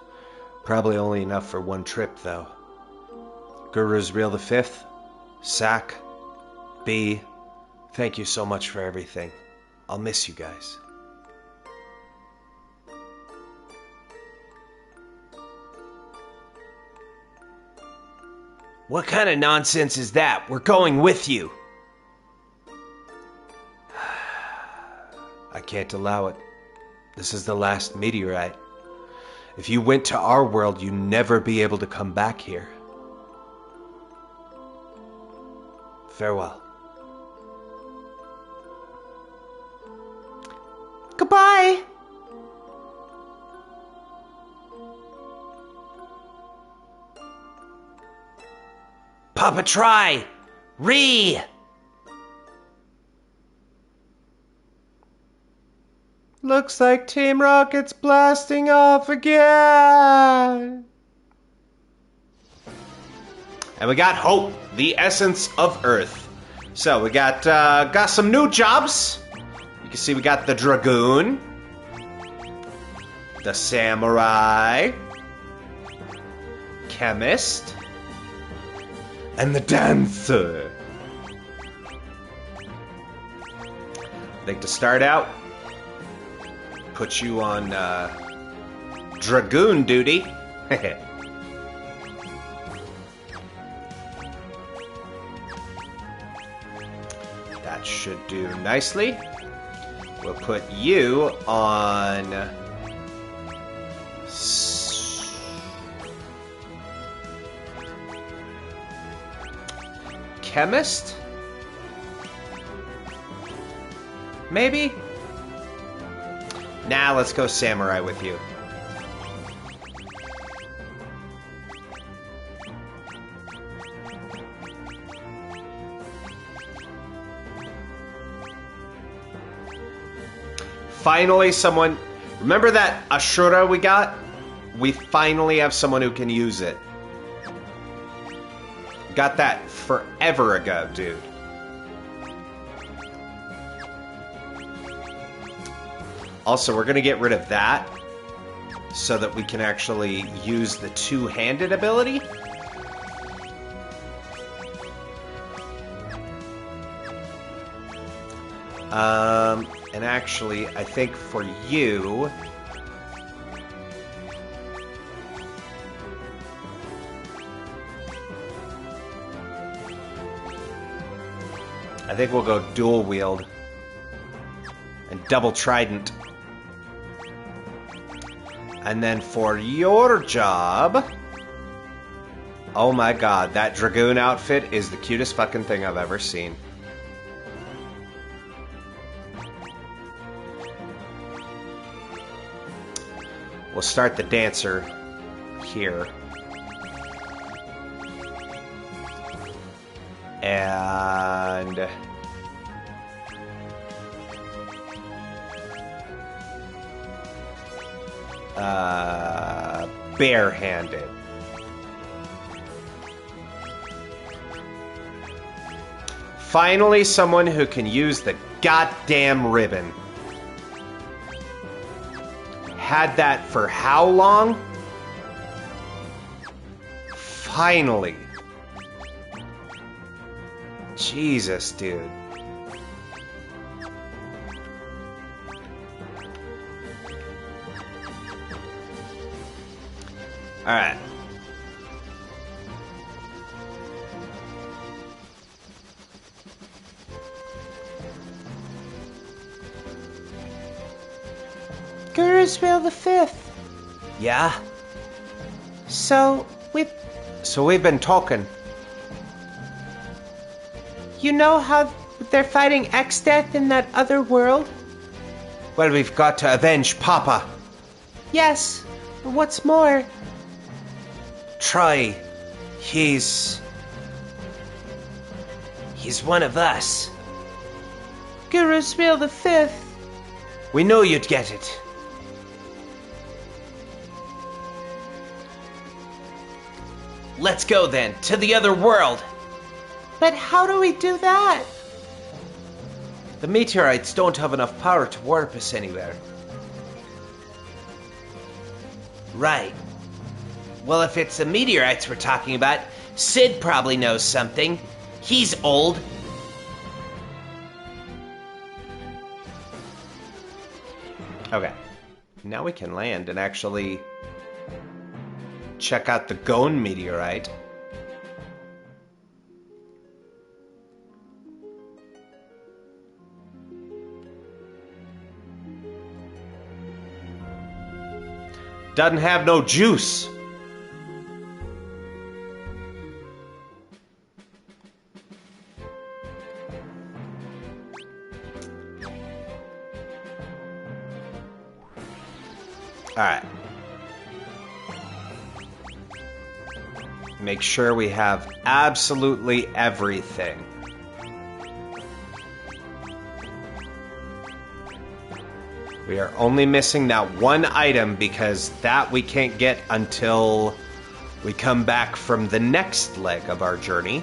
Probably only enough for one trip, though. Guru's Real the 5th, Sack, B, thank you so much for everything. I'll miss you guys. What kind of nonsense is that? We're going with you. I can't allow it. This is the last meteorite. If you went to our world, you'd never be able to come back here. Farewell. Goodbye! Papa, try! Ree! Looks like Team Rocket's blasting off again! And we got Hope, the essence of Earth. So we got some new jobs. You can see we got the Dragoon, the Samurai, Chemist, and the Dancer. I think to start out, put you on Dragoon duty. That should do nicely. We'll put you on... Chemist? Maybe? Nah, let's go samurai with you. Finally, someone... Remember that Ashura we got? We finally have someone who can use it. Got that forever ago, dude. Also, we're going to get rid of that so that we can actually use the two-handed ability. And actually, I think for you... I think we'll go dual wield and double trident. And then for your job... Oh my god, that Dragoon outfit is the cutest fucking thing I've ever seen. We'll start the dancer here. And... barehanded. Finally, someone who can use the goddamn ribbon. Had that for how long? Finally. Jesus, dude. Alright. Gurusville the Fifth. Yeah? So we've been talking. you know how they're fighting X-Death in that other world? Well, we've got to avenge Papa. Yes. What's more? Try. He's one of us. Gurusville the Fifth. We know you'd get it. Let's go then, to the other world. But how do we do that? The meteorites don't have enough power to warp us anywhere. Right. Well, if it's the meteorites we're talking about, Sid probably knows something. He's old. Okay. Now we can land and actually check out the Gone meteorite. Doesn't have no juice. Alright. Make sure we have absolutely everything. We are only missing that one item because that we can't get until we come back from the next leg of our journey.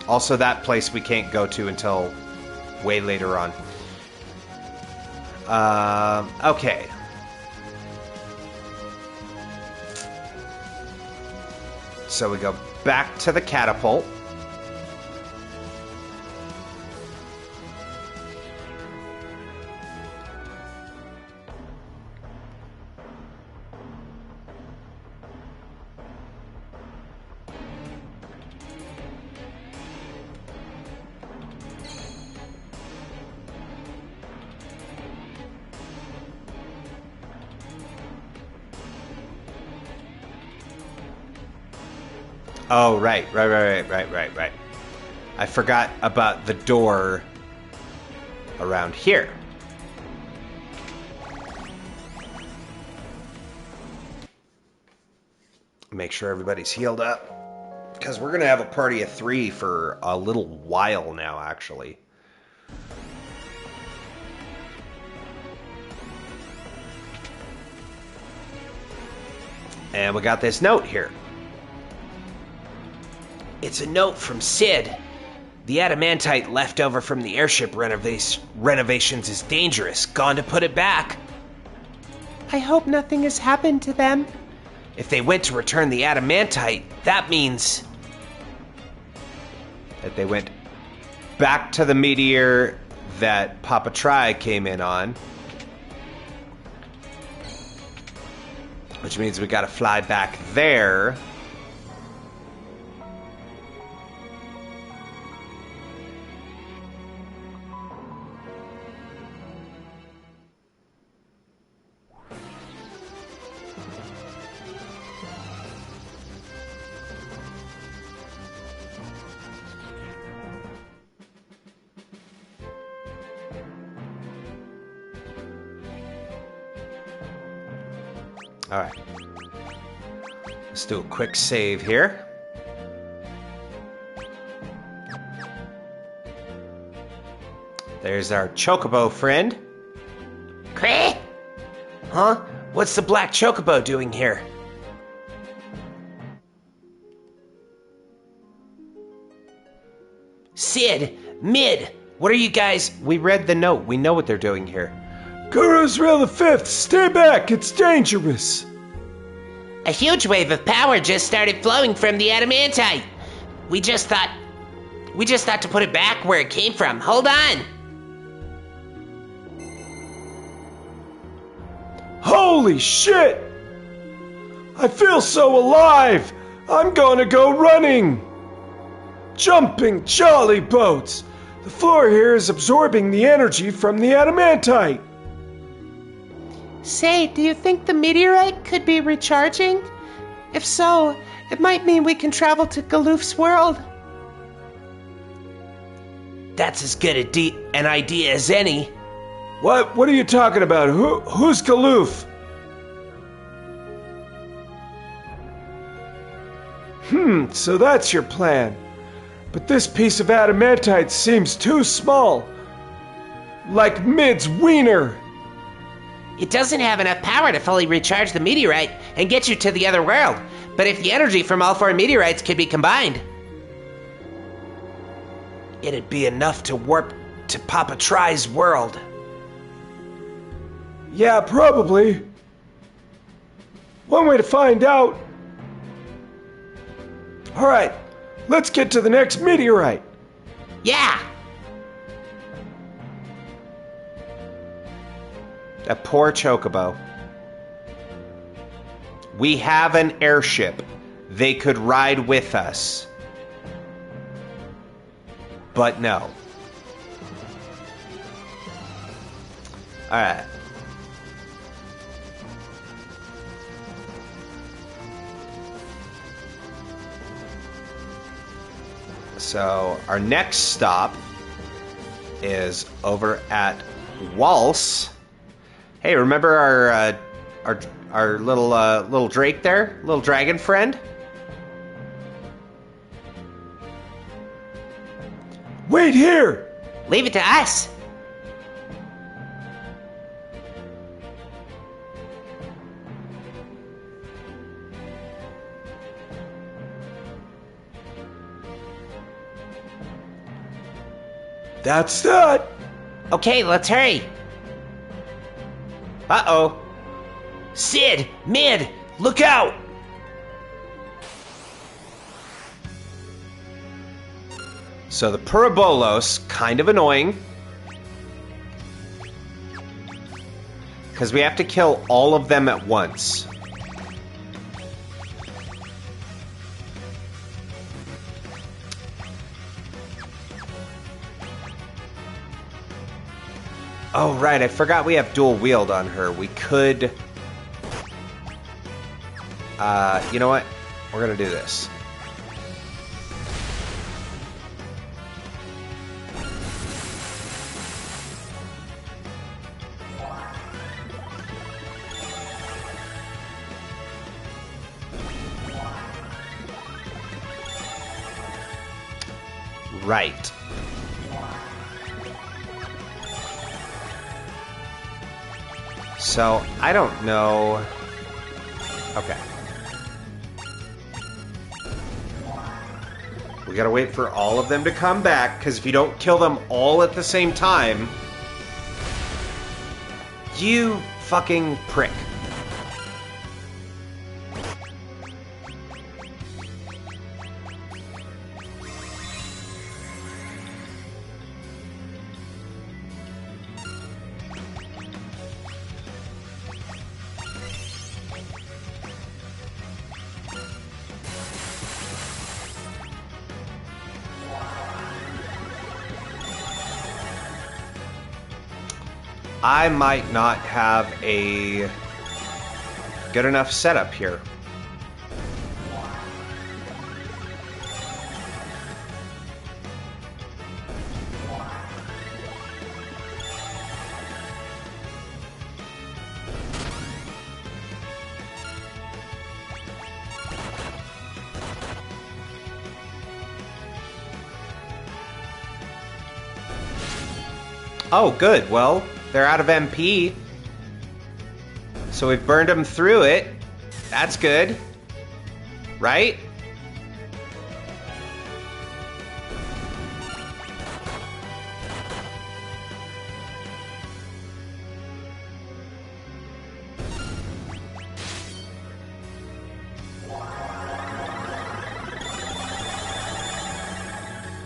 Also, that place we can't go to until way later on. Okay. So we go back to the catapult. Oh, right. I forgot about the door around here. Make sure everybody's healed up. Because we're going to have a party of 3 for a little while now, actually. And we got this note here. It's a note from Sid. The adamantite left over from the airship renovations is dangerous. Gone to put it back. I hope nothing has happened to them. If they went to return the adamantite, that means That they went back to the meteor that Papa Try came in on. Which means we gotta fly back there. Alright. Let's do a quick save here. There's our chocobo friend. Creh? Huh? What's the black chocobo doing here? Sid, Mid, what are you guys... We read the note. We know what they're doing here. Guru Israel V, stay back, it's dangerous. A huge wave of power just started flowing from the adamantite. We just thought to put it back where it came from. Hold on. Holy shit! I feel so alive! I'm gonna go running! Jumping jolly boats! The floor here is absorbing the energy from the adamantite. Say, do you think the meteorite could be recharging? If so, it might mean we can travel to Galoof's world. That's as good an idea as any. What are you talking about? Who's Galoof? So that's your plan. But this piece of adamantite seems too small. Like Mid's wiener. It doesn't have enough power to fully recharge the meteorite and get you to the other world. But if the energy from all 4 meteorites could be combined, it'd be enough to warp to Papa Try's world. Yeah, probably. One way to find out. Alright, let's get to the next meteorite. Yeah! That poor chocobo. We have an airship. They could ride with us. But no. Alright. So, our next stop is over at Waltz. Hey, remember our little Drake there? Little dragon friend? Wait here! Leave it to us. That's that! Okay, let's hurry. Uh-oh. Sid, Mid, look out! So the Parabolos, kind of annoying. Because we have to kill all of them at once. Oh, right, I forgot we have dual wield on her. We could... you know what? We're gonna do this. Right. So, I don't know... Okay. We gotta wait for all of them to come back, because if you don't kill them all at the same time... You fucking prick. I might not have a good enough setup here. Oh, good. Well, they're out of MP. So we've burned them through it. That's good. Right?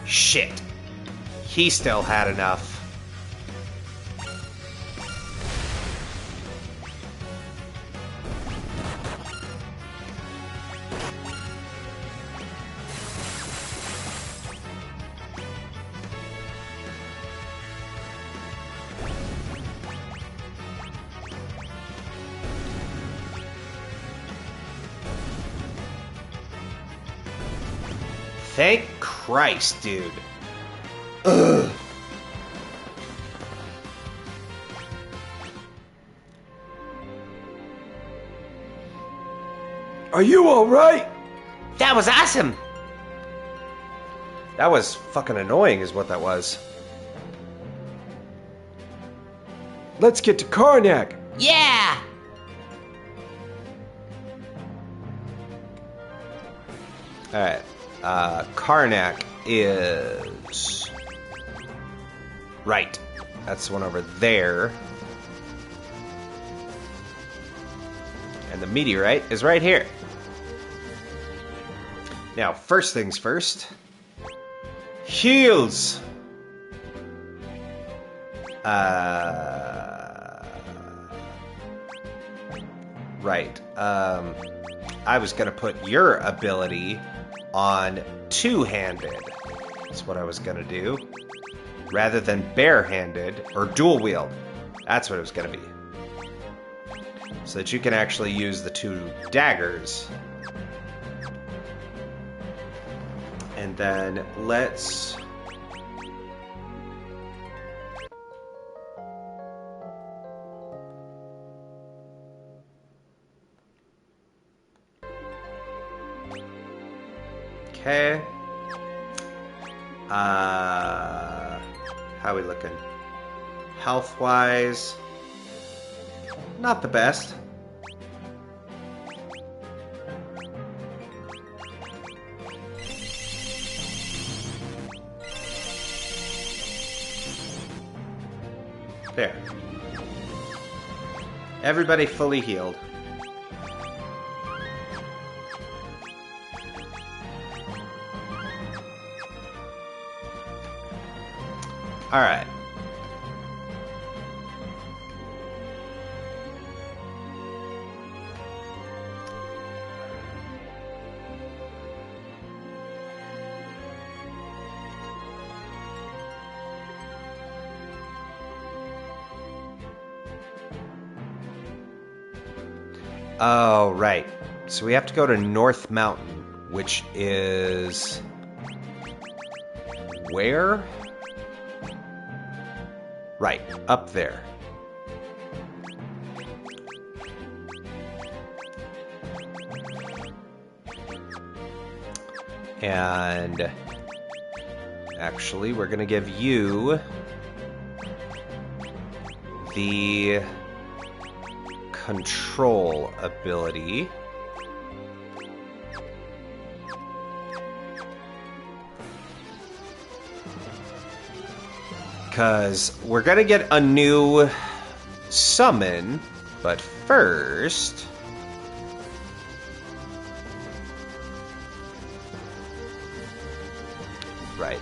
Shit. He still had enough. Thank Christ, dude. Ugh. Are you alright? That was awesome! That was fucking annoying is what that was. Let's get to Karnak. Yeah! Alright. Karnak is... Right. That's the one over there. And the meteorite is right here. Now, first things first. Heals! Right. I was gonna put your ability on two-handed. That's what I was gonna do. Rather than bare-handed, or dual-wield. That's what it was gonna be. So that you can actually use the two daggers. And then let's... Okay. How are we looking? Health-wise, not the best. There. Everybody fully healed. All right. Oh, right. So we have to go to North Mountain, which is... where? Right, up there. And Actually, we're gonna give you the control ability. Because we're gonna get a new summon, but first... Right.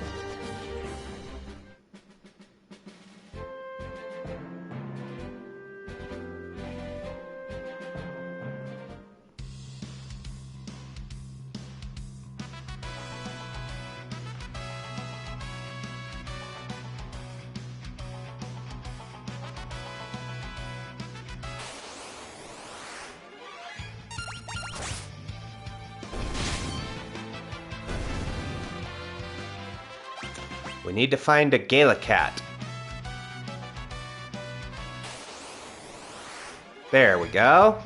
We need to find a Galacat. There we go.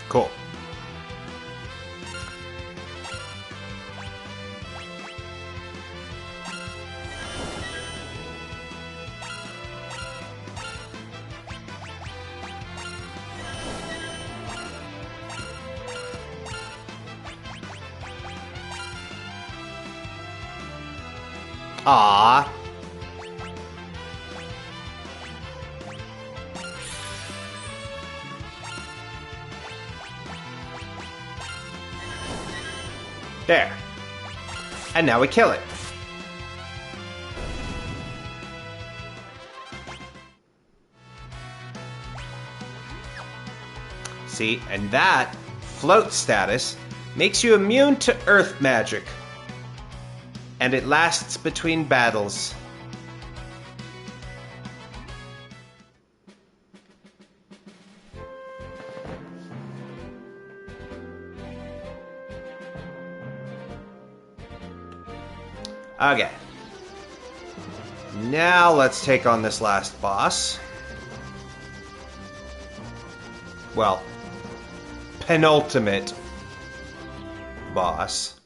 Cool. Ah. There. And now we kill it. See, and that float status makes you immune to earth magic. And it lasts between battles. Okay. Now let's take on this last boss. Well, penultimate boss.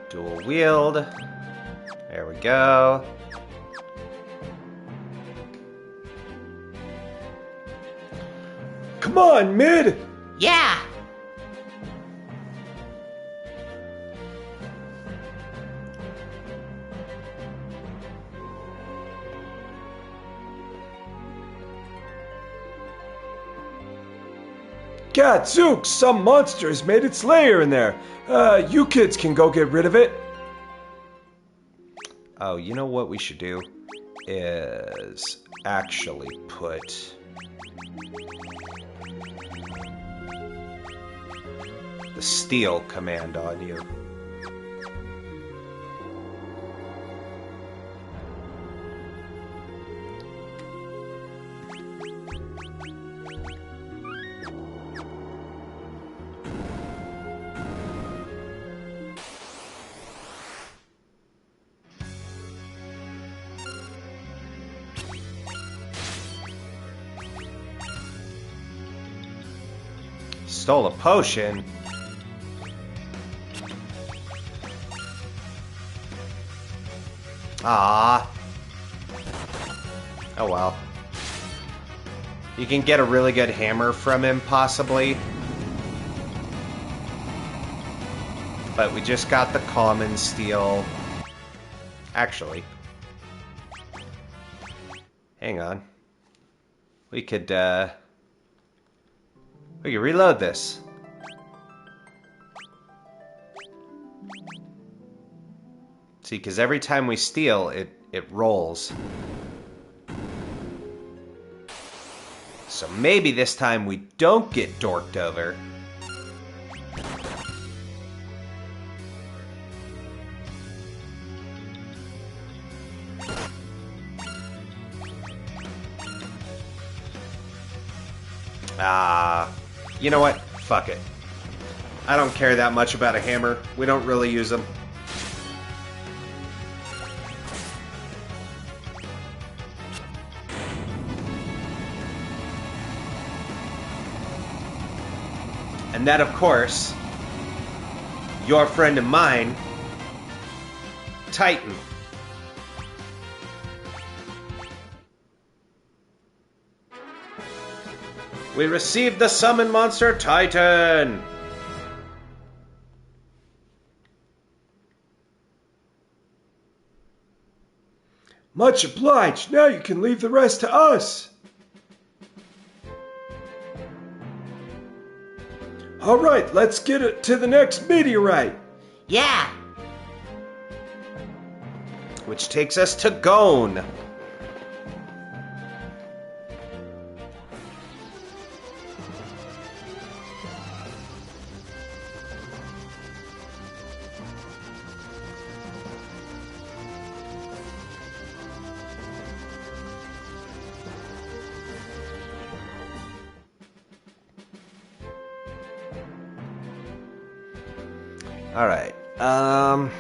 Dual wield. There we go. Come on, Mid! Yeah! Gadzooks, some monster has made its lair in there. You kids can go get rid of it. Oh, you know what we should do? Is actually put the steal command on you. Stole a potion. Ah. Oh well. You can get a really good hammer from him, possibly. But we just got the common steel. Actually. Hang on. We could reload this. See, because every time we steal, it rolls. So maybe this time we don't get dorked over. You know what? Fuck it. I don't care that much about a hammer. We don't really use them. And that, of course, your friend and mine, Titan. We received the summon monster Titan! Much obliged. Now you can leave the rest to us. All right, let's get it to the next meteorite. Yeah. Which takes us to Gone. All right. Oh,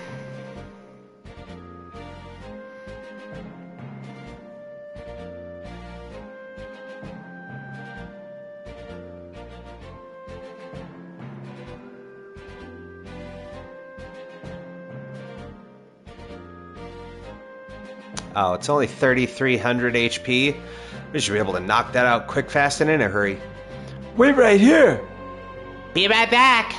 it's only 3,300 HP. We should be able to knock that out quick, fast, and in a hurry. Wait right here. Be right back.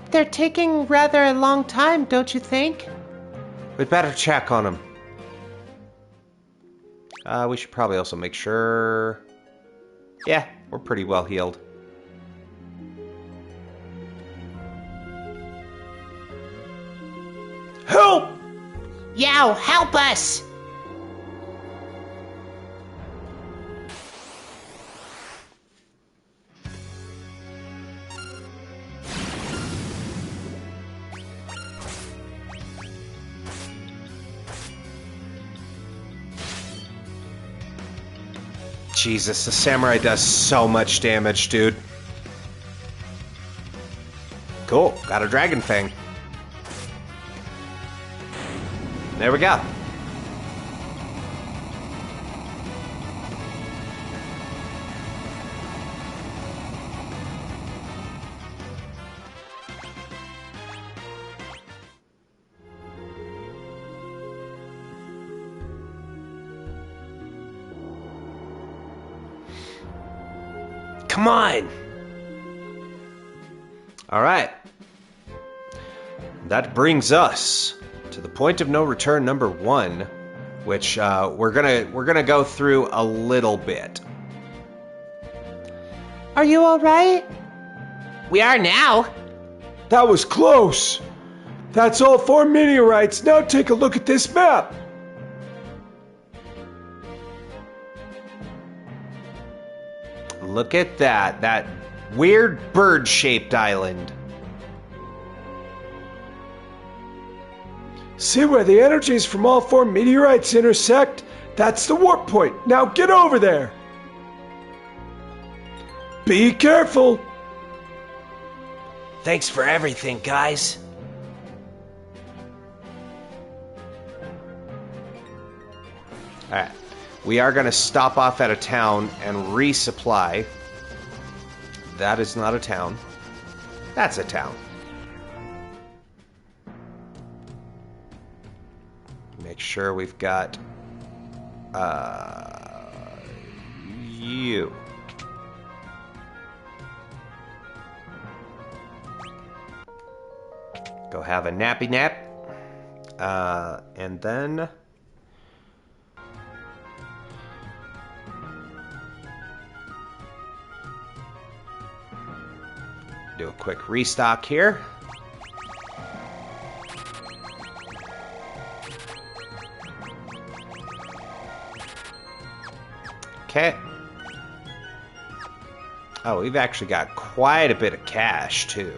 They're taking rather a long time, don't you think? We'd better check on them. We should probably also make sure... Yeah, we're pretty well healed. Help! Yow, help us! Jesus, the samurai does so much damage, dude. Cool, got a dragon fang. There we go. Come on! All right. That brings us to the point of no return number 1, which we're gonna go through a little bit. Are you all right? We are now. That was close. That's all 4 meteorites. Now take a look at this map. Look at that. That weird bird-shaped island. See where the energies from all 4 meteorites intersect? That's the warp point. Now get over there. Be careful. Thanks for everything, guys. Alright. We are going to stop off at a town and resupply. That is not a town. That's a town. Make sure we've got... you. Go have a nappy nap. And then... do a quick restock here. Okay. Oh, we've actually got quite a bit of cash, too.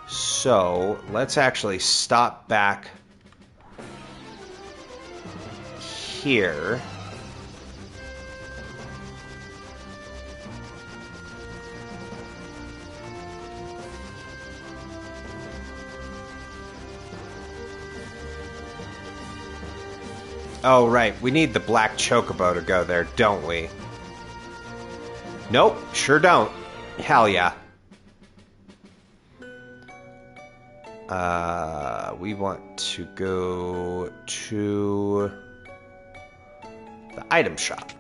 So, let's actually stop back here. Oh, right. We need the black chocobo to go there, don't we? Nope, sure don't. Hell yeah. We want to go to the item shop.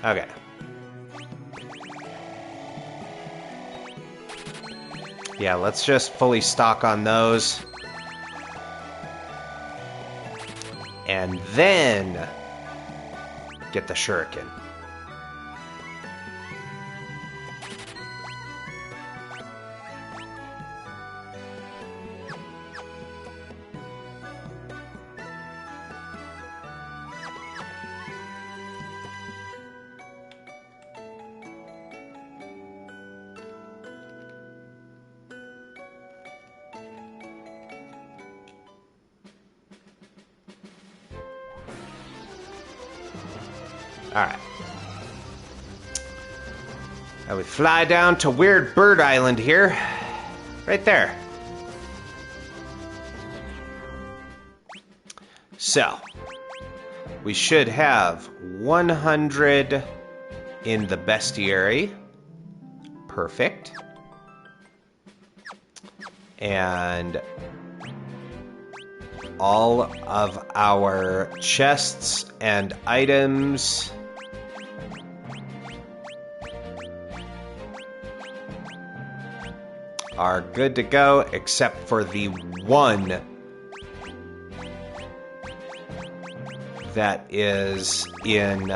Okay. Yeah, let's just fully stock on those. And then get the shuriken. Alright. Now we fly down to Weird Bird Island here. Right there. So, we should have 100 in the bestiary. Perfect. And all of our chests and items are good to go, except for the one that is in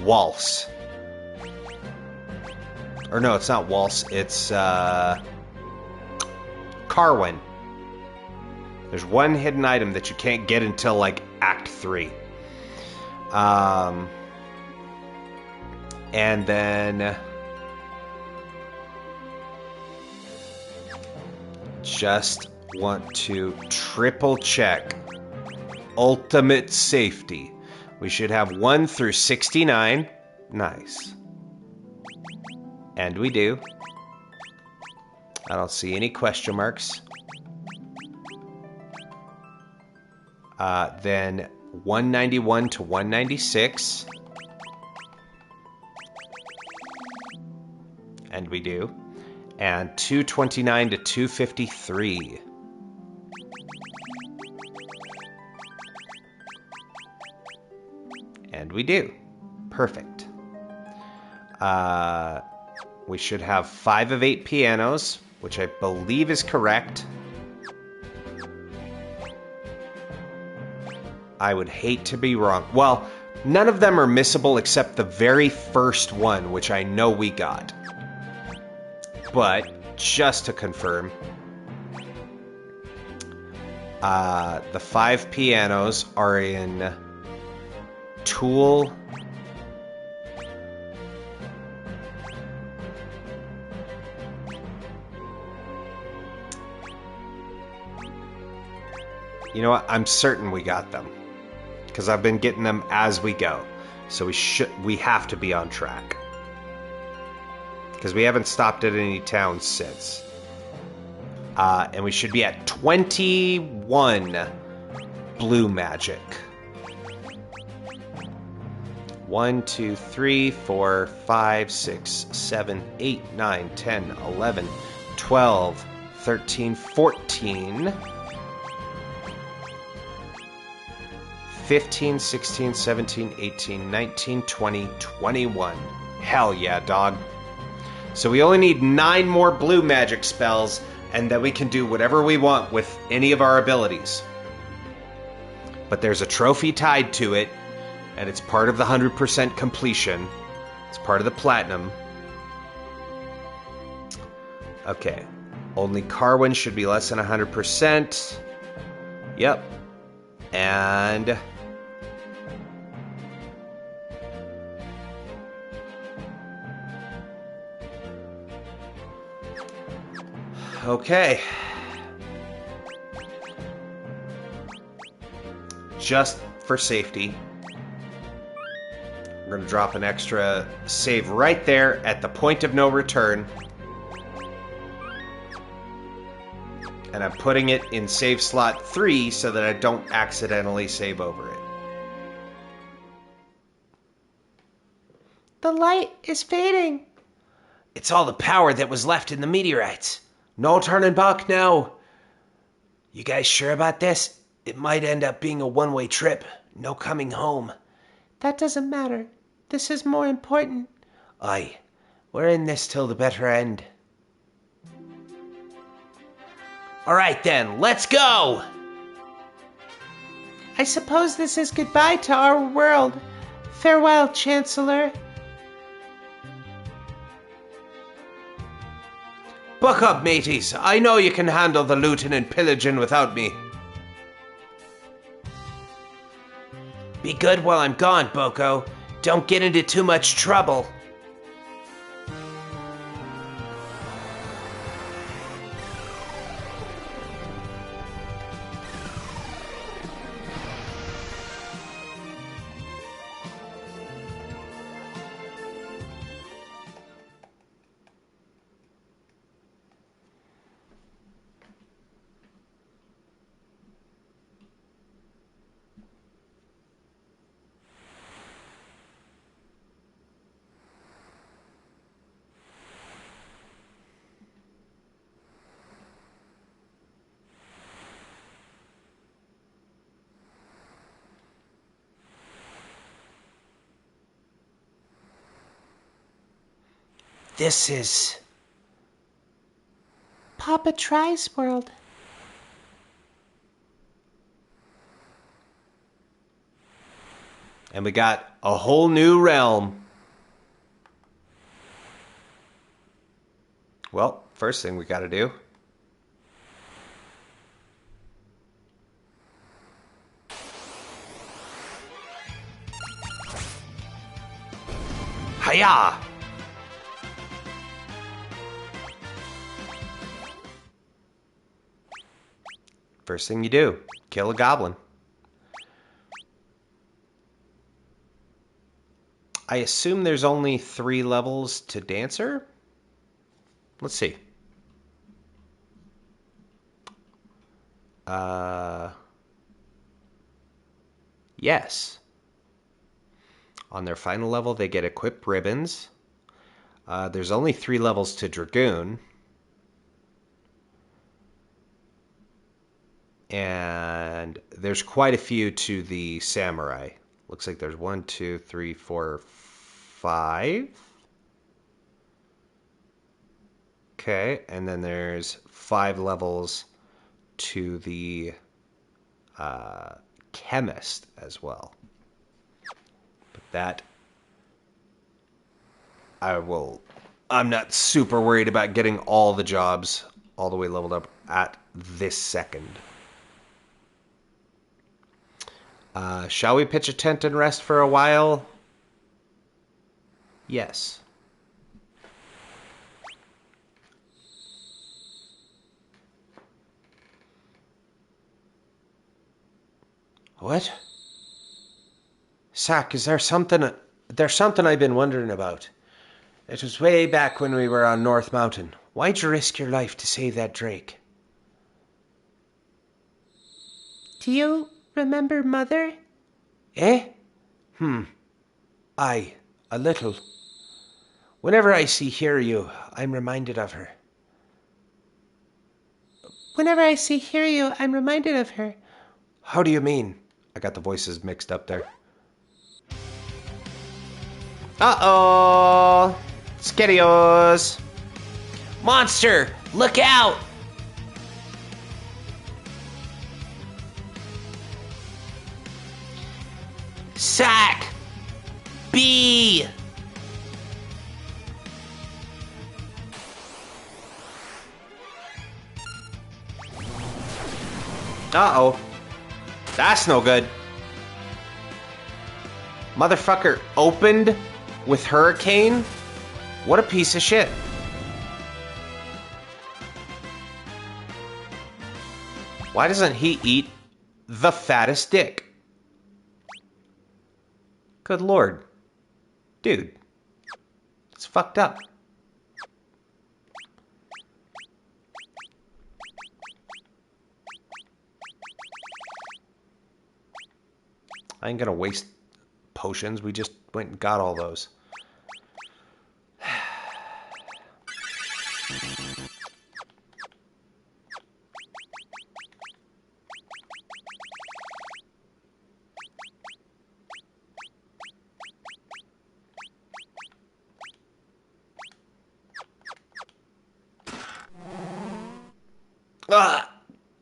Waltz. Or no, it's not Waltz, it's Carwin. There's one hidden item that you can't get until, like, Act 3. And then just want to triple check ultimate safety. We should have 1 through 69. Nice. And we do. I don't see any question marks. Then 191 to 196. And we do. And 229 to 253. And we do. Perfect. We should have 5 of 8 pianos, which I believe is correct. I would hate to be wrong. Well, none of them are missable except the very first one, which I know we got. But, just to confirm, the 5 pianos are in Tool. You know what? I'm certain we got them. Because I've been getting them as we go. So we have to be on track. Because we haven't stopped at any towns since. And we should be at 21 blue magic. 1, 2, 3, 4, 5, 6, 7, 8, 9, 10, 11, 12, 13, 14... 15, 16, 17, 18, 19, 20, 21. Hell yeah, dog. So we only need 9 more blue magic spells, and then we can do whatever we want with any of our abilities. But there's a trophy tied to it, and it's part of the 100% completion. It's part of the platinum. Okay. Only Carwin should be less than 100%. Yep. And... okay. Just for safety, we're going to drop an extra save right there at the point of no return. And I'm putting it in save slot 3 so that I don't accidentally save over it. The light is fading. It's all the power that was left in the meteorites. No turning back now. You guys sure about this? It might end up being a one-way trip. No coming home. That doesn't matter. This is more important. Aye, we're in this till the better end. All right then, let's go! I suppose this is goodbye to our world. Farewell, Chancellor. Buck up, mateys. I know you can handle the looting and pillaging without me. Be good while I'm gone, Boko. Don't get into too much trouble. This is... Papa Try's world. And we got a whole new realm. Well, first thing we got to do. Hiya! First thing you do, kill a goblin. I assume there's only 3 levels to Dancer? Let's see. Yes. On their final level, they get equipped ribbons. There's only 3 levels to Dragoon. And there's quite a few to the Samurai. Looks like there's 1, 2, 3, 4, 5. Okay, and then there's 5 levels to the Chemist as well. But that I'm not super worried about getting all the jobs all the way leveled up at this second. Shall we pitch a tent and rest for a while? Yes. What? Sack, is there something... There's something I've been wondering about. It was way back when we were on North Mountain. Why'd you risk your life to save that drake? Do you remember Mother? Eh? Aye, a little. Whenever I see Hiryu, I'm reminded of her. Whenever I see Hiryu, I'm reminded of her. How do you mean? I got the voices mixed up there. Uh-oh! Skettios! Monster, look out! Sack! B! Uh-oh. That's no good. Motherfucker opened with Hurricane? What a piece of shit. Why doesn't he eat the fattest dick? Good lord. Dude. It's fucked up. I ain't gonna waste potions. We just went and got all those.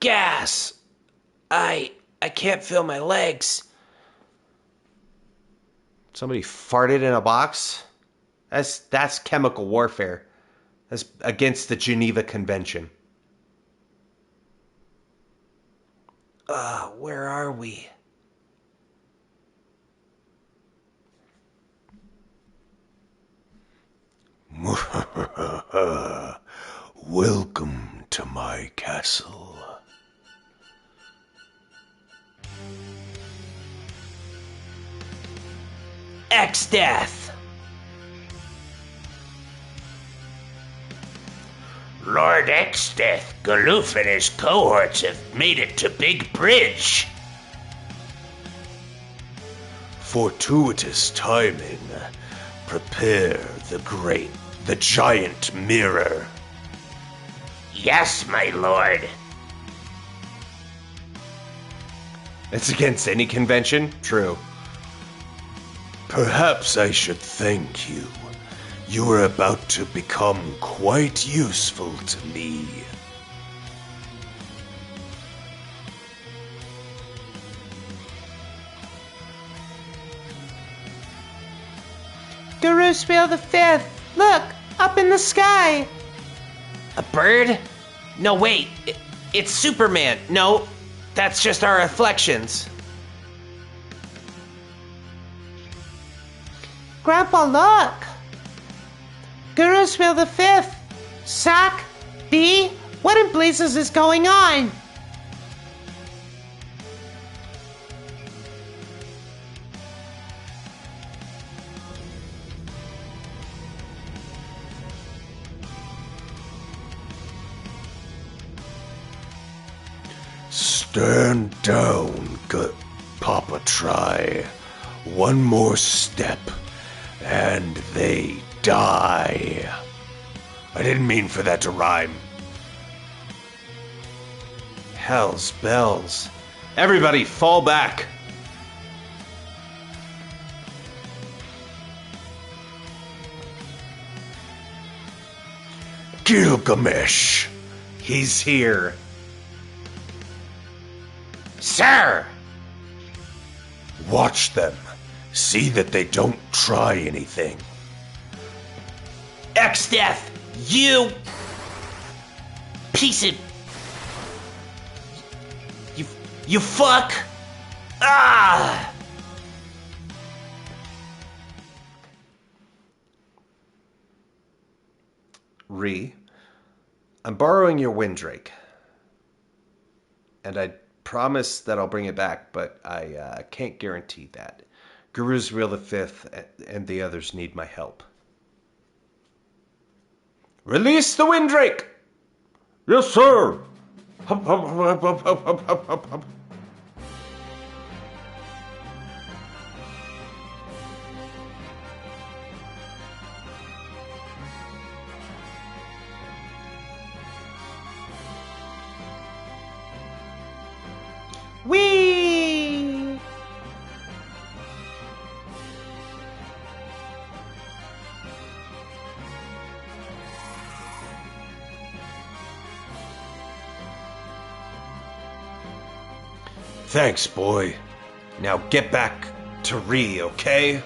Gas! I can't feel my legs. Somebody farted in a box? That's chemical warfare. That's against the Geneva Convention. Where are we? Welcome to my castle. X-Death! Lord X-Death, Galoof and his cohorts have made it to Big Bridge. Fortuitous timing. Prepare the giant mirror. Yes, my lord. It's against any convention? True. Perhaps I should thank you. You are about to become quite useful to me. Garuswheel the Fifth! Look! Up in the sky! A bird? No, wait. It's Superman. No, that's just our reflections. Grandpa, look! Garuswheel the Fifth! Sack! B! What in blazes is going on? Stand down, Papa Try. One more step, and they die. I didn't mean for that to rhyme. Hell's bells. Everybody fall back. Gilgamesh! He's here. Sir! Watch them. See that they don't try anything. X-Death! You... piece of... You fuck! Ah! Ree, I'm borrowing your Windrake. And I promise that I'll bring it back, but I can't guarantee that. Guru's Reel the Fifth and the others need my help. Release the Windrake! Yes, sir! Whee! Thanks, boy. Now get back to Ree, okay?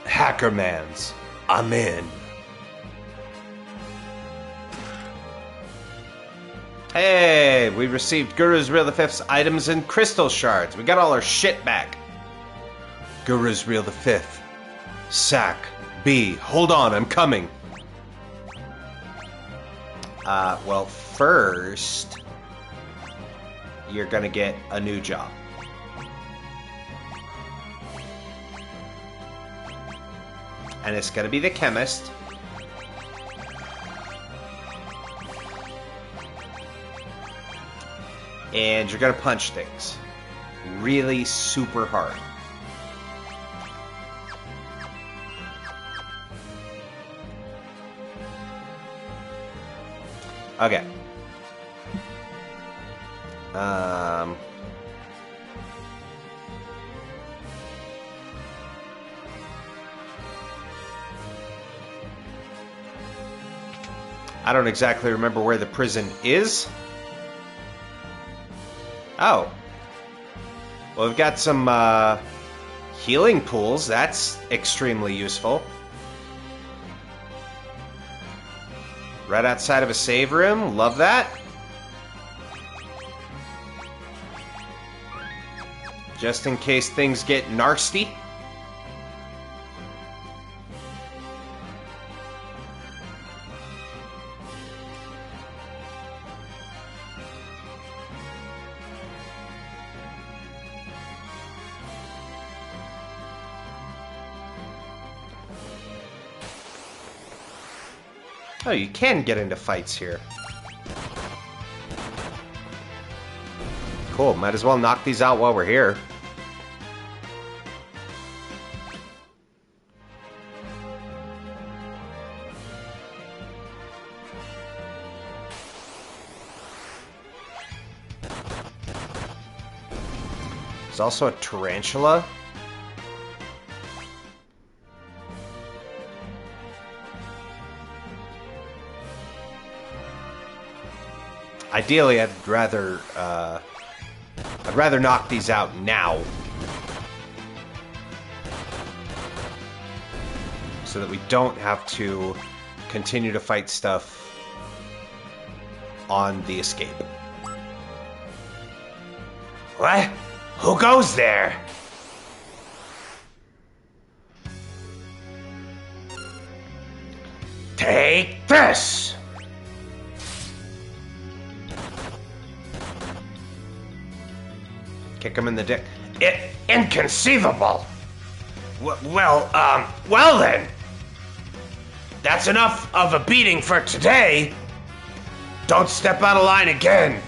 Hackermans, I'm in. Hey, we received Guru's Real the Fifth's items and crystal shards. We got all our shit back. Guru's Real the Fifth. Sack, B, hold on, I'm coming. Well, first, you're gonna get a new job. And it's gonna be the chemist. And you're gonna punch things really super hard. Okay. I don't exactly remember where the prison is. Oh. Well, we've got some healing pools. That's extremely useful. Right outside of a save room. Love that. Just in case things get nasty. Oh, you can get into fights here. Cool, might as well knock these out while we're here. There's also a tarantula. Ideally, I'd rather knock these out now, so that we don't have to continue to fight stuff on the escape. What? Who goes there? Take this! Kick him in the dick. Inconceivable! Well then. That's enough of a beating for today. Don't step out of line again.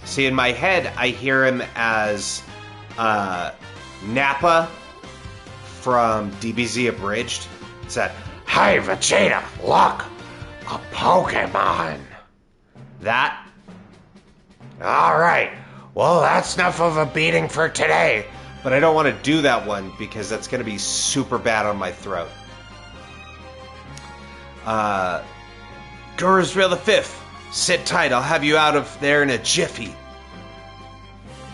See, in my head, I hear him as Nappa from DBZ Abridged. It's that, Hey Vegeta, look! A Pokemon! that. Alright, well that's enough of a beating for today. But I don't want to do that one because that's going to be super bad on my throat. Guru's Real the Fifth. Sit tight, I'll have you out of there in a jiffy.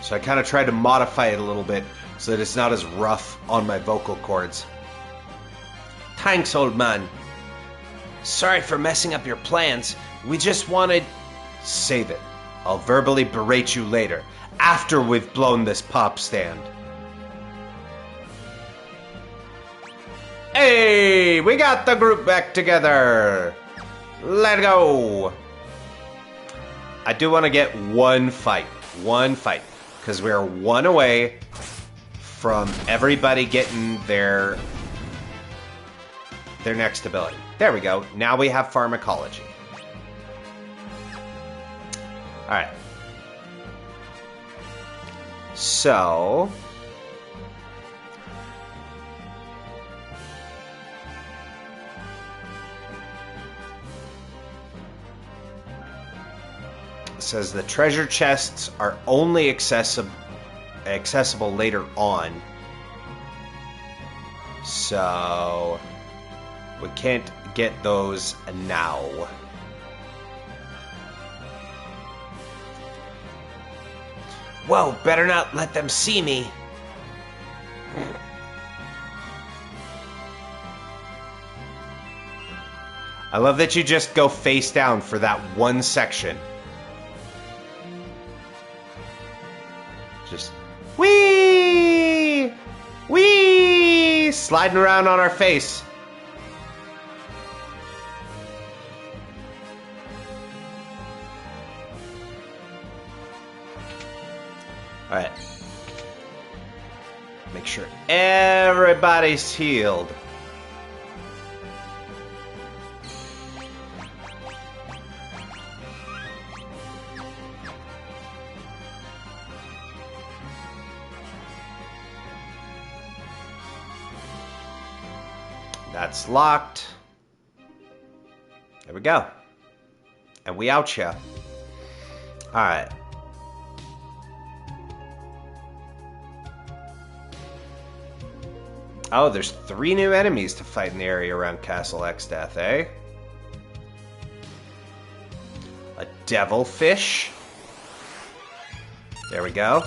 So I kind of tried to modify it a little bit so that it's not as rough on my vocal cords. Thanks, old man. Sorry for messing up your plans. We just wanted... Save it. I'll verbally berate you later, after we've blown this pop stand. Hey, we got the group back together. Let go. I do want to get one fight, because we're one away from everybody getting their next ability. There we go. Now we have pharmacology. All right. So, it says the treasure chests are only accessible later on. So, We can't get those now. Whoa, better not let them see me. I love that you just go face down for that one section. Just whee! Whee! Sliding around on our face. Alright. Make sure everybody's healed. That's locked. There we go. And we out ya. Alright. Oh, there's 3 new enemies to fight in the area around Castle Exdeath, eh? A devilfish. There we go.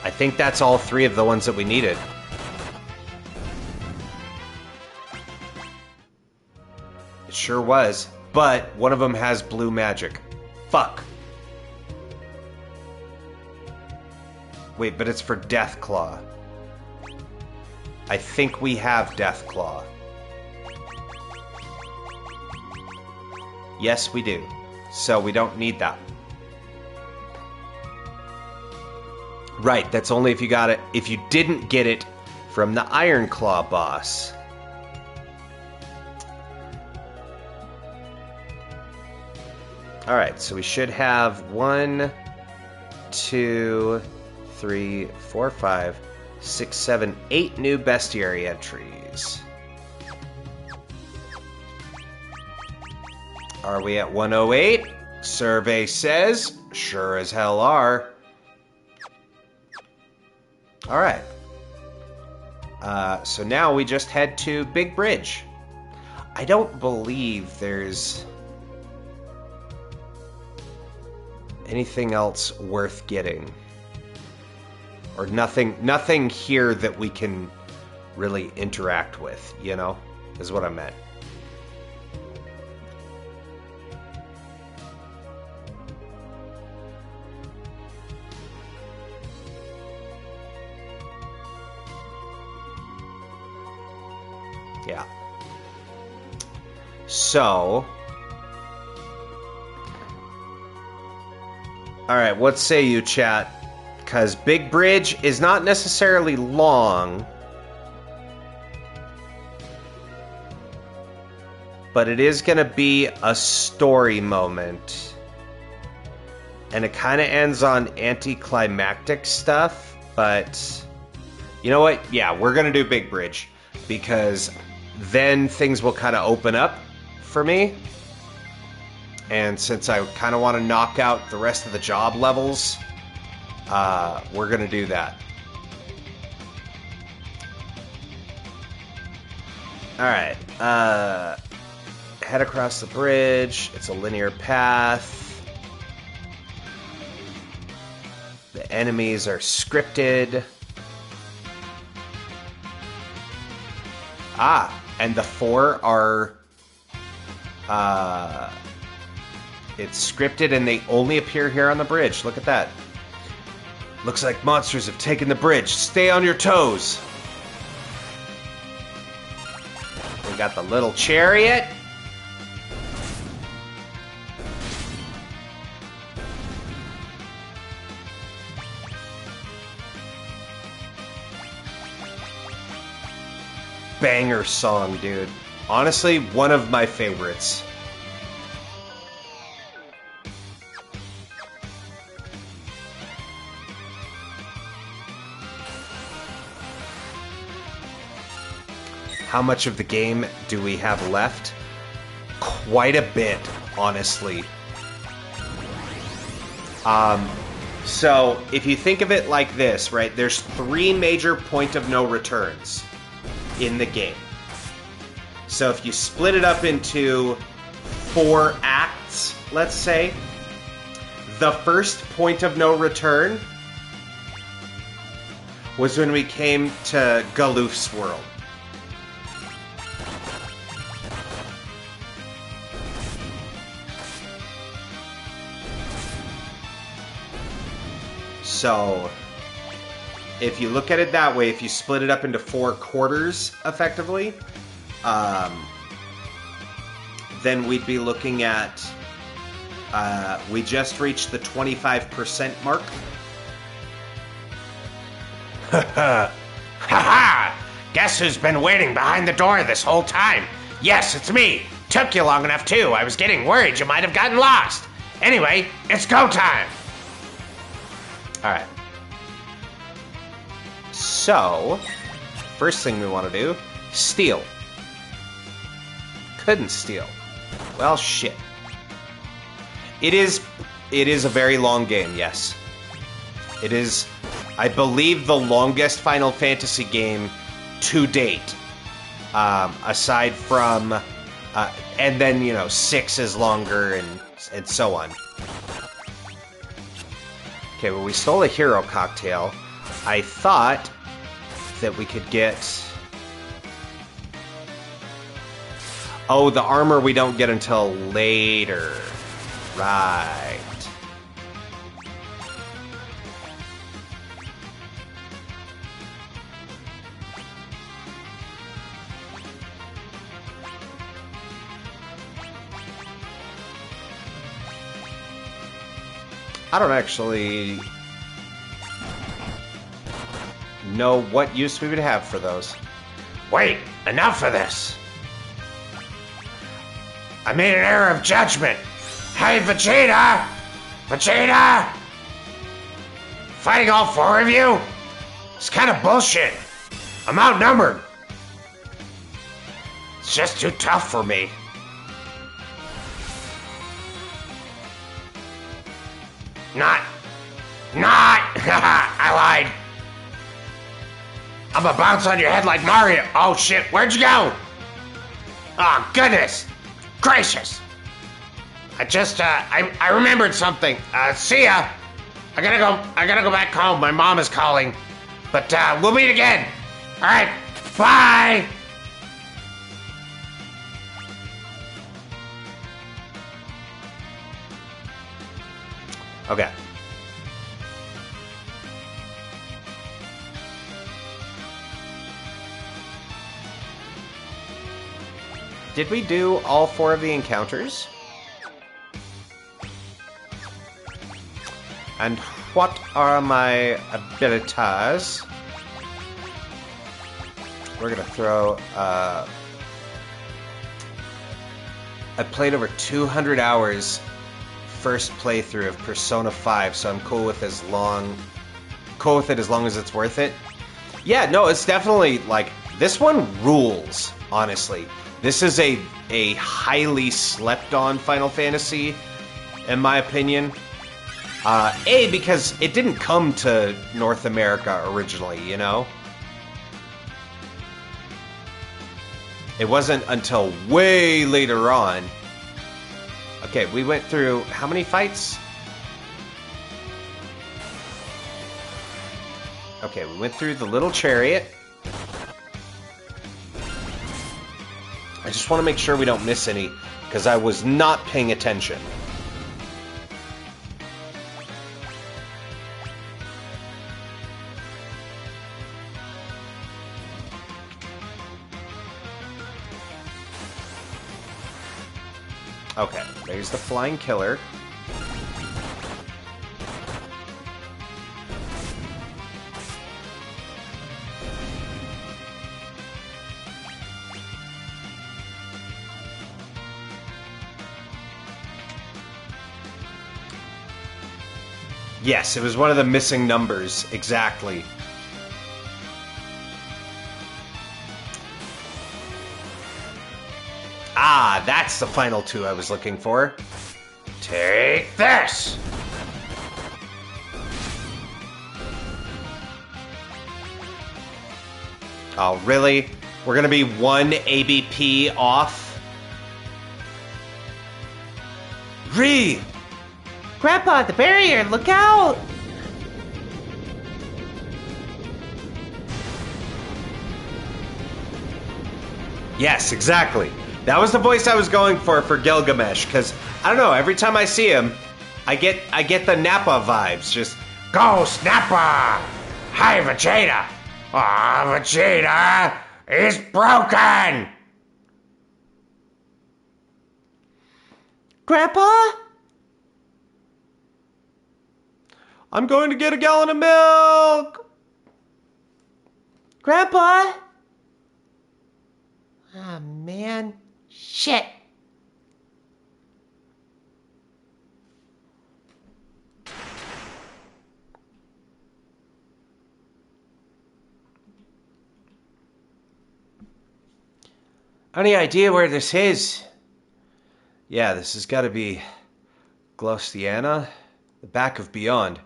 I think that's all 3 of the ones that we needed. It sure was. But one of them has blue magic. Fuck. Wait, but it's for Deathclaw. I think we have Deathclaw. Yes, we do. So we don't need that. Right, that's only if you got it. If you didn't get it from the Ironclaw boss. Alright, so we should have 1, 2, 3, 4, 5, 6, 7, 8 new bestiary entries. Are we at 108? Survey says, sure as hell are. Alright. So now we just head to Big Bridge. I don't believe there's anything else worth getting. Or nothing here that we can really interact with, you know? Is what I meant. Yeah. So... Alright, what say you, chat? Because Big Bridge is not necessarily long, but it is going to be a story moment. And it kind of ends on anticlimactic stuff, but you know what? Yeah, we're going to do Big Bridge, because then things will kind of open up for me. And since I kind of want to knock out the rest of the job levels, we're going to do that. Alright. Head across the bridge. It's a linear path. The enemies are scripted. Ah, and the 4 are... it's scripted and they only appear here on the bridge. Look at that. Looks like monsters have taken the bridge. Stay on your toes. We got the little chariot. Banger song, dude. Honestly, one of my favorites. How much of the game do we have left? Quite a bit, honestly. So if you think of it like this, right, there's 3 major point of no returns in the game. So if you split it up into 4 acts, let's say, the first point of no return was when we came to Galoof's world. So, if you look at it that way, if you split it up into 4 quarters, effectively, then we'd be looking at, we just reached the 25% mark. Ha ha! Guess who's been waiting behind the door this whole time? Yes, it's me. Took you long enough, too. I was getting worried you might have gotten lost. Anyway, it's go time. Alright. So, first thing we want to do, steal. Couldn't steal. Well, shit. It is a very long game, yes. It is, I believe, the longest Final Fantasy game to date. Aside from, and then, 6 is longer and so on. Okay, well, we stole a hero cocktail. I thought that we could get... Oh, the armor we don't get until later. Right. I don't actually know what use we would have for those. Wait, enough of this. I made an error of judgment. Hey, Vegeta! Vegeta! Fighting all 4 of you? It's kind of bullshit. I'm outnumbered. It's just too tough for me. Not. I lied. I'm gonna bounce on your head like Mario. Oh shit, where'd you go? Oh goodness gracious. I remembered something. See ya. I gotta go back home. My mom is calling. But we'll meet again. Alright, bye. Okay. Did we do all 4 of the encounters? And what are my abilities? We're gonna throw, I played over 200 hours first playthrough of Persona 5, so I'm cool with it as long as it's worth it. Yeah, no, it's definitely, like, this one rules, honestly. This is a highly slept-on Final Fantasy, in my opinion. Because it didn't come to North America originally, It wasn't until way later on. Okay, we went through how many fights? Okay, we went through the little chariot. I just want to make sure we don't miss any, because I was not paying attention. Okay, there's the flying killer. Yes, it was one of the missing numbers, exactly. Ah, that's the final 2 I was looking for. Take this! Oh, really? We're gonna be 1 ABP off? Ree! Grandpa, the barrier, look out! Yes, exactly. That was the voice I was going for Gilgamesh, because, I don't know, every time I see him, I get the Nappa vibes, just... Go, Snapper! Hi, Vegeta! Ah, Vegeta is broken! Grandpa? I'm going to get a gallon of milk! Grandpa? Ah, man. Shit. Any idea where this is? Yeah, this has got to be Glostiana, the back of Beyond.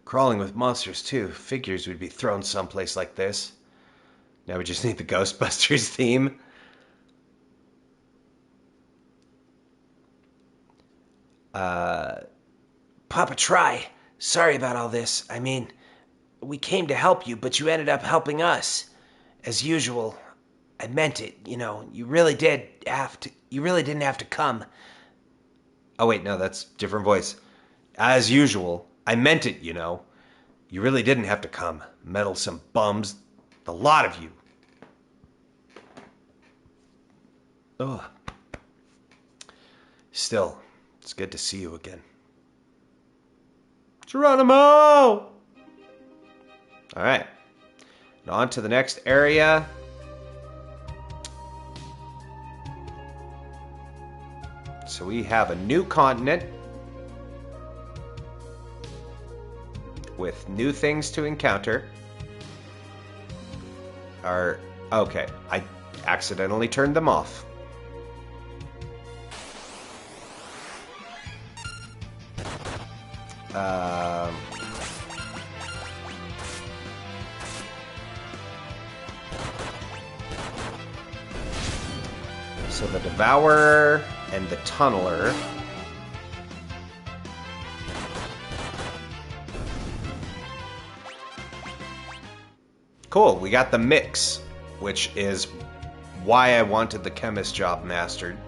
Crawling with monsters, too. Figures we'd be thrown someplace like this. Now we just need the Ghostbusters theme. Papa Try, sorry about all this. I mean, we came to help you, but you ended up helping us. As usual, I meant it, you know. You really didn't have to come. Oh, wait, no, that's different voice. As usual, I meant it, you know. You really didn't have to come. Meddlesome bums. The lot of you. Ugh. Still, it's good to see you again. Geronimo! All right. And on to the next area. So we have a new continent with new things to encounter. Okay, I accidentally turned them off. So the Devourer and the Tunneler. Cool, we got the mix, which is why I wanted the chemist job mastered.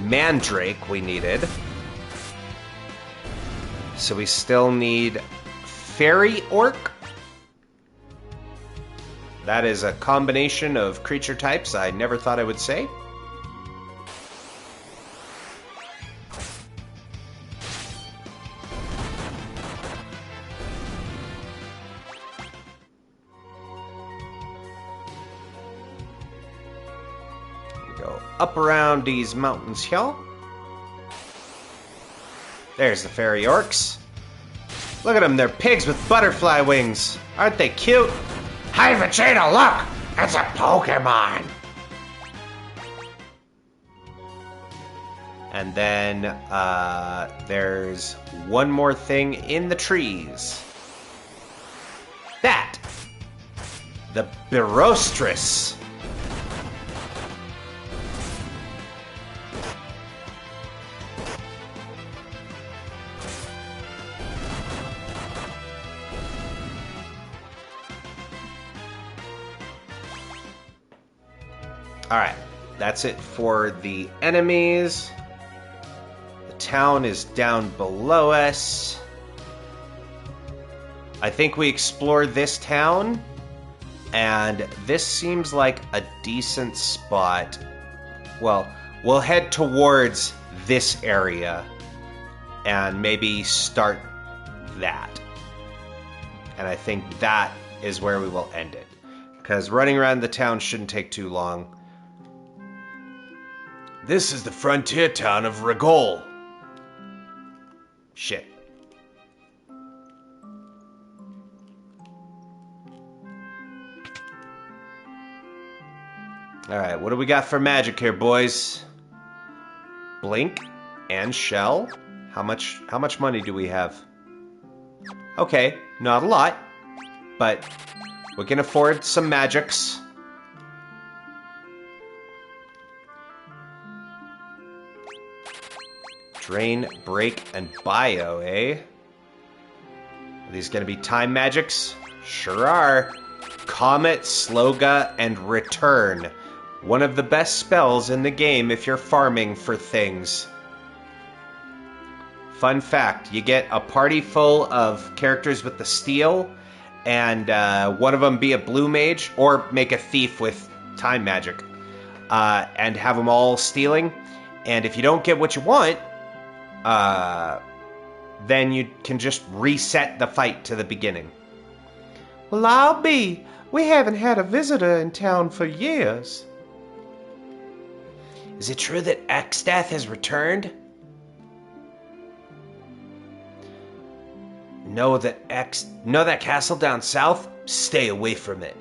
Mandrake we needed. So we still need Fairy Orc. That is a combination of creature types I never thought I would say. Go up around these mountains here. There's the fairy orcs. Look at them, they're pigs with butterfly wings. Aren't they cute? Hey, Vegeta, look! It's a Pokemon! And then there's one more thing in the trees. That! The Birostris. Alright, that's it for the enemies. The town is down below us. I think we explored this town, and this seems like a decent spot. Well, we'll head towards this area and maybe start that. And I think that is where we will end it, because running around the town shouldn't take too long. This is the frontier town of Regol. Shit. Alright, what do we got for magic here, boys? Blink and Shell? How much money do we have? Okay, not a lot, but we can afford some magics. Drain, break, and bio, eh? Are these gonna be time magics? Sure are. Comet, Sloga, and Return. One of the best spells in the game if you're farming for things. Fun fact, you get a party full of characters with the steel, and one of them be a blue mage, or make a thief with time magic, and have them all stealing. And if you don't get what you want, then you can just reset the fight to the beginning. Well, I'll be. We haven't had a visitor in town for years. Is it true that Exdeath has returned? Know that castle down south? Stay away from it.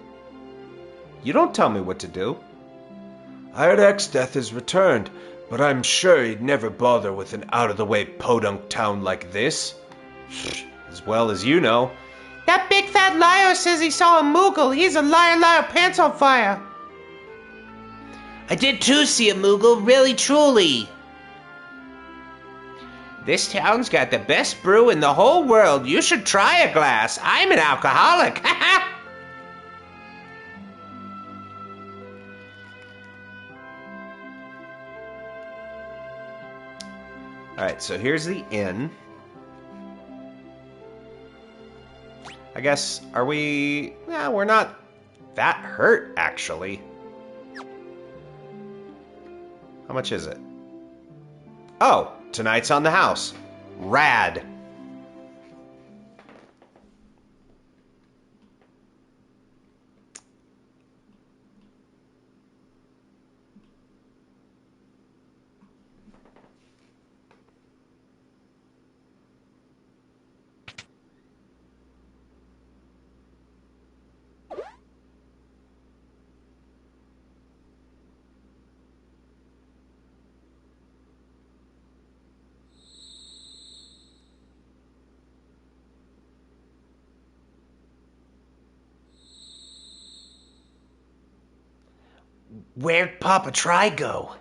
You don't tell me what to do. I heard Exdeath has returned, but I'm sure he'd never bother with an out-of-the-way podunk town like this. As well as you know. That big fat liar says he saw a Moogle. He's a liar, liar, pants on fire. I did too see a Moogle, really truly. This town's got the best brew in the whole world. You should try a glass. I'm an alcoholic. Alright, so here's the inn. I guess, are we... Yeah, we're not that hurt, actually. How much is it? Oh, tonight's on the house. Rad. Where'd Papa Try go?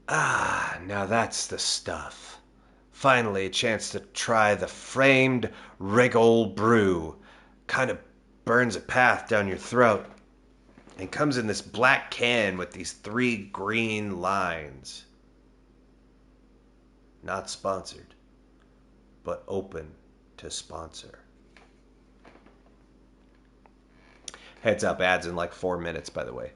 Ah, now that's the stuff. Finally a chance to try the framed Rigol brew. Kind of burns a path down your throat. And comes in this black can with these 3 green lines. Not sponsored, but open to sponsor. Heads up, ads in like 4 minutes, by the way.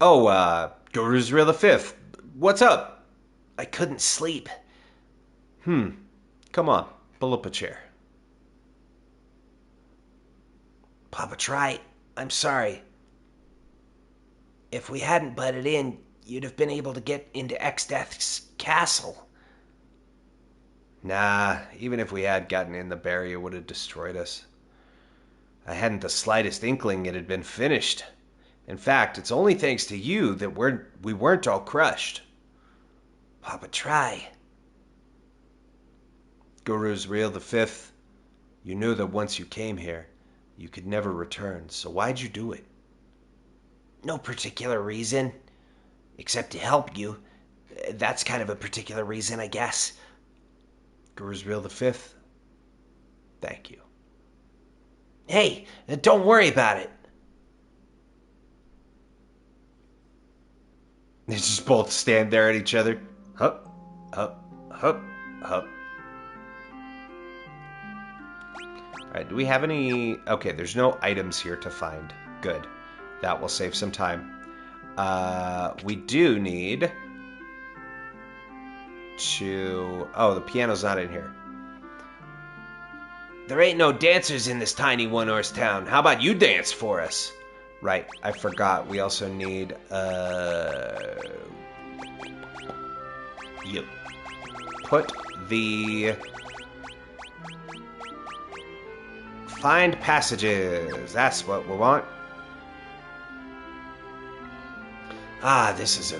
Oh, Guru's Real the Fifth. What's up? I couldn't sleep. Come on, pull up a chair. Papa Try, I'm sorry. If we hadn't butted in, you'd have been able to get into Exdeath's castle. Nah, even if we had gotten in, the barrier would have destroyed us. I hadn't the slightest inkling it had been finished. In fact, it's only thanks to you that we weren't all crushed. Papa Try. Guru's Real the Fifth. You knew that once you came here, you could never return, so why'd you do it? No particular reason. Except to help you. That's kind of a particular reason, I guess. Guru's Real the Fifth. Thank you. Hey, don't worry about it. They just both stand there at each other. Hup, hup, hup, hup. Alright, do we have any... Okay, there's no items here to find. Good. That will save some time. We do need to... Oh, the piano's not in here. There ain't no dancers in this tiny one-horse town. How about you dance for us? Right, I forgot. We also need... You. Put the... Find passages. That's what we want. Ah, this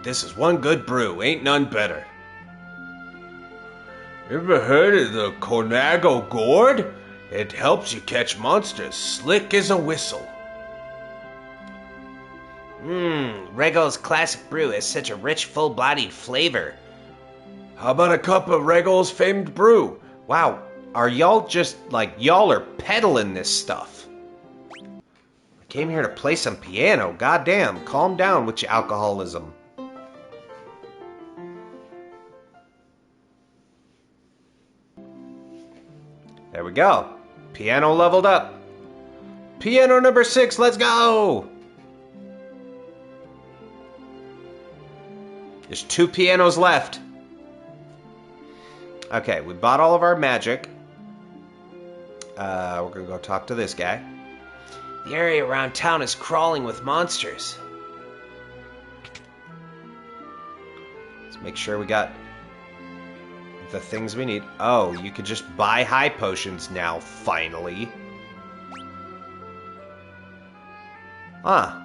is one good brew. Ain't none better. Ever heard of the Cornago gourd? It helps you catch monsters slick as a whistle. Regal's classic brew has such a rich, full-bodied flavor. How about a cup of Regal's famed brew? Wow, are y'all just like y'all are peddling this stuff? I came here to play some piano. Goddamn, calm down with your alcoholism. There we go. Piano leveled up. Piano number 6, let's go! There's 2 pianos left. Okay, we bought all of our magic. We're gonna go talk to this guy. The area around town is crawling with monsters. Let's make sure we got the things we need. Oh, you can just buy high potions now, finally. Huh.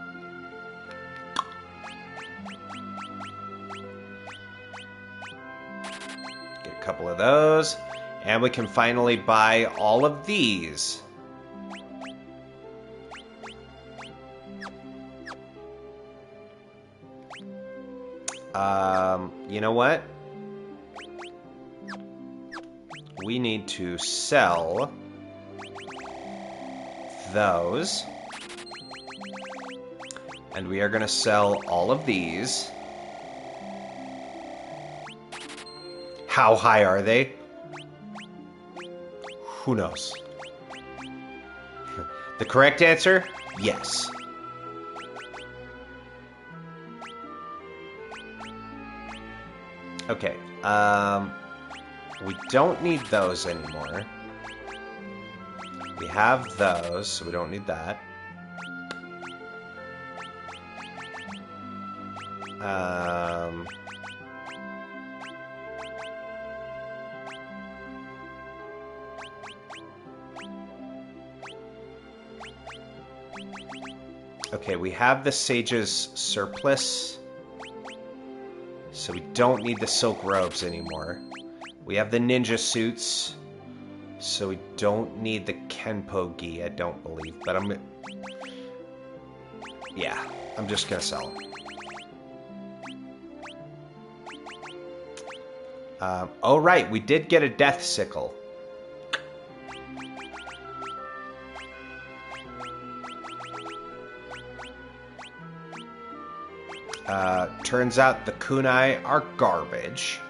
Get a couple of those. And we can finally buy all of these. You know what? We need to sell those. And we are going to sell all of these. How high are they? Who knows? The correct answer? Yes. Okay. We don't need those anymore. We have those, so we don't need that. Okay, we have the Sage's surplus, so we don't need the silk robes anymore. We have the ninja suits, so we don't need the Kenpo gi, I don't believe. But yeah, I'm just gonna sell them. Oh right, we did get a death sickle. Turns out the kunai are garbage.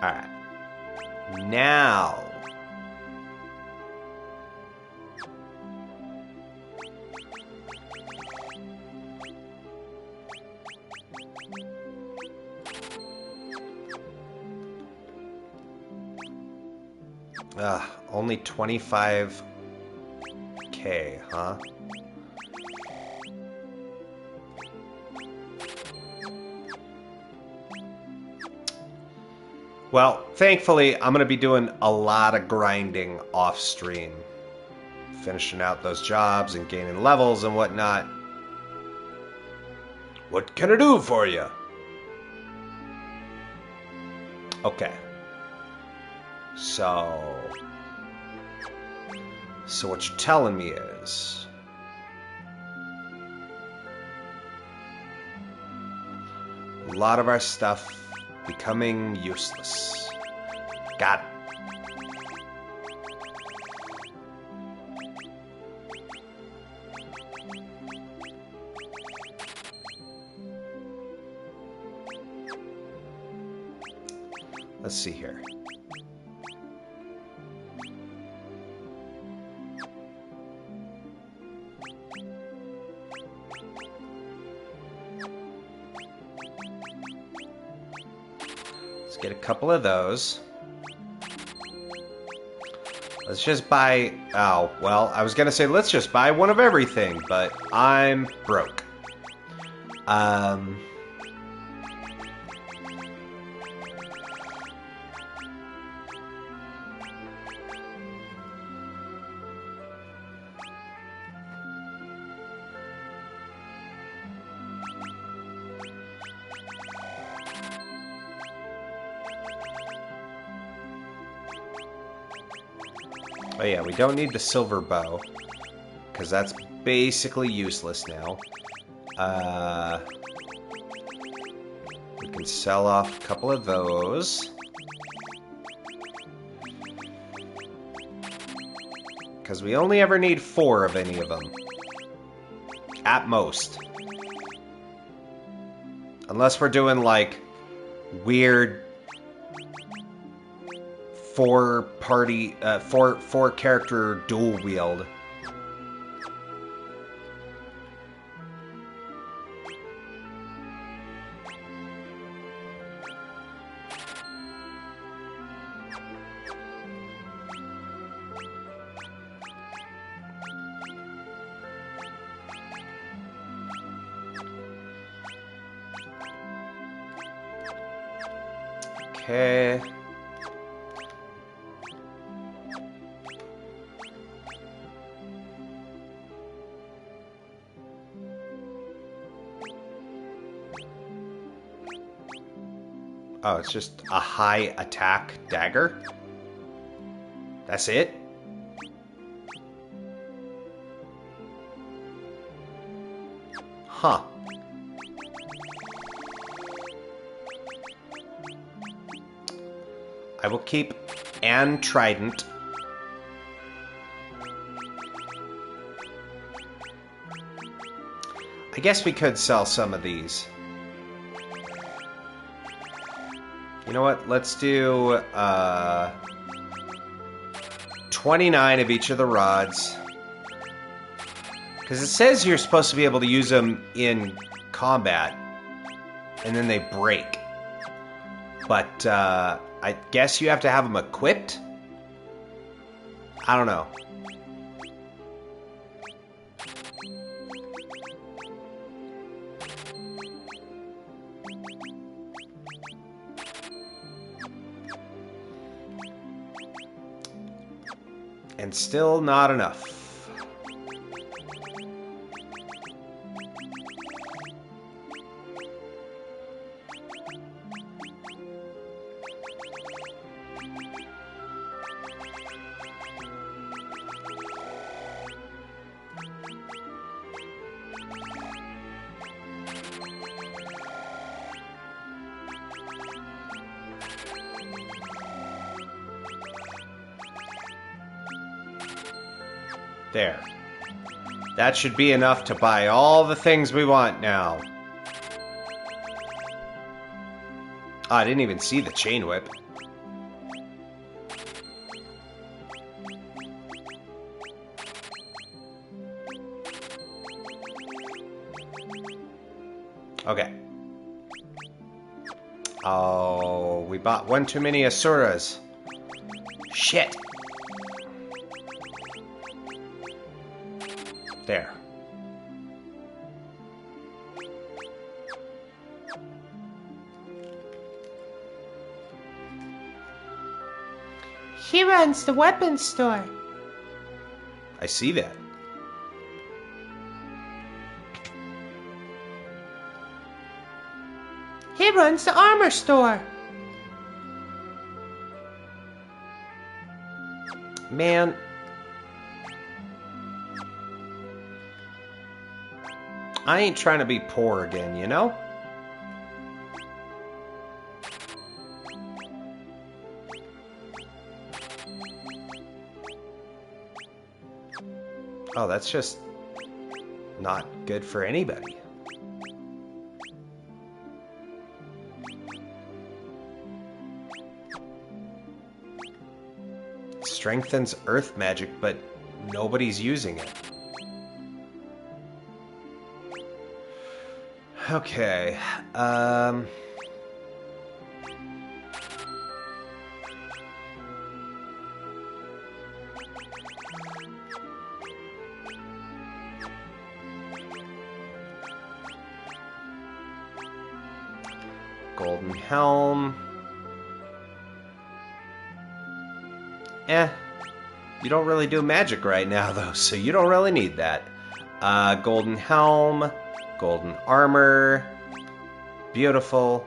Alright. Now. Only 25k, huh? Well, thankfully, I'm going to be doing a lot of grinding off stream. Finishing out those jobs and gaining levels and whatnot. What can I do for you? Okay. So what you're telling me is a lot of our stuff becoming useless. Got it. Let's see here. Get a couple of those. Let's just buy... Oh, well, I was gonna say let's just buy one of everything, but I'm broke. Oh yeah, we don't need the silver bow, because that's basically useless now. We can sell off a couple of those. Because we only ever need 4 of any of them. At most. Unless we're doing, like, weird... four character dual wield. Okay. Oh, it's just a high attack dagger? That's it? Huh. I will keep an trident. I guess we could sell some of these. You know what? Let's do 29 of each of the rods. Because it says you're supposed to be able to use them in combat. And then they break. But I guess you have to have them equipped? I don't know. And still not enough. There. That should be enough to buy all the things we want now. Oh, I didn't even see the chain whip. Okay. Oh, we bought one too many Asuras. Shit. There. He runs the weapons store. I see that. He runs the armor store. Man. I ain't trying to be poor again, you know? Oh, that's just not good for anybody. It strengthens earth magic, but nobody's using it. Okay, Golden helm. You don't really do magic right now, though, so you don't really need that. Golden helm, golden armor, beautiful.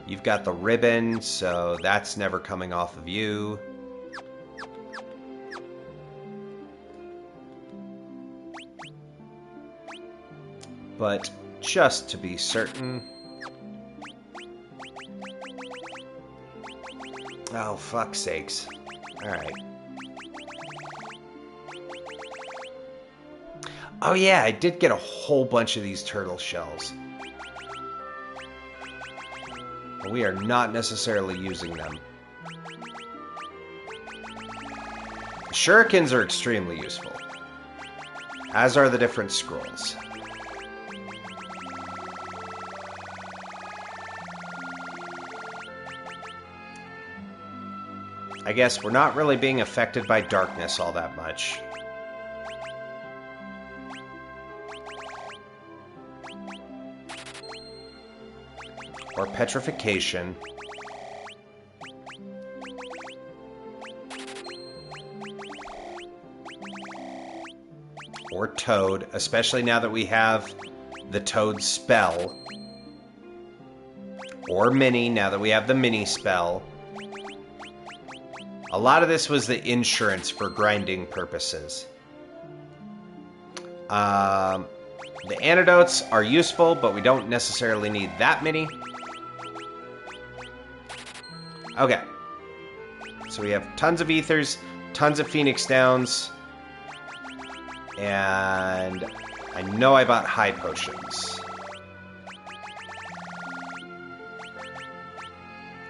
You've got the ribbon, so that's never coming off of you. But just to be certain... Oh, fuck's sakes. Alright. Oh yeah, I did get a whole bunch of these turtle shells. But we are not necessarily using them. Shurikens are extremely useful. As are the different scrolls. I guess we're not really being affected by darkness all that much. Or petrification. Or toad, especially now that we have the toad spell. Or mini, now that we have the mini spell. A lot of this was the insurance for grinding purposes. The antidotes are useful, but we don't necessarily need that many. Okay. So we have tons of ethers, tons of phoenix downs, and I know I bought high potions.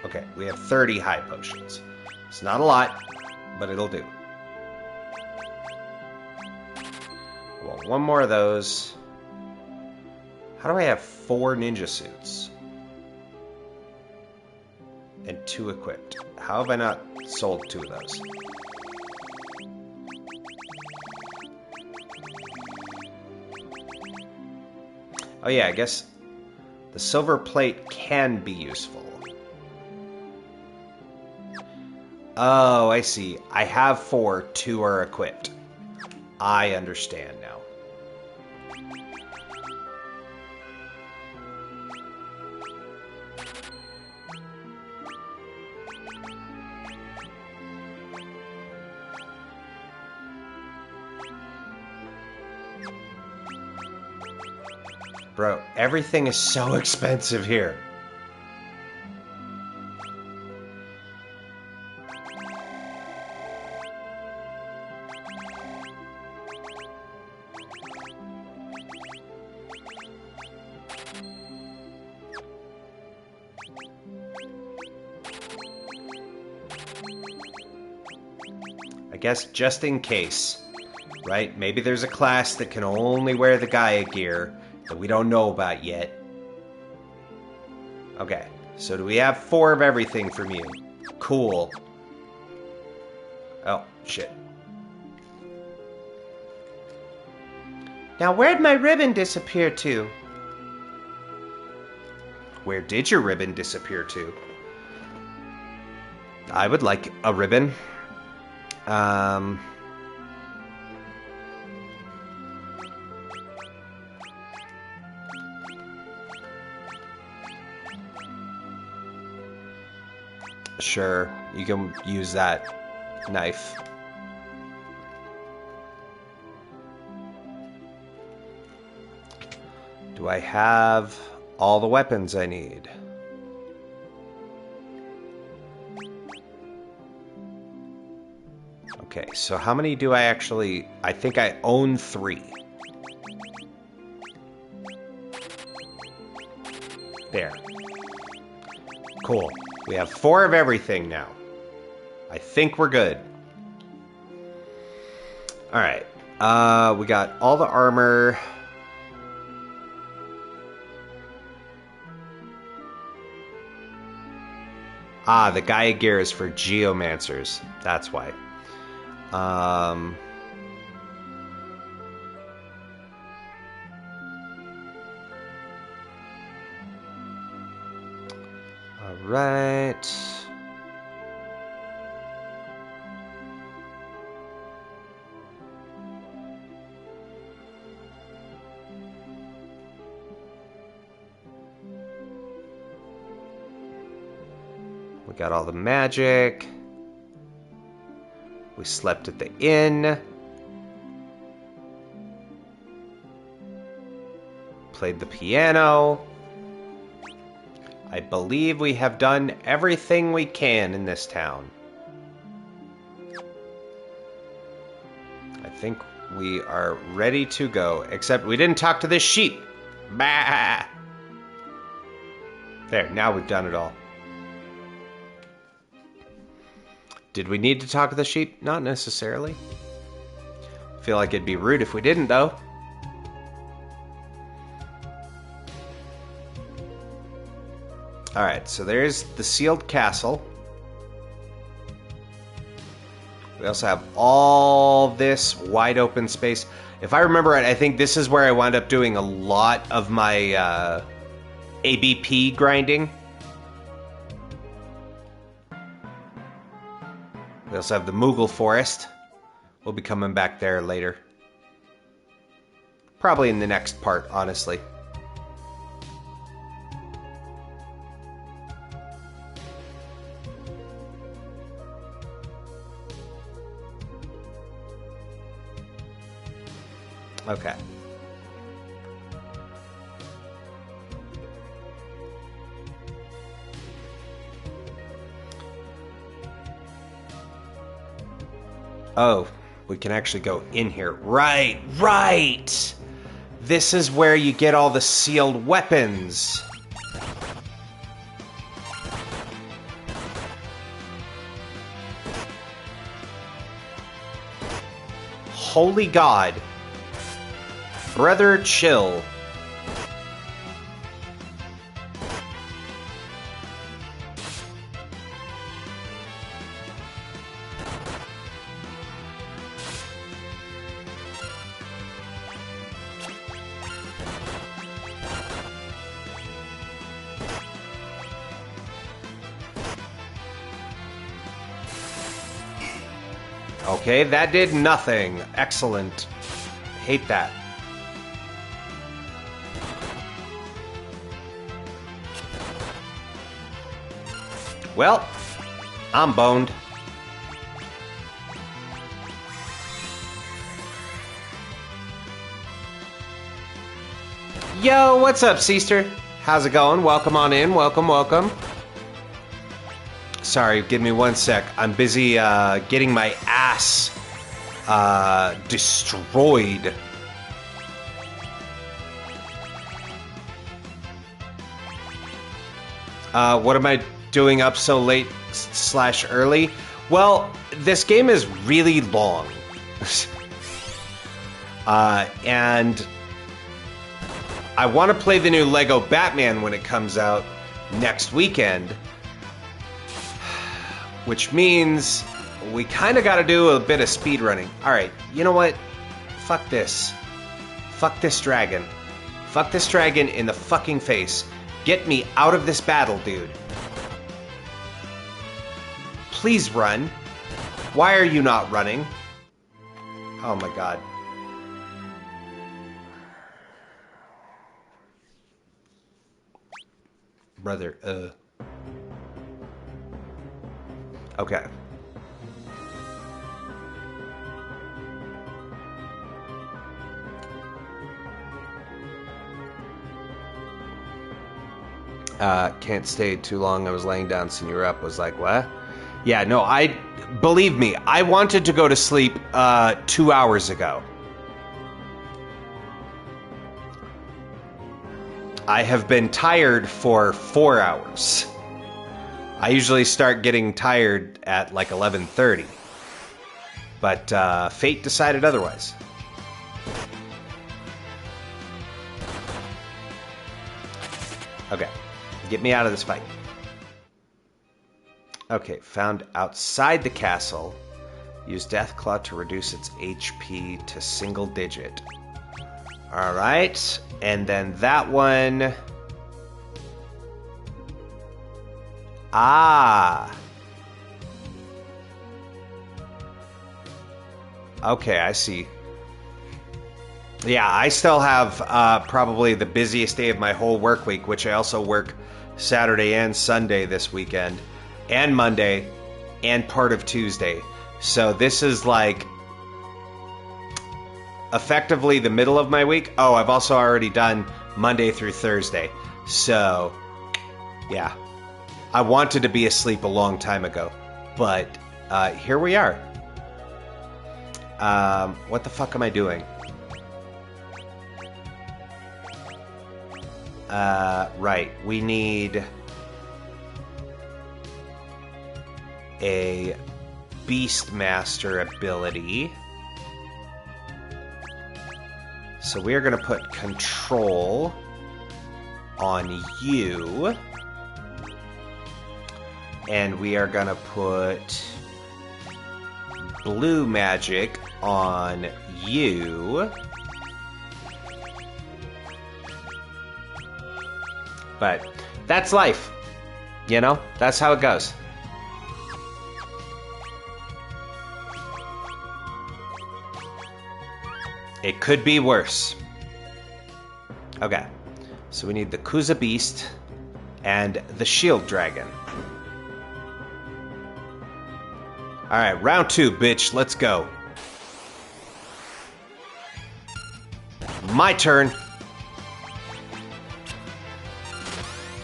Okay, we have 30 high potions. It's not a lot, but it'll do. Well, one more of those. How do I have 4 ninja suits? And 2 equipped. How have I not sold 2 of those? Oh yeah, I guess the silver plate can be useful. Oh, I see. I have 4, 2 are equipped. I understand now. Bro, everything is so expensive here. I guess just in case, right? Maybe there's a class that can only wear the Gaia gear that we don't know about yet. Okay, so do we have 4 of everything from you? Cool. Oh, shit. Now, where'd my ribbon disappear to? Where did your ribbon disappear to? I would like a ribbon. Sure, you can use that knife. Do I have all the weapons I need? Okay, so how many do I actually... I think I own 3. There. Cool. We have 4 of everything now. I think we're good. Alright. We got all the armor. Ah, the Gaia gear is for geomancers. That's why. right. We got all the magic. We slept at the inn. Played the piano. I believe we have done everything we can in this town. I think we are ready to go, except we didn't talk to this sheep. Bah! There, now we've done it all. Did we need to talk to the sheep? Not necessarily. Feel like it'd be rude if we didn't, though. Alright, so there's the sealed castle. We also have all this wide open space. If I remember right, I think this is where I wound up doing a lot of my ABP grinding. We also have the Moogle Forest. We'll be coming back there later. Probably in the next part, honestly. Okay. Oh, we can actually go in here. Right, right! This is where you get all the sealed weapons. Holy God. Brother, chill. Okay, that did nothing. Excellent. Hate that. Well, I'm boned. Yo, what's up, Seaster? How's it going? Welcome on in. Welcome, welcome. Sorry, give me one sec. I'm busy getting my ass destroyed. What am I doing up so late / early? Well, this game is really long. And I want to play the new Lego Batman when it comes out next weekend. Which means we kind of got to do a bit of speed running. Alright, you know what? Fuck this. Fuck this dragon. Fuck this dragon in the fucking face. Get me out of this battle, dude. Please run. Why are you not running? Oh my God. Brother, Okay. Can't stay too long. I was laying down, seen you were up. Was like, what? Yeah, no, believe me, I wanted to go to sleep 2 hours ago. I have been tired for 4 hours. I usually start getting tired at like 11:30. But fate decided otherwise. Okay, get me out of this fight. Okay, found outside the castle. Use Deathclaw to reduce its HP to single digit. Alright, and then that one... Ah. Okay, I see. Yeah, I still have probably the busiest day of my whole work week, which I also work Saturday and Sunday this weekend, and Monday, and part of Tuesday. So this is like effectively the middle of my week. Oh, I've also already done Monday through Thursday. So, yeah. I wanted to be asleep a long time ago, but here we are. What the fuck am I doing? Right. We need a Beastmaster ability. So we are going to put control on you. And we are going to put blue magic on you. But that's life. You know? That's how it goes. It could be worse. Okay. So we need the Kuza Beast and the Shield Dragon. Alright, round 2, bitch. Let's go. My turn.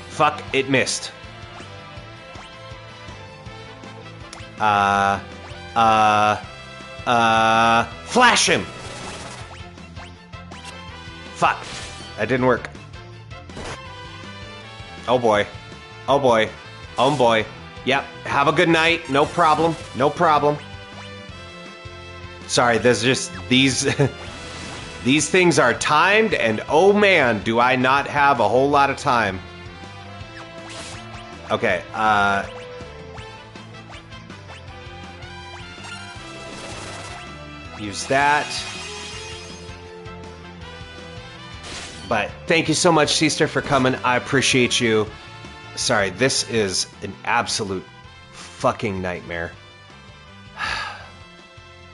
Fuck, it missed. Flash him! Fuck. That didn't work. Oh boy. Oh boy. Oh boy. Yep. Have a good night. No problem. No problem. Sorry, there's just these... these things are timed, and oh man, do I not have a whole lot of time. Okay, use that. But thank you so much, Seaster, for coming. I appreciate you. Sorry, this is an absolute fucking nightmare.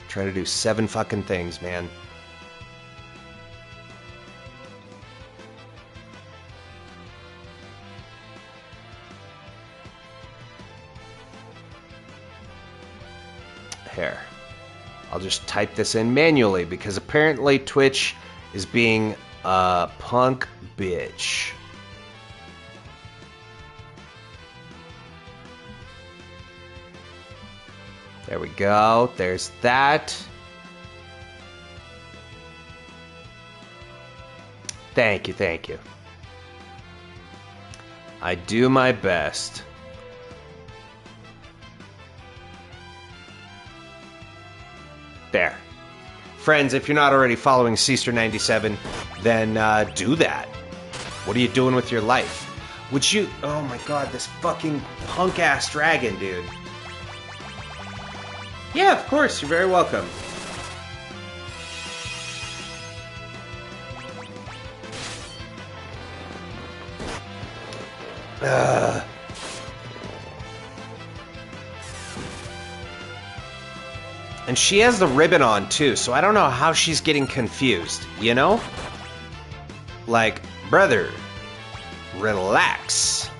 Trying to do 7 fucking things, man. Here. I'll just type this in manually because apparently Twitch is being a punk bitch. There we go. There's that. Thank you, thank you. I do my best. There. Friends, if you're not already following Seaster97, then do that. What are you doing with your life? Would you... Oh my god, this fucking punk-ass dragon, dude. Yeah, of course, you're very welcome. And she has the ribbon on, too, so I don't know how she's getting confused, you know? Like, brother, relax.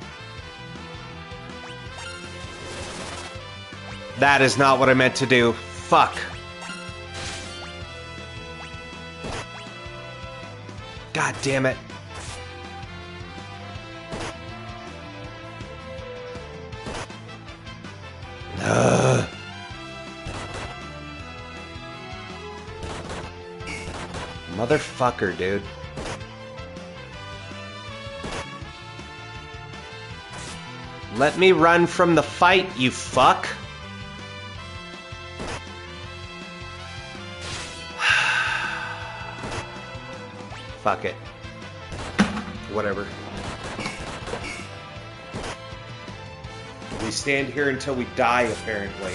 That is not what I meant to do. Fuck. God damn it. Ugh. Motherfucker, dude. Let me run from the fight, you fuck. Fuck it. Whatever. We stand here until we die, apparently.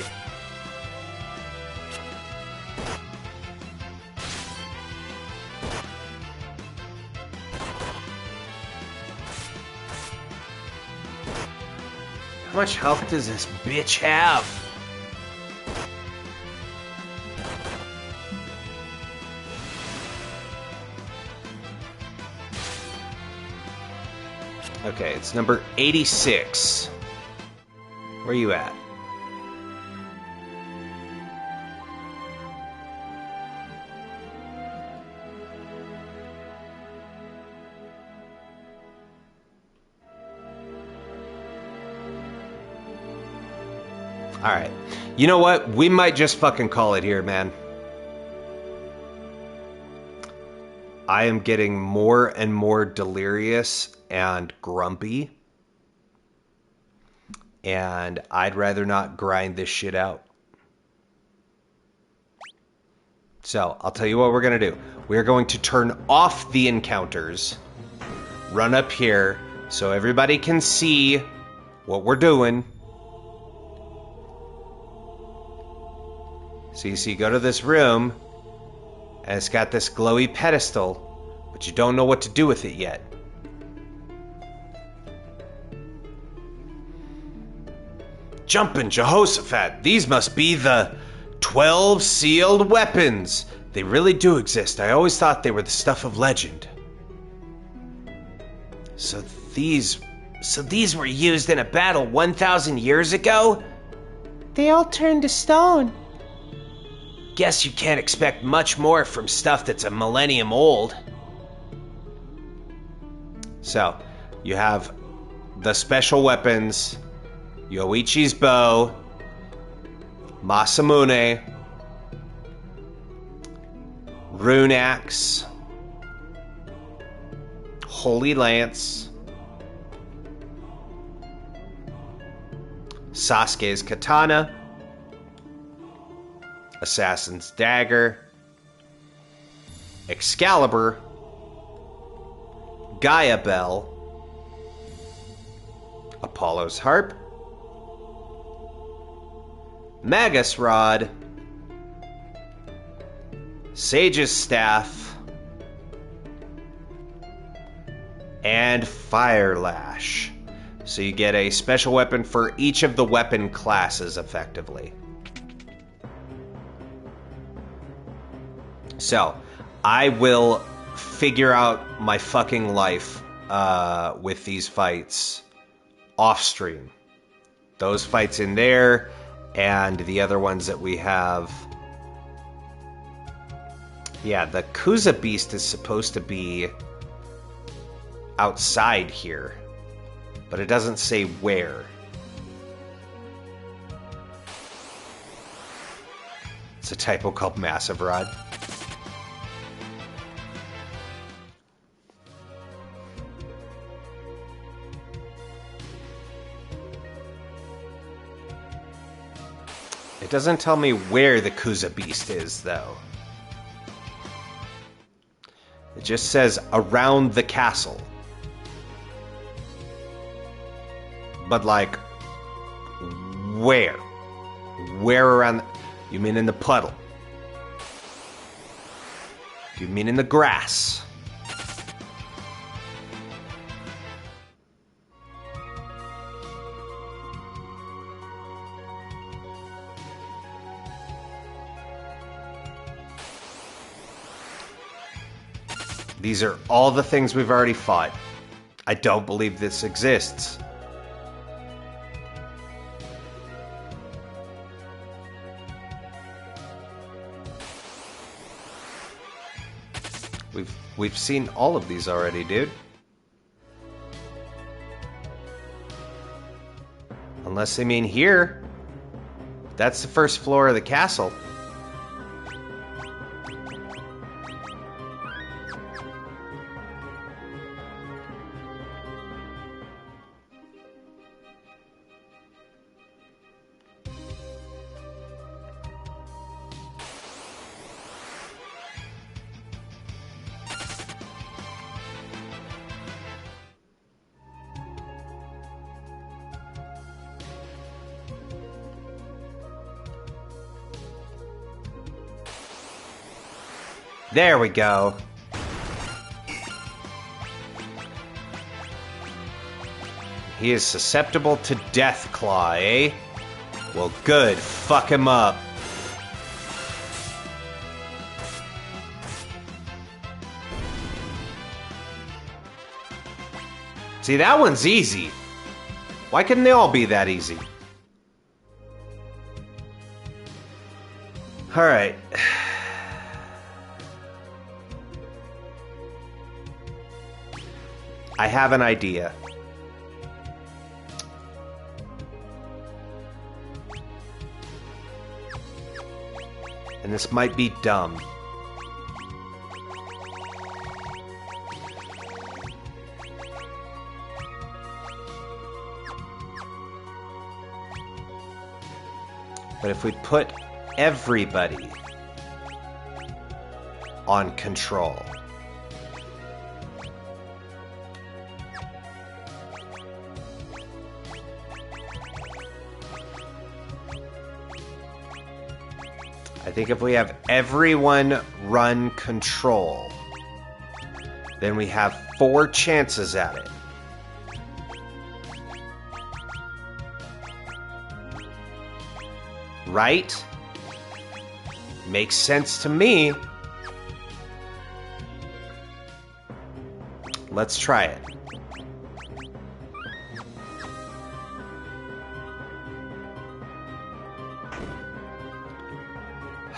much health does this bitch have? Okay, it's number 86. Where are you at? Alright. You know what? We might just fucking call it here, man. I am getting more and more delirious and grumpy. And I'd rather not grind this shit out. So, I'll tell you what we're going to do. We're going to turn off the encounters. Run up here so everybody can see what we're doing. So you go to this room, and it's got this glowy pedestal, but you don't know what to do with it yet. Jumpin' Jehoshaphat, these must be the 12 sealed weapons. They really do exist. I always thought they were the stuff of legend. So these were used in a battle 1,000 years ago? They all turned to stone. Guess you can't expect much more from stuff that's a millennium old. So, you have the special weapons, Yoichi's bow, Masamune, Rune Axe, Holy Lance, Sasuke's Katana, Assassin's Dagger, Excalibur, Gaia Bell, Apollo's Harp, Magus Rod, Sage's Staff, and Fire Lash. So you get a special weapon for each of the weapon classes, effectively. So, I will figure out my fucking life with these fights off stream. Those fights in there, and the other ones that we have. Yeah, the Kuza Beast is supposed to be outside here, but it doesn't say where. It's a typo called Massive Rod. It doesn't tell me where the Kuza Beast is, though. It just says around the castle. But, like, where? Where around? You mean in the puddle? You mean in the grass? These are all the things we've already fought. I don't believe this exists. We've seen all of these already, dude. Unless they mean here. That's the first floor of the castle. There we go. He is susceptible to Death Claw, eh? Well, good. Fuck him up. See, that one's easy. Why couldn't they all be that easy? Alright. I have an idea. And this might be dumb. But if we put everybody on control, I think if we have everyone run control, then we have 4 chances at it. Right? Makes sense to me. Let's try it.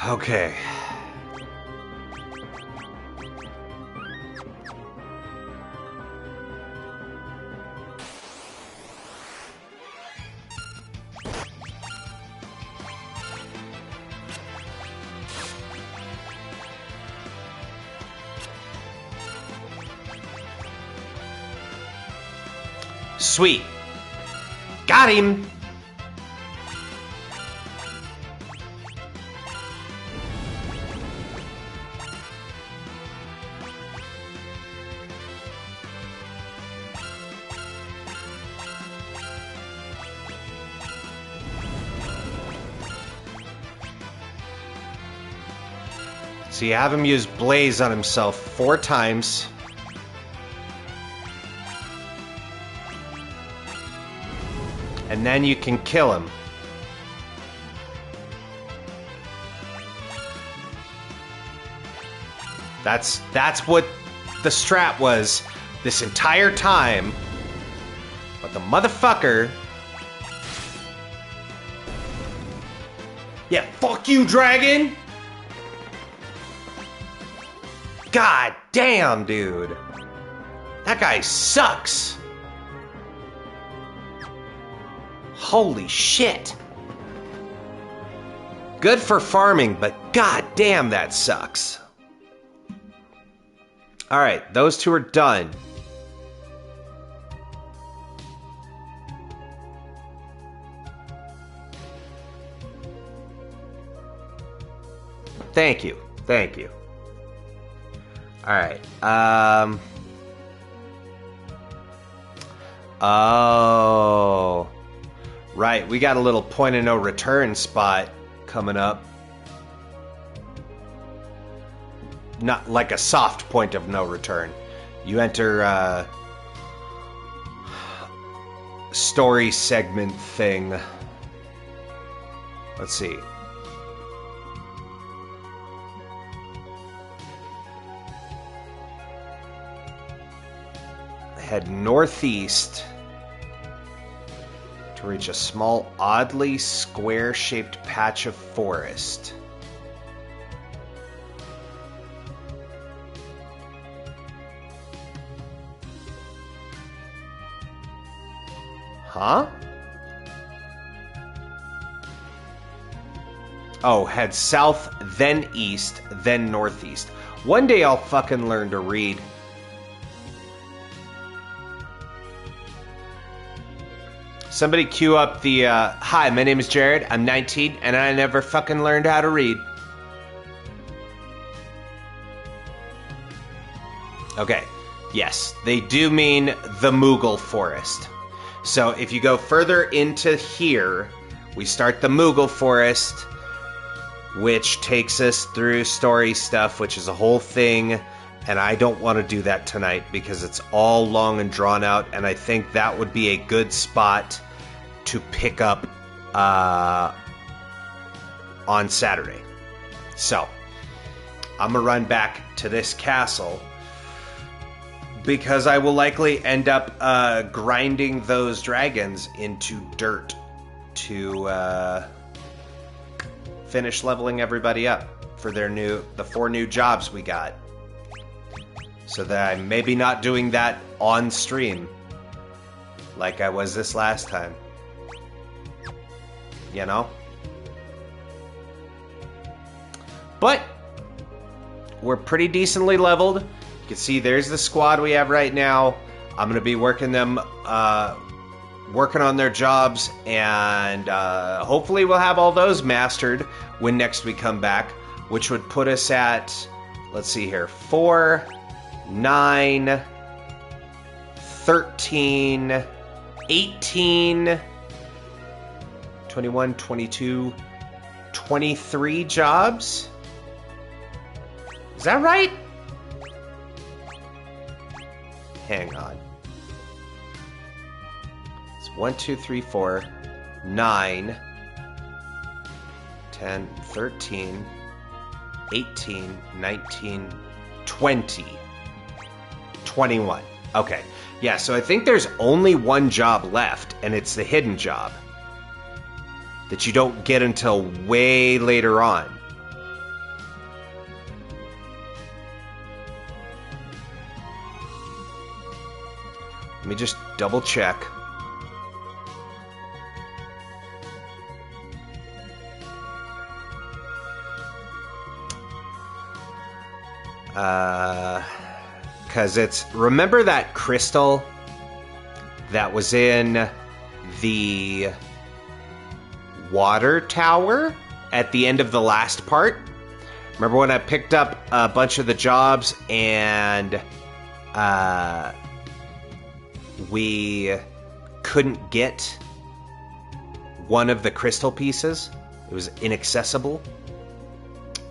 Okay. Sweet. Got him. So you have him use Blaze on himself 4 times. And then you can kill him. That's what the strat was this entire time. But the motherfucker... Yeah, fuck you, dragon! God damn, dude. That guy sucks. Holy shit. Good for farming, but god damn, that sucks. Alright, those 2 are done. Thank you. Thank you. Alright, oh... Right, we got a little point of no return spot coming up. Not like a soft point of no return. You enter story segment thing. Let's see. Head northeast to reach a small, oddly square-shaped patch of forest. Huh? Oh, head south, then east, then northeast. One day I'll fucking learn to read. Somebody cue up the, hi, my name is Jared, I'm 19, and I never fucking learned how to read. Okay, yes, they do mean the Moogle Forest. So if you go further into here, we start the Moogle Forest, which takes us through story stuff, which is a whole thing, And I don't want to do that tonight because it's all long and drawn out, and I think that would be a good spot to pick up on Saturday. So, I'm going to run back to this castle because I will likely end up grinding those dragons into dirt to finish leveling everybody up for the 4 new jobs we got. So that I'm maybe not doing that on stream like I was this last time. You know? But we're pretty decently leveled. You can see there's the squad we have right now. I'm going to be working on their jobs, and hopefully we'll have all those mastered when next we come back, which would put us at, let's see here, 4, 9, 13, 18, 21, 22, 23 jobs? Is that right? Hang on. It's 1, 2, 3, 4, 9, 10, 13, 18, 19, 20. 21. Okay. Yeah, so I think there's only one job left, and it's the hidden job that you don't get until way later on. Let me just double check. Because remember that crystal that was in the water tower at the end of the last part? Remember when I picked up a bunch of the jobs and we couldn't get one of the crystal pieces? It was inaccessible.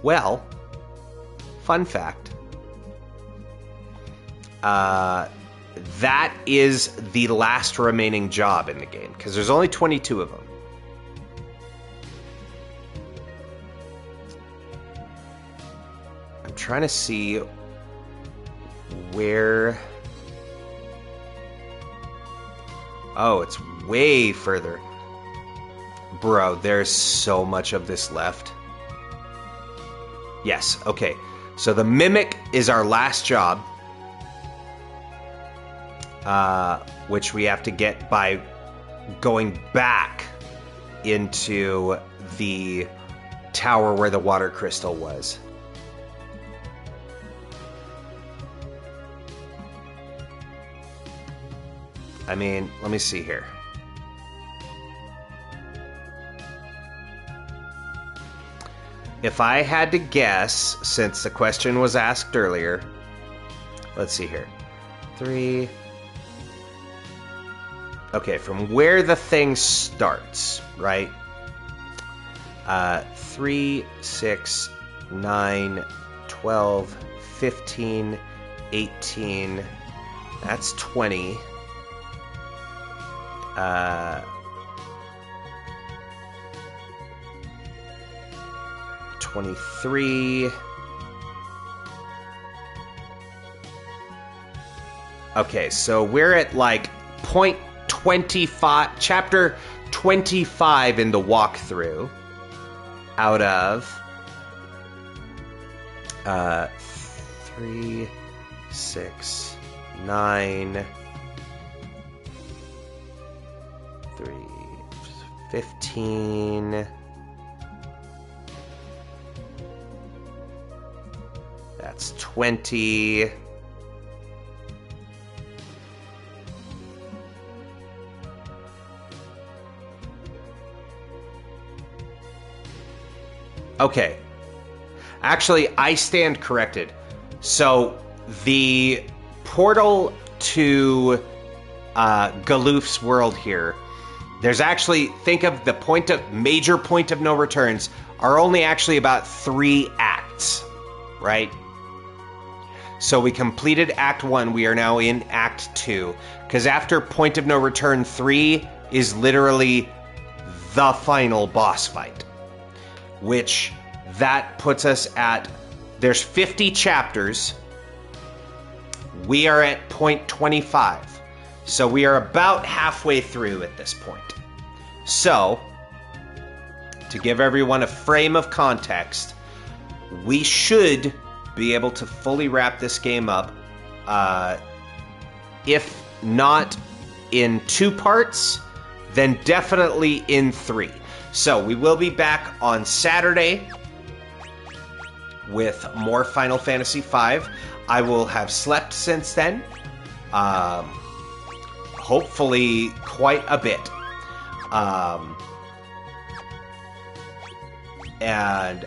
Well, fun fact. That is the last remaining job in the game, because there's only 22 of them. I'm trying to see where... Oh, it's way further. Bro, there's so much of this left. Yes, okay. So the Mimic is our last job. Which we have to get by going back into the tower where the water crystal was. I mean, let me see here. If I had to guess, since the question was asked earlier, let's see here. 3... Okay, from where the thing starts, right? 3, 6, 9, 12, 15, 18. That's 20. 23. Okay, so we're at like point 25, chapter 25 in the walkthrough out of 3, 6, 9, 3, 15. That's 20. Okay. Actually, I stand corrected. So, the portal to Galoof's world here, there's actually, think of the major point of no returns are only actually about 3 acts, right? So we completed Act 1. We are now in Act 2. Because after Point of No Return 3 is literally the final boss fight. Which, that puts us at... There's 50 chapters. We are at point 25. So we are about halfway through at this point. So, to give everyone a frame of context, we should be able to fully wrap this game up, if not in 2 parts, then definitely in 3. So we will be back on Saturday with more Final Fantasy V. I will have slept since then, hopefully quite a bit. And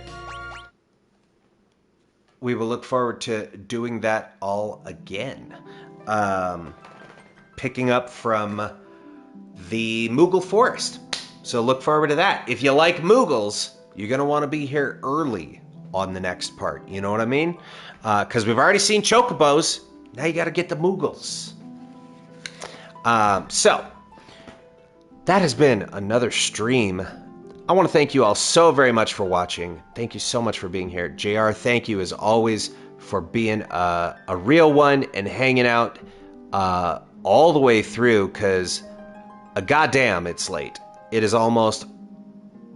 we will look forward to doing that all again. Picking up from the Moogle Forest. So look forward to that. If you like Moogles, you're going to want to be here early on the next part. You know what I mean? Because we've already seen Chocobos. Now you got to get the Moogles. So, that has been another stream. I want to thank you all so very much for watching. Thank you so much for being here. JR, thank you as always for being a real one and hanging out all the way through, because goddamn, it's late. It is almost...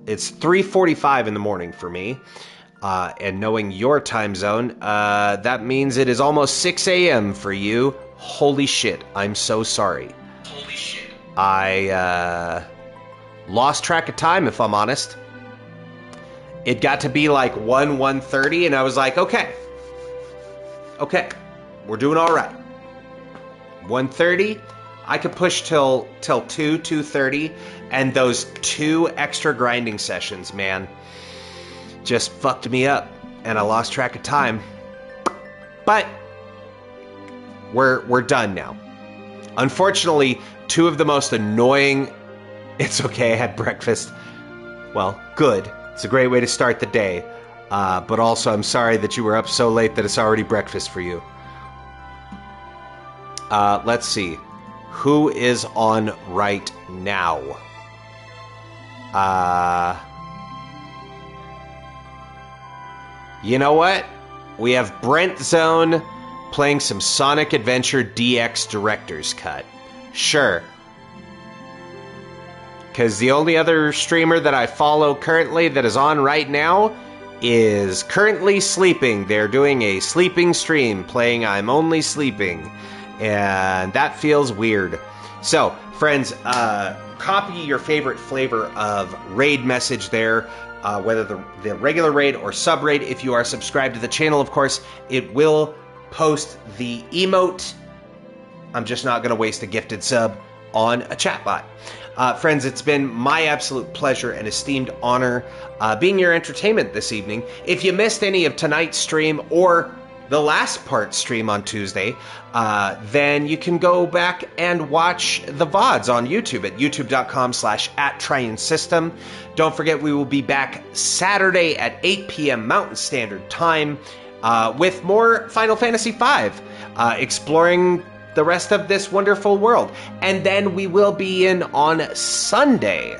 It's 3:45 in the morning for me. And knowing your time zone, that means it is almost 6 a.m. for you. Holy shit, I'm so sorry. Holy shit. I lost track of time, if I'm honest. It got to be like 1:30, and I was like, okay, we're doing all right. 1:30, I could push till 2:30, and those 2 extra grinding sessions, man, just fucked me up, and I lost track of time. But we're done now. Unfortunately, 2 of the most annoying... It's okay, I had breakfast. Well, good. It's a great way to start the day. But also, I'm sorry that you were up so late that it's already breakfast for you. Let's see. Who is on right now? You know what? We have Brent Zone playing some Sonic Adventure DX Director's Cut. Sure. Because the only other streamer that I follow currently that is on right now is currently sleeping. They're doing a sleeping stream playing I'm Only Sleeping. And that feels weird. So, friends, copy your favorite flavor of raid message there. Whether the regular raid or sub raid. If you are subscribed to the channel, of course, it will post the emote. I'm just not going to waste a gifted sub on a chatbot. Friends, it's been my absolute pleasure and esteemed honor being your entertainment this evening. If you missed any of tonight's stream or the last part stream on Tuesday, then you can go back and watch the VODs on YouTube at youtube.com/@TriunSystem. Don't forget, we will be back Saturday at 8 p.m. Mountain Standard Time with more Final Fantasy V, exploring the rest of this wonderful world. And then we will be in on Sunday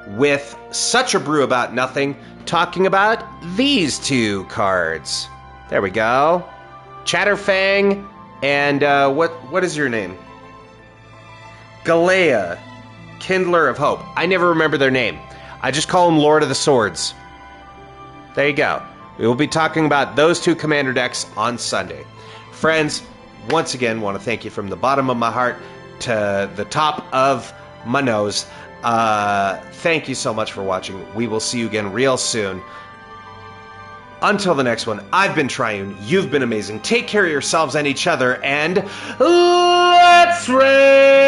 with Such a Brew About Nothing, talking about these 2 cards. There we go. Chatterfang and what is your name? Galea, Kindler of Hope. I never remember their name. I just call them Lord of the Swords. There you go. We will be talking about those 2 commander decks on Sunday. Friends, once again, want to thank you from the bottom of my heart to the top of my nose. Thank you so much for watching. We will see you again real soon. Until the next one, I've been Triune, you've been amazing. Take care of yourselves and each other, and let's raid!